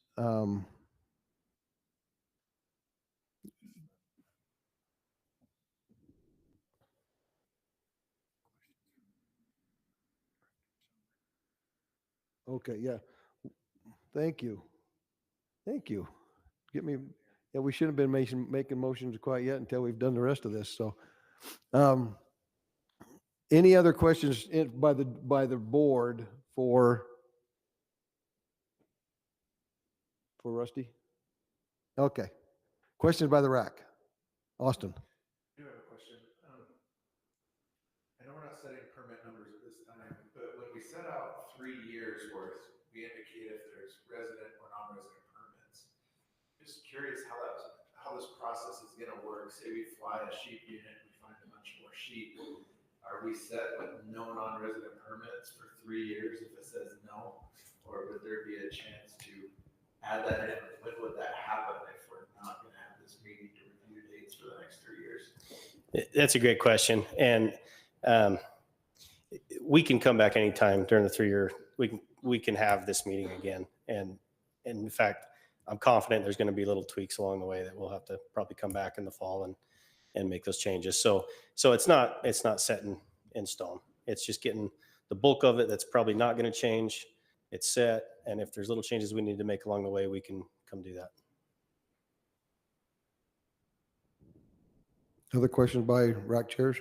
Okay, yeah. Thank you. Thank you. Get me, yeah, we shouldn't have been making motions quite yet until we've done the rest of this, so. Any other questions by the board for Rusty? Okay. Questions by the RAC? Austin? I do have a question. I know we're not setting permit numbers at this time, but when we set out 3 years worth, we indicate if there's resident or non-resident permits. Just curious how this process is going to work. Say we fly a sheep unit, we find a bunch more sheep. Are we set with no non-resident permits for 3 years if it says no? Or would there be a chance to add that in? When would that happen if we're not going to have this meeting to review dates for the next 3 years? That's a great question. And we can come back anytime during the 3-year, we can have this meeting again. And in fact, I'm confident there's going to be little tweaks along the way that we'll have to probably come back in the fall and make those changes. So it's not set in stone. It's just getting the bulk of it that's probably not going to change. It's set. And if there's little changes we need to make along the way, we can come do that. Other questions by RAC chairs?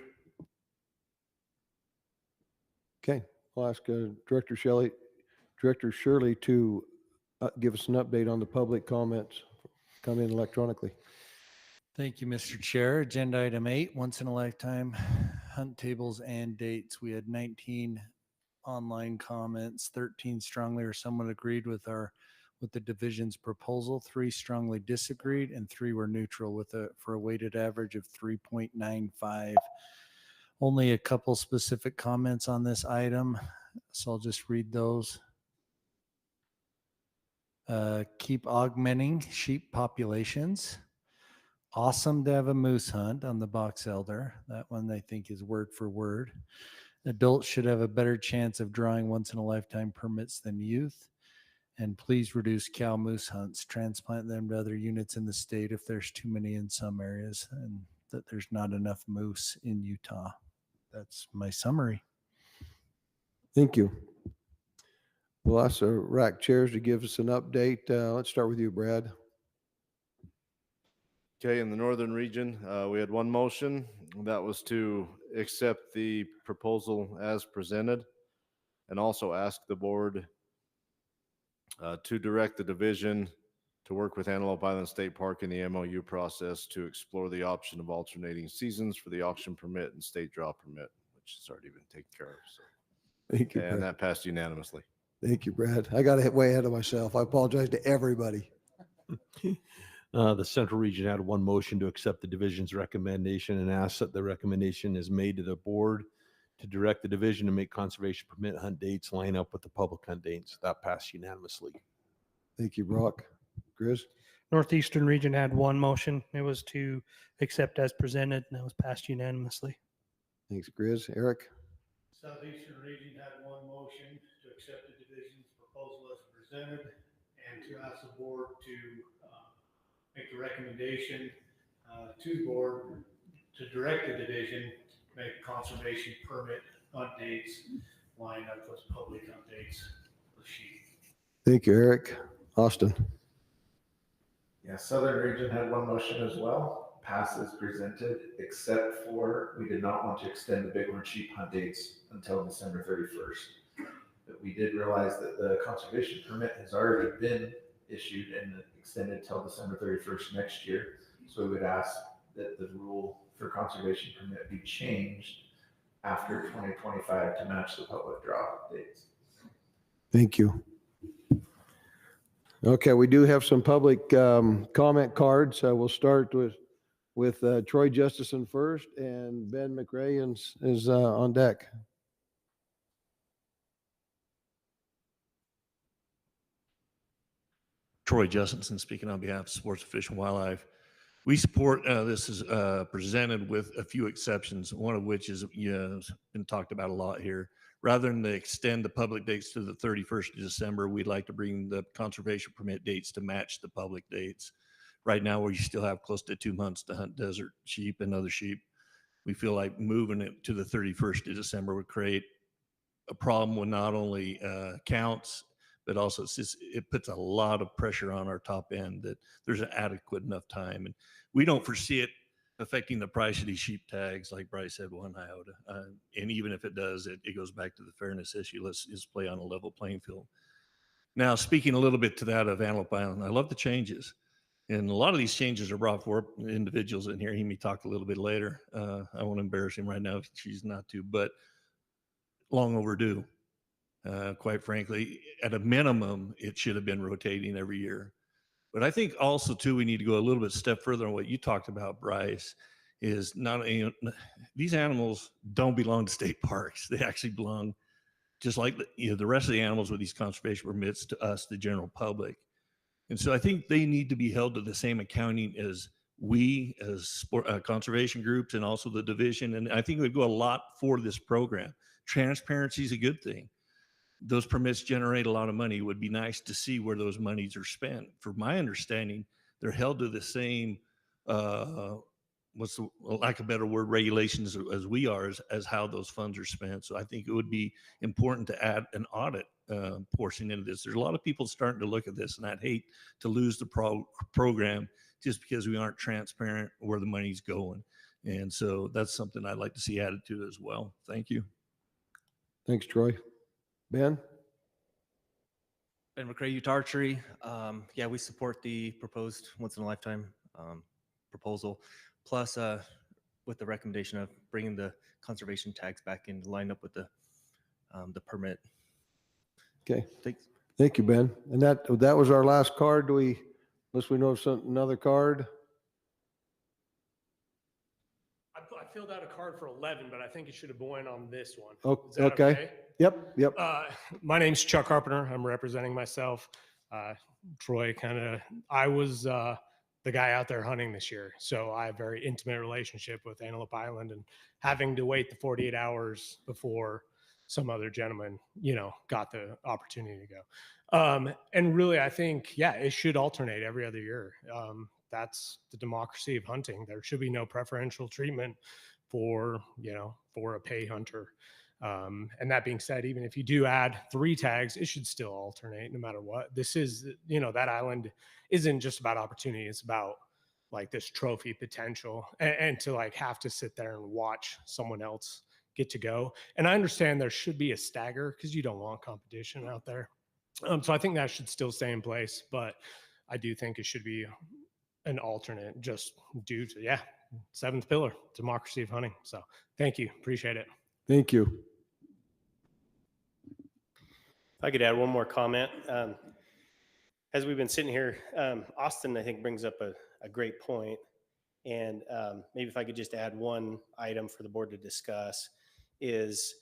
Okay, I'll ask Director Shirley to give us an update on the public comments come in electronically. Thank you, Mr. Chair. Agenda item 8, once in a lifetime hunt tables and dates. We had 19 online comments, 13 strongly or somewhat agreed with the division's proposal, 3 strongly disagreed, and 3 were neutral for a weighted average of 3.95. Only a couple specific comments on this item, so I'll just read those. Keep augmenting sheep populations. Awesome to have a moose hunt on the box elder. That one I think is word for word. Adults should have a better chance of drawing once in a lifetime permits than youth. And please reduce cow moose hunts. Transplant them to other units in the state if there's too many in some areas and that there's not enough moose in Utah. That's my summary. Thank you. We'll ask the RAC chairs to give us an update. Let's start with you, Brad. Okay, in the northern region, we had one motion. That was to accept the proposal as presented and also ask the board to direct the division to work with Antelope Island State Park in the MOU process to explore the option of alternating seasons for the auction permit and state draw permit, which has already been taken care of. So. Thank you, and Brad. that passed unanimously. Thank you, Brad. I got way ahead of myself. I apologize to everybody. The Central Region had one motion to accept the division's recommendation and ask that the recommendation is made to the board to direct the division to make conservation permit hunt dates line up with the public hunt dates. That passed unanimously. Thank you, Brock. Grizz? Northeastern Region had one motion. It was to accept as presented, and that was passed unanimously. Thanks, Grizz. Eric? Southeastern Region had one motion to accept the division's proposal as presented and to ask the board to make the recommendation to the board to direct the division to make conservation permit hunt dates line up with public hunt dates for sheep. Thank you, Eric. Austin? Yeah, Southern Region had one motion as well. pass as presented, except for we did not want to extend the bighorn sheep hunt dates until December 31st. But we did realize that the conservation permit has already been issued and extended till December 31st next year. So we would ask that the rule for conservation permit be changed after 2025 to match the public draw dates. Thank you. Okay, we do have some public comment cards. We'll start with Troy Justison first, and Ben McRae is on deck. Troy Justison speaking on behalf of Sports, Fish, and Wildlife. We support this is presented with a few exceptions, one of which is has been talked about a lot here. Rather than extend the public dates to the 31st of December, we'd like to bring the conservation permit dates to match the public dates. Right now, where you still have close to 2 months to hunt desert sheep and other sheep, we feel like moving it to the 31st of December would create a problem with not only counts, but also it puts a lot of pressure on our top end that there's an adequate enough time. And we don't foresee it affecting the price of these sheep tags, like Bryce said, one iota. And even if it does, it goes back to the fairness issue. Let's just play on a level playing field. Now, speaking a little bit to that of Analou Island, I love the changes. And a lot of these changes are brought for individuals in here. He may talk a little bit later. I won't embarrass him right now if she's not to, but long overdue. Quite frankly, at a minimum, it should have been rotating every year. But I think also too, we need to go a little bit step further on what you talked about, Bryce, is not these animals don't belong to state parks. They actually belong, just like the rest of the animals with these conservation permits, to us, the general public. And so I think they need to be held to the same accounting as we, as conservation groups, and also the division. And I think it would go a lot for this program. Transparency is a good thing. Those permits generate a lot of money. It would be nice to see where those monies are spent. From my understanding, they're held to the same, lack of a better word, regulations as we are, as how those funds are spent. So I think it would be important to add an audit portion into this. There's a lot of people starting to look at this, and I'd hate to lose the program just because we aren't transparent where the money's going. And so that's something I'd like to see added to it as well. Thank you. Thanks, Troy. Ben? Ben McRae, Youth Archery. Yeah, we support the proposed once-in-a-lifetime proposal, plus with the recommendation of bringing the conservation tags back in to line up with the permit. Okay. Thanks. Thank you, Ben. And that was our last card. Unless we know of another card? I filled out a card for 11, but I think it should have went on this one. Oh, Is that okay. Yep. My name's Chuck Carpenter. I'm representing myself. Troy I was the guy out there hunting this year. So I have a very intimate relationship with Analou Island, and having to wait the 48 hours before some other gentleman, got the opportunity to go. And really, I think, it should alternate every other year. That's the democracy of hunting. There should be no preferential treatment for a pay hunter. And that being said, even if you do add 3 tags, it should still alternate no matter what. This is, that island isn't just about opportunity. It's about like this trophy potential, and to like have to sit there and watch someone else get to go. And I understand there should be a stagger because you don't want competition out there. So I think that should still stay in place, but I do think it should be an alternate just due to, 7th pillar, democracy of hunting. So thank you. Appreciate it. Thank you. If I could add one more comment. As we've been sitting here, Austin, I think, brings up a great point. And maybe if I could just add one item for the board to discuss is,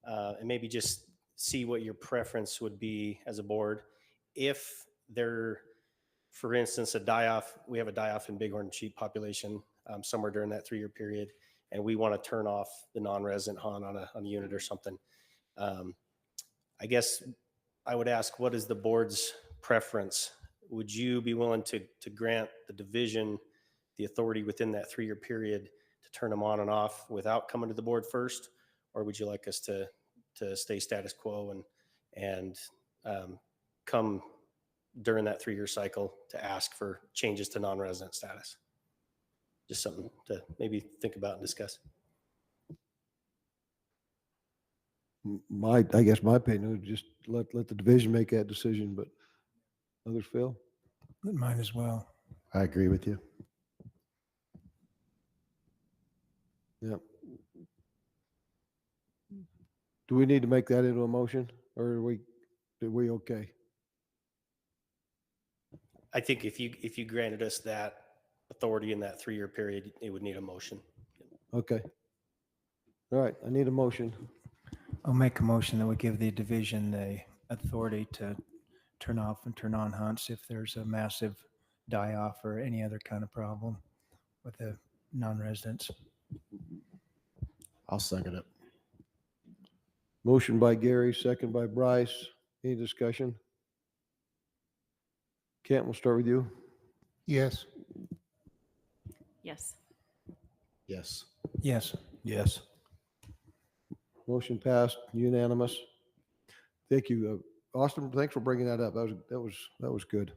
and maybe just see what your preference would be as a board. If there, for instance, we have a die-off in bighorn sheep population somewhere during that 3-year period, and we want to turn off the non-resident hunt on a unit or something. I guess I would ask, what is the board's preference? Would you be willing to grant the division the authority within that 3-year period to turn them on and off without coming to the board first? Or would you like us to stay status quo and come during that 3-year cycle to ask for changes to non-resident status? just something to maybe think about and discuss. I guess my opinion would just let the division make that decision, but others feel. Might as well. I agree with you. Yep. Do we need to make that into a motion, or are we okay? I think if you granted us that authority in that 3-year period, it would need a motion. Okay. All right, I need a motion. I'll make a motion that we give the division the authority to turn off and turn on hunts if there's a massive die-off or any other kind of problem with the non-residents. I'll second it. Motion by Gary, second by Bryce. Any discussion? Kent, we'll start with you. Yes. Yes. Yes. Yes. Yes. Motion passed, unanimous. Thank you, Austin. Thanks for bringing that up. That was good.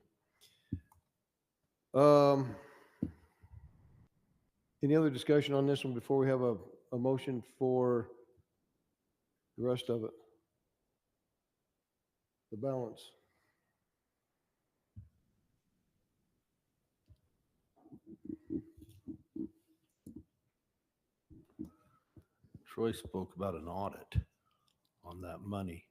Any other discussion on this one before we have a motion for the rest of it? The balance. Troy spoke about an audit on that money.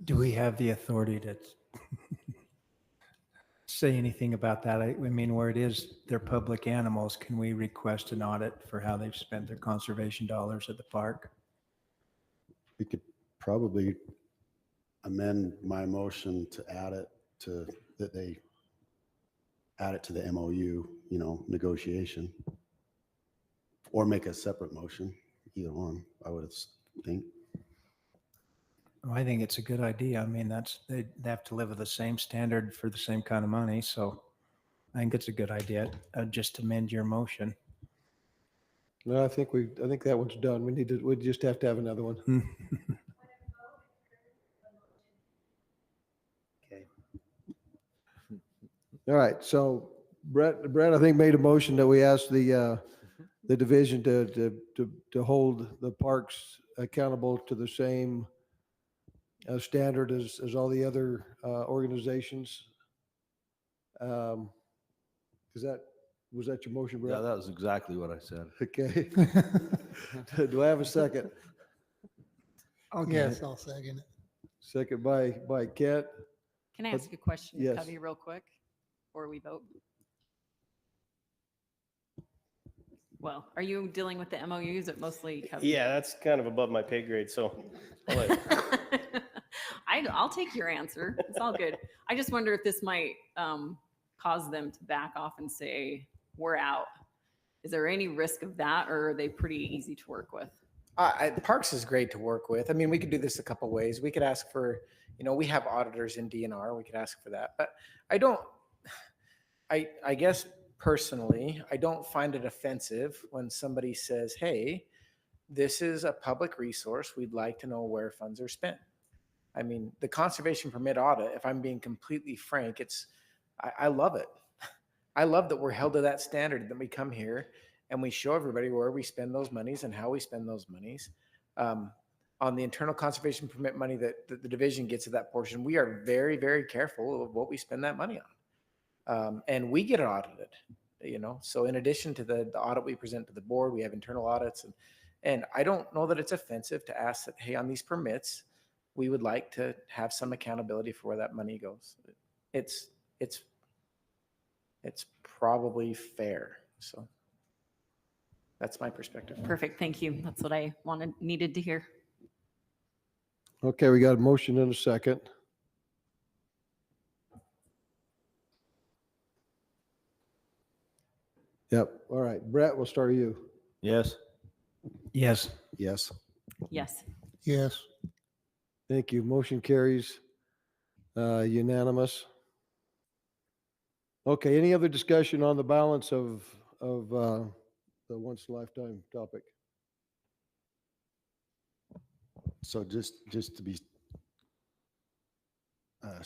Do we have the authority to say anything about that? I mean, where it is, they're public animals, can we request an audit for how they've spent their conservation dollars at the park? We could probably amend my motion to add it to, that they add it to the MOU, negotiation. Or make a separate motion, either one, I would think. Well, I think it's a good idea. I mean, they have to live with the same standard for the same kind of money. So I think it's a good idea. Just amend your motion. No, I think that one's done. We just have to have another one. Okay. All right, so Brett, I think made a motion that we ask the division to hold the parks accountable to the same standard as all the other organizations. Was that your motion, Brett? Yeah, that was exactly what I said. Okay. Do I have a second? Yes, I'll second it. Second by Kent. Can I ask a question, Yes. Covey, real quick before we vote? Well, are you dealing with the MOUs at mostly Covey? Yeah, that's kind of above my pay grade, so I'll let- I'll take your answer. It's all good. I just wonder if this might cause them to back off and say, we're out. Is there any risk of that, or are they pretty easy to work with? Parks is great to work with. I mean, we could do this a couple ways. We could ask for, we have auditors in DNR. We could ask for that. But I guess personally, I don't find it offensive when somebody says, hey, this is a public resource. We'd like to know where funds are spent. I mean, the conservation permit audit, if I'm being completely frank, I love it. I love that we're held to that standard, that we come here and we show everybody where we spend those monies and how we spend those monies. On the internal conservation permit money that the division gets at that portion, we are very, very careful of what we spend that money on. And we get it audited, So in addition to the audit we present to the board, we have internal audits. And I don't know that it's offensive to ask that, hey, on these permits, we would like to have some accountability for where that money goes. It's probably fair. So that's my perspective. Perfect. Thank you. That's what I needed to hear. Okay, we got a motion and a second. Yep. All right, Brett, we'll start with you. Yes. Yes. Yes. Yes. Yes. Thank you. Motion carries unanimous. Okay, any other discussion on the balance of the once in a lifetime topic? So just to be to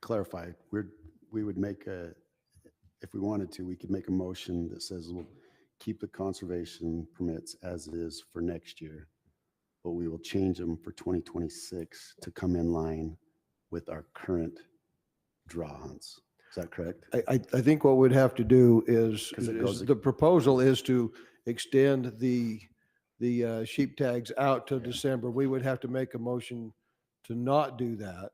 clarify, we would make if we wanted to, we could make a motion that says we'll keep the conservation permits as is for next year, but we will change them for 2026 to come in line with our current draw hunts. Is that correct? I think what we'd have to do is, 'Cause it goes- the proposal is to extend the sheep tags out to December. We would have to make a motion to not do that.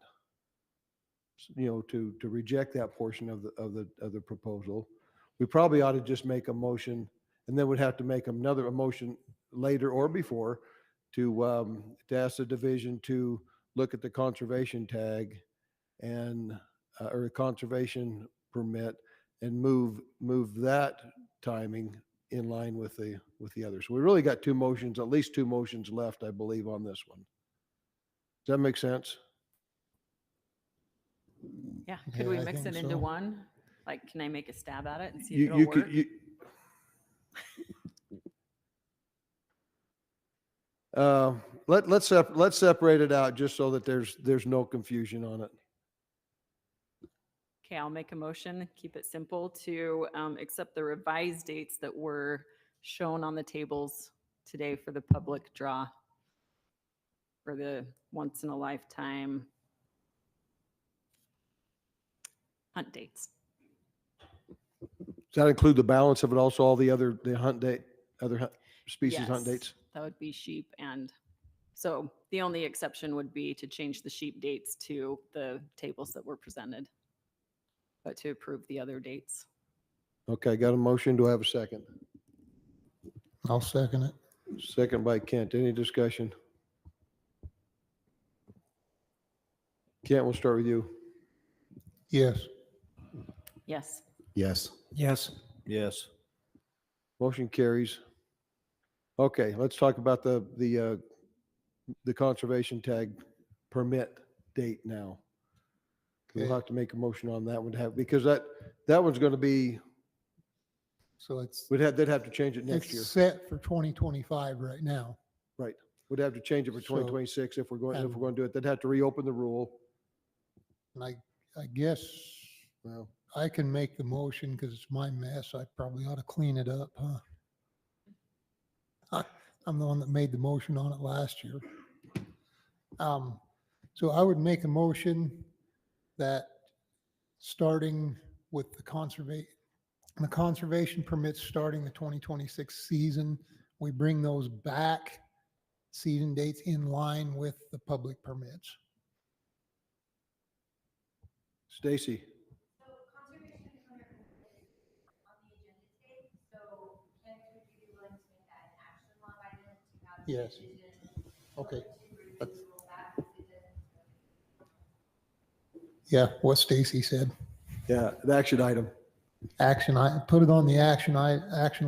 To reject that portion of the proposal. We probably ought to just make a motion, and then we'd have to make a motion later or before to ask the division to look at the conservation tag and or a conservation permit and move that timing in line with the others. We really got at least two motions left, I believe, on this one. Does that make sense? Yeah, could Yeah, we I mix it think into so. one? Like, can I make a stab at it and see if You it'll you work? could, let's separate it out just so that there's no confusion on it. Okay, I'll make a motion, keep it simple, to accept the revised dates that were shown on the tables today for the public draw for the once-in-a-lifetime hunt dates. Does that include the balance of it also, all the other, other species hunt Yes, dates? that would be sheep, and so the only exception would be to change the sheep dates to the tables that were presented, but to approve the other dates. Okay, got a motion. Do I have a second? I'll second it. Second by Kent. Any discussion? Kent, we'll start with you. Yes. Yes. Yes. Yes. Yes. Motion carries. Okay, let's talk about the conservation tag permit date now. We'll Okay. have to make a motion on that one to have, because that one's going to be, So they'd have to change it next year. it's set for 2025 right now. Right. We'd have to change it for So- 2026 if we're going and- to do it. They'd have to reopen the rule. And I guess Well, I can make the motion because it's my mess. I probably ought to clean it up, huh? I'm the one that made the motion on it last year. So I would make a motion that starting with the conservation permits starting the 2026 season, we bring those back, season dates in line with the public permits. Stacy. Yes. Okay. Yeah, what Stacy said. Yeah, the action item. I put it on the action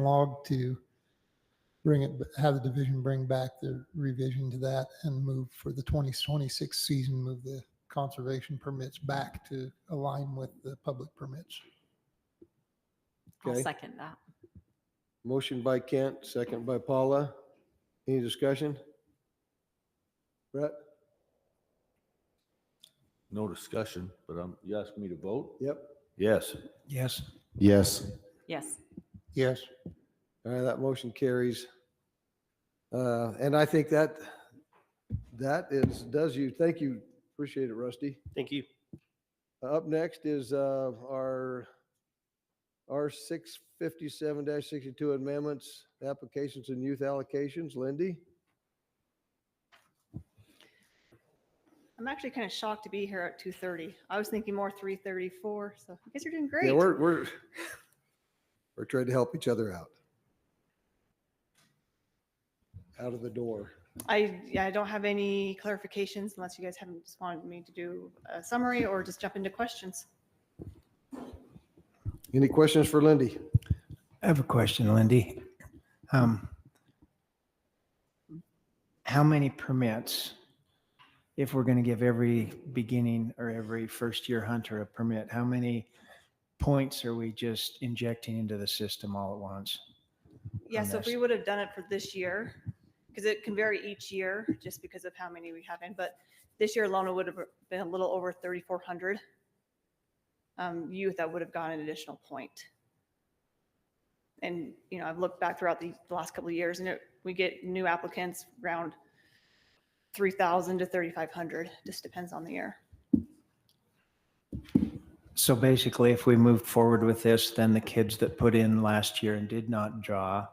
log to bring it, have the division bring back the revision to that and move for the 2026 season, move the conservation permits back to align with the public permits. I'll Okay. second that. Motion by Kent, second by Paula. Any discussion? Brett? No discussion, but you asked me to vote? Yep. Yes. Yes. Yes. Yes. Yes. All right, that motion carries. And I think that does you. Thank you. Appreciate it, Rusty. Thank you. Up next is our R657-62 Amendments, applications and youth allocations. Lindy? I'm actually kind of shocked to be here at 2:30. I was thinking more 3:34, so you guys are doing great. Yeah, we're trying to help each other out. Out of the door. I don't have any clarifications unless you guys haven't just wanted me to do a summary or just jump into questions. Any questions for Lindy? I have a question, Lindy. How many permits, if we're going to give every beginning or every first year hunter a permit, how many points are we just injecting into the system all at once? Yeah, on so if this? we would have done it for this year, because it can vary each year just because of how many we have in, but this year alone it would have been a little over 3,400 youth that would have gotten an additional point. And, I've looked back throughout the last couple of years, and we get new applicants around 3,000 to 3,500, just depends on the year. So basically, if we moved forward with this, then the kids that put in last year and did not draw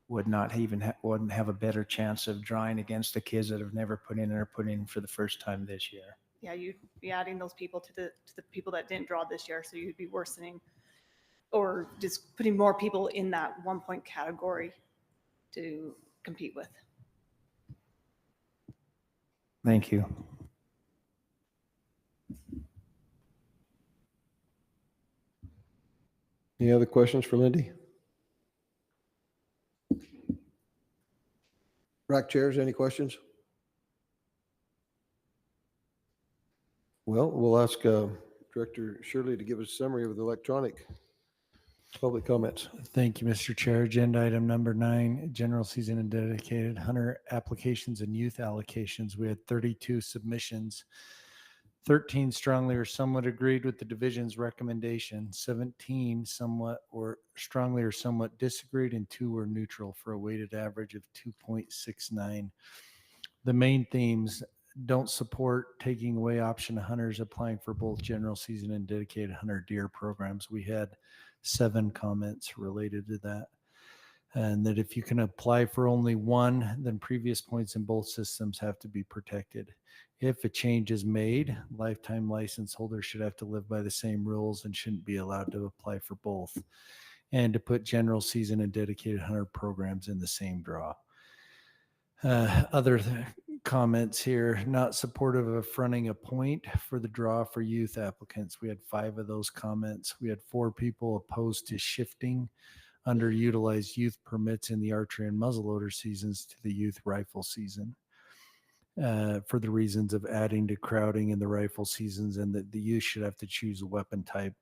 would not even wouldn't have a better chance of drawing against the kids that have never put in or put in for the first time this year. Yeah, you'd be adding those people to the people that didn't draw this year, so you'd be worsening or just putting more people in that 1 point category to compete with. Thank you. Any other questions for Lindy? RAC chairs, any questions? Well, we'll ask Director Shirley to give us a summary of the electronic public comments. Thank you, Mr. Chair. Agenda item number 9, general season and dedicated hunter applications and youth allocations. We had 32 submissions. 13 strongly or somewhat agreed with the division's recommendation. 17 somewhat or strongly or somewhat disagreed, and 2 were neutral for a weighted average of 2.69. The main themes: don't support taking away option hunters applying for both general season and dedicated hunter deer programs. We had 7 comments related to that. And that if you can apply for only one, then previous points in both systems have to be protected. If a change is made, lifetime license holders should have to live by the same rules and shouldn't be allowed to apply for both. And to put general season and dedicated hunter programs in the same draw. Other comments here: not supportive of fronting a point for the draw for youth applicants. We had 5 of those comments. We had 4 people opposed to shifting underutilized youth permits in the archery and muzzleloader seasons to the youth rifle season, for the reasons of adding to crowding in the rifle seasons, and that the youth should have to choose a weapon type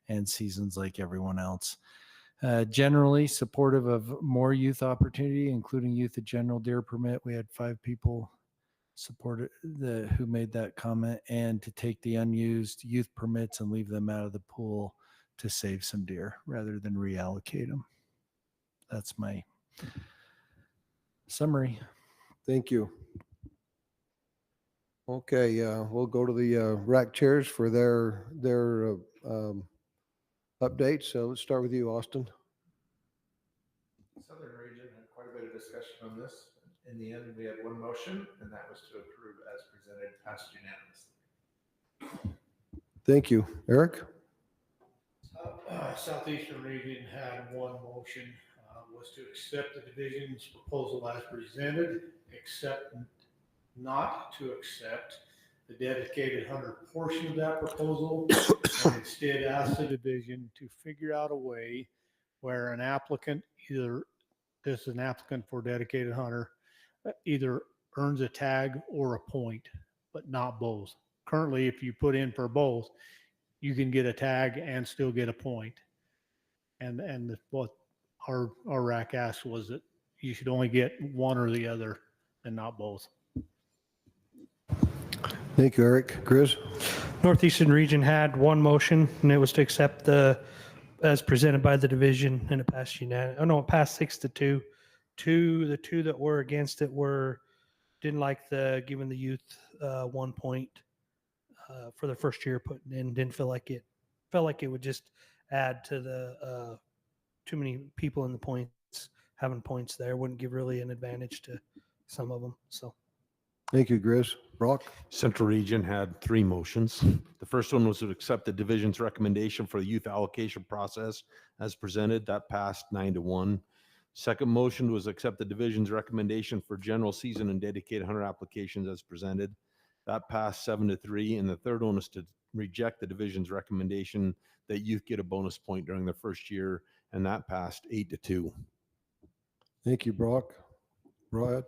and seasons like everyone else. Generally supportive of more youth opportunity, including youth at general deer permit. We had 5 people supported who made that comment, and to take the unused youth permits and leave them out of the pool to save some deer rather than reallocate them. That's my summary. Thank you. Okay, we'll go to the RAC chairs for their updates. So let's start with you, Austin. Southern region had quite a bit of discussion on this. In the end, we had one motion, and that was to approve as presented, passed unanimously. Thank you. Eric? Southeastern region had one motion, was to accept the division's proposal as presented, except not to accept the dedicated hunter portion of that proposal, and instead ask the division to figure out a way where an applicant, either this is an applicant for dedicated hunter, either earns a tag or a point, but not both. Currently, if you put in for both, you can get a tag and still get a point. And what our RAC asked was that you should only get one or the other and not both. Thank you, Eric. Chris? Northeastern region had one motion, and it was to accept as presented by the division, and it passed unanimously. Oh no, it passed 6-2. The two that were against it didn't like giving the youth 1 point for the first year putting in. Didn't felt like it would just add to the too many people in the points. Having points there wouldn't give really an advantage to some of them. So. Thank you, Chris. Brock? Central Region had 3 motions. The first one was to accept the division's recommendation for the youth allocation process as presented. That passed 9-1. Second motion was accept the division's recommendation for general season and dedicated hunter applications as presented. That passed 7-3. And the third one was to reject the division's recommendation that youth get a bonus point during their first year, and that passed 8-2. Thank you, Brock. Brad?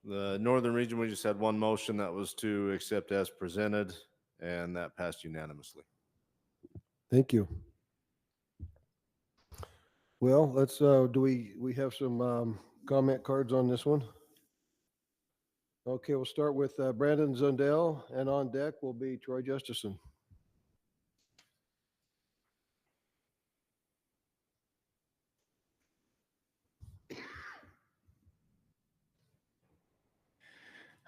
The northern region, we just had one motion that was to accept as presented, and that passed unanimously. Thank you. Well, let's, do we have some comment cards on this one? Okay, we'll start with Brandon Zundell, and on deck will be Troy Justison.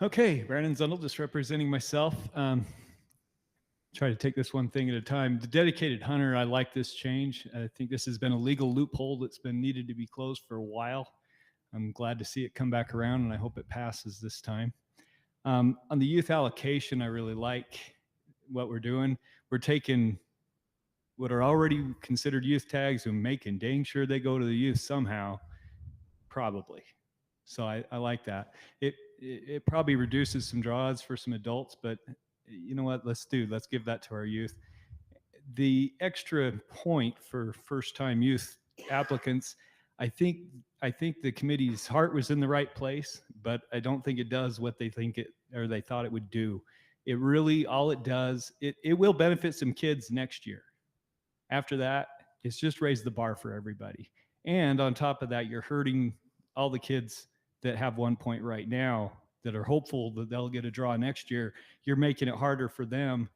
Okay, Brandon Zundel, just representing myself. Try to take this one thing at a time. The dedicated hunter, I like this change. I think this has been a legal loophole that's been needed to be closed for a while. I'm glad to see it come back around, and I hope it passes this time. On the youth allocation, I really like what we're doing. We're taking what are already considered youth tags and making dang sure they go to the youth somehow, probably. So I like that. It probably reduces some draws for some adults, but you know what? Let's give that to our youth. The extra point for first-time youth applicants, I think the committee's heart was in the right place, but I don't think it does what they thought it would do. It really, all it does, it will benefit some kids next year. After that, it's just raised the bar for everybody. And on top of that, you're hurting all the kids that have 1 point right now that are hopeful that they'll get a draw next year. You're making it harder for them.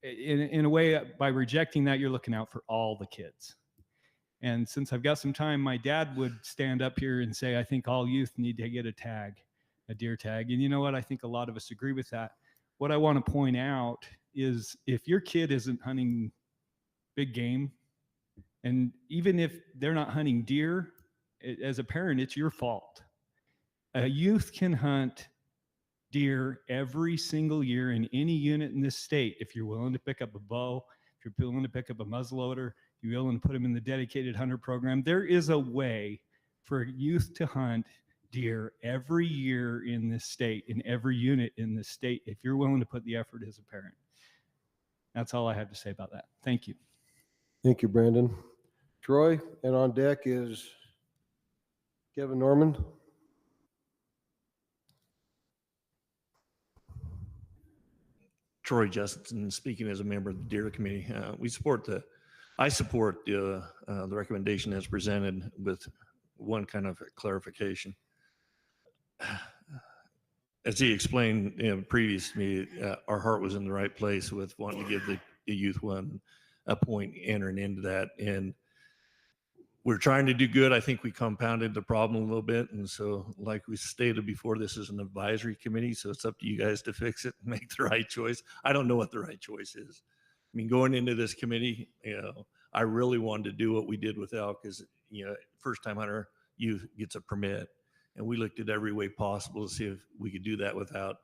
In a way, by rejecting that, you're looking out for all the kids. And since I've got some time, my dad would stand up here and say, I think all youth need to get a tag, a deer tag. And you know what? I think a lot of us agree with that. What I want to point out is if your kid isn't hunting big game, and even if they're not hunting deer, as a parent, it's your fault. A youth can hunt deer every single year in any unit in this state if you're willing to pick up a bow, if you're willing to pick up a muzzleloader, if you're willing to put them in the dedicated hunter program. There is a way for youth to hunt deer every year in this state, in every unit in this state, if you're willing to put the effort as a parent. That's all I have to say about that. Thank you. Thank you, Brandon. Troy, and on deck is Kevin Norman. Troy Justin, speaking as a member of the Deer Committee. I support the recommendation as presented with one kind of clarification. As he explained previous to me, our heart was in the right place with wanting to give the youth one a point entering into that. And we're trying to do good. I think we compounded the problem a little bit. And so like we stated before, this is an advisory committee, so it's up to you guys to fix it and make the right choice. I don't know what the right choice is. I mean, going into this committee, I really wanted to do what we did with elk is, first time hunter youth gets a permit. And we looked at every way possible to see if we could do that without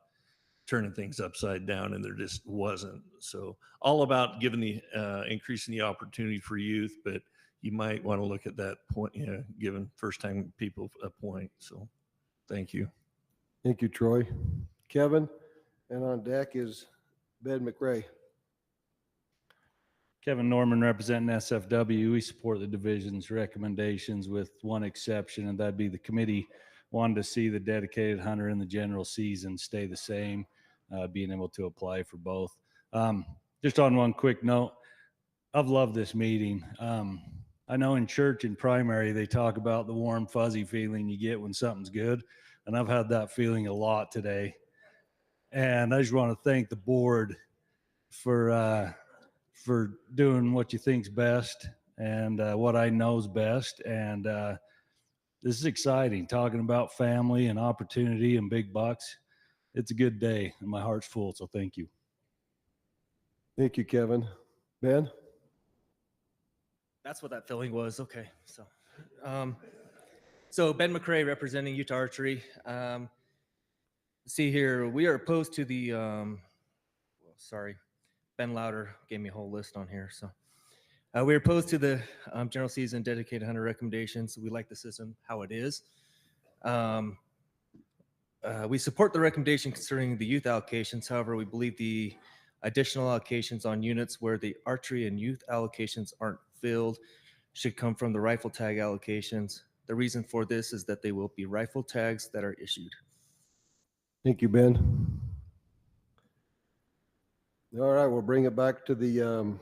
turning things upside down, and there just wasn't. So all about giving increasing the opportunity for youth, but you might want to look at that point, giving first-time people a point. So thank you. Thank you, Troy. Kevin, and on deck is Ben McRae. Kevin Norman representing SFW. We support the division's recommendations with one exception, and that'd be the committee wanted to see the dedicated hunter in the general season stay the same, being able to apply for both. Just on one quick note, I've loved this meeting. I know in church and primary, they talk about the warm, fuzzy feeling you get when something's good. And I've had that feeling a lot today. And I just want to thank the board for doing what you think's best and what I know's best. And this is exciting, talking about family and opportunity and big bucks. It's a good day and my heart's full. So thank you. Thank you, Kevin. Ben? That's what that feeling was. Okay. So Ben McRae representing Utah Archery. See here, we are opposed to the, sorry, Ben Louder gave me a whole list on here. So we're opposed to the general season dedicated hunter recommendations. We like the system how it is. We support the recommendation concerning the youth allocations. However, we believe the additional allocations on units where the archery and youth allocations aren't filled should come from the rifle tag allocations. The reason for this is that they will be rifle tags that are issued. Thank you, Ben. All right, we'll bring it back to the,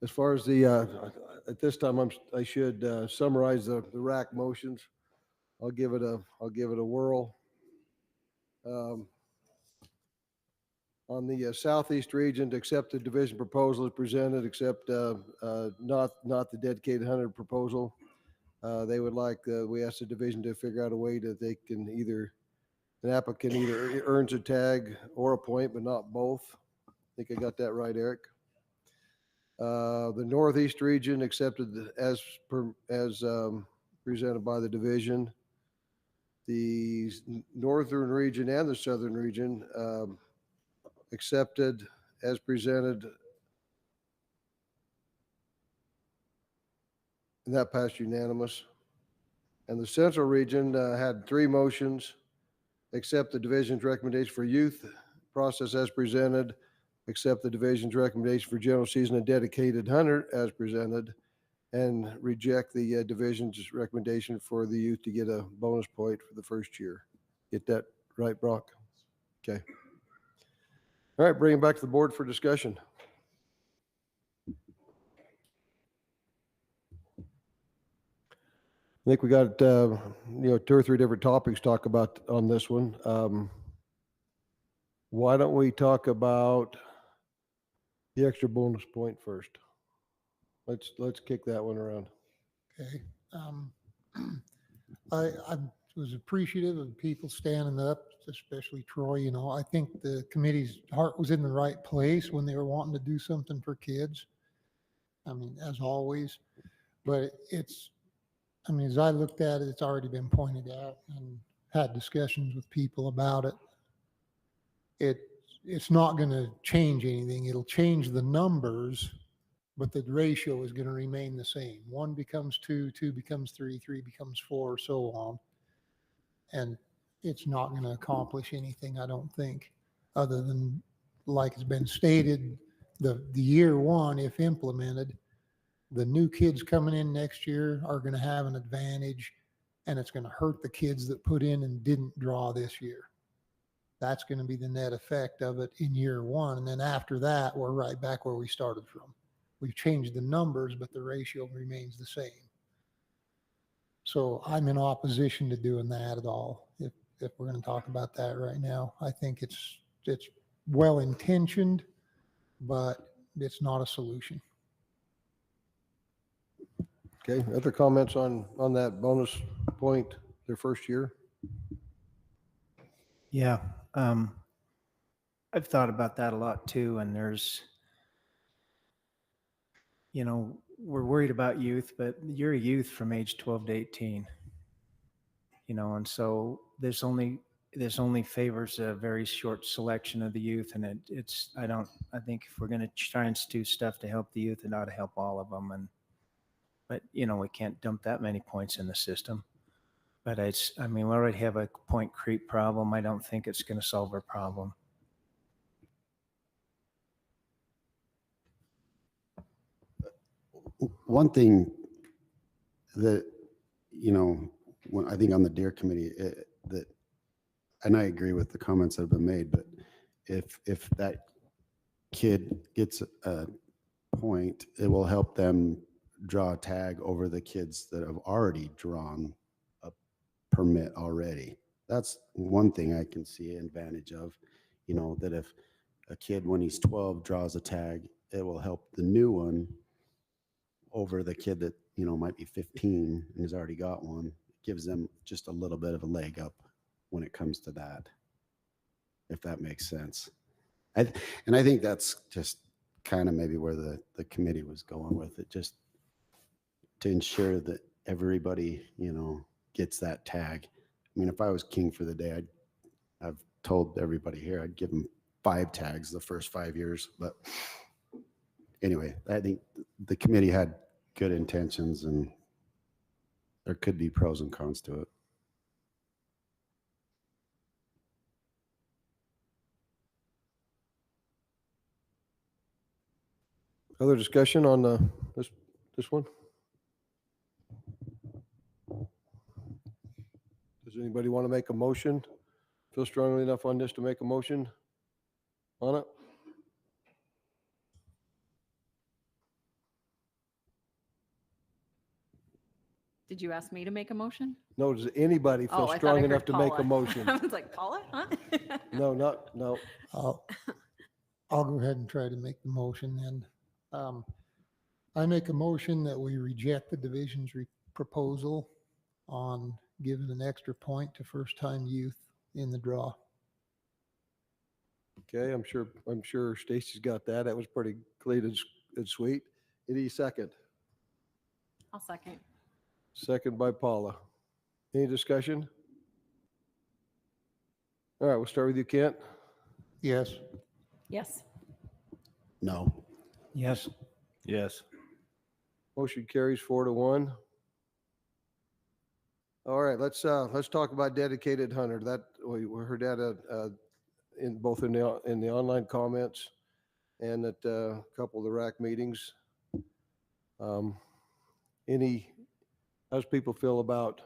as far as the, at this time, I should summarize the RAC motions. I'll give it a whirl. On the Southeast region, to accept the division proposal as presented, except not the dedicated hunter proposal. They would like, we asked the division to figure out a way that they can either, an applicant either earns a tag or a point, but not both. I think I got that right, Eric. The Northeast region accepted as presented by the division. The Northern region and the Southern region accepted as presented. And that passed unanimous. And the Central region had 3 motions: accept the division's recommendation for youth process as presented, accept the division's recommendation for general season and dedicated hunter as presented, and reject the division's recommendation for the youth to get a bonus point for the first year. Get that right, Brock? Okay. All right, bring it back to the board for discussion. I think we got, 2 or 3 different topics to talk about on this one. Why don't we talk about the extra bonus point first? Let's kick that one around. Okay. I was appreciative of people standing up, especially Troy. I think the committee's heart was in the right place when they were wanting to do something for kids. I mean, as always, but as I looked at it, it's already been pointed out and had discussions with people about it. It's not going to change anything. It'll change the numbers, but the ratio is going to remain the same. 1 becomes 2, 2 becomes 3, 3 becomes 4, so on. And it's not going to accomplish anything, I don't think, other than, like it's been stated, the year 1, if implemented, the new kids coming in next year are going to have an advantage, and it's going to hurt the kids that put in and didn't draw this year. That's going to be the net effect of it in year 1. And then after that, we're right back where we started from. We've changed the numbers, but the ratio remains the same. So I'm in opposition to doing that at all. If we're going to talk about that right now, I think it's well intentioned, but it's not a solution. Okay, other comments on that bonus point, their first year? Yeah, I've thought about that a lot too, and there's, we're worried about youth, but you're a youth from age 12 to 18, and so this only favors a very short selection of the youth, and I think if we're going to try and do stuff to help the youth, it ought to help all of them, but we can't dump that many points in the system. But we already have a point creep problem. I don't think it's going to solve our problem. One thing that, when I think on the Deer Committee, and I agree with the comments that have been made, but if that kid gets a point, it will help them draw a tag over the kids that have already drawn a permit already. That's one thing I can see an advantage of, that if a kid when he's 12 draws a tag, it will help the new one over the kid that, might be 15 and has already got one. It gives them just a little bit of a leg up when it comes to that, if that makes sense. And I think that's just kind of maybe where the committee was going with it, just to ensure that everybody, gets that tag. I mean, if I was king for the day, I've told everybody here, I'd give them 5 tags the first 5 years. But anyway, I think the committee had good intentions, and there could be pros and cons to it. Other discussion on this one? Does anybody want to make a motion? Feel strongly enough on this to make a motion on it? Did you ask me to make a motion? No, does anybody Oh, feel I thought I strong heard enough to make a Paula. motion? I was like, Paula, huh? No. I'll go ahead and try to make the motion then. I make a motion that we reject the division's proposal on giving an extra point to first-time youth in the draw. Okay, I'm sure Stacy's got that. That was pretty clean and sweet. Any second? I'll second. Second by Paula. Any discussion? All right, we'll start with you, Kent. Yes. Yes. No. Yes. Yes. Motion carries 4-1. All right, let's talk about dedicated hunter. That we heard that in both in the online comments and at a couple of the RAC meetings. How's people feel about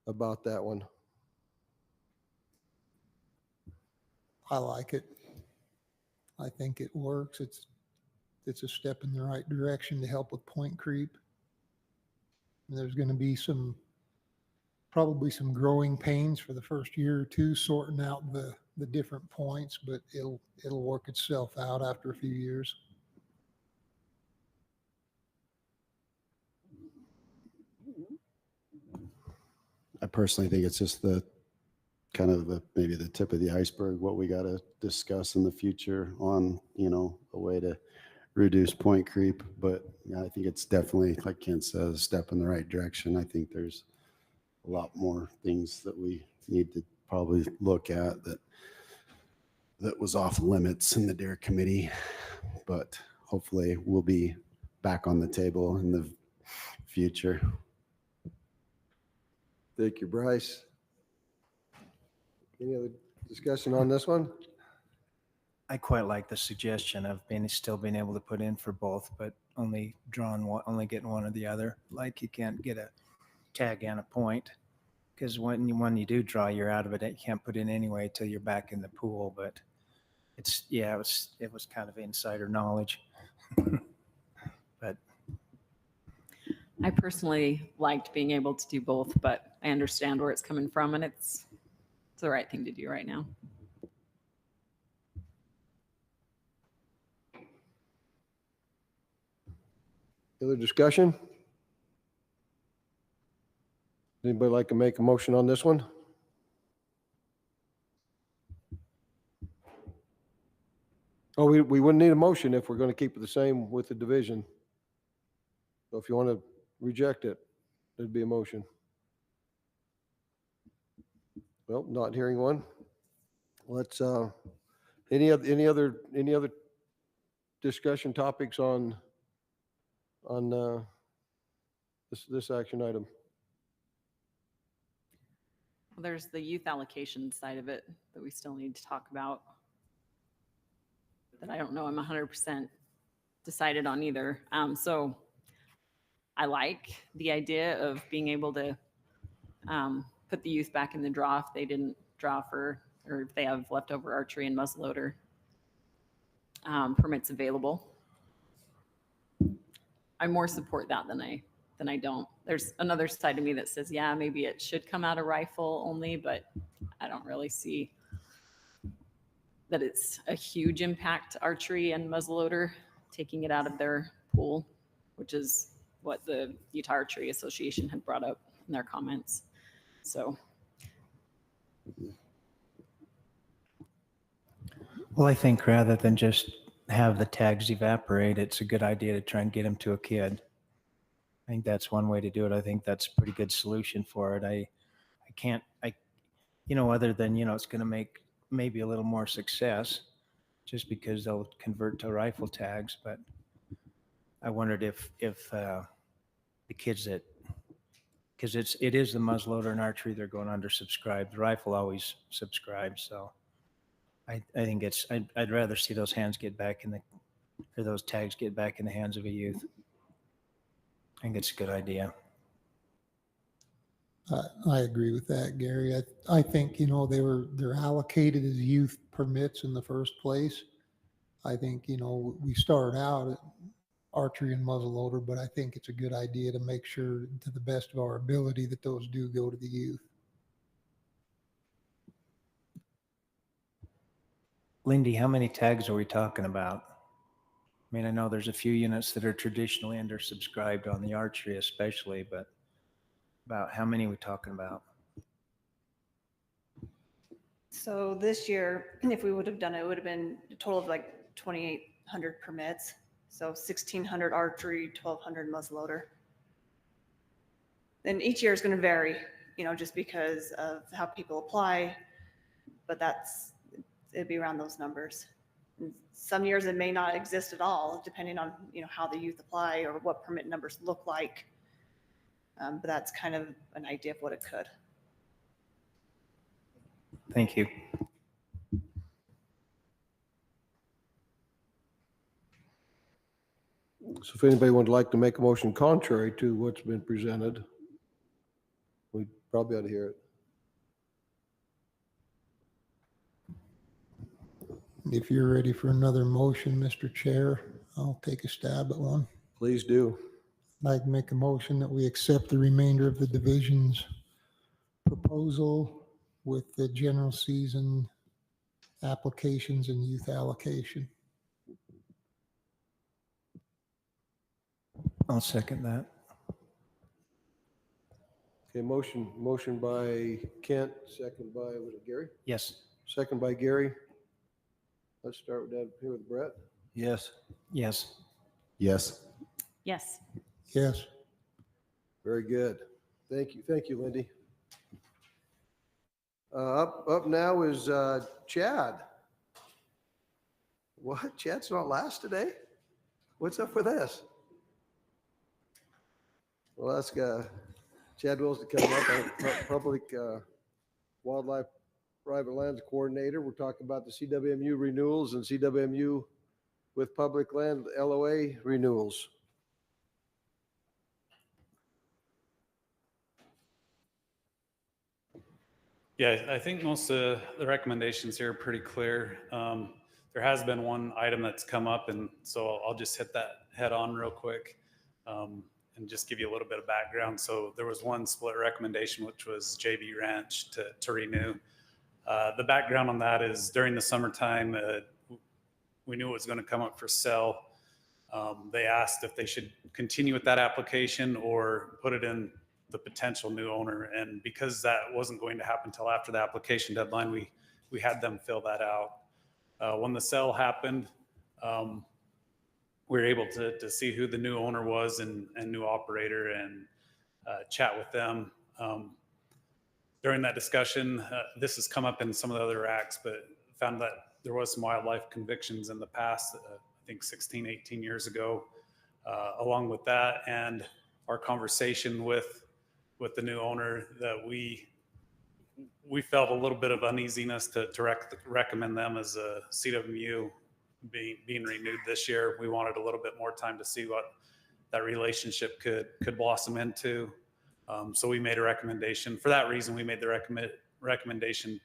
that one? I like it. I think it works. It's a step in the right direction to help with point creep. And there's going to be probably some growing pains for the first year or two sorting out the different points, but it'll work itself out after a few years. I personally think it's just maybe the tip of the iceberg, what we got to discuss in the future on, a way to reduce point creep. But yeah, I think it's definitely, like Ken says, a step in the right direction. I think there's a lot more things that we need to probably look at that was off limits in the DARE committee, but hopefully we'll be back on the table in the future. Thank you, Bryce. Any other discussion on this one? I quite like the suggestion of still being able to put in for both, but only getting one or the other. Like you can't get a tag and a point, because when you do draw, you're out of it. You can't put in anyway till you're back in the pool. But it was kind of insider knowledge. But I personally liked being able to do both, but I understand where it's coming from, and it's the right thing to do right now. Other discussion? Anybody like to make a motion on this one? Oh, we wouldn't need a motion if we're going to keep it the same with the division. So if you want to reject it, there'd be a motion. Well, not hearing one. Let's any other discussion topics on this action item? Well, there's the youth allocation side of it that we still need to talk about, that I don't know I'm 100% decided on either. So I like the idea of being able to put the youth back in the draw if they didn't draw or if they have leftover archery and muzzleloader permits available. I more support that than I don't. There's another side of me that says, yeah, maybe it should come out of rifle only, but I don't really see that it's a huge impact to archery and muzzleloader, taking it out of their pool, which is what the Utah Archery Association had brought up in their comments. So. well, I think rather than just have the tags evaporate, it's a good idea to try and get them to a kid. I think that's one way to do it. I think that's a pretty good solution for it. Other than, it's going to make maybe a little more success just because they'll convert to rifle tags. But I wondered if the kids because it is the muzzleloader and archery, they're going undersubscribed. The rifle always subscribes. So I think I'd rather see those tags get back in the hands of a youth. I think it's a good idea. I agree with that, Gary. I think, they're allocated as youth permits in the first place. I think, we start out at archery and muzzleloader, but I think it's a good idea to make sure to the best of our ability that those do go to the youth. Lindy, how many tags are we talking about? I mean, I know there's a few units that are traditionally undersubscribed on the archery especially, but About how many we talking about? So this year, if we would have done it, it would have been a total of like 2,800 permits. So 1,600 archery, 1,200 muzzleloader. And each year is going to vary, just because of how people apply, but it'd be around those numbers. And some years it may not exist at all, depending on, how the youth apply or what permit numbers look like. But that's kind of an idea of what it could. Thank you. So if anybody would like to make a motion contrary to what's been presented, we probably ought to hear it. If you're ready for another motion, Mr. Chair, I'll take a stab at one. Please do. I'd like to make a motion that we accept the remainder of the division's proposal with the general season applications and youth allocation. I'll second that. Okay, motion by Kent, second by, was it Gary? Yes. Second by Gary. Let's start with that here with Brett. Yes. Yes. Yes. Yes. Yes. Very good. Thank you, Lindy. Up now is Chad. What? Chad's not last today? What's up with this? Well, ask Chad Wills to come up, our Public Wildlife Private Lands Coordinator. We're talking about the CWMU renewals and CWMU with Public Land LOA renewals. Yeah, I think most of the recommendations here are pretty clear. There has been one item that's come up, and so I'll just hit that head on real quick and just give you a little bit of background. So there was one split recommendation, which was JB Ranch to renew. The background on that is during the summertime, we knew it was going to come up for sale. They asked if they should continue with that application or put it in the potential new owner. And because that wasn't going to happen until after the application deadline, we had them fill that out. When the sale happened, we were able to see who the new owner was and new operator and chat with them. During that discussion, this has come up in some of the other RACs, but found that there was some wildlife convictions in the past, I think 16, 18 years ago, along with that. And our conversation with the new owner, that we felt a little bit of uneasiness to recommend them as a CWMU being renewed this year. We wanted a little bit more time to see what that relationship could blossom into. So we made a recommendation. For that reason, we made the recommendation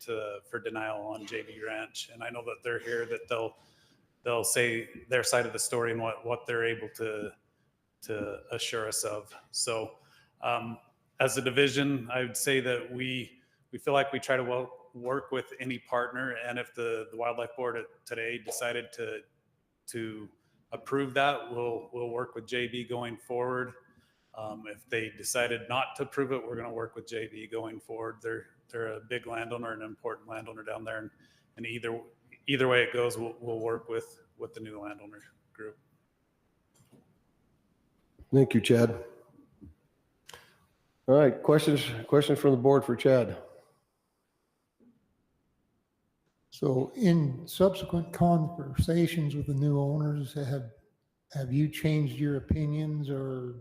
for denial on JB Ranch. And I know that they're here, that they'll say their side of the story and what they're able to assure us of. So as a division, I would say that we feel like we try to work with any partner. And if the Wildlife Board today decided to approve that, we'll work with JB going forward. If they decided not to approve it, we're going to work with JB going forward. They're a big landowner, an important landowner down there, and either way it goes, we'll work with the new landowner group. Thank you, Chad. All right, questions from the board for Chad. So in subsequent conversations with the new owners, have you changed your opinions, or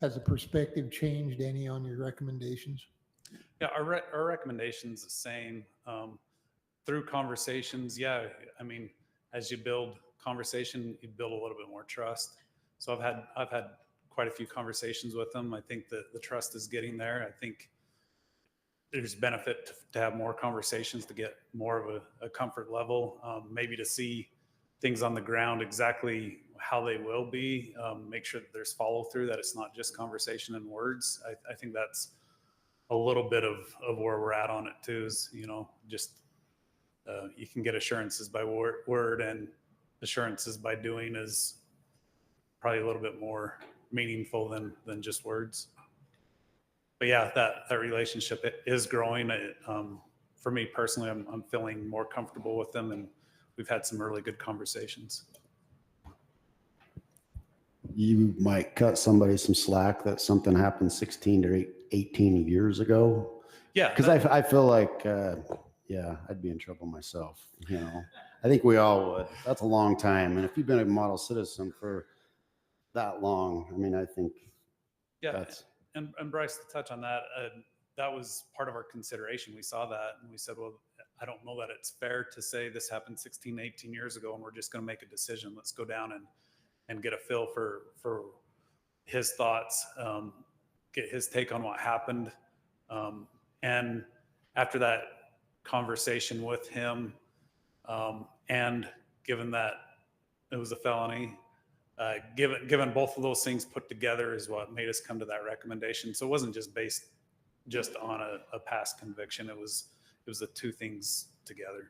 has the perspective changed any on your recommendations? Yeah, our recommendation's the same. Through conversations, yeah, I mean, as you build conversation, you build a little bit more trust. So I've had quite a few conversations with them. I think that the trust is getting there. I think there's benefit to have more conversations to get more of a comfort level, maybe to see things on the ground exactly how they will be, make sure that there's follow through, that it's not just conversation and words. I think that's a little bit of where we're at on it too, is, just you can get assurances by word, and assurances by doing is probably a little bit more meaningful than just words. but yeah, that relationship is growing. For me personally, I'm feeling more comfortable with them, and we've had some really good conversations. You might cut somebody some slack that something happened 16 to 18 years ago. Yeah. Because I feel like, yeah, I'd be in trouble myself. You know, I think we all would. That's a long time. And if you've been a model citizen for that long, I mean, I think Yeah. that's. And Bryce, to touch on that, that was part of our consideration. We saw that and we said, well, I don't know that it's fair to say this happened 16, 18 years ago and we're just going to make a decision. Let's go down and get a feel for his thoughts, get his take on what happened. And after that conversation with him, and given that it was a felony, given both of those things put together is what made us come to that recommendation. So it wasn't just based just on a past conviction. It was the two things together.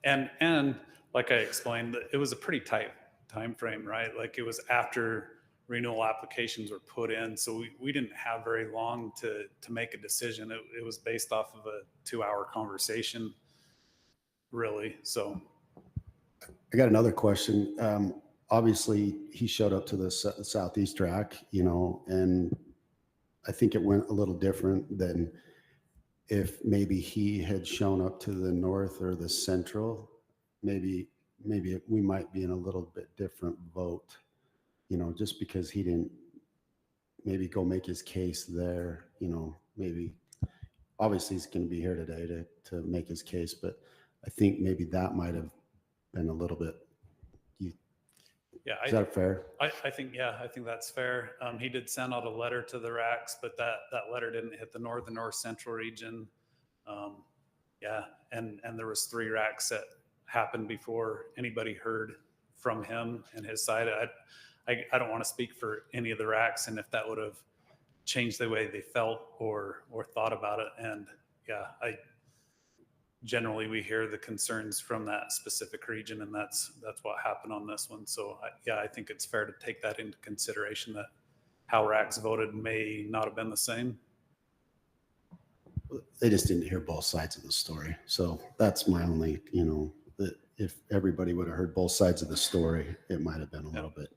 And like I explained, it was a pretty tight time frame, right? Like it was after renewal applications were put in. So we didn't have very long to make a decision. It was based off of a 2-hour conversation, really. So I got another question. Obviously, he showed up to the Southeast RAC, you know, and I think it went a little different than if maybe he had shown up to the North or the Central. Maybe we might be in a little bit different vote, you know, just because he didn't maybe go make his case there, you know, maybe obviously he's going to be here today to make his case, but I think maybe that might have been a little bit. Yeah, is that fair? I think that's fair. He did send out a letter to the RACs, but that letter didn't hit the Northern or Central region. Yeah, and there was 3 RACs that happened before anybody heard from him and his side. I don't want to speak for any of the RACs and if that would have changed the way they felt or thought about it. And yeah, generally we hear the concerns from that specific region, and that's what happened on this one. So I think it's fair to take that into consideration, that how RACs voted may not have been the same. They just didn't hear both sides of the story. So that's my only, you know, that if everybody would have heard both sides of the story, it might have been a little bit.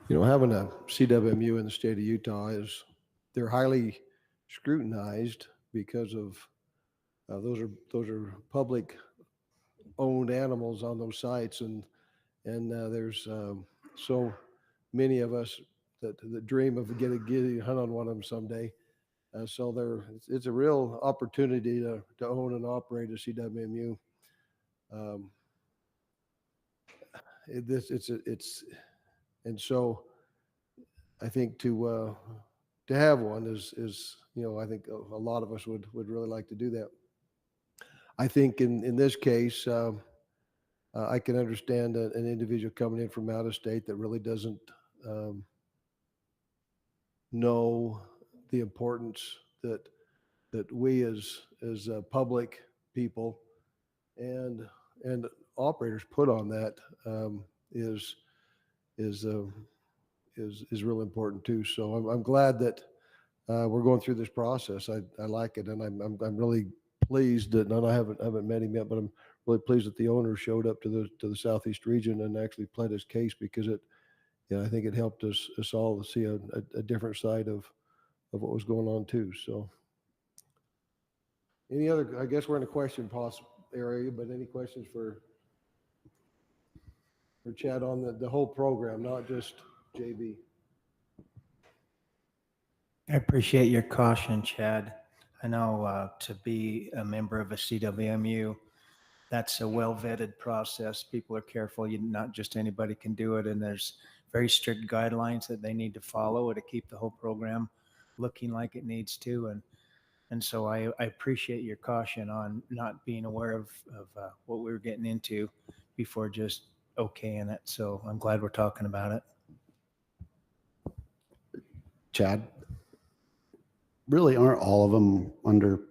You know, having a CWMU in the state of Utah they're highly scrutinized because of those are public owned animals on those sites, and there's so many of us that dream of getting a hunt on one of them someday. So it's a real opportunity to own and operate a CWMU. And so I think to have one is, you know, I think a lot of us would really like to do that. I think in this case, I can understand an individual coming in from out of state that really doesn't know the importance that we as public people and operators put on that is real important too. So I'm glad that we're going through this process. I like it, and I'm really pleased that, and I haven't met him yet, but I'm really pleased that the owner showed up to the Southeast region and actually pled his case, because I think it helped us all to see a different side of what was going on too. So any other, I guess we're in a question area, but any questions for Chad on the whole program, not just JB? I appreciate your caution, Chad. I know to be a member of a CWMU, that's a well-vetted process. People are careful. Not just anybody can do it, and there's very strict guidelines that they need to follow to keep the whole program looking like it needs to. And so I appreciate your caution on not being aware of what we were getting into before just okaying it. So I'm glad we're talking about it. Chad? really aren't all of them under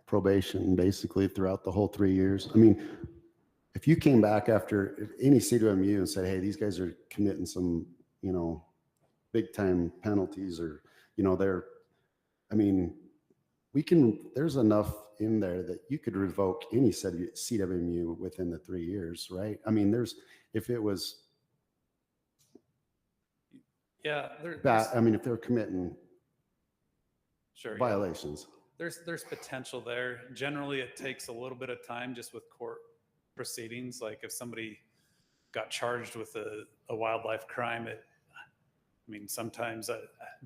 probation basically throughout the whole 3 years? I mean, if you came back after any CWMU and said, hey, these guys are committing some, you know, big time penalties or, you know, I mean, there's enough in there that you could revoke any CWMU within the 3 years, right? I mean, if it was Yeah, bad, I mean, if they're committing sure, yeah. violations. There's potential there. Generally, it takes a little bit of time just with court proceedings. Like if somebody got charged with a wildlife crime, I mean, sometimes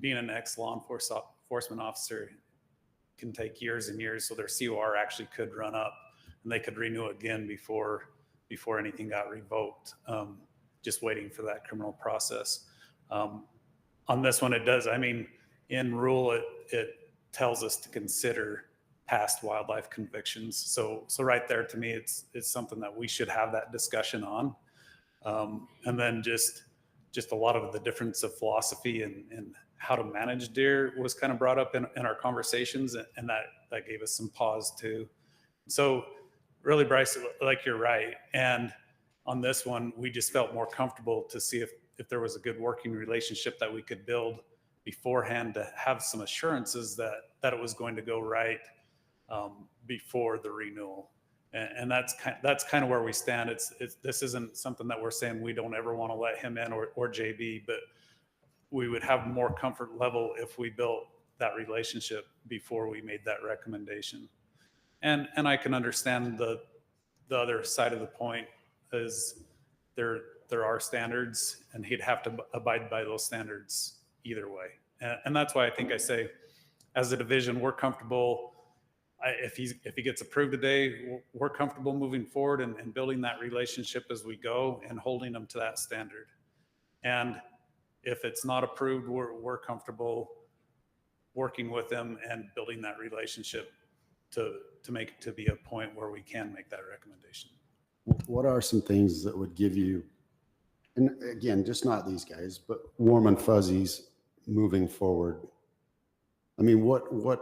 being an ex-law enforcement officer can take years and years. So their COR actually could run up and they could renew again before anything got revoked, just waiting for that criminal process. On this one, it does. I mean, in rule, it tells us to consider past wildlife convictions. So right there, to me, it's something that we should have that discussion on. And then just a lot of the difference of philosophy and how to manage deer was kind of brought up in our conversations, and that gave us some pause too. So really, Bryce, like you're right. And on this one, we just felt more comfortable to see if there was a good working relationship that we could build beforehand to have some assurances that it was going to go right before the renewal. And that's kind of where we stand. This isn't something that we're saying we don't ever want to let him in or JB, but we would have more comfort level if we built that relationship before we made that recommendation. And I can understand the other side of the point is there are standards, and he'd have to abide by those standards either way. And that's why I think I say, as a division, we're comfortable. If he gets approved today, we're comfortable moving forward and building that relationship as we go and holding them to that standard. And if it's not approved, we're comfortable working with them and building that relationship to make it to be a point where we can make that recommendation. What are some things that would give you, and again, just not these guys, but warm and fuzzies moving forward? I mean, what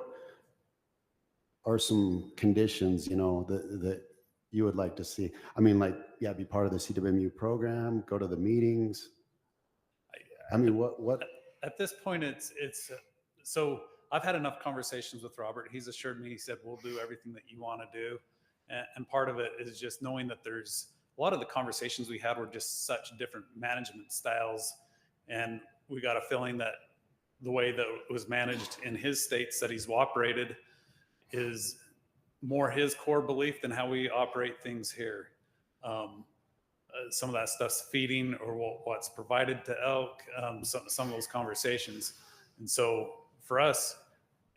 are some conditions, you know, that you would like to see? I mean, like, yeah, be part of the CWMU program, go to the meetings. I mean, what? At this point, it's so I've had enough conversations with Robert. He's assured me, he said, we'll do everything that you want to do. And part of it is just knowing that there's a lot of the conversations we had were just such different management styles. And we got a feeling that the way that it was managed in his states that he's operated is more his core belief than how we operate things here. Some of that stuff's feeding or what's provided to elk, some of those conversations. And so for us,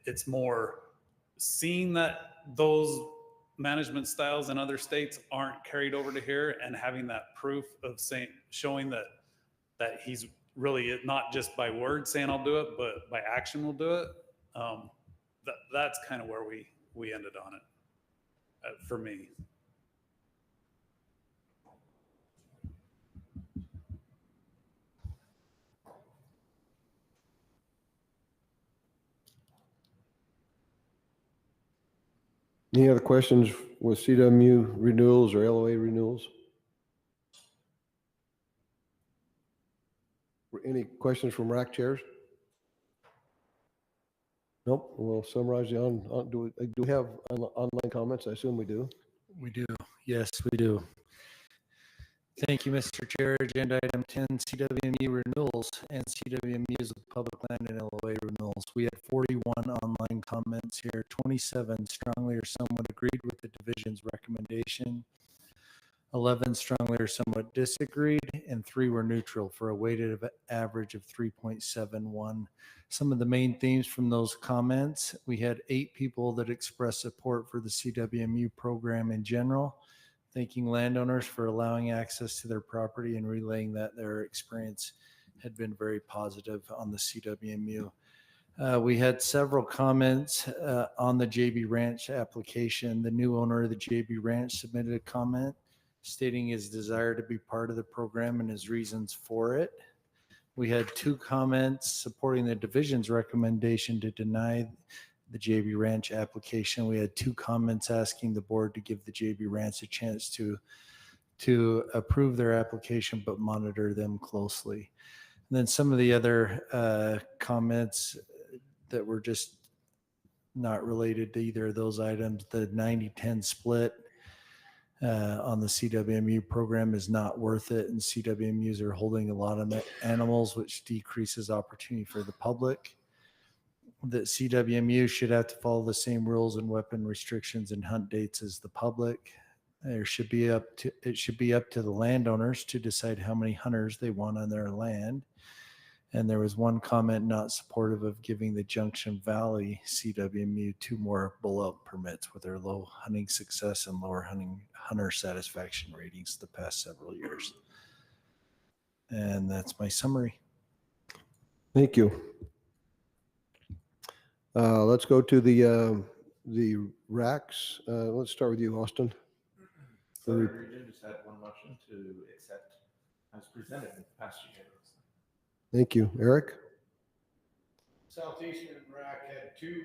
it's more seeing that those management styles in other states aren't carried over to here and having that proof of showing that he's really not just by word saying I'll do it, but by action will do it. That's kind of where we ended on it for me. Any other questions with CWMU renewals or LOA renewals? Any questions from RAC chairs? Nope. We'll summarize the do we have online comments? I assume we do. We do. Yes, we do. Thank you, Mr. Chair. Agenda item 10, CWMU renewals and CWMU's of public land and LOA renewals. We had 41 online comments here. 27 strongly or somewhat agreed with the division's recommendation. 11 strongly or somewhat disagreed, and 3 were neutral for a weighted average of 3.71. Some of the main themes from those comments: we had 8 people that expressed support for the CWMU program in general, thanking landowners for allowing access to their property and relaying that their experience had been very positive on the CWMU. We had several comments on the JB Ranch application. The new owner of the JB Ranch submitted a comment stating his desire to be part of the program and his reasons for it. We had 2 comments supporting the division's recommendation to deny the JB Ranch application. We had 2 comments asking the board to give the JB Ranch a chance to approve their application, but monitor them closely. And then some of the other comments that were just not related to either of those items, the 90-10 split on the CWMU program is not worth it, and CWMUs are holding a lot of animals, which decreases opportunity for the public. That CWMU should have to follow the same rules and weapon restrictions and hunt dates as the public. It should be up to the landowners to decide how many hunters they want on their land. And there was one comment not supportive of giving the Junction Valley CWMU 2 more bull elk permits with their low hunting success and lower hunter satisfaction ratings the past several years. And that's my summary. Thank you. Let's go to the RACs. Let's start with you, Austin. Southern Region just had one motion to accept as presented in the past year. Thank you. Eric? Southeastern RAC had 2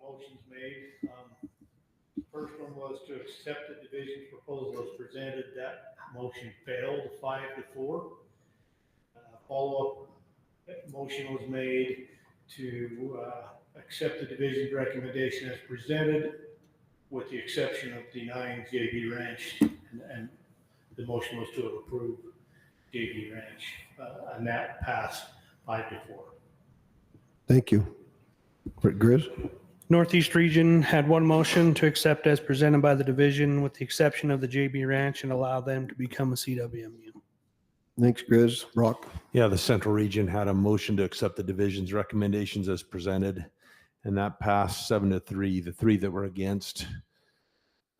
motions made. First one was to accept the division's proposal as presented. That motion failed 5-4. Follow-up motion was made to accept the division's recommendation as presented, with the exception of denying JB Ranch, and the motion was to approve JB Ranch, and that passed 5-4. Thank you. Grizz? Northeast Region had one motion to accept as presented by the division with the exception of the JB Ranch and allow them to become a CWMU. Thanks, Grizz. Brock? Yeah, the Central Region had a motion to accept the division's recommendations as presented, and that passed 7-3. The 3 that were against,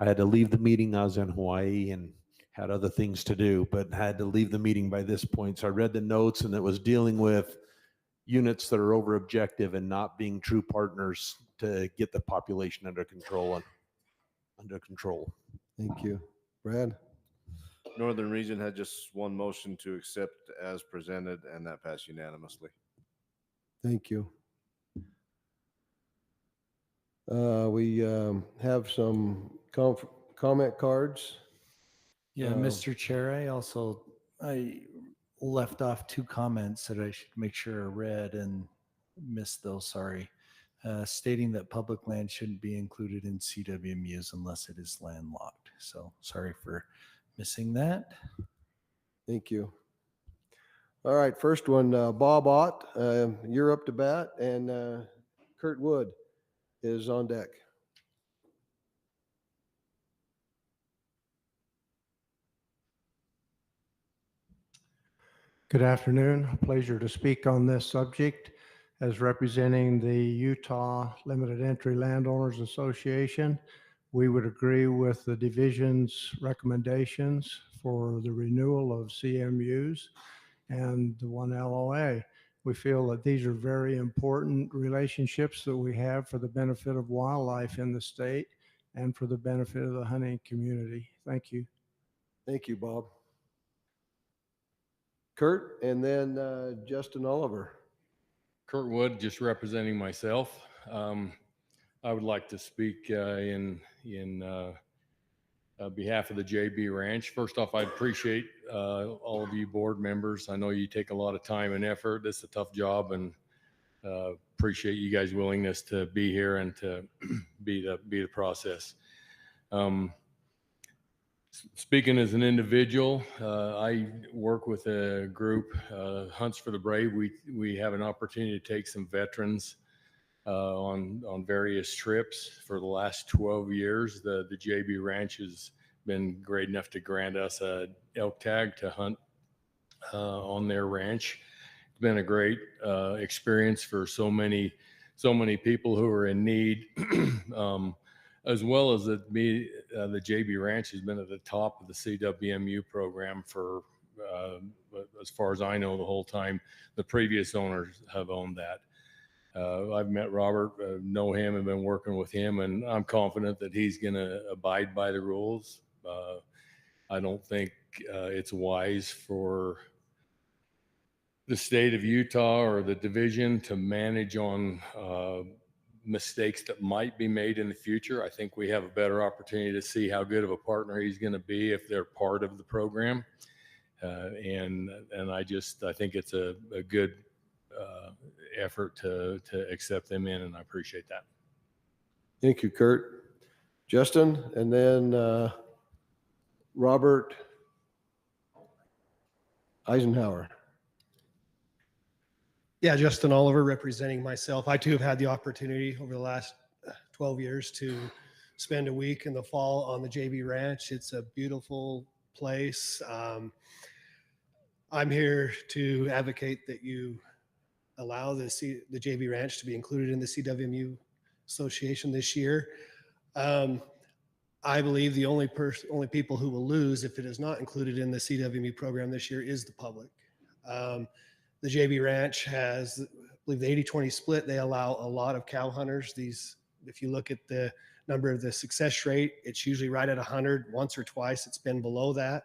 I had to leave the meeting. I was in Hawaii and had other things to do, but had to leave the meeting by this point. So I read the notes, and it was dealing with units that are over objective and not being true partners to get the population under control. Thank you. Brad? Northern Region had just one motion to accept as presented, and that passed unanimously. Thank you. We have some comment cards. Yeah, Mr. Chair, I left off 2 comments that I should make sure are read and missed those, sorry. Stating that public land shouldn't be included in CWMUs unless it is landlocked. So sorry for missing that. Thank you. All right, first one, Bob Ott, you're up to bat, and Kurt Wood is on deck. Good afternoon. A pleasure to speak on this subject as representing the Utah Limited Entry Landowners Association. We would agree with the division's recommendations for the renewal of CMUs and the 1 LOA. We feel that these are very important relationships that we have for the benefit of wildlife in the state and for the benefit of the hunting community. Thank you. Thank you, Bob. Kurt, and then Justin Oliver. Kurt Wood, just representing myself. I would like to speak in behalf of the JB Ranch. First off, I appreciate all of you board members. I know you take a lot of time and effort. This is a tough job, and appreciate you guys' willingness to be here and to be the process. Speaking as an individual, I work with a group, Hunts for the Brave. We have an opportunity to take some veterans on various trips for the last 12 years. The JB Ranch has been great enough to grant us a elk tag to hunt on their ranch. It's been a great experience for so many people who are in need. As well as the JB Ranch has been at the top of the CWMU program for, as far as I know, the whole time. The previous owners have owned that. I've met Robert, know him, and been working with him, and I'm confident that he's going to abide by the rules. I don't think it's wise for the state of Utah or the division to manage on mistakes that might be made in the future. I think we have a better opportunity to see how good of a partner he's going to be if they're part of the program. And I think it's a good effort to accept them in, and I appreciate that. Thank you, Kurt. Justin, and then Robert Eisenhower. Yeah, Justin Oliver representing myself. I too have had the opportunity over the last 12 years to spend a week in the fall on the JB Ranch. It's a beautiful place. I'm here to advocate that you allow the JB Ranch to be included in the CWMU Association this year. I believe the only people who will lose if it is not included in the CWMU program this year is the public. The JB Ranch has, I believe, the 80-20 split. They allow a lot of cow hunters. If you look at the number of the success rate, it's usually right at 100. Once or twice, it's been below that.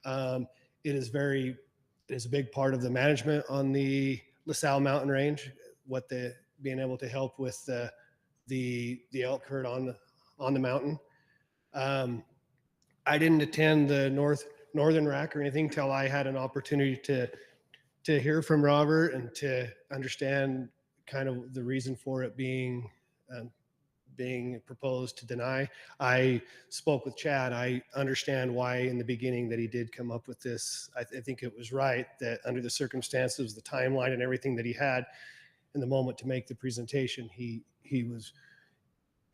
It is a big part of the management on the LaSalle Mountain Range, being able to help with the elk herd on the mountain. I didn't attend the Northern RAC or anything till I had an opportunity to hear from Robert and to understand kind of the reason for it being proposed to deny. I spoke with Chad. I understand why in the beginning that he did come up with this. I think it was right that under the circumstances, the timeline and everything that he had in the moment to make the presentation, he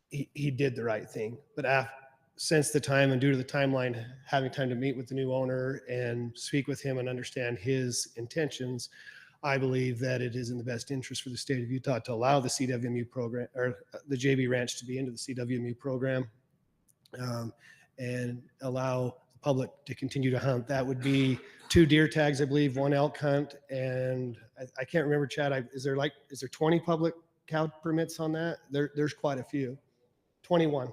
did the right thing. But since the time and due to the timeline, having time to meet with the new owner and speak with him and understand his intentions, I believe that it is in the best interest for the state of Utah to allow the CWMU program or the JB Ranch to be into the CWMU program and allow the public to continue to hunt. That would be 2 deer tags, I believe, 1 elk hunt, and I can't remember, Chad. Is there 20 public cow permits on that? There's quite a few. 21.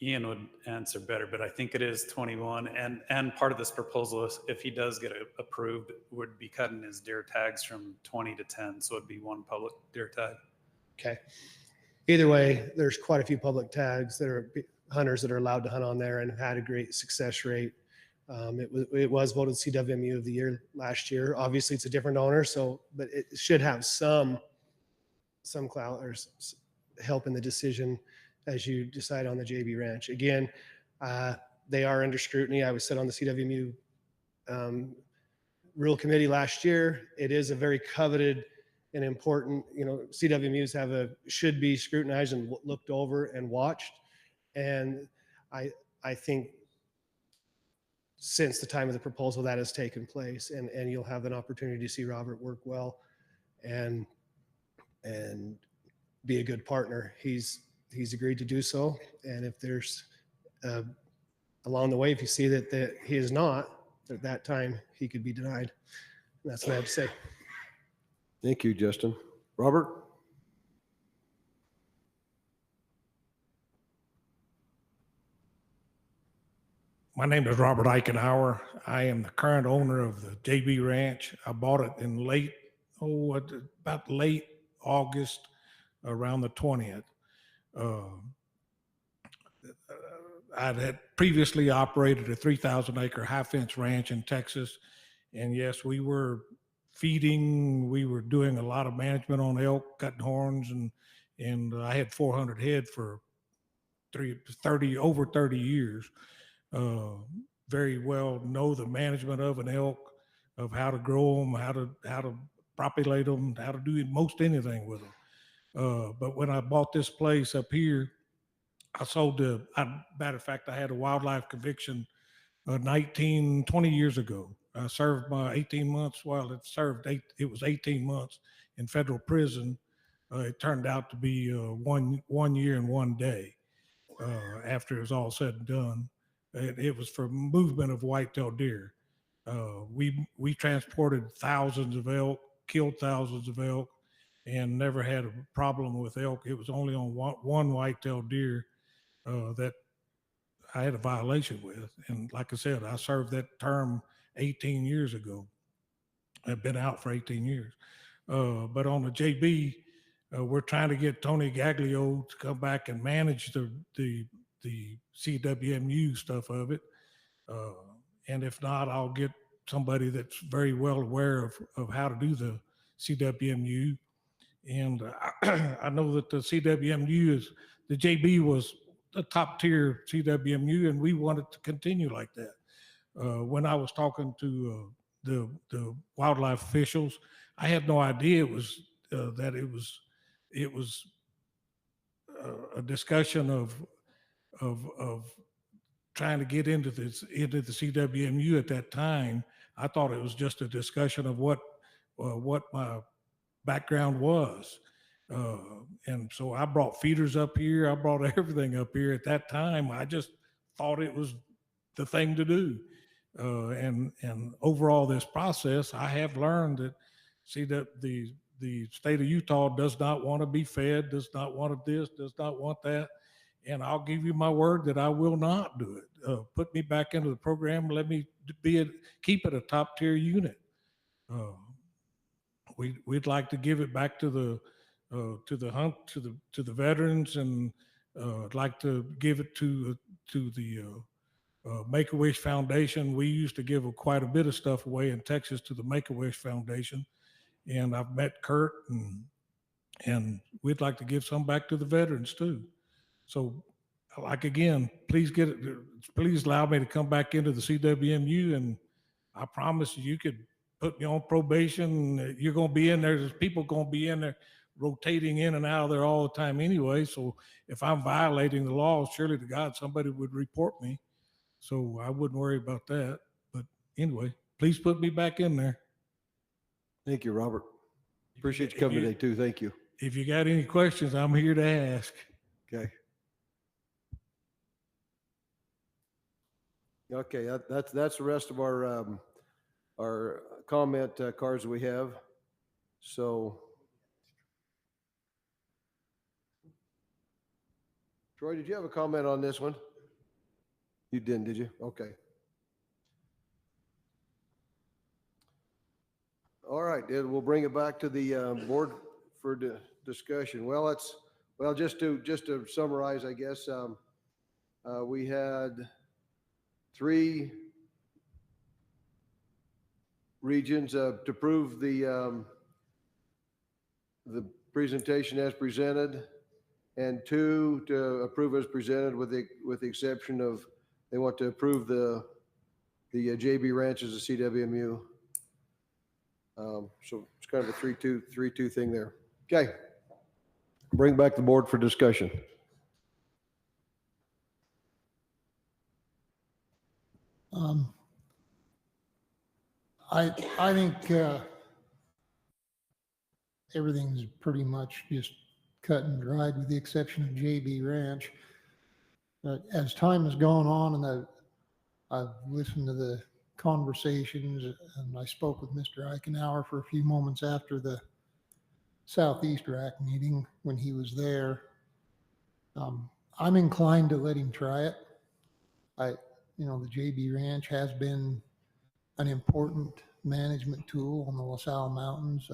Ian would answer better, but I think it is 21. And part of this proposal is if he does get approved, would be cutting his deer tags from 20 to 10. So it'd be 1 public deer tag. Okay. Either way, there's quite a few public tags that are hunters that are allowed to hunt on there and have had a great success rate. It was voted CWMU of the year last year. Obviously it's a different owner, but it should have some clout or help in the decision as you decide on the JB Ranch. Again, they are under scrutiny. I was sit on the CWMU Rule Committee last year. It is a very coveted and important, CWMUs should be scrutinized and looked over and watched. And I think since the time of the proposal that has taken place, and you'll have an opportunity to see Robert work well and be a good partner. He's agreed to do so. And if there's along the way, if you see that he is not, at that time, he could be denied. And that's what I have to say. Thank you, Justin. Robert? My name is Robert Eichenauer. I am the current owner of the JB Ranch. I bought it in about late August, around the 20th. I had previously operated a 3,000 acre high fence ranch in Texas. And yes, we were feeding, we were doing a lot of management on elk, cutting horns, and I had 400 head for over 30 years. Very well know the management of an elk, of how to grow them, how to populate them, how to do most anything with them. But when I bought this place up here, I sold matter of fact, I had a wildlife conviction 20 years ago. I served my 18 months while it was 18 months in federal prison. It turned out to be 1 year and 1 day after it was all said and done. It was for movement of white-tailed deer. We transported thousands of elk, killed thousands of elk, and never had a problem with elk. It was only on one white-tailed deer that I had a violation with. And like I said, I served that term 18 years ago. I've been out for 18 years. But on the JB, we're trying to get Tony Gaglio to come back and manage the CWMU stuff of it. And if not, I'll get somebody that's very well aware of how to do the CWMU. And I know that the CWMU the JB was a top tier CWMU, and we want it to continue like that. When I was talking to the wildlife officials, I had no idea that it was a discussion of trying to get into the CWMU at that time. I thought it was just a discussion of what my background was. And so I brought feeders up here. I brought everything up here at that time. I just thought it was the thing to do. And overall this process, I have learned that, that the state of Utah does not want to be fed, does not want this, does not want that. And I'll give you my word that I will not do it. Put me back into the program. Let me keep it a top tier unit. We'd like to give it back to the veterans, and I'd like to give it to the Make-A-Wish Foundation. We used to give quite a bit of stuff away in Texas to the Make-A-Wish Foundation, and I've met Kurt, and we'd like to give some back to the veterans too. So, like, again, please allow me to come back into the CWMU, and I promise you could put me on probation. You're going to be in there. There's people going to be in there rotating in and out of there all the time anyway. So if I'm violating the law, surely to God, somebody would report me. So I wouldn't worry about that. But anyway, please put me back in there. Thank you, Robert. Appreciate you coming today too. Thank you. If you got any questions, I'm here to ask. Okay. Okay, that's the rest of our comment cards we have. So, Troy, did you have a comment on this one? You didn't, did you? Okay. All right, then we'll bring it back to the board for discussion. Well, just to summarize, I guess we had 3 regions to approve the presentation as presented, and 2 to approve as presented with the exception of they want to approve the JB Ranch as a CWMU. So it's kind of a 3-2 thing there. Okay, bring back the board for discussion. I think everything's pretty much just cut and dried with the exception of JB Ranch. But as time has gone on, and I've listened to the conversations, and I spoke with Mr. Eichenauer for a few moments after the Southeast RAC meeting when he was there. I'm inclined to let him try it. The JB Ranch has been an important management tool on the LaSalle Mountains.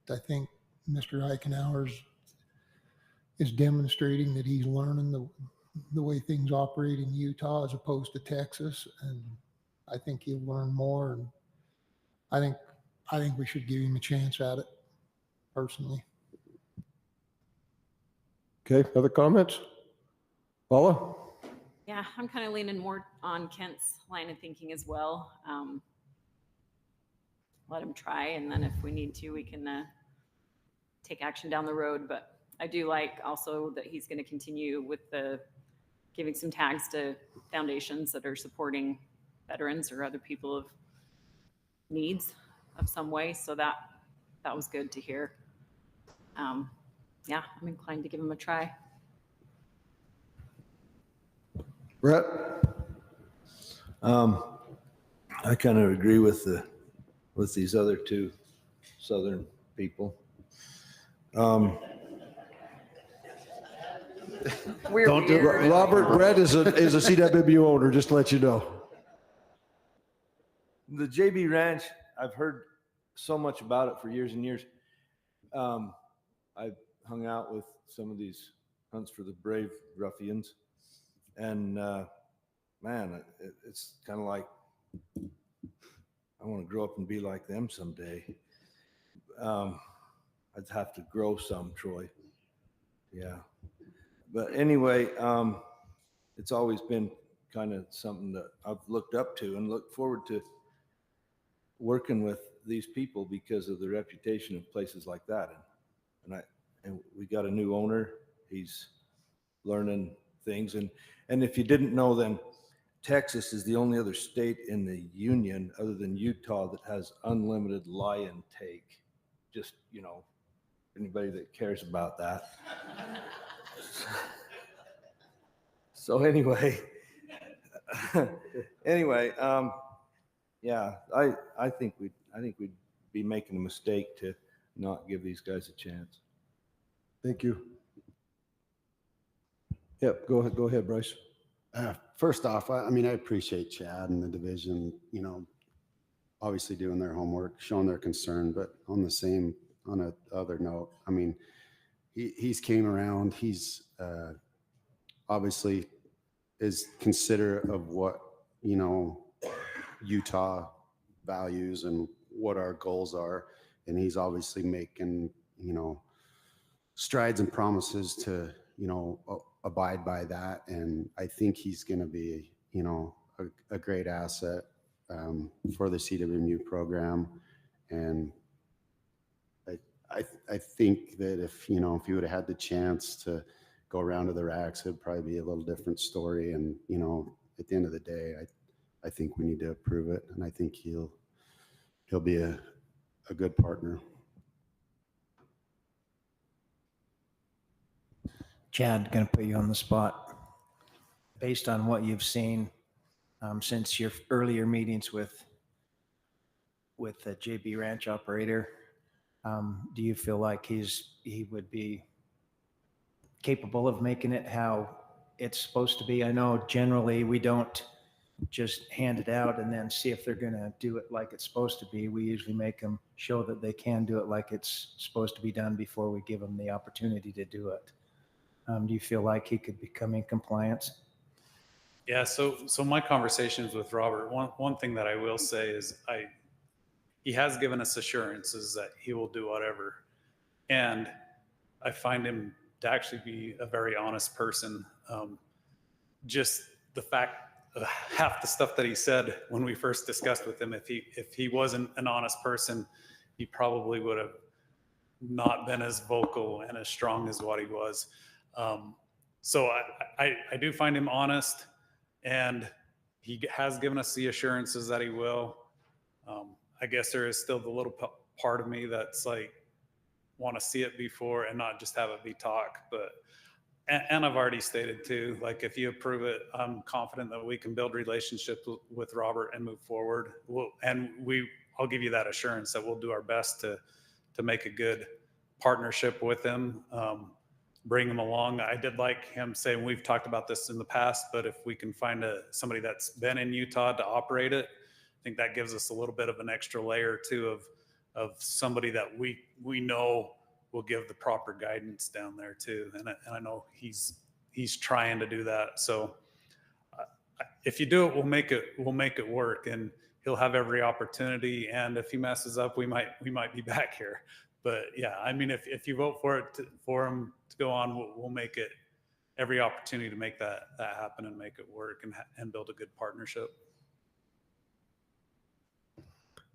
I think Mr. Eichenauer is demonstrating that he's learning the way things operate in Utah as opposed to Texas, and I think he'll learn more. And I think we should give him a chance at it, personally. Okay, other comments? Paula? Yeah, I'm kind of leaning more on Kent's line of thinking as well. Let him try, and then if we need to, we can take action down the road. But I do like also that he's going to continue with giving some tags to foundations that are supporting veterans or other people of needs of some way. So that was good to hear. Yeah, I'm inclined to give him a try. Brett? I kind of agree with these other 2 Southern people. Robert Brett is a CWMU owner, just to let you know. The JB Ranch, I've heard so much about it for years and years. I hung out with some of these hunts for the brave ruffians, and man, it's kind of like I want to grow up and be like them someday. I'd have to grow some, Troy. Yeah. But anyway, it's always been kind of something that I've looked up to and look forward to working with these people because of the reputation of places like that. And we got a new owner. He's learning things. And if you didn't know, then Texas is the only other state in the union other than Utah that has unlimited lion take. Just, anybody that cares about that. So anyway, yeah, I think we'd be making a mistake to not give these guys a chance. Thank you. Yep, go ahead, Bryce. First off, I mean, I appreciate Chad and the division, obviously doing their homework, showing their concern, but on a other note, I mean, he's came around, he's obviously is considerate of what, Utah values and what our goals are. And he's obviously making, strides and promises to, abide by that. And I think he's going to be, a great asset for the CWMU program. And I think that if you would have had the chance to go around to the RACs, it'd probably be a little different story. And, at the end of the day, I think we need to approve it. And I think he'll be a good partner. Chad, going to put you on the spot. Based on what you've seen since your earlier meetings with the JB Ranch operator, do you feel like he would be capable of making it how it's supposed to be? I know generally we don't just hand it out and then see if they're going to do it like it's supposed to be. We usually make them show that they can do it like it's supposed to be done before we give them the opportunity to do it. Do you feel like he could become in compliance? Yeah, so my conversations with Robert, one thing that I will say is he has given us assurances that he will do whatever. And I find him to actually be a very honest person. Just the fact of half the stuff that he said when we first discussed with him, if he wasn't an honest person, he probably would have not been as vocal and as strong as what he was. So I do find him honest, and he has given us the assurances that he will. I guess there is still the little part of me that's like, want to see it before and not just have it be talk. But and I've already stated too, like if you approve it, I'm confident that we can build relationships with Robert and move forward. I'll give you that assurance that we'll do our best to make a good partnership with him. Bring him along. I did like him saying, we've talked about this in the past, but if we can find somebody that's been in Utah to operate it, I think that gives us a little bit of an extra layer too of somebody that we know will give the proper guidance down there too. And I know he's trying to do that. So if you do it, we'll make it work, and he'll have every opportunity. And if he messes up, we might be back here. But yeah, I mean, if you vote for him to go on, we'll make it every opportunity to make that happen and make it work and build a good partnership.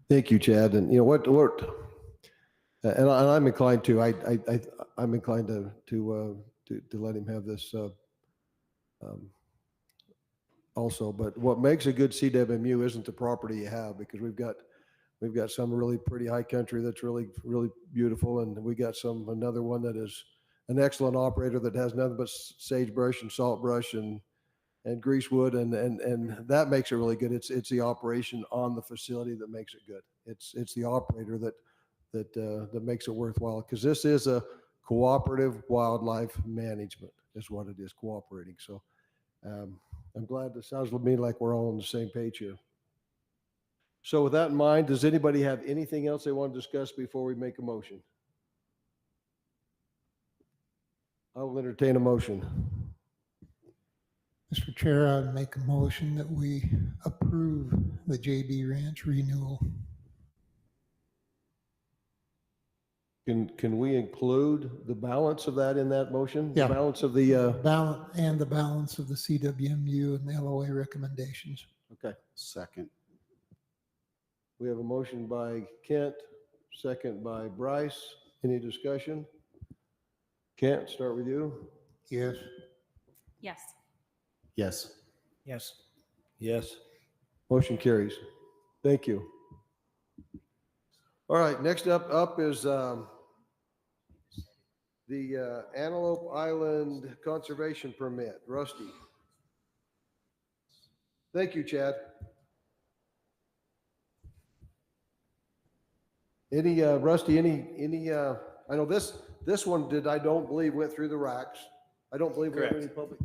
Thank you, Chad. And and I'm inclined to. I'm inclined to let him have this also. But what makes a good CWMU isn't the property you have, because we've got some really pretty high country that's really, really beautiful. And we got another one that is an excellent operator that has nothing but sagebrush and saltbrush and greasewood. And that makes it really good. It's the operation on the facility that makes it good. It's the operator that makes it worthwhile, because this is a cooperative wildlife management is what it is, cooperating. So I'm glad it sounds to me like we're all on the same page here. So with that in mind, does anybody have anything else they want to discuss before we make a motion? I will entertain a motion. Mr. Chair, I'd make a motion that we approve the JB Ranch renewal. Can we include the balance of that in that motion? Yeah. The balance of the, The balance of the CWMU and the LOA recommendations. okay. Second. We have a motion by Kent, second by Bryce. Any discussion? Kent, start with you. Yes. Yes. Yes. Yes. Yes. Motion carries. Thank you. All right, next up is the Analou Island Conservation Permit. Rusty. Thank you, Chad. Rusty, I know this one I don't believe went through the RACs. I don't believe we have any public.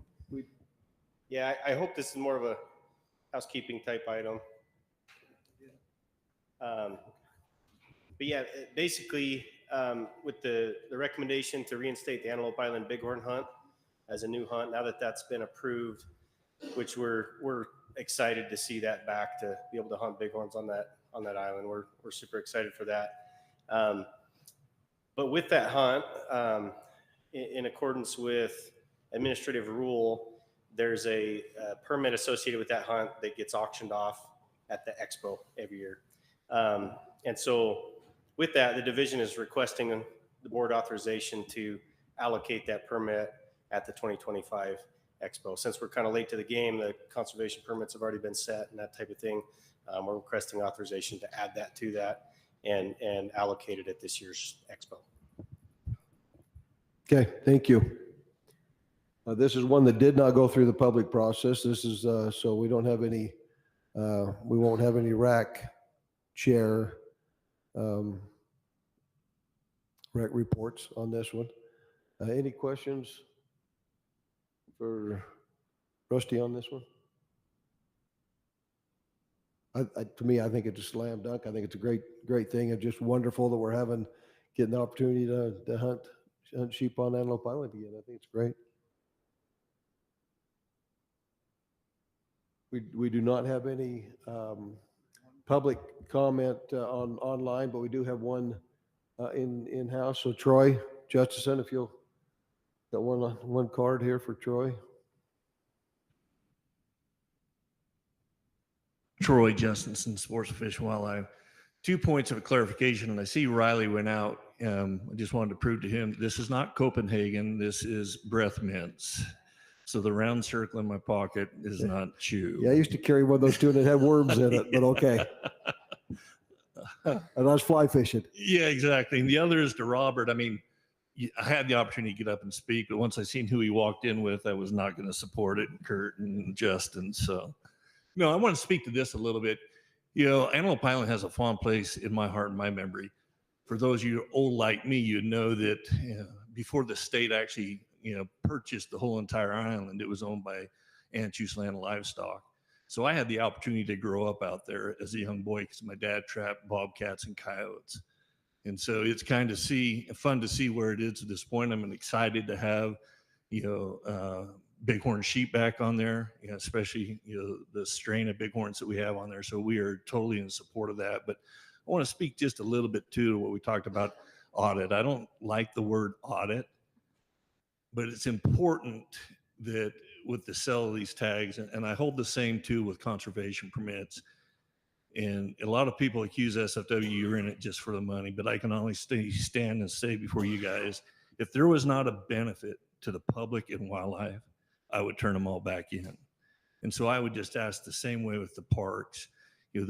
Yeah, I hope this is more of a housekeeping type item. But yeah, basically, with the recommendation to reinstate the Antelope Island Bighorn hunt as a new hunt, now that that's been approved, which we're excited to see that back, to be able to hunt bighorns on that island. We're super excited for that. But with that hunt, in accordance with administrative rule, there's a permit associated with that hunt that gets auctioned off at the Expo every year. And so with that, the division is requesting the board authorization to allocate that permit at the 2025 Expo. Since we're kind of late to the game, the conservation permits have already been set and that type of thing. We're requesting authorization to add that to that and allocate it at this year's Expo. Okay, thank you. This is one that did not go through the public process. This is, so we don't have any, we won't have any RAC chair RAC reports on this one. Any questions for Rusty on this one? To me, I think it's a slam dunk. I think it's a great thing. It's just wonderful that we're getting the opportunity to hunt sheep on Antelope Island again. I think it's great. We do not have any public comment online, but we do have one in-house. So Troy Justison, if you'll got one card here for Troy. Troy Justinson, Sports Fish and Wildlife. 2 points of clarification, and I see Riley went out. I just wanted to prove to him this is not Copenhagen. This is breath mints. So the round circle in my pocket is not chew. Yeah, I used to carry one of those too, and it had worms in it. But okay. And I was fly fishing. Yeah, exactly. And the other is to Robert. I mean, I had the opportunity to get up and speak, but once I seen who he walked in with, I was not going to support it. And Kurt and Justin. So, I want to speak to this a little bit. Antelope Island has a fond place in my heart and my memory. For those of you old like me, you know that before the state actually, purchased the whole entire island, it was owned by Anschutz Land and Livestock. So I had the opportunity to grow up out there as a young boy because my dad trapped bobcats and coyotes. And so it's kind of fun to see where it is at this point. I'm excited to have, bighorn sheep back on there, especially, the strain of bighorns that we have on there. So we are totally in support of that. But I want to speak just a little bit too to what we talked about audit. I don't like the word audit, but it's important that with the sale of these tags, and I hold the same too with conservation permits. And a lot of people accuse SFW, you're in it just for the money, but I can only stand and say before you guys, if there was not a benefit to the public and wildlife, I would turn them all back in. And so I would just ask the same way with the parks. It's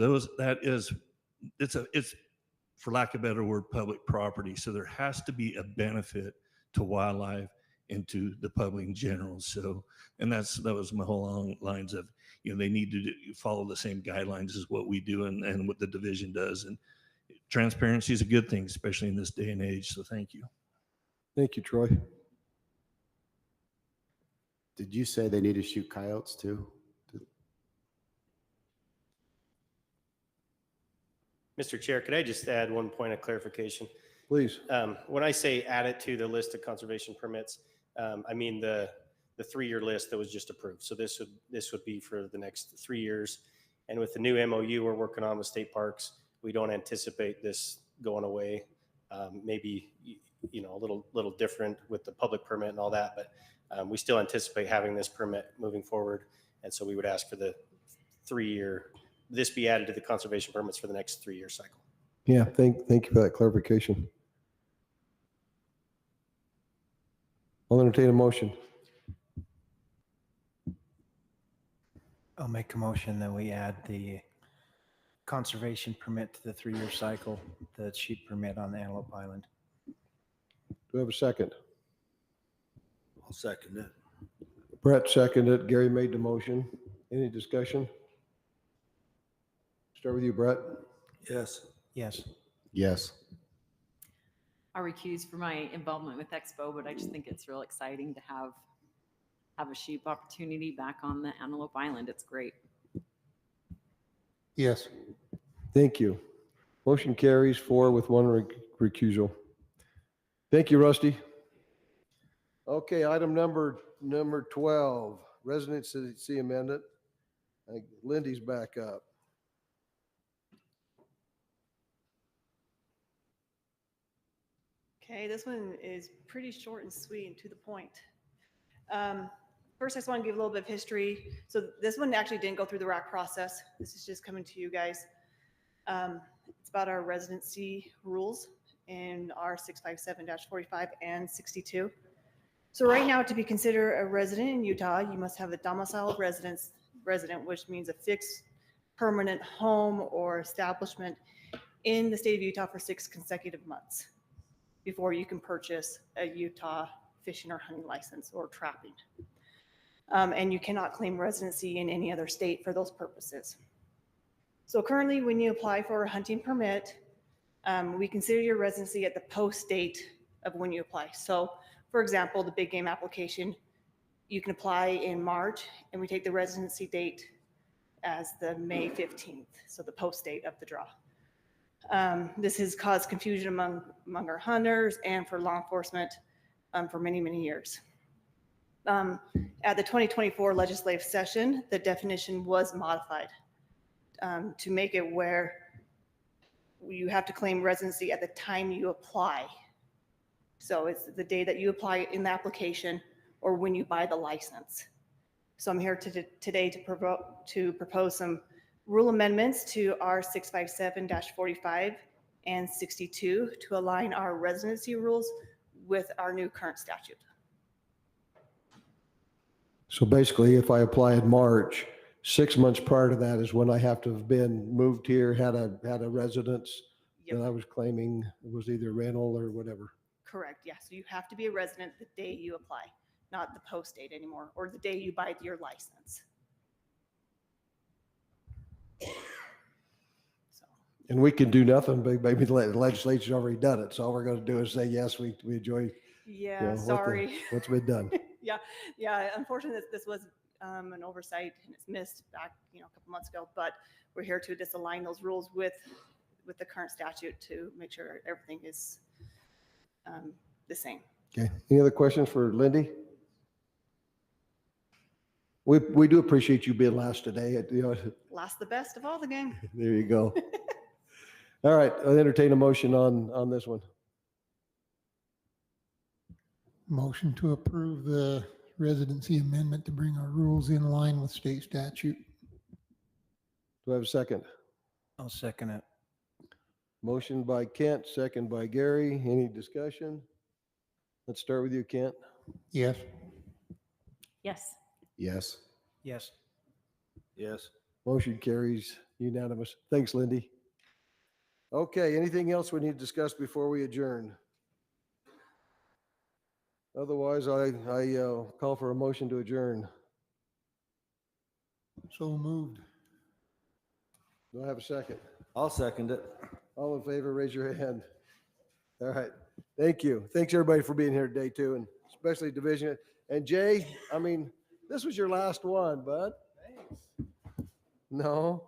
for lack of a better word, public property. So there has to be a benefit to wildlife and to the public in general. So, and that was my whole long lines of, they need to follow the same guidelines as what we do and what the division does. And transparency is a good thing, especially in this day and age. So thank you. Thank you, Troy. Did you say they need to shoot coyotes too? Mr. Chair, could I just add one point of clarification? Please. When I say add it to the list of conservation permits, I mean the 3-year list that was just approved. So this would be for the next 3 years. And with the new MOU we're working on with state parks, we don't anticipate this going away. Maybe, you know, a little different with the public permit and all that, but we still anticipate having this permit moving forward. And so we would ask for the 3-year, this be added to the conservation permits for the next 3-year cycle. Yeah, thank you for that clarification. I'll entertain a motion. I'll make a motion that we add the conservation permit to the 3-year cycle, the sheep permit on the Antelope Island. Do we have a second? I'll second it. Brett seconded. Gary made the motion. Any discussion? Start with you, Brett. Yes. Yes. Yes. I recuse for my involvement with Expo, but I just think it's real exciting to have a sheep opportunity back on the Antelope Island. It's great. Yes. Thank you. Motion carries 4 with 1 recusal. Thank you, Rusty. Okay, item number 12, residency amendment. Lindy's back up. Okay, this one is pretty short and sweet and to the point. First, I just want to give a little bit of history. So this one actually didn't go through the RAC process. This is just coming to you guys. It's about our residency rules in R657-45 and 62. So right now, to be considered a resident in Utah, you must have a domicile resident, which means a fixed permanent home or establishment in the state of Utah for 6 consecutive months before you can purchase a Utah fishing or hunting license or trapping. And you cannot claim residency in any other state for those purposes. So currently, when you apply for a hunting permit, we consider your residency at the post date of when you apply. So for example, the big game application, you can apply in March and we take the residency date as the May 15th, so the post date of the draw. This has caused confusion among our hunters and for law enforcement for many, many years. At the 2024 legislative session, the definition was modified to make it where you have to claim residency at the time you apply. So it's the day that you apply in the application or when you buy the license. So I'm here today to propose some rule amendments to R657-45 and 62 to align our residency rules with our new current statute. So basically, if I apply in March, 6 months prior to that is when I have to have been moved here, had a residence that I was claiming was either rental or whatever. Correct, yes. So you have to be a resident the day you apply, not the post date anymore, or the day you buy your license. And we can do nothing, but maybe the legislature's already done it. So all we're going to do is say, yes, we enjoy. Yeah, sorry. What's been done. Yeah. Unfortunately, this was an oversight and it's missed back, a couple months ago. But we're here to just align those rules with the current statute to make sure everything is the same. Okay. Any other questions for Lindy? We do appreciate you being last today. Last the best of all the game. There you go. All right. I'll entertain a motion on this one. Motion to approve the residency amendment to bring our rules in line with state statute. Do I have a second? I'll second it. Motion by Kent, second by Gary. Any discussion? Let's start with you, Kent. Yes. Yes. Yes. Yes. Yes. Motion carries unanimous. Thanks, Lindy. Okay, anything else we need to discuss before we adjourn? Otherwise, I call for a motion to adjourn. So moved. Do I have a second? I'll second it. All in favor, raise your hand. All right. Thank you. Thanks everybody for being here today too, and especially division. And Jay, this was your last one, bud. Thanks. No.